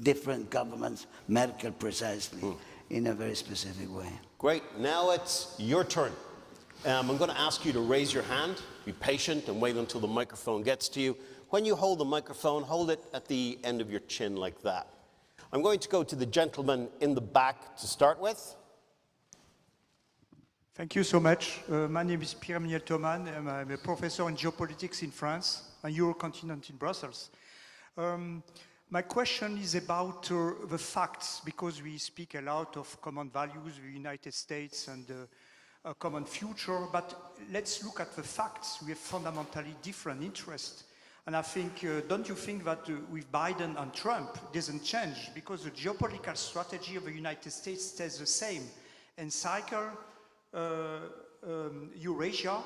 Speaker 15: different governments, Merkel precisely, in a very specific way.
Speaker 8: Great. Now it's your turn. I'm going to ask you to raise your hand, be patient, and wait until the microphone gets to you. When you hold the microphone, hold it at the end of your chin like that. I'm going to go to the gentleman in the back to start with.
Speaker 20: Thank you so much. My name is Pierre-Michel Thoman. I'm a professor in geopolitics in France, and Eurocontinent in Brussels. My question is about the facts, because we speak a lot of common values with the United States and a common future, but let's look at the facts. We have fundamentally different interests. And I think, don't you think that with Biden and Trump, it doesn't change, because the geopolitical strategy of the United States stays the same. Encircle Eurasia,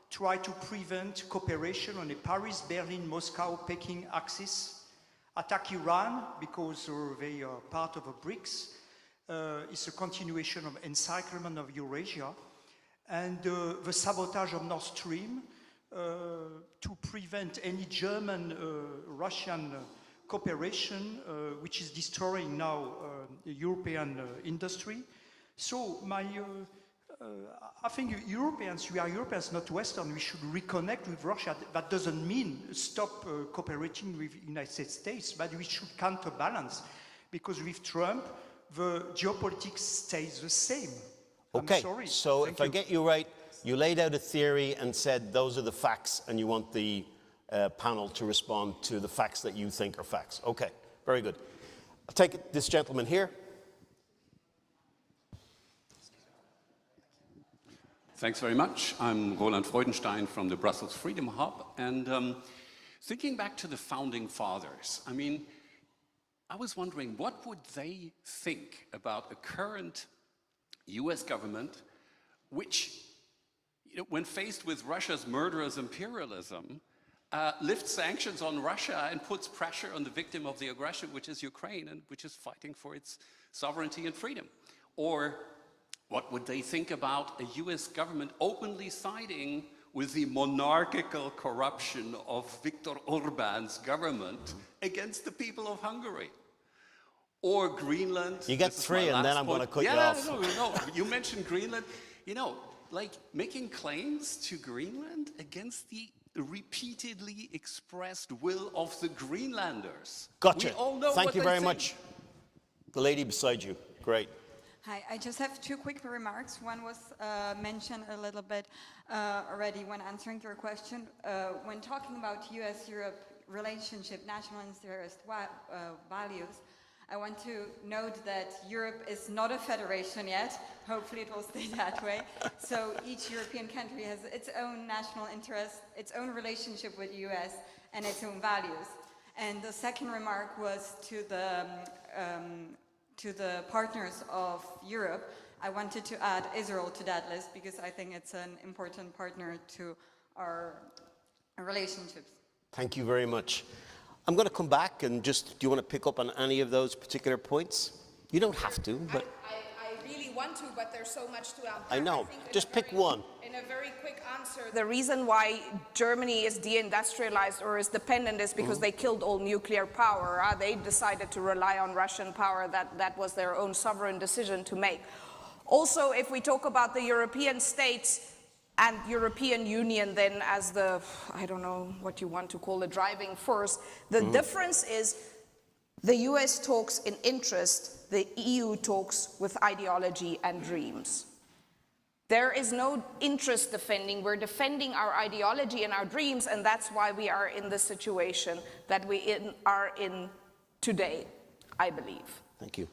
Speaker 20: try to prevent cooperation on a Paris, Berlin, Moscow, Peking axis, attack Iran because they are part of the BRICS. It's a continuation of encirclement of Eurasia. And the sabotage of Nord Stream to prevent any German-Russian cooperation, which is destroying now European industry. So I think Europeans, we are Europeans, not Western, we should reconnect with Russia. That doesn't mean stop cooperating with the United States, but we should counterbalance, because with Trump, the geopolitics stays the same.
Speaker 8: Okay,
Speaker 20: I'm sorry.
Speaker 8: so
Speaker 20: Thank
Speaker 8: if I get you right, you laid out a theory and said those are the facts, and you want the panel to respond to the facts that you think are facts. Okay, very good. I'll take this gentleman here.
Speaker 21: Thanks very much. I'm Roland Freudenstein from the Brussels Freedom Hub. And thinking back to the founding fathers, I mean, I was wondering, what would they think about a current US government which, when faced with Russia's murderous imperialism, lifts sanctions on Russia and puts pressure on the victim of the aggression, which is Ukraine, and which is fighting for its sovereignty and freedom? Or what would they think about a US government openly siding with the monarchical corruption of Viktor Orban's government against the people of Hungary? Or Greenland.
Speaker 8: You get three and then I'm going to cut you off.
Speaker 21: No, you mentioned Greenland. You know, like making claims to Greenland against the repeatedly expressed will of the Greenlanders.
Speaker 8: Gotcha.
Speaker 21: We all know
Speaker 8: Thank
Speaker 21: what
Speaker 8: you
Speaker 21: they
Speaker 8: very
Speaker 21: think.
Speaker 8: much. The lady beside you. Great.
Speaker 22: Hi, I just have two quick remarks. One was mentioned a little bit already when answering your question. When talking about US-Europe relationship, national interest values, I want to note that Europe is not a federation yet. Hopefully it will stay that way. So each European country has its own national interest, its own relationship with the US, and its own values. And the second remark was to the partners of Europe. I wanted to add Israel to that list because I think it's an important partner to our relationships.
Speaker 8: Thank you very much. I'm going to come back and just, do you want to pick up on any of those particular points? You don't have to, but...
Speaker 3: I really want to, but there's so much to unpack.
Speaker 8: I know. Just pick one.
Speaker 3: In a very quick answer, the reason why Germany is deindustrialized or is dependent is because they killed all nuclear power. They decided to rely on Russian power. That was their own sovereign decision to make. Also, if we talk about the European states and European Union then as the, I don't know what you want to call the driving force, the difference is the US talks in interest, the EU talks with ideology and dreams. There is no interest defending, we're defending our ideology and our dreams, and that's why we are in the situation that we are in today, I believe.
Speaker 8: Thank you.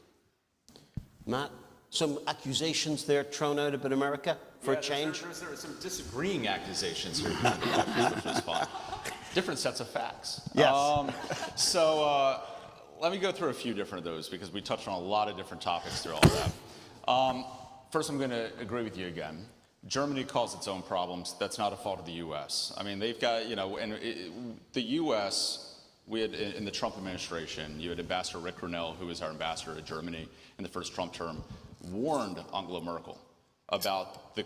Speaker 8: Matt, some accusations there thrown out about America for a change?
Speaker 24: There are some disagreeing accusations here, which is fun. Different sets of facts.
Speaker 8: Yes.
Speaker 24: Let me go through a few different of those because we touched on a lot of different topics through all of that. First, I'm going to agree with you again. Germany caused its own problems. That's not a fault of the U.S. I mean, they've got, the U.S., we had, in the Trump administration, you had Ambassador Rick Grenell, who was our ambassador to Germany in the first Trump term, warned Angela Merkel about the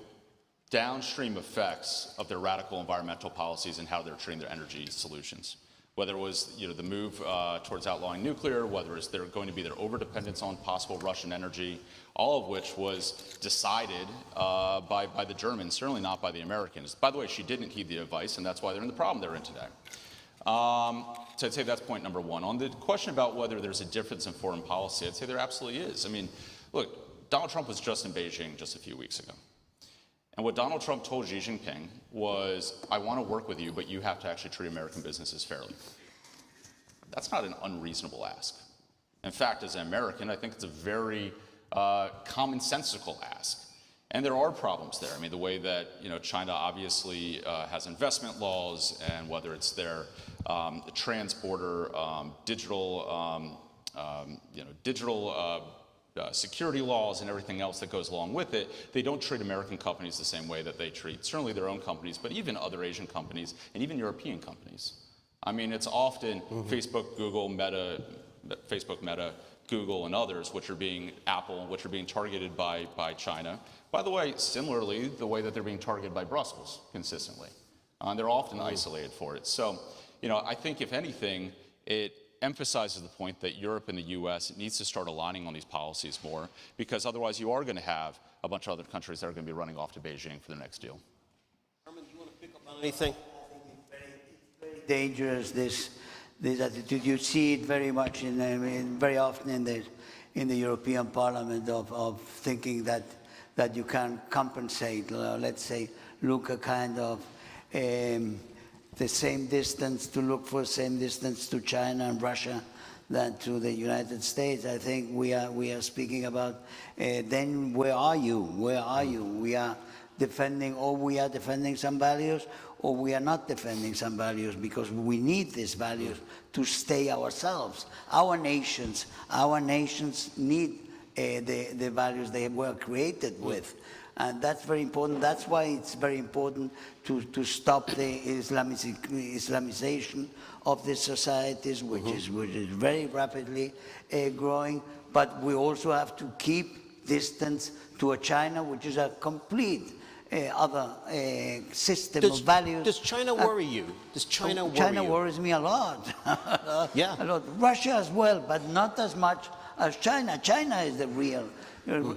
Speaker 24: downstream effects of their radical environmental policies and how they're treating their energy solutions. whether it was the move towards outlawing nuclear, whether it's going to be their overdependence on possible Russian energy, all of which was decided by the Germans, certainly not by the Americans. By the way, she didn't heed the advice, and that's why they're in the problem they're in today. So I'd say that's point number one. On the question about whether there's a difference in foreign policy, I'd say there absolutely is. I mean, look, Donald Trump was just in Beijing just a few weeks ago. And what Donald Trump told Xi Jinping was, I want to work with you, but you have to actually treat American businesses fairly. That's not an unreasonable ask. In fact, as an American, I think it's a very commonsensical ask. And there are problems there. I mean, the way that China obviously has investment laws, and whether it's their trans-border digital security laws and everything else that goes along with it, they don't treat American companies the same way that they treat certainly their own companies, but even other Asian companies and even European companies. I mean, it's often Facebook, Google, Meta, Google, and others, which are being Apple, which are being targeted by China. By the way, similarly, the way that they're being targeted by Brussels consistently. They're often isolated for it. So, I think if anything, it emphasizes the point that Europe and the US needs to start aligning on these policies more, because otherwise you are going to have a bunch of other countries that are going to be running off to Beijing for their next deal.
Speaker 8: Herman, do you want to pick up on anything?
Speaker 15: Very dangerous, this attitude. You see it very much very often in the European Parliament of thinking that you can compensate, let's say, look a kind of the same distance, to look for the same distance to China and Russia than to the United States. I think we are speaking about, then where are you? Where are you? We are defending some values, or we are not defending some values, because we need these values to stay ourselves. Our nations need the values they were created with. And that's very important. That's why it's very important to stop the Islamization of the societies, which is very rapidly growing. But we also have to keep distance to a China, which is a complete other system of values.
Speaker 8: Does China worry you? Does China worry you?
Speaker 15: China worries me a lot.
Speaker 8: Yeah.
Speaker 15: A lot. Russia as well, but not as much as China. China is the real.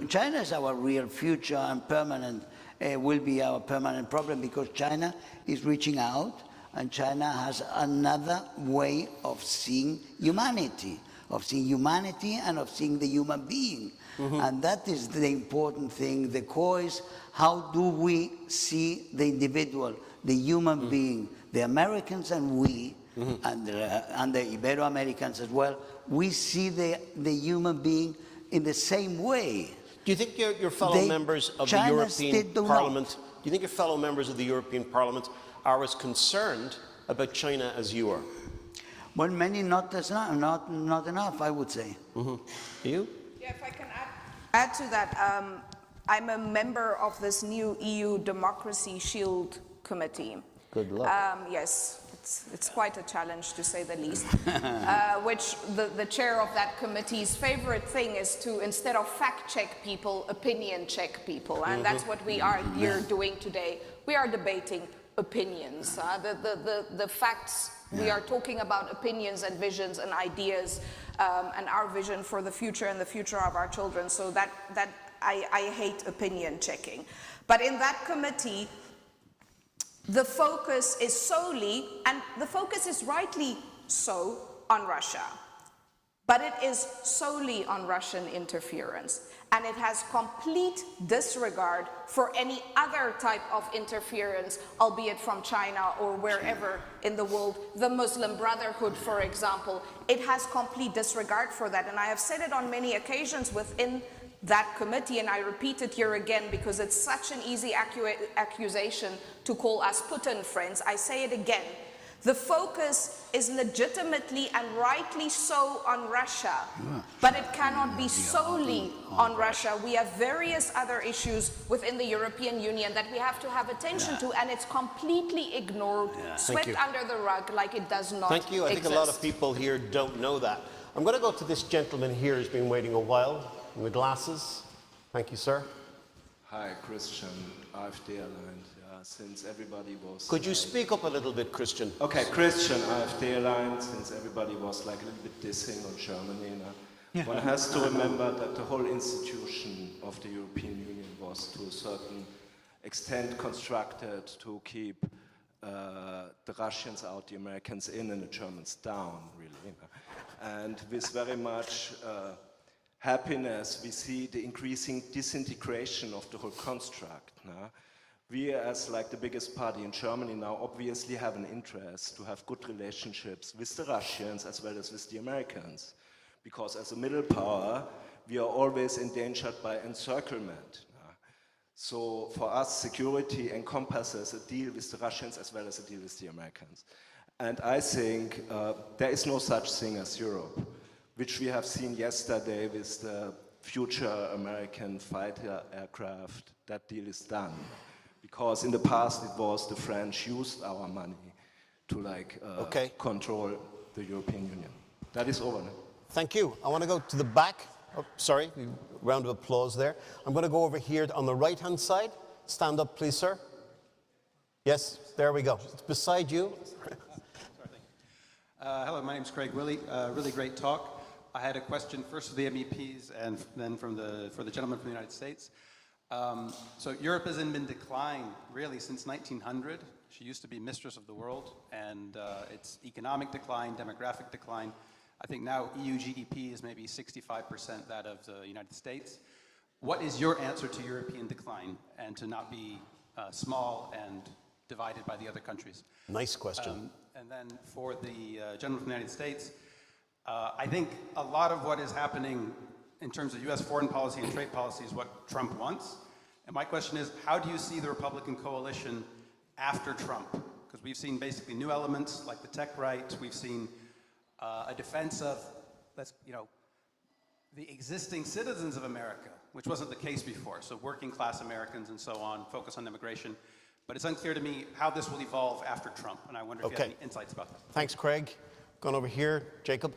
Speaker 15: China is our real future and permanent, will be our permanent problem, because China is reaching out, and China has another way of seeing humanity, and of seeing the human being. And that is the important thing. The core is, how do we see the individual, the human being, the Americans and we, and the Ibero-Americans as well, we see the human being in the same way.
Speaker 8: Do you think your fellow members of the European Parliament, do you think your fellow members of the European Parliament are as concerned about China as you are?
Speaker 15: Well, many not enough, I would say.
Speaker 8: You?
Speaker 3: Yeah, if I can add to that, I'm a member of this new EU Democracy Shield Committee.
Speaker 8: Good luck.
Speaker 3: Yes. It's quite a challenge, to say the least, which the chair of that committee's favorite thing is to, instead of fact-check people, opinion-check people. And that's what we are here doing today. We are debating opinions. The facts, we are talking about opinions and visions and ideas, and our vision for the future and the future of our children. So I hate opinion-checking. But in that committee, the focus is solely, and the focus is rightly so, on Russia. But it is solely on Russian interference. And it has complete disregard for any other type of interference, albeit from China or wherever in the world. The Muslim Brotherhood, for example, it has complete disregard for that. And I have said it on many occasions within that committee, and I repeat it here again because it's such an easy accusation to call us Putin friends. I say it again. The focus is legitimately and rightly so on Russia, but it cannot be solely on Russia. We have various other issues within the European Union that we have to have attention to, and it's completely ignored, swept under the rug like it does not
Speaker 8: Thank you. I think a lot of people here don't know that. I'm going to go to this gentleman here who's been waiting a while. The glasses. Thank you, sir.
Speaker 2: Hi, Christian, AfD, and since everybody was...
Speaker 8: Could you speak up a little bit, Christian?
Speaker 2: Okay, Christian, AfD line, since everybody was like a little bit dissing on Germany. One has to remember that the whole institution of the European Union was to a certain extent constructed to keep the Russians out, the Americans in, and the Germans down, really. And with very much happiness, we see the increasing disintegration of the whole construct. We, as like the biggest party in Germany now, obviously have an interest to have good relationships with the Russians as well as with the Americans. Because as a middle power, we are always endangered by encirclement. So for us, security encompasses a deal with the Russians as well as a deal with the Americans. And I think there is no such thing as Europe, which we have seen yesterday with the future American fighter aircraft. That deal is done. Because in the past it was the French used our money to control the European Union. That is over now.
Speaker 8: Thank you. I want to go to the back. Oh, sorry, round of applause there. I'm going to go over here on the right-hand side. Stand up, please, sir. Yes, there we go. It's beside you.
Speaker 10: Hello, my name's Craig Willey. Really great talk. I had a question first for the MEPs and then for the gentleman from the United States. So Europe has been in decline really since 1900. She used to be mistress of the world, and it's economic decline, demographic decline. I think now EU GDP is maybe 65% that of the United States. What is your answer to European decline and to not be small and divided by the other countries?
Speaker 8: Nice question.
Speaker 10: And then for the gentleman from the United States, I think a lot of what is happening in terms of US foreign policy and trade policy is what Trump wants. And my question is, how do you see the Republican coalition after Trump? Because we've seen basically new elements like the tech right. We've seen a defense of, the existing citizens of America, which wasn't the case before. So working class Americans and so on, focus on immigration. But it's unclear to me how this will evolve after Trump. And I wonder if you have any insights about that.
Speaker 8: Thanks, Craig. Going over here, Jacob.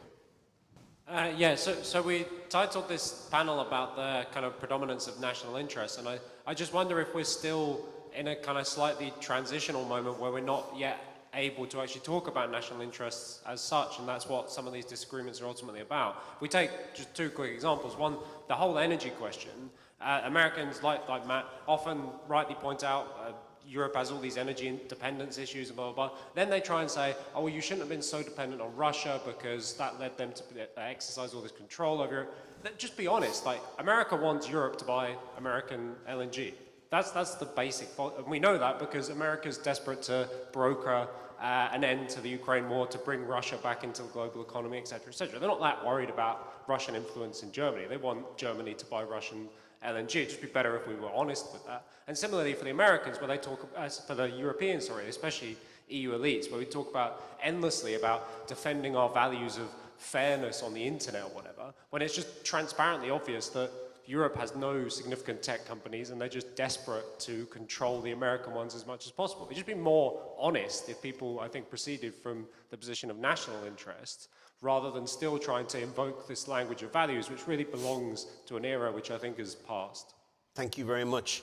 Speaker 1: So we titled this panel about the kind of predominance of national interest, and I just wonder if we're still in a kind of slightly transitional moment where we're not yet able to actually talk about national interests as such, and that's what some of these disagreements are ultimately about. If we take just two quick examples. One, the whole energy question. Americans, like Matt, often rightly point out Europe has all these energy independence issues and blah, blah, blah. Then they try and say, oh, well, you shouldn't have been so dependent on Russia because that led them to exercise all this control over Europe. Just be honest, America wants Europe to buy American LNG. That's the basic fault. And we know that because America's desperate to broker an end to the Ukraine war, to bring Russia back into the global economy, et cetera, et cetera. They're not that worried about Russian influence in Germany. They want Germany to buy Russian LNG. It'd just be better if we were honest with that. And similarly for the Americans, where they talk, for the Europeans, especially EU elites, where we talk endlessly about defending our values of fairness on the internet or whatever, when it's just transparently obvious that Europe has no significant tech companies and they're just desperate to control the American ones as much as possible. It'd just be more honest if people, I think, proceeded from the position of national interest rather than still trying to invoke this language of values, which really belongs to an era which I think is past.
Speaker 8: Thank you very much.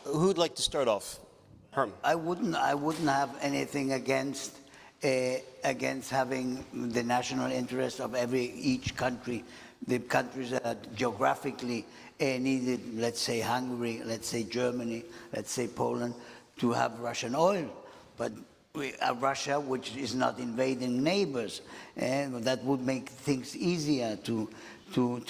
Speaker 8: Who'd like to start off? Herm.
Speaker 15: I wouldn't have anything against having the national interest of each country. The countries that geographically needed, let's say Hungary, let's say Germany, let's say Poland, to have Russian oil. But Russia, which is not invading neighbors, that would make things easier to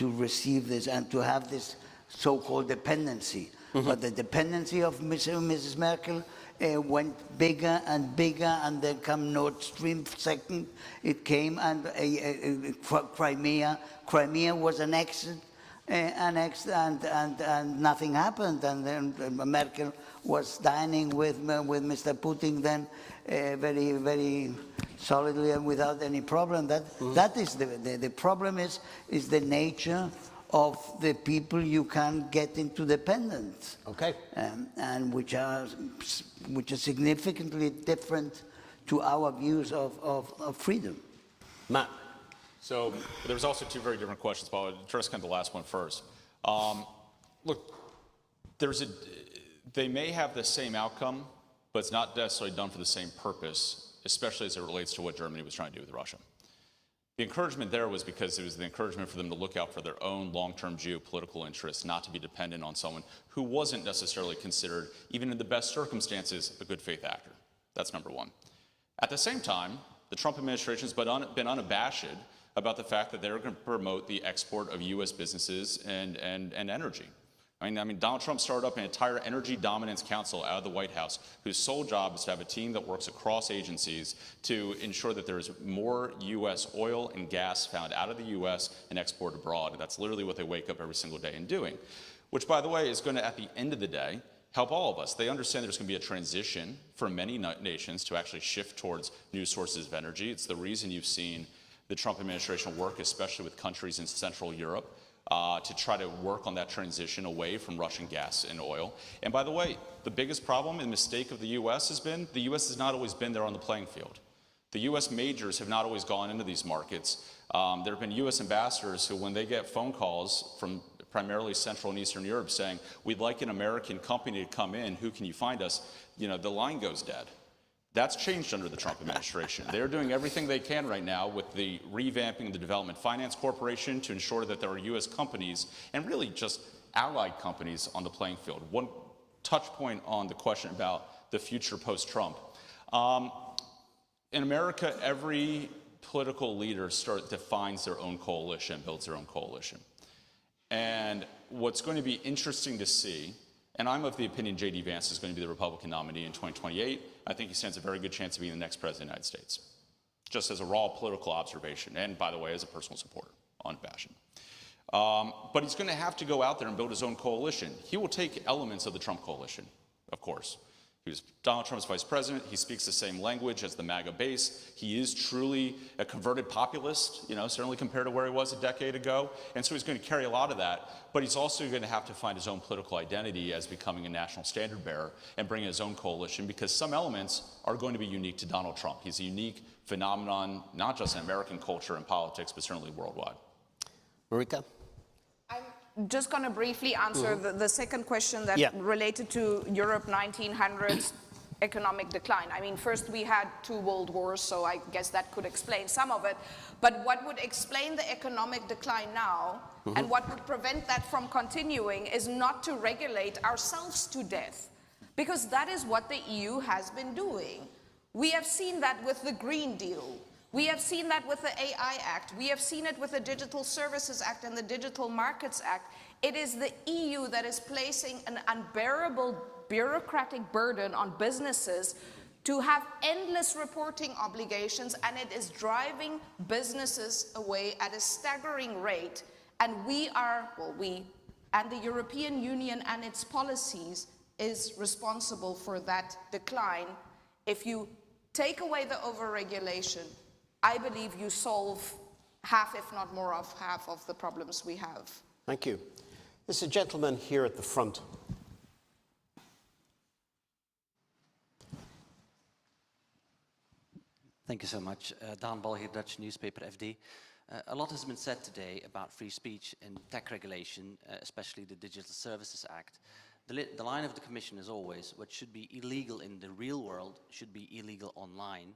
Speaker 15: receive this and to have this so-called dependency. Mm-hmm. But the dependency of Mrs. Merkel went bigger and bigger, and then come Nord Stream second. It came, and Crimea was annexed, and nothing happened. And then Merkel was dining with Mr. Putin then very, very solidly and without any problem. That is the problem is the nature of the people you can get into dependence.
Speaker 8: Okay.
Speaker 15: And which are significantly different to our views of freedom.
Speaker 8: Matt.
Speaker 24: So there's also two very different questions, but I'll address kind of the last one first. Look, they may have the same outcome, but it's not necessarily done for the same purpose, especially as it relates to what Germany was trying to do with Russia. The encouragement there was because it was the encouragement for them to look out for their own long-term geopolitical interests, not to be dependent on someone who wasn't necessarily considered, even in the best circumstances, a good faith actor. That's number one. At the same time, the Trump administration has been unabashed about the fact that they're going to promote the export of U.S. businesses and energy. I mean, Donald Trump started up an entire Energy Dominance Council out of the White House, whose sole job is to have a team that works across agencies to ensure that there is more U.S. oil and gas found out of the U.S. and exported abroad. That's literally what they wake up every single day and doing, which, by the way, is going to, at the end of the day, help all of us. They understand there's going to be a transition for many nations to actually shift towards new sources of energy. It's the reason you've seen the Trump administration work, especially with countries in Central Europe, to try to work on that transition away from Russian gas and oil. And by the way, the biggest problem and mistake of the U.S. has been, the U.S. has not always been there on the playing field. The U.S. majors have not always gone into these markets. There have been U.S. ambassadors who, when they get phone calls from primarily Central and Eastern Europe saying, we'd like an American company to come in, who can you find us? You know, the line goes dead. That's changed under the Trump administration. They're doing everything they can right now with the revamping of the Development Finance Corporation to ensure that there are U.S. companies and really just allied companies on the playing field. One touch point on the question about the future post-Trump. In America, every political leader defines their own coalition, builds their own coalition. And what's going to be interesting to see, and I'm of the opinion J.D. Vance is going to be the Republican nominee in 2028. I think he stands a very good chance of being the next president of the United States, just as a raw political observation, and by the way, as a personal supporter, unabashed. But he's going to have to go out there and build his own coalition. He will take elements of the Trump coalition, of course. He was Donald Trump's vice president. He speaks the same language as the MAGA base. He is truly a converted populist, you know, certainly compared to where he was a decade ago. And so he's going to carry a lot of that. But he's also going to have to find his own political identity as becoming a national standard bearer and bring his own coalition, because some elements are going to be unique to Donald Trump. He's a unique phenomenon, not just in American culture and politics, but certainly worldwide.
Speaker 8: Marika?
Speaker 3: I'm just going to briefly answer the second question that related to Europe 1900s economic decline. I mean, first we had 2 world wars, so I guess that could explain some of it. But what would explain the economic decline now, and what would prevent that from continuing, is not to regulate ourselves to death, because that is what the EU has been doing. We have seen that with the Green Deal. We have seen that with the AI Act. We have seen it with the Digital Services Act and the Digital Markets Act. It is the EU that is placing an unbearable bureaucratic burden on businesses to have endless reporting obligations, and it is driving businesses away at a staggering rate. And we and the European Union and its policies is responsible for that decline. If you take away the overregulation, I believe you solve half, if not more of half, of the problems we have.
Speaker 8: Thank you. There's a gentleman here at the front.
Speaker 6: Thank you so much. Daan Bal here, Dutch newspaper FD. A lot has been said today about free speech and tech regulation, especially the Digital Services Act. The line of the Commission is always, what should be illegal in the real world should be illegal online,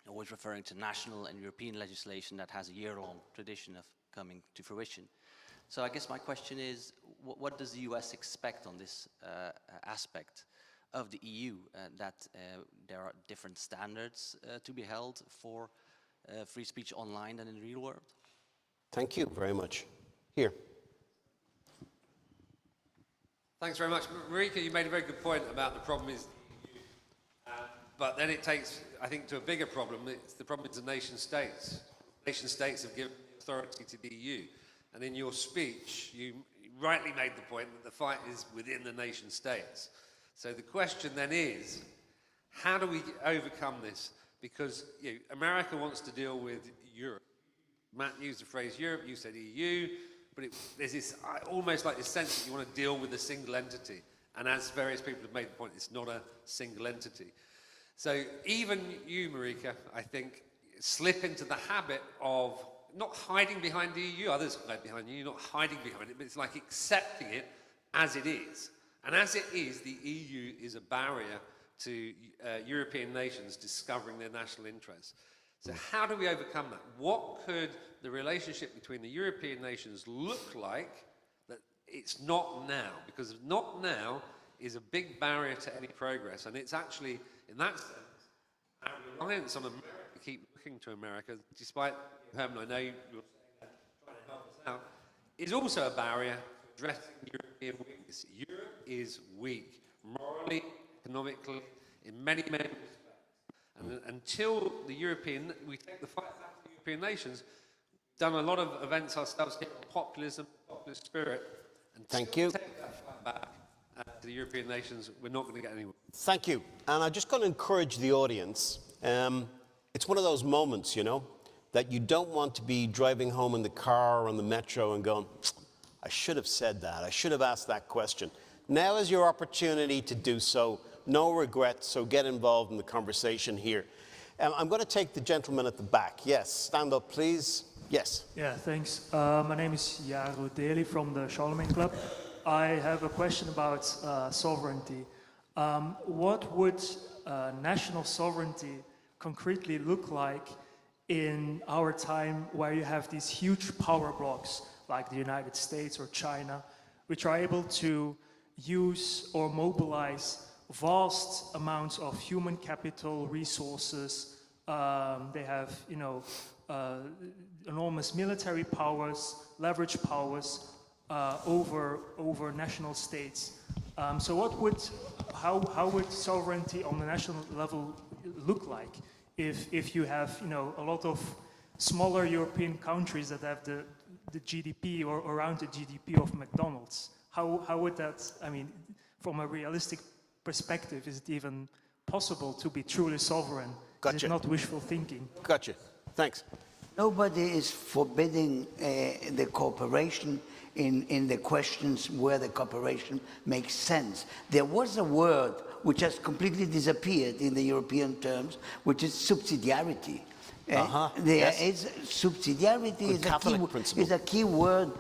Speaker 6: always referring to national and European legislation that has a year-long tradition of coming to fruition. So I guess my question is, what does the US expect on this aspect of the EU, that there are different standards to be held for free speech online than in the real world?
Speaker 8: Thank you very much. Here.
Speaker 14: Thanks very much. Marika, you made a very good point about the problem is but then it takes, I think, to a bigger problem. It's the problem is the nation states. Nation states have given authority to the EU. And in your speech, you rightly made the point that the fight is within the nation states. So the question then is, how do we overcome this? Because America wants to deal with Europe. Matt used the phrase Europe, you said EU, but there's this almost like this sense that you want to deal with a single entity. And as various people have made the point, it's not a single entity. So even you, Marika, I think, slip into the habit of not hiding behind the EU. Others hide behind you, you're not hiding behind it, but it's like accepting it as it is. And as it is, the EU is a barrier to European nations discovering their national interests. So how do we overcome that? What could the relationship between the European nations look like that it's not now? Because not now is a big barrier to any progress. And it's actually, in that sense, our reliance on America, keep looking to America, despite, Herman, I know you're trying to help us out, is also a barrier to addressing European weakness. Europe is weak, morally, economically, in many, many respects. And until the we take the fight back to the European nations, we've done a lot of events ourselves here on populism, populist spirit.
Speaker 8: Thank you.
Speaker 14: Take that fight back to the European nations, we're not going to get anywhere.
Speaker 8: Thank you. And I'm just going to encourage the audience. It's one of those moments, you know, that you don't want to be driving home in the car or on the metro and going, I should have said that. I should have asked that question. Now is your opportunity to do so. No regrets, so get involved in the conversation here. I'm going to take the gentleman at the back. Yes, stand up, please. Yes.
Speaker 4: Yeah, thanks. My name is Jaro Deli from the Charlemagne Club. I have a question about sovereignty. What would national sovereignty concretely look like in our time where you have these huge power blocks like the United States or China, which are able to use or mobilize vast amounts of human capital, resources. They have, you know, enormous military powers, leverage powers over national states. So how would sovereignty on the national level look like if you have, you know, a lot of smaller European countries that have the GDP or around the GDP of McDonald's? How would that, I mean, from a realistic perspective, is it even possible to be truly sovereign?
Speaker 8: Gotcha.
Speaker 4: Is it not wishful thinking?
Speaker 8: Gotcha. Thanks.
Speaker 15: Nobody is forbidding the cooperation in the questions where the cooperation makes sense. There was a word which has completely disappeared in the European terms, which is subsidiarity. There is subsidiarity is a key word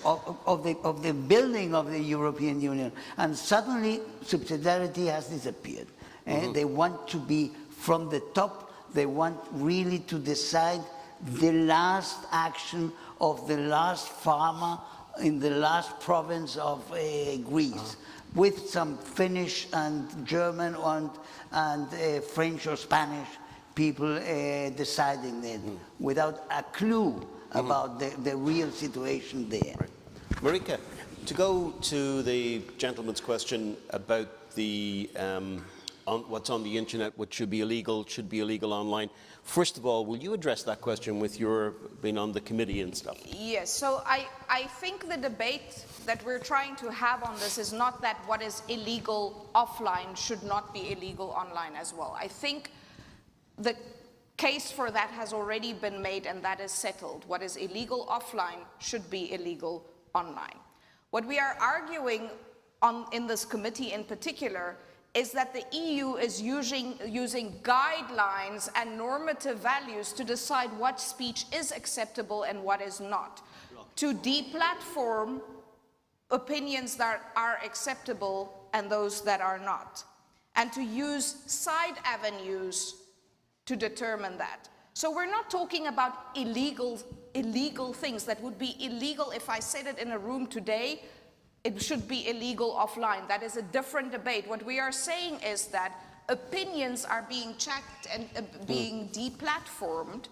Speaker 15: of the building of the European Union, and suddenly subsidiarity has disappeared. They want to be from the top. They want really to decide the last action of the last farmer in the last province of Greece, with some Finnish and German and French or Spanish people deciding it, without a clue about the real situation there.
Speaker 8: Right. Marika, to go to the gentleman's question about the what's on the internet, what should be illegal online. First of all, will you address that question with your being on the committee and stuff?
Speaker 3: Yes, so I think the debate that we're trying to have on this is not that what is illegal offline should not be illegal online as well. I think the case for that has already been made, and that is settled. What is illegal offline should be illegal online. What we are arguing in this committee in particular is that the EU is using guidelines and normative values to decide what speech is acceptable and what is not, to deplatform opinions that are acceptable and those that are not, and to use side avenues to determine that. So we're not talking about illegal things that would be illegal if I said it in a room today. It should be illegal offline. That is a different debate. What we are saying is that opinions are being checked and being deplatformed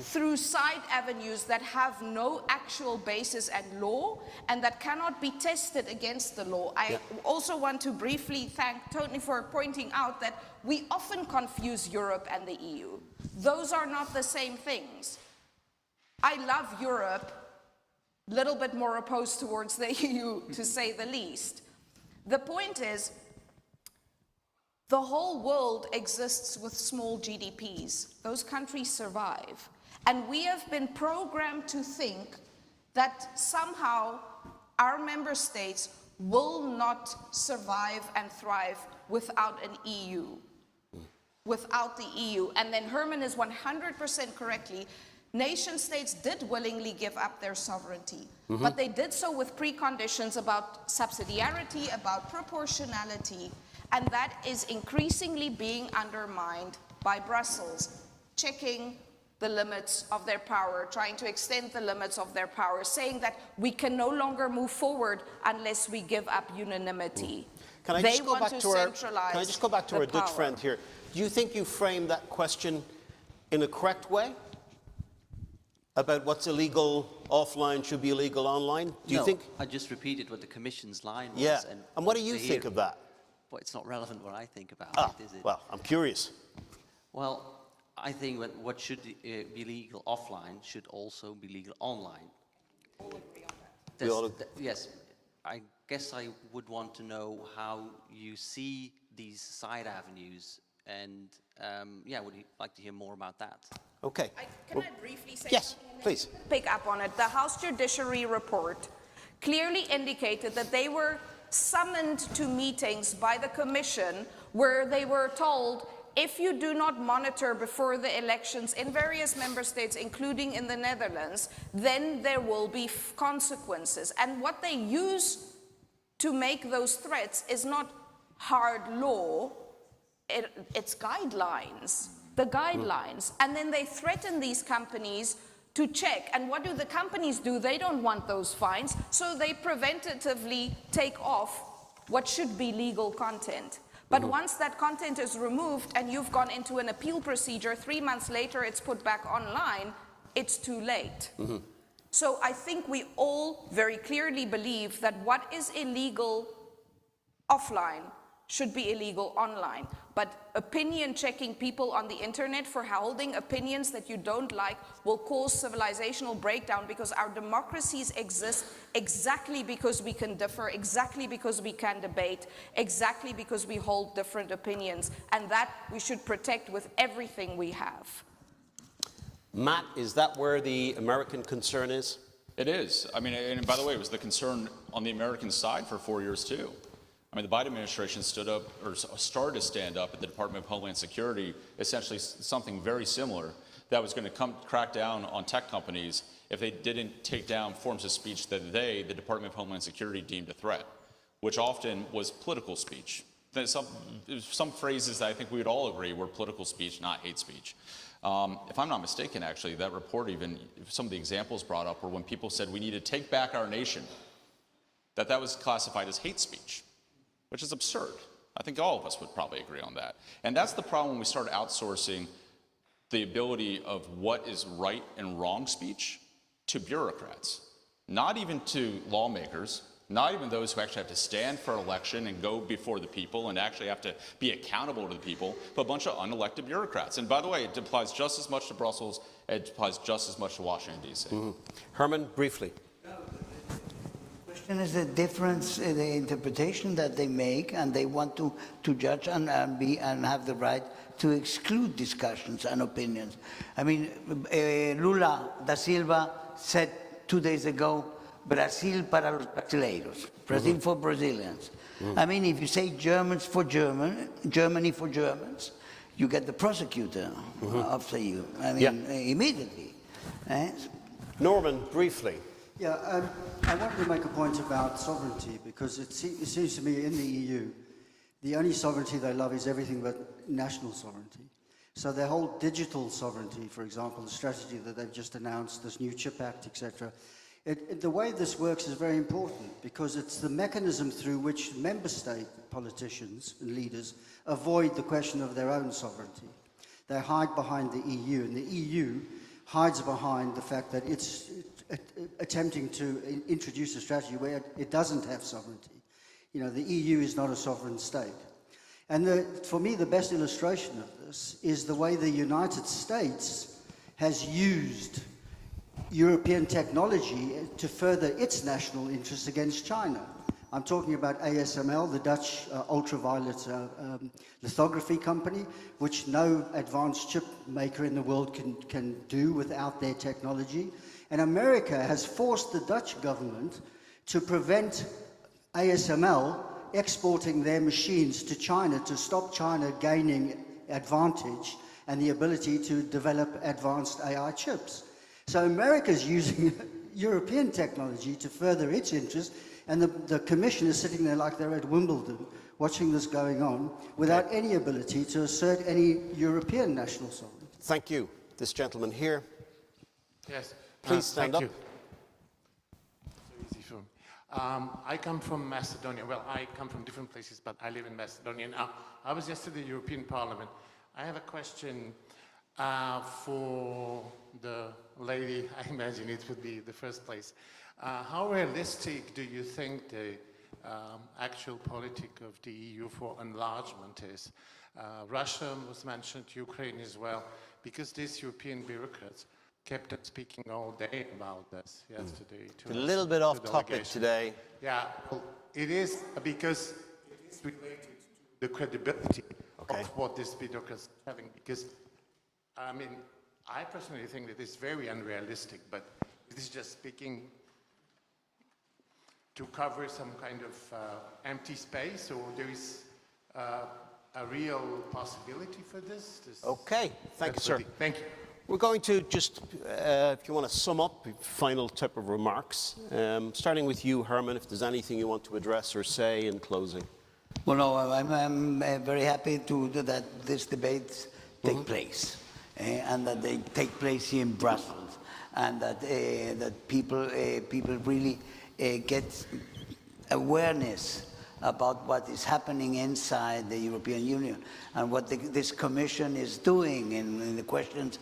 Speaker 3: through side avenues that have no actual basis at law and that cannot be tested against the law. I also want to briefly thank Tony for pointing out that we often confuse Europe and the EU. Those are not the same things. I love Europe, a little bit more opposed towards the EU, to say the least. The point is, the whole world exists with small GDPs. Those countries survive. And we have been programmed to think that somehow our member states will not survive and thrive without an EU, without the EU. And then Herman is 100% correctly, nation states did willingly give up their sovereignty, but they did so with preconditions about subsidiarity, about proportionality, and that is increasingly being undermined by Brussels, checking the limits of their power, trying to extend the limits of their power, saying that we can no longer move forward unless we give up unanimity.
Speaker 8: Can I
Speaker 3: They
Speaker 8: just go
Speaker 3: want
Speaker 8: back
Speaker 3: to
Speaker 8: to our,
Speaker 3: centralize
Speaker 8: can I just go back to
Speaker 3: the
Speaker 8: our Dutch
Speaker 3: power.
Speaker 8: friend here? Do you think you framed that question in a correct way? About what's illegal offline should be illegal online? Do you think?
Speaker 6: I just repeated what the Commission's line was.
Speaker 8: Yeah. And what do you think of that?
Speaker 6: Well, it's not relevant what I think about it, is it?
Speaker 8: Well, I'm curious.
Speaker 6: Well, I think that what should be legal offline should also be legal online. Yes, I guess I would want to know how you see these side avenues, and yeah, would like to hear more about that.
Speaker 8: Okay.
Speaker 3: Can I briefly say
Speaker 8: yes, please.
Speaker 3: Pick up on it. The House Judiciary report clearly indicated that they were summoned to meetings by the Commission where they were told, if you do not monitor before the elections in various member states, including in the Netherlands, then there will be consequences. And what they use to make those threats is not hard law, it's guidelines, the guidelines. And then they threaten these companies to check. And what do the companies do? They don't want those fines, so they preventatively take off what should be legal content. But once that content is removed and you've gone into an appeal procedure, 3 months later it's put back online, it's too late. So I think we all very clearly believe that what is illegal offline should be illegal online. But opinion checking people on the internet for holding opinions that you don't like will cause civilizational breakdown, because our democracies exist exactly because we can differ, exactly because we can debate, exactly because we hold different opinions, and that we should protect with everything we have.
Speaker 8: Matt, is that where the American concern is?
Speaker 24: It is. I mean, and by the way, it was the concern on the American side for 4 years too. I mean, the Biden administration stood up, or started to stand up at the Department of Homeland Security, essentially something very similar, that was going to crack down on tech companies if they didn't take down forms of speech that the Department of Homeland Security, deemed a threat, which often was political speech. Some phrases that I think we would all agree were political speech, not hate speech. If I'm not mistaken, actually, that report, even some of the examples brought up were when people said we need to take back our nation, that was classified as hate speech, which is absurd. I think all of us would probably agree on that. And that's the problem when we start outsourcing the ability of what is right and wrong speech to bureaucrats, not even to lawmakers, not even those who actually have to stand for election and go before the people and actually have to be accountable to the people, but a bunch of unelected bureaucrats. And by the way, it applies just as much to Brussels, it applies just as much to Washington, D.C.
Speaker 8: Herman, briefly.
Speaker 15: Is the difference in the interpretation that they make, and they want to judge and have the right to exclude discussions and opinions. I mean, Lula da Silva said 2 days ago, Brasil para los brasileiros, Brazil for Brazilians. I mean, if you say Germans for Germany for Germans, you get the prosecutor after you. I mean, immediately.
Speaker 8: Norman, briefly.
Speaker 5: Yeah, I wanted to make a point about sovereignty, because it seems to me in the EU, the only sovereignty they love is everything but national sovereignty. So their whole digital sovereignty, for example, the strategy that they've just announced, this new Chip Act, etc., the way this works is very important, because it's the mechanism through which member state politicians and leaders avoid the question of their own sovereignty. They hide behind the EU, and the EU hides behind the fact that it's attempting to introduce a strategy where it doesn't have sovereignty. You know, the EU is not a sovereign state. And for me, the best illustration of this is the way the United States has used European technology to further its national interests against China. I'm talking about ASML, the Dutch ultraviolet lithography company, which no advanced chip maker in the world can do without their technology. And America has forced the Dutch government to prevent ASML exporting their machines to China, to stop China gaining advantage and the ability to develop advanced AI chips. So America's using European technology to further its interest, and the Commission is sitting there like they're at Wimbledon, watching this going on, without any ability to assert any European national sovereignty.
Speaker 8: Thank you. This gentleman here.
Speaker 11: Yes.
Speaker 8: Please stand up.
Speaker 11: Thank you. So easy for me. I come from Macedonia. Well, I come from different places, but I live in Macedonia now. I was yesterday at the European Parliament. I have a question for the lady. I imagine it would be the first place. How realistic do you think the actual politic of the EU for enlargement is? Russia was mentioned, Ukraine as well, because these European bureaucrats kept on speaking all day about this yesterday.
Speaker 8: A little bit off topic today.
Speaker 11: Yeah, well, it is because it is related to the credibility of what these bureaucrats are having. Because, I mean, I personally think that it's very unrealistic, but it is just speaking to cover some kind of empty space, or there is a real possibility for this?
Speaker 8: Okay, thank you, sir.
Speaker 11: Thank you.
Speaker 8: We're going to just, if you want to sum up, final type of remarks, starting with you, Herman, if there's anything you want to address or say in closing.
Speaker 15: Well, no, I'm very happy that this debate take place, and that they take place here in Brussels, and that people really get awareness about what is happening inside the European Union and what this Commission is doing in the questions,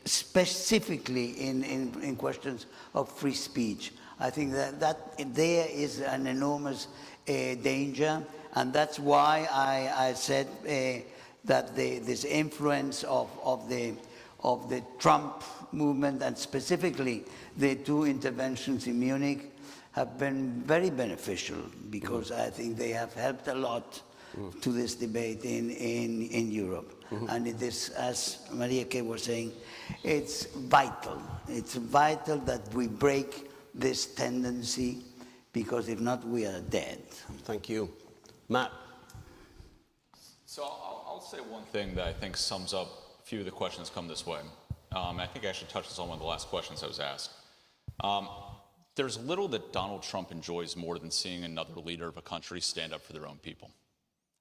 Speaker 15: specifically in questions of free speech. I think that there is an enormous danger, and that's why I said that this influence of the Trump movement, and specifically the two interventions in Munich, have been very beneficial, because I think they have helped a lot to this debate in Europe. And it is, as Maria Kay was saying, it's vital. It's vital that we break this tendency, because if not, we are dead.
Speaker 8: Thank you. Matt.
Speaker 24: So I'll say one thing that I think sums up a few of the questions come this way. I think actually touches on one of the last questions I was asked. There's little that Donald Trump enjoys more than seeing another leader of a country stand up for their own people.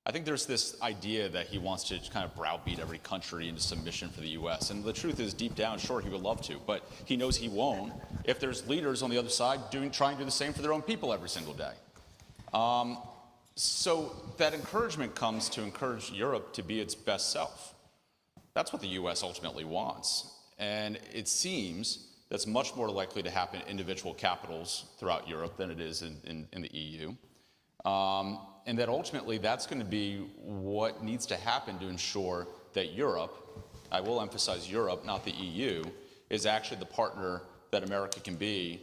Speaker 24: I think there's this idea that he wants to kind of browbeat every country into submission for the U.S. And the truth is, deep down, sure, he would love to, but he knows he won't if there's leaders on the other side trying to do the same for their own people every single day. So that encouragement comes to encourage Europe to be its best self. That's what the U.S. ultimately wants. And it seems that's much more likely to happen in individual capitals throughout Europe than it is in the EU. And that ultimately that's going to be what needs to happen to ensure that Europe, I will emphasize Europe, not the EU, is actually the partner that America can be,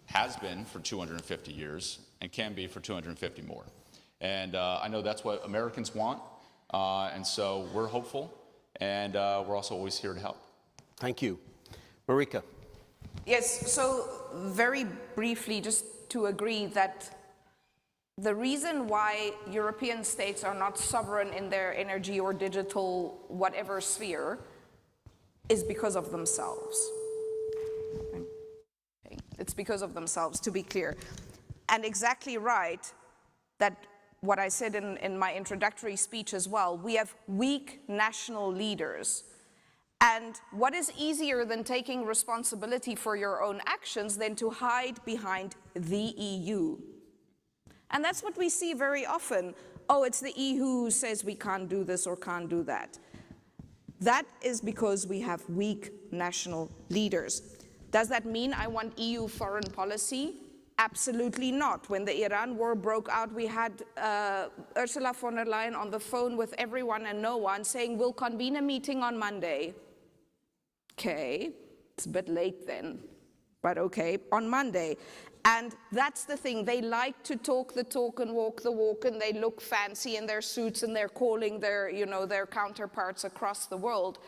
Speaker 24: has been for 250 years, and can be for 250 more. And I know that's what Americans want, and so we're hopeful, and we're also always here to help.
Speaker 8: Thank you. Marika.
Speaker 3: Yes, so very briefly, just to agree that the reason why European states are not sovereign in their energy or digital whatever sphere is because of themselves. Okay. It's because of themselves, to be clear. And exactly right, that what I said in my introductory speech as well, we have weak national leaders. And what is easier than taking responsibility for your own actions than to hide behind the EU? And that's what we see very often. Oh, it's the EU who says we can't do this or can't do that. That is because we have weak national leaders. Does that mean I want EU foreign policy? Absolutely not. When the Iran war broke out, we had Ursula von der Leyen on the phone with everyone and no one saying, we'll convene a meeting on Monday. Okay, it's a bit late then, but okay, on Monday. And that's the thing, they like to talk the talk and walk the walk, and they look fancy in their suits, and they're calling their, their counterparts across the world,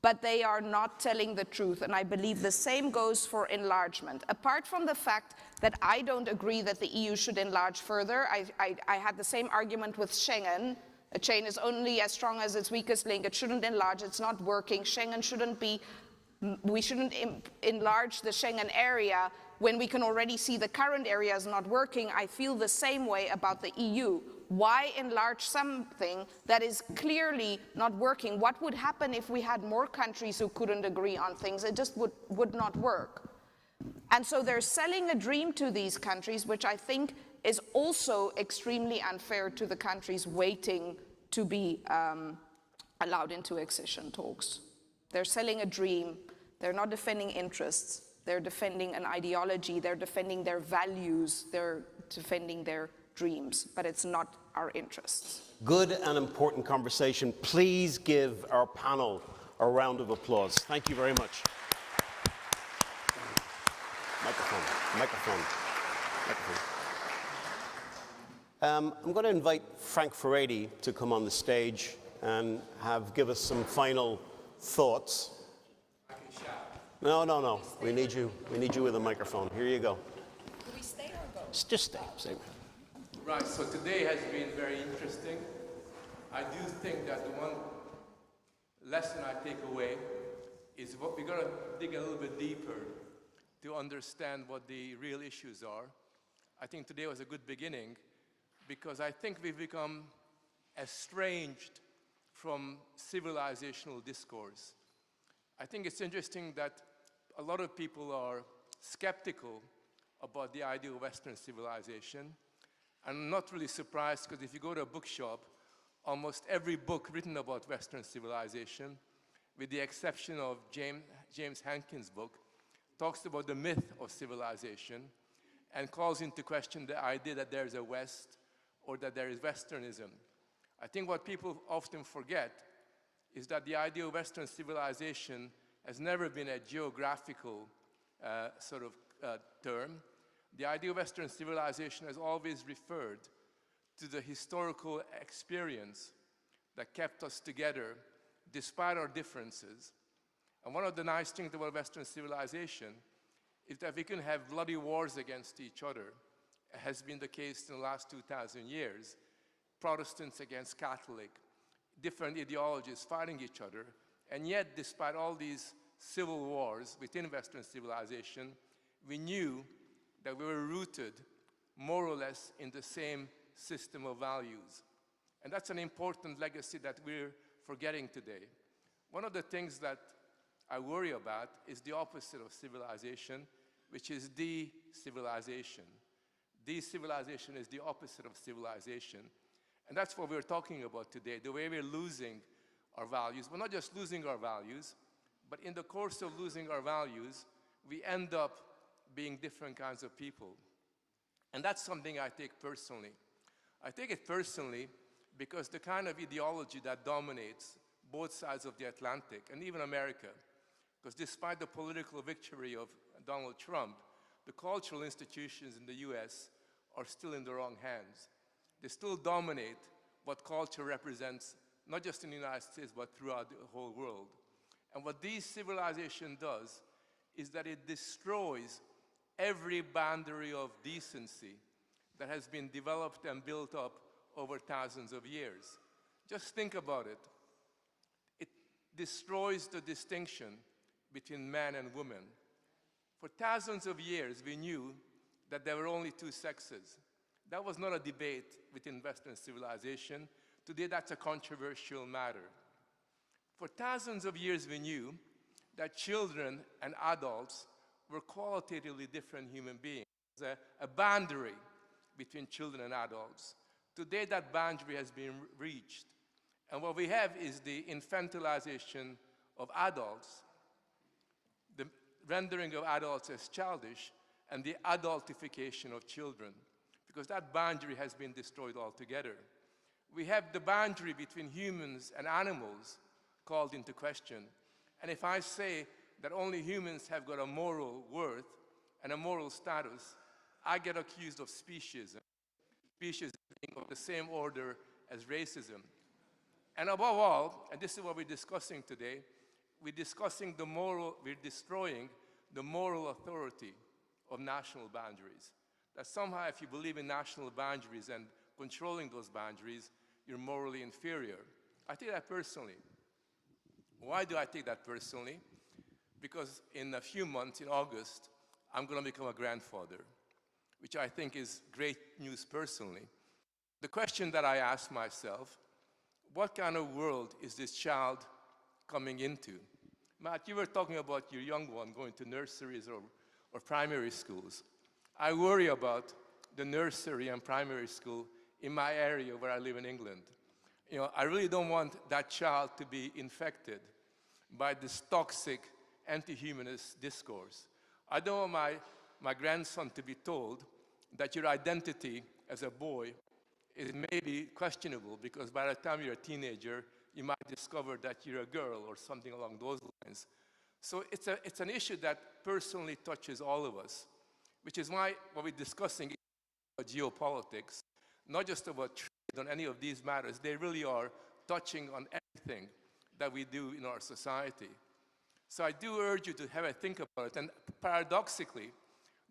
Speaker 3: but they are not telling the truth. And I believe the same goes for enlargement. Apart from the fact that I don't agree that the EU should enlarge further, I had the same argument with Schengen. A chain is only as strong as its weakest link. It shouldn't enlarge, it's not working. Schengen shouldn't be We shouldn't enlarge the Schengen area when we can already see the current area is not working. I feel the same way about the EU. Why enlarge something that is clearly not working? What would happen if we had more countries who couldn't agree on things? It just would not work. And so they're selling a dream to these countries, which I think is also extremely unfair to the countries waiting to be allowed into accession talks. They're selling a dream. They're not defending interests. They're defending an ideology. They're defending their values. They're defending their dreams. But it's not our interests.
Speaker 8: Good and important conversation. Please give our panel a round of applause. Thank you very much. Microphone. I'm going to invite Frank Ferretti to come on the stage and give us some final thoughts. No. We need you with a microphone. Here you go.
Speaker 3: Do we stay or go?
Speaker 8: Just stay.
Speaker 7: Right, so today has been very interesting. I do think that the one lesson I take away is what we're going to dig a little bit deeper to understand what the real issues are. I think today was a good beginning because I think we've become estranged from civilizational discourse. I think it's interesting that a lot of people are skeptical about the idea of Western civilization. I'm not really surprised because if you go to a bookshop, almost every book written about Western civilization, with the exception of James Hankin's book, talks about the myth of civilization and calls into question the idea that there is a West or that there is Westernism. I think what people often forget is that the idea of Western civilization has never been a geographical term. The idea of Western civilization has always referred to the historical experience that kept us together despite our differences. And one of the nice things about Western civilization is that we can have bloody wars against each other. It has been the case in the last 2,000 years. Protestants against Catholic, different ideologies fighting each other. And yet, despite all these civil wars within Western civilization, we knew that we were rooted more or less in the same system of values. And that's an important legacy that we're forgetting today. One of the things that I worry about is the opposite of civilization, which is de-civilization. De-civilization is the opposite of civilization. And that's what we're talking about today, the way we're losing our values. We're not just losing our values, but in the course of losing our values, we end up being different kinds of people. And that's something I take personally. I take it personally because the kind of ideology that dominates both sides of the Atlantic, and even America, because despite the political victory of Donald Trump, the cultural institutions in the US are still in the wrong hands. They still dominate what culture represents, not just in the United States, but throughout the whole world. And what de-civilization does is that it destroys every boundary of decency that has been developed and built up over thousands of years. Just think about it. It destroys the distinction between man and woman. For thousands of years, we knew that there were only two sexes. That was not a debate within Western civilization. Today, that's a controversial matter. For thousands of years, we knew that children and adults were qualitatively different human beings. There's a boundary between children and adults. Today, that boundary has been reached. And what we have is the infantilization of adults, the rendering of adults as childish, and the adultification of children, because that boundary has been destroyed altogether. We have the boundary between humans and animals called into question. And if I say that only humans have got a moral worth and a moral status, I get accused of speciesism. Speciesism being of the same order as racism. And above all, and this is what we're discussing today, we're destroying the moral authority of national boundaries. That somehow if you believe in national boundaries and controlling those boundaries, you're morally inferior. I take that personally. Why do I take that personally? because in a few months, in August, I'm going to become a grandfather, which I think is great news personally. The question that I ask myself, what kind of world is this child coming into? Matt, you were talking about your young one going to nurseries or primary schools. I worry about the nursery and primary school in my area where I live in England. You know, I really don't want that child to be infected by this toxic anti-humanist discourse. I don't want my grandson to be told that your identity as a boy is maybe questionable because by the time you're a teenager, you might discover that you're a girl or something along those lines. So it's an issue that personally touches all of us, which is why what we're discussing is about geopolitics, not just about trade on any of these matters. They really are touching on everything that we do in our society. So I do urge you to have a think about it. And paradoxically,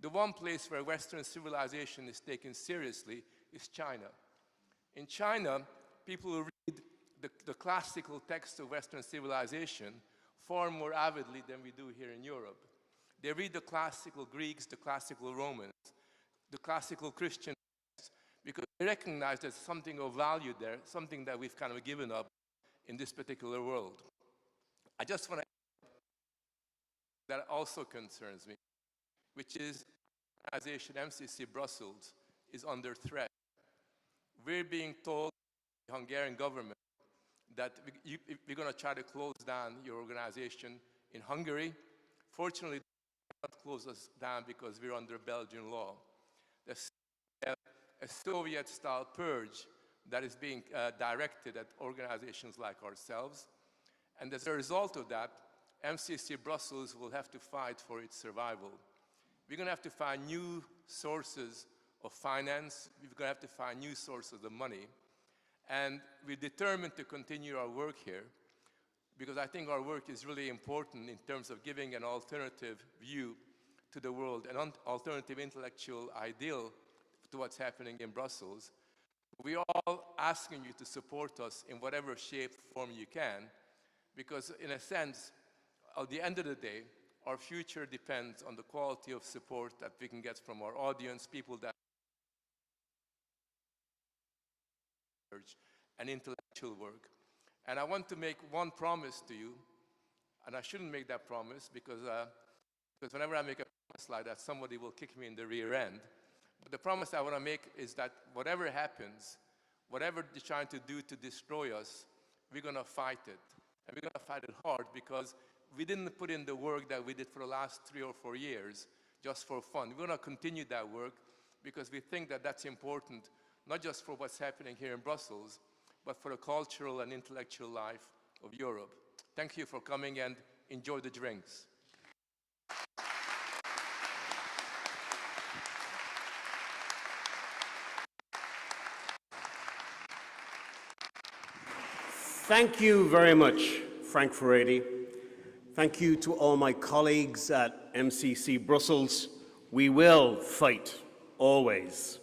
Speaker 7: the one place where Western civilization is taken seriously is China. In China, people who read the classical text of Western civilization far more avidly than we do here in Europe. They read the classical Greeks, the classical Romans, the classical Christians, because they recognize there's something of value there, something that we've kind of given up in this particular world. I just want to that also concerns me, which is the organization MCC Brussels is under threat. We're being told by the Hungarian government that we're going to try to close down your organization in Hungary. Fortunately, they cannot close us down because we're under Belgian law. There's a Soviet-style purge that is being directed at organizations like ourselves. And as a result of that, MCC Brussels will have to fight for its survival. We're going to have to find new sources of finance. We're going to have to find new sources of money. And we're determined to continue our work here because I think our work is really important in terms of giving an alternative view to the world, an alternative intellectual ideal to what's happening in Brussels. We're all asking you to support us in whatever shape, form you can, because in a sense, at the end of the day, our future depends on the quality of support that we can get from our audience, people that and intellectual work. And I want to make one promise to you, and I shouldn't make that promise because whenever I make a promise like that, somebody will kick me in the rear end. But the promise I want to make is that whatever happens, whatever they're trying to do to destroy us, we're going to fight it. And we're going to fight it hard because we didn't put in the work that we did for the last 3 or 4 years just for fun. We're going to continue that work because we think that that's important, not just for what's happening here in Brussels, but for the cultural and intellectual life of Europe. Thank you for coming and enjoy the drinks.
Speaker 16: Thank you very much, Frank Furedi. Thank you to all my colleagues at MCC Brussels. We will fight, always.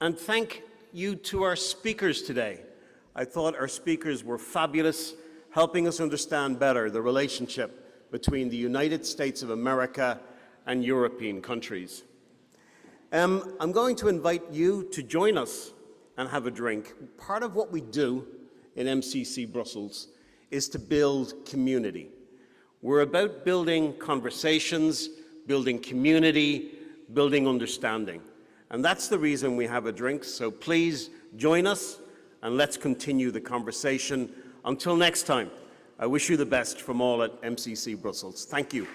Speaker 16: And thank you to our speakers today. I thought our speakers were fabulous, helping us understand better the relationship between the United States of America and European countries. I'm going to invite you to join us and have a drink. Part of what we do in MCC Brussels is to build community. We're about building conversations, building community, building understanding. And that's the reason we have a drink. So please join us and let's continue the conversation. Until next time, I wish you the best from all at MCC Brussels. Thank you.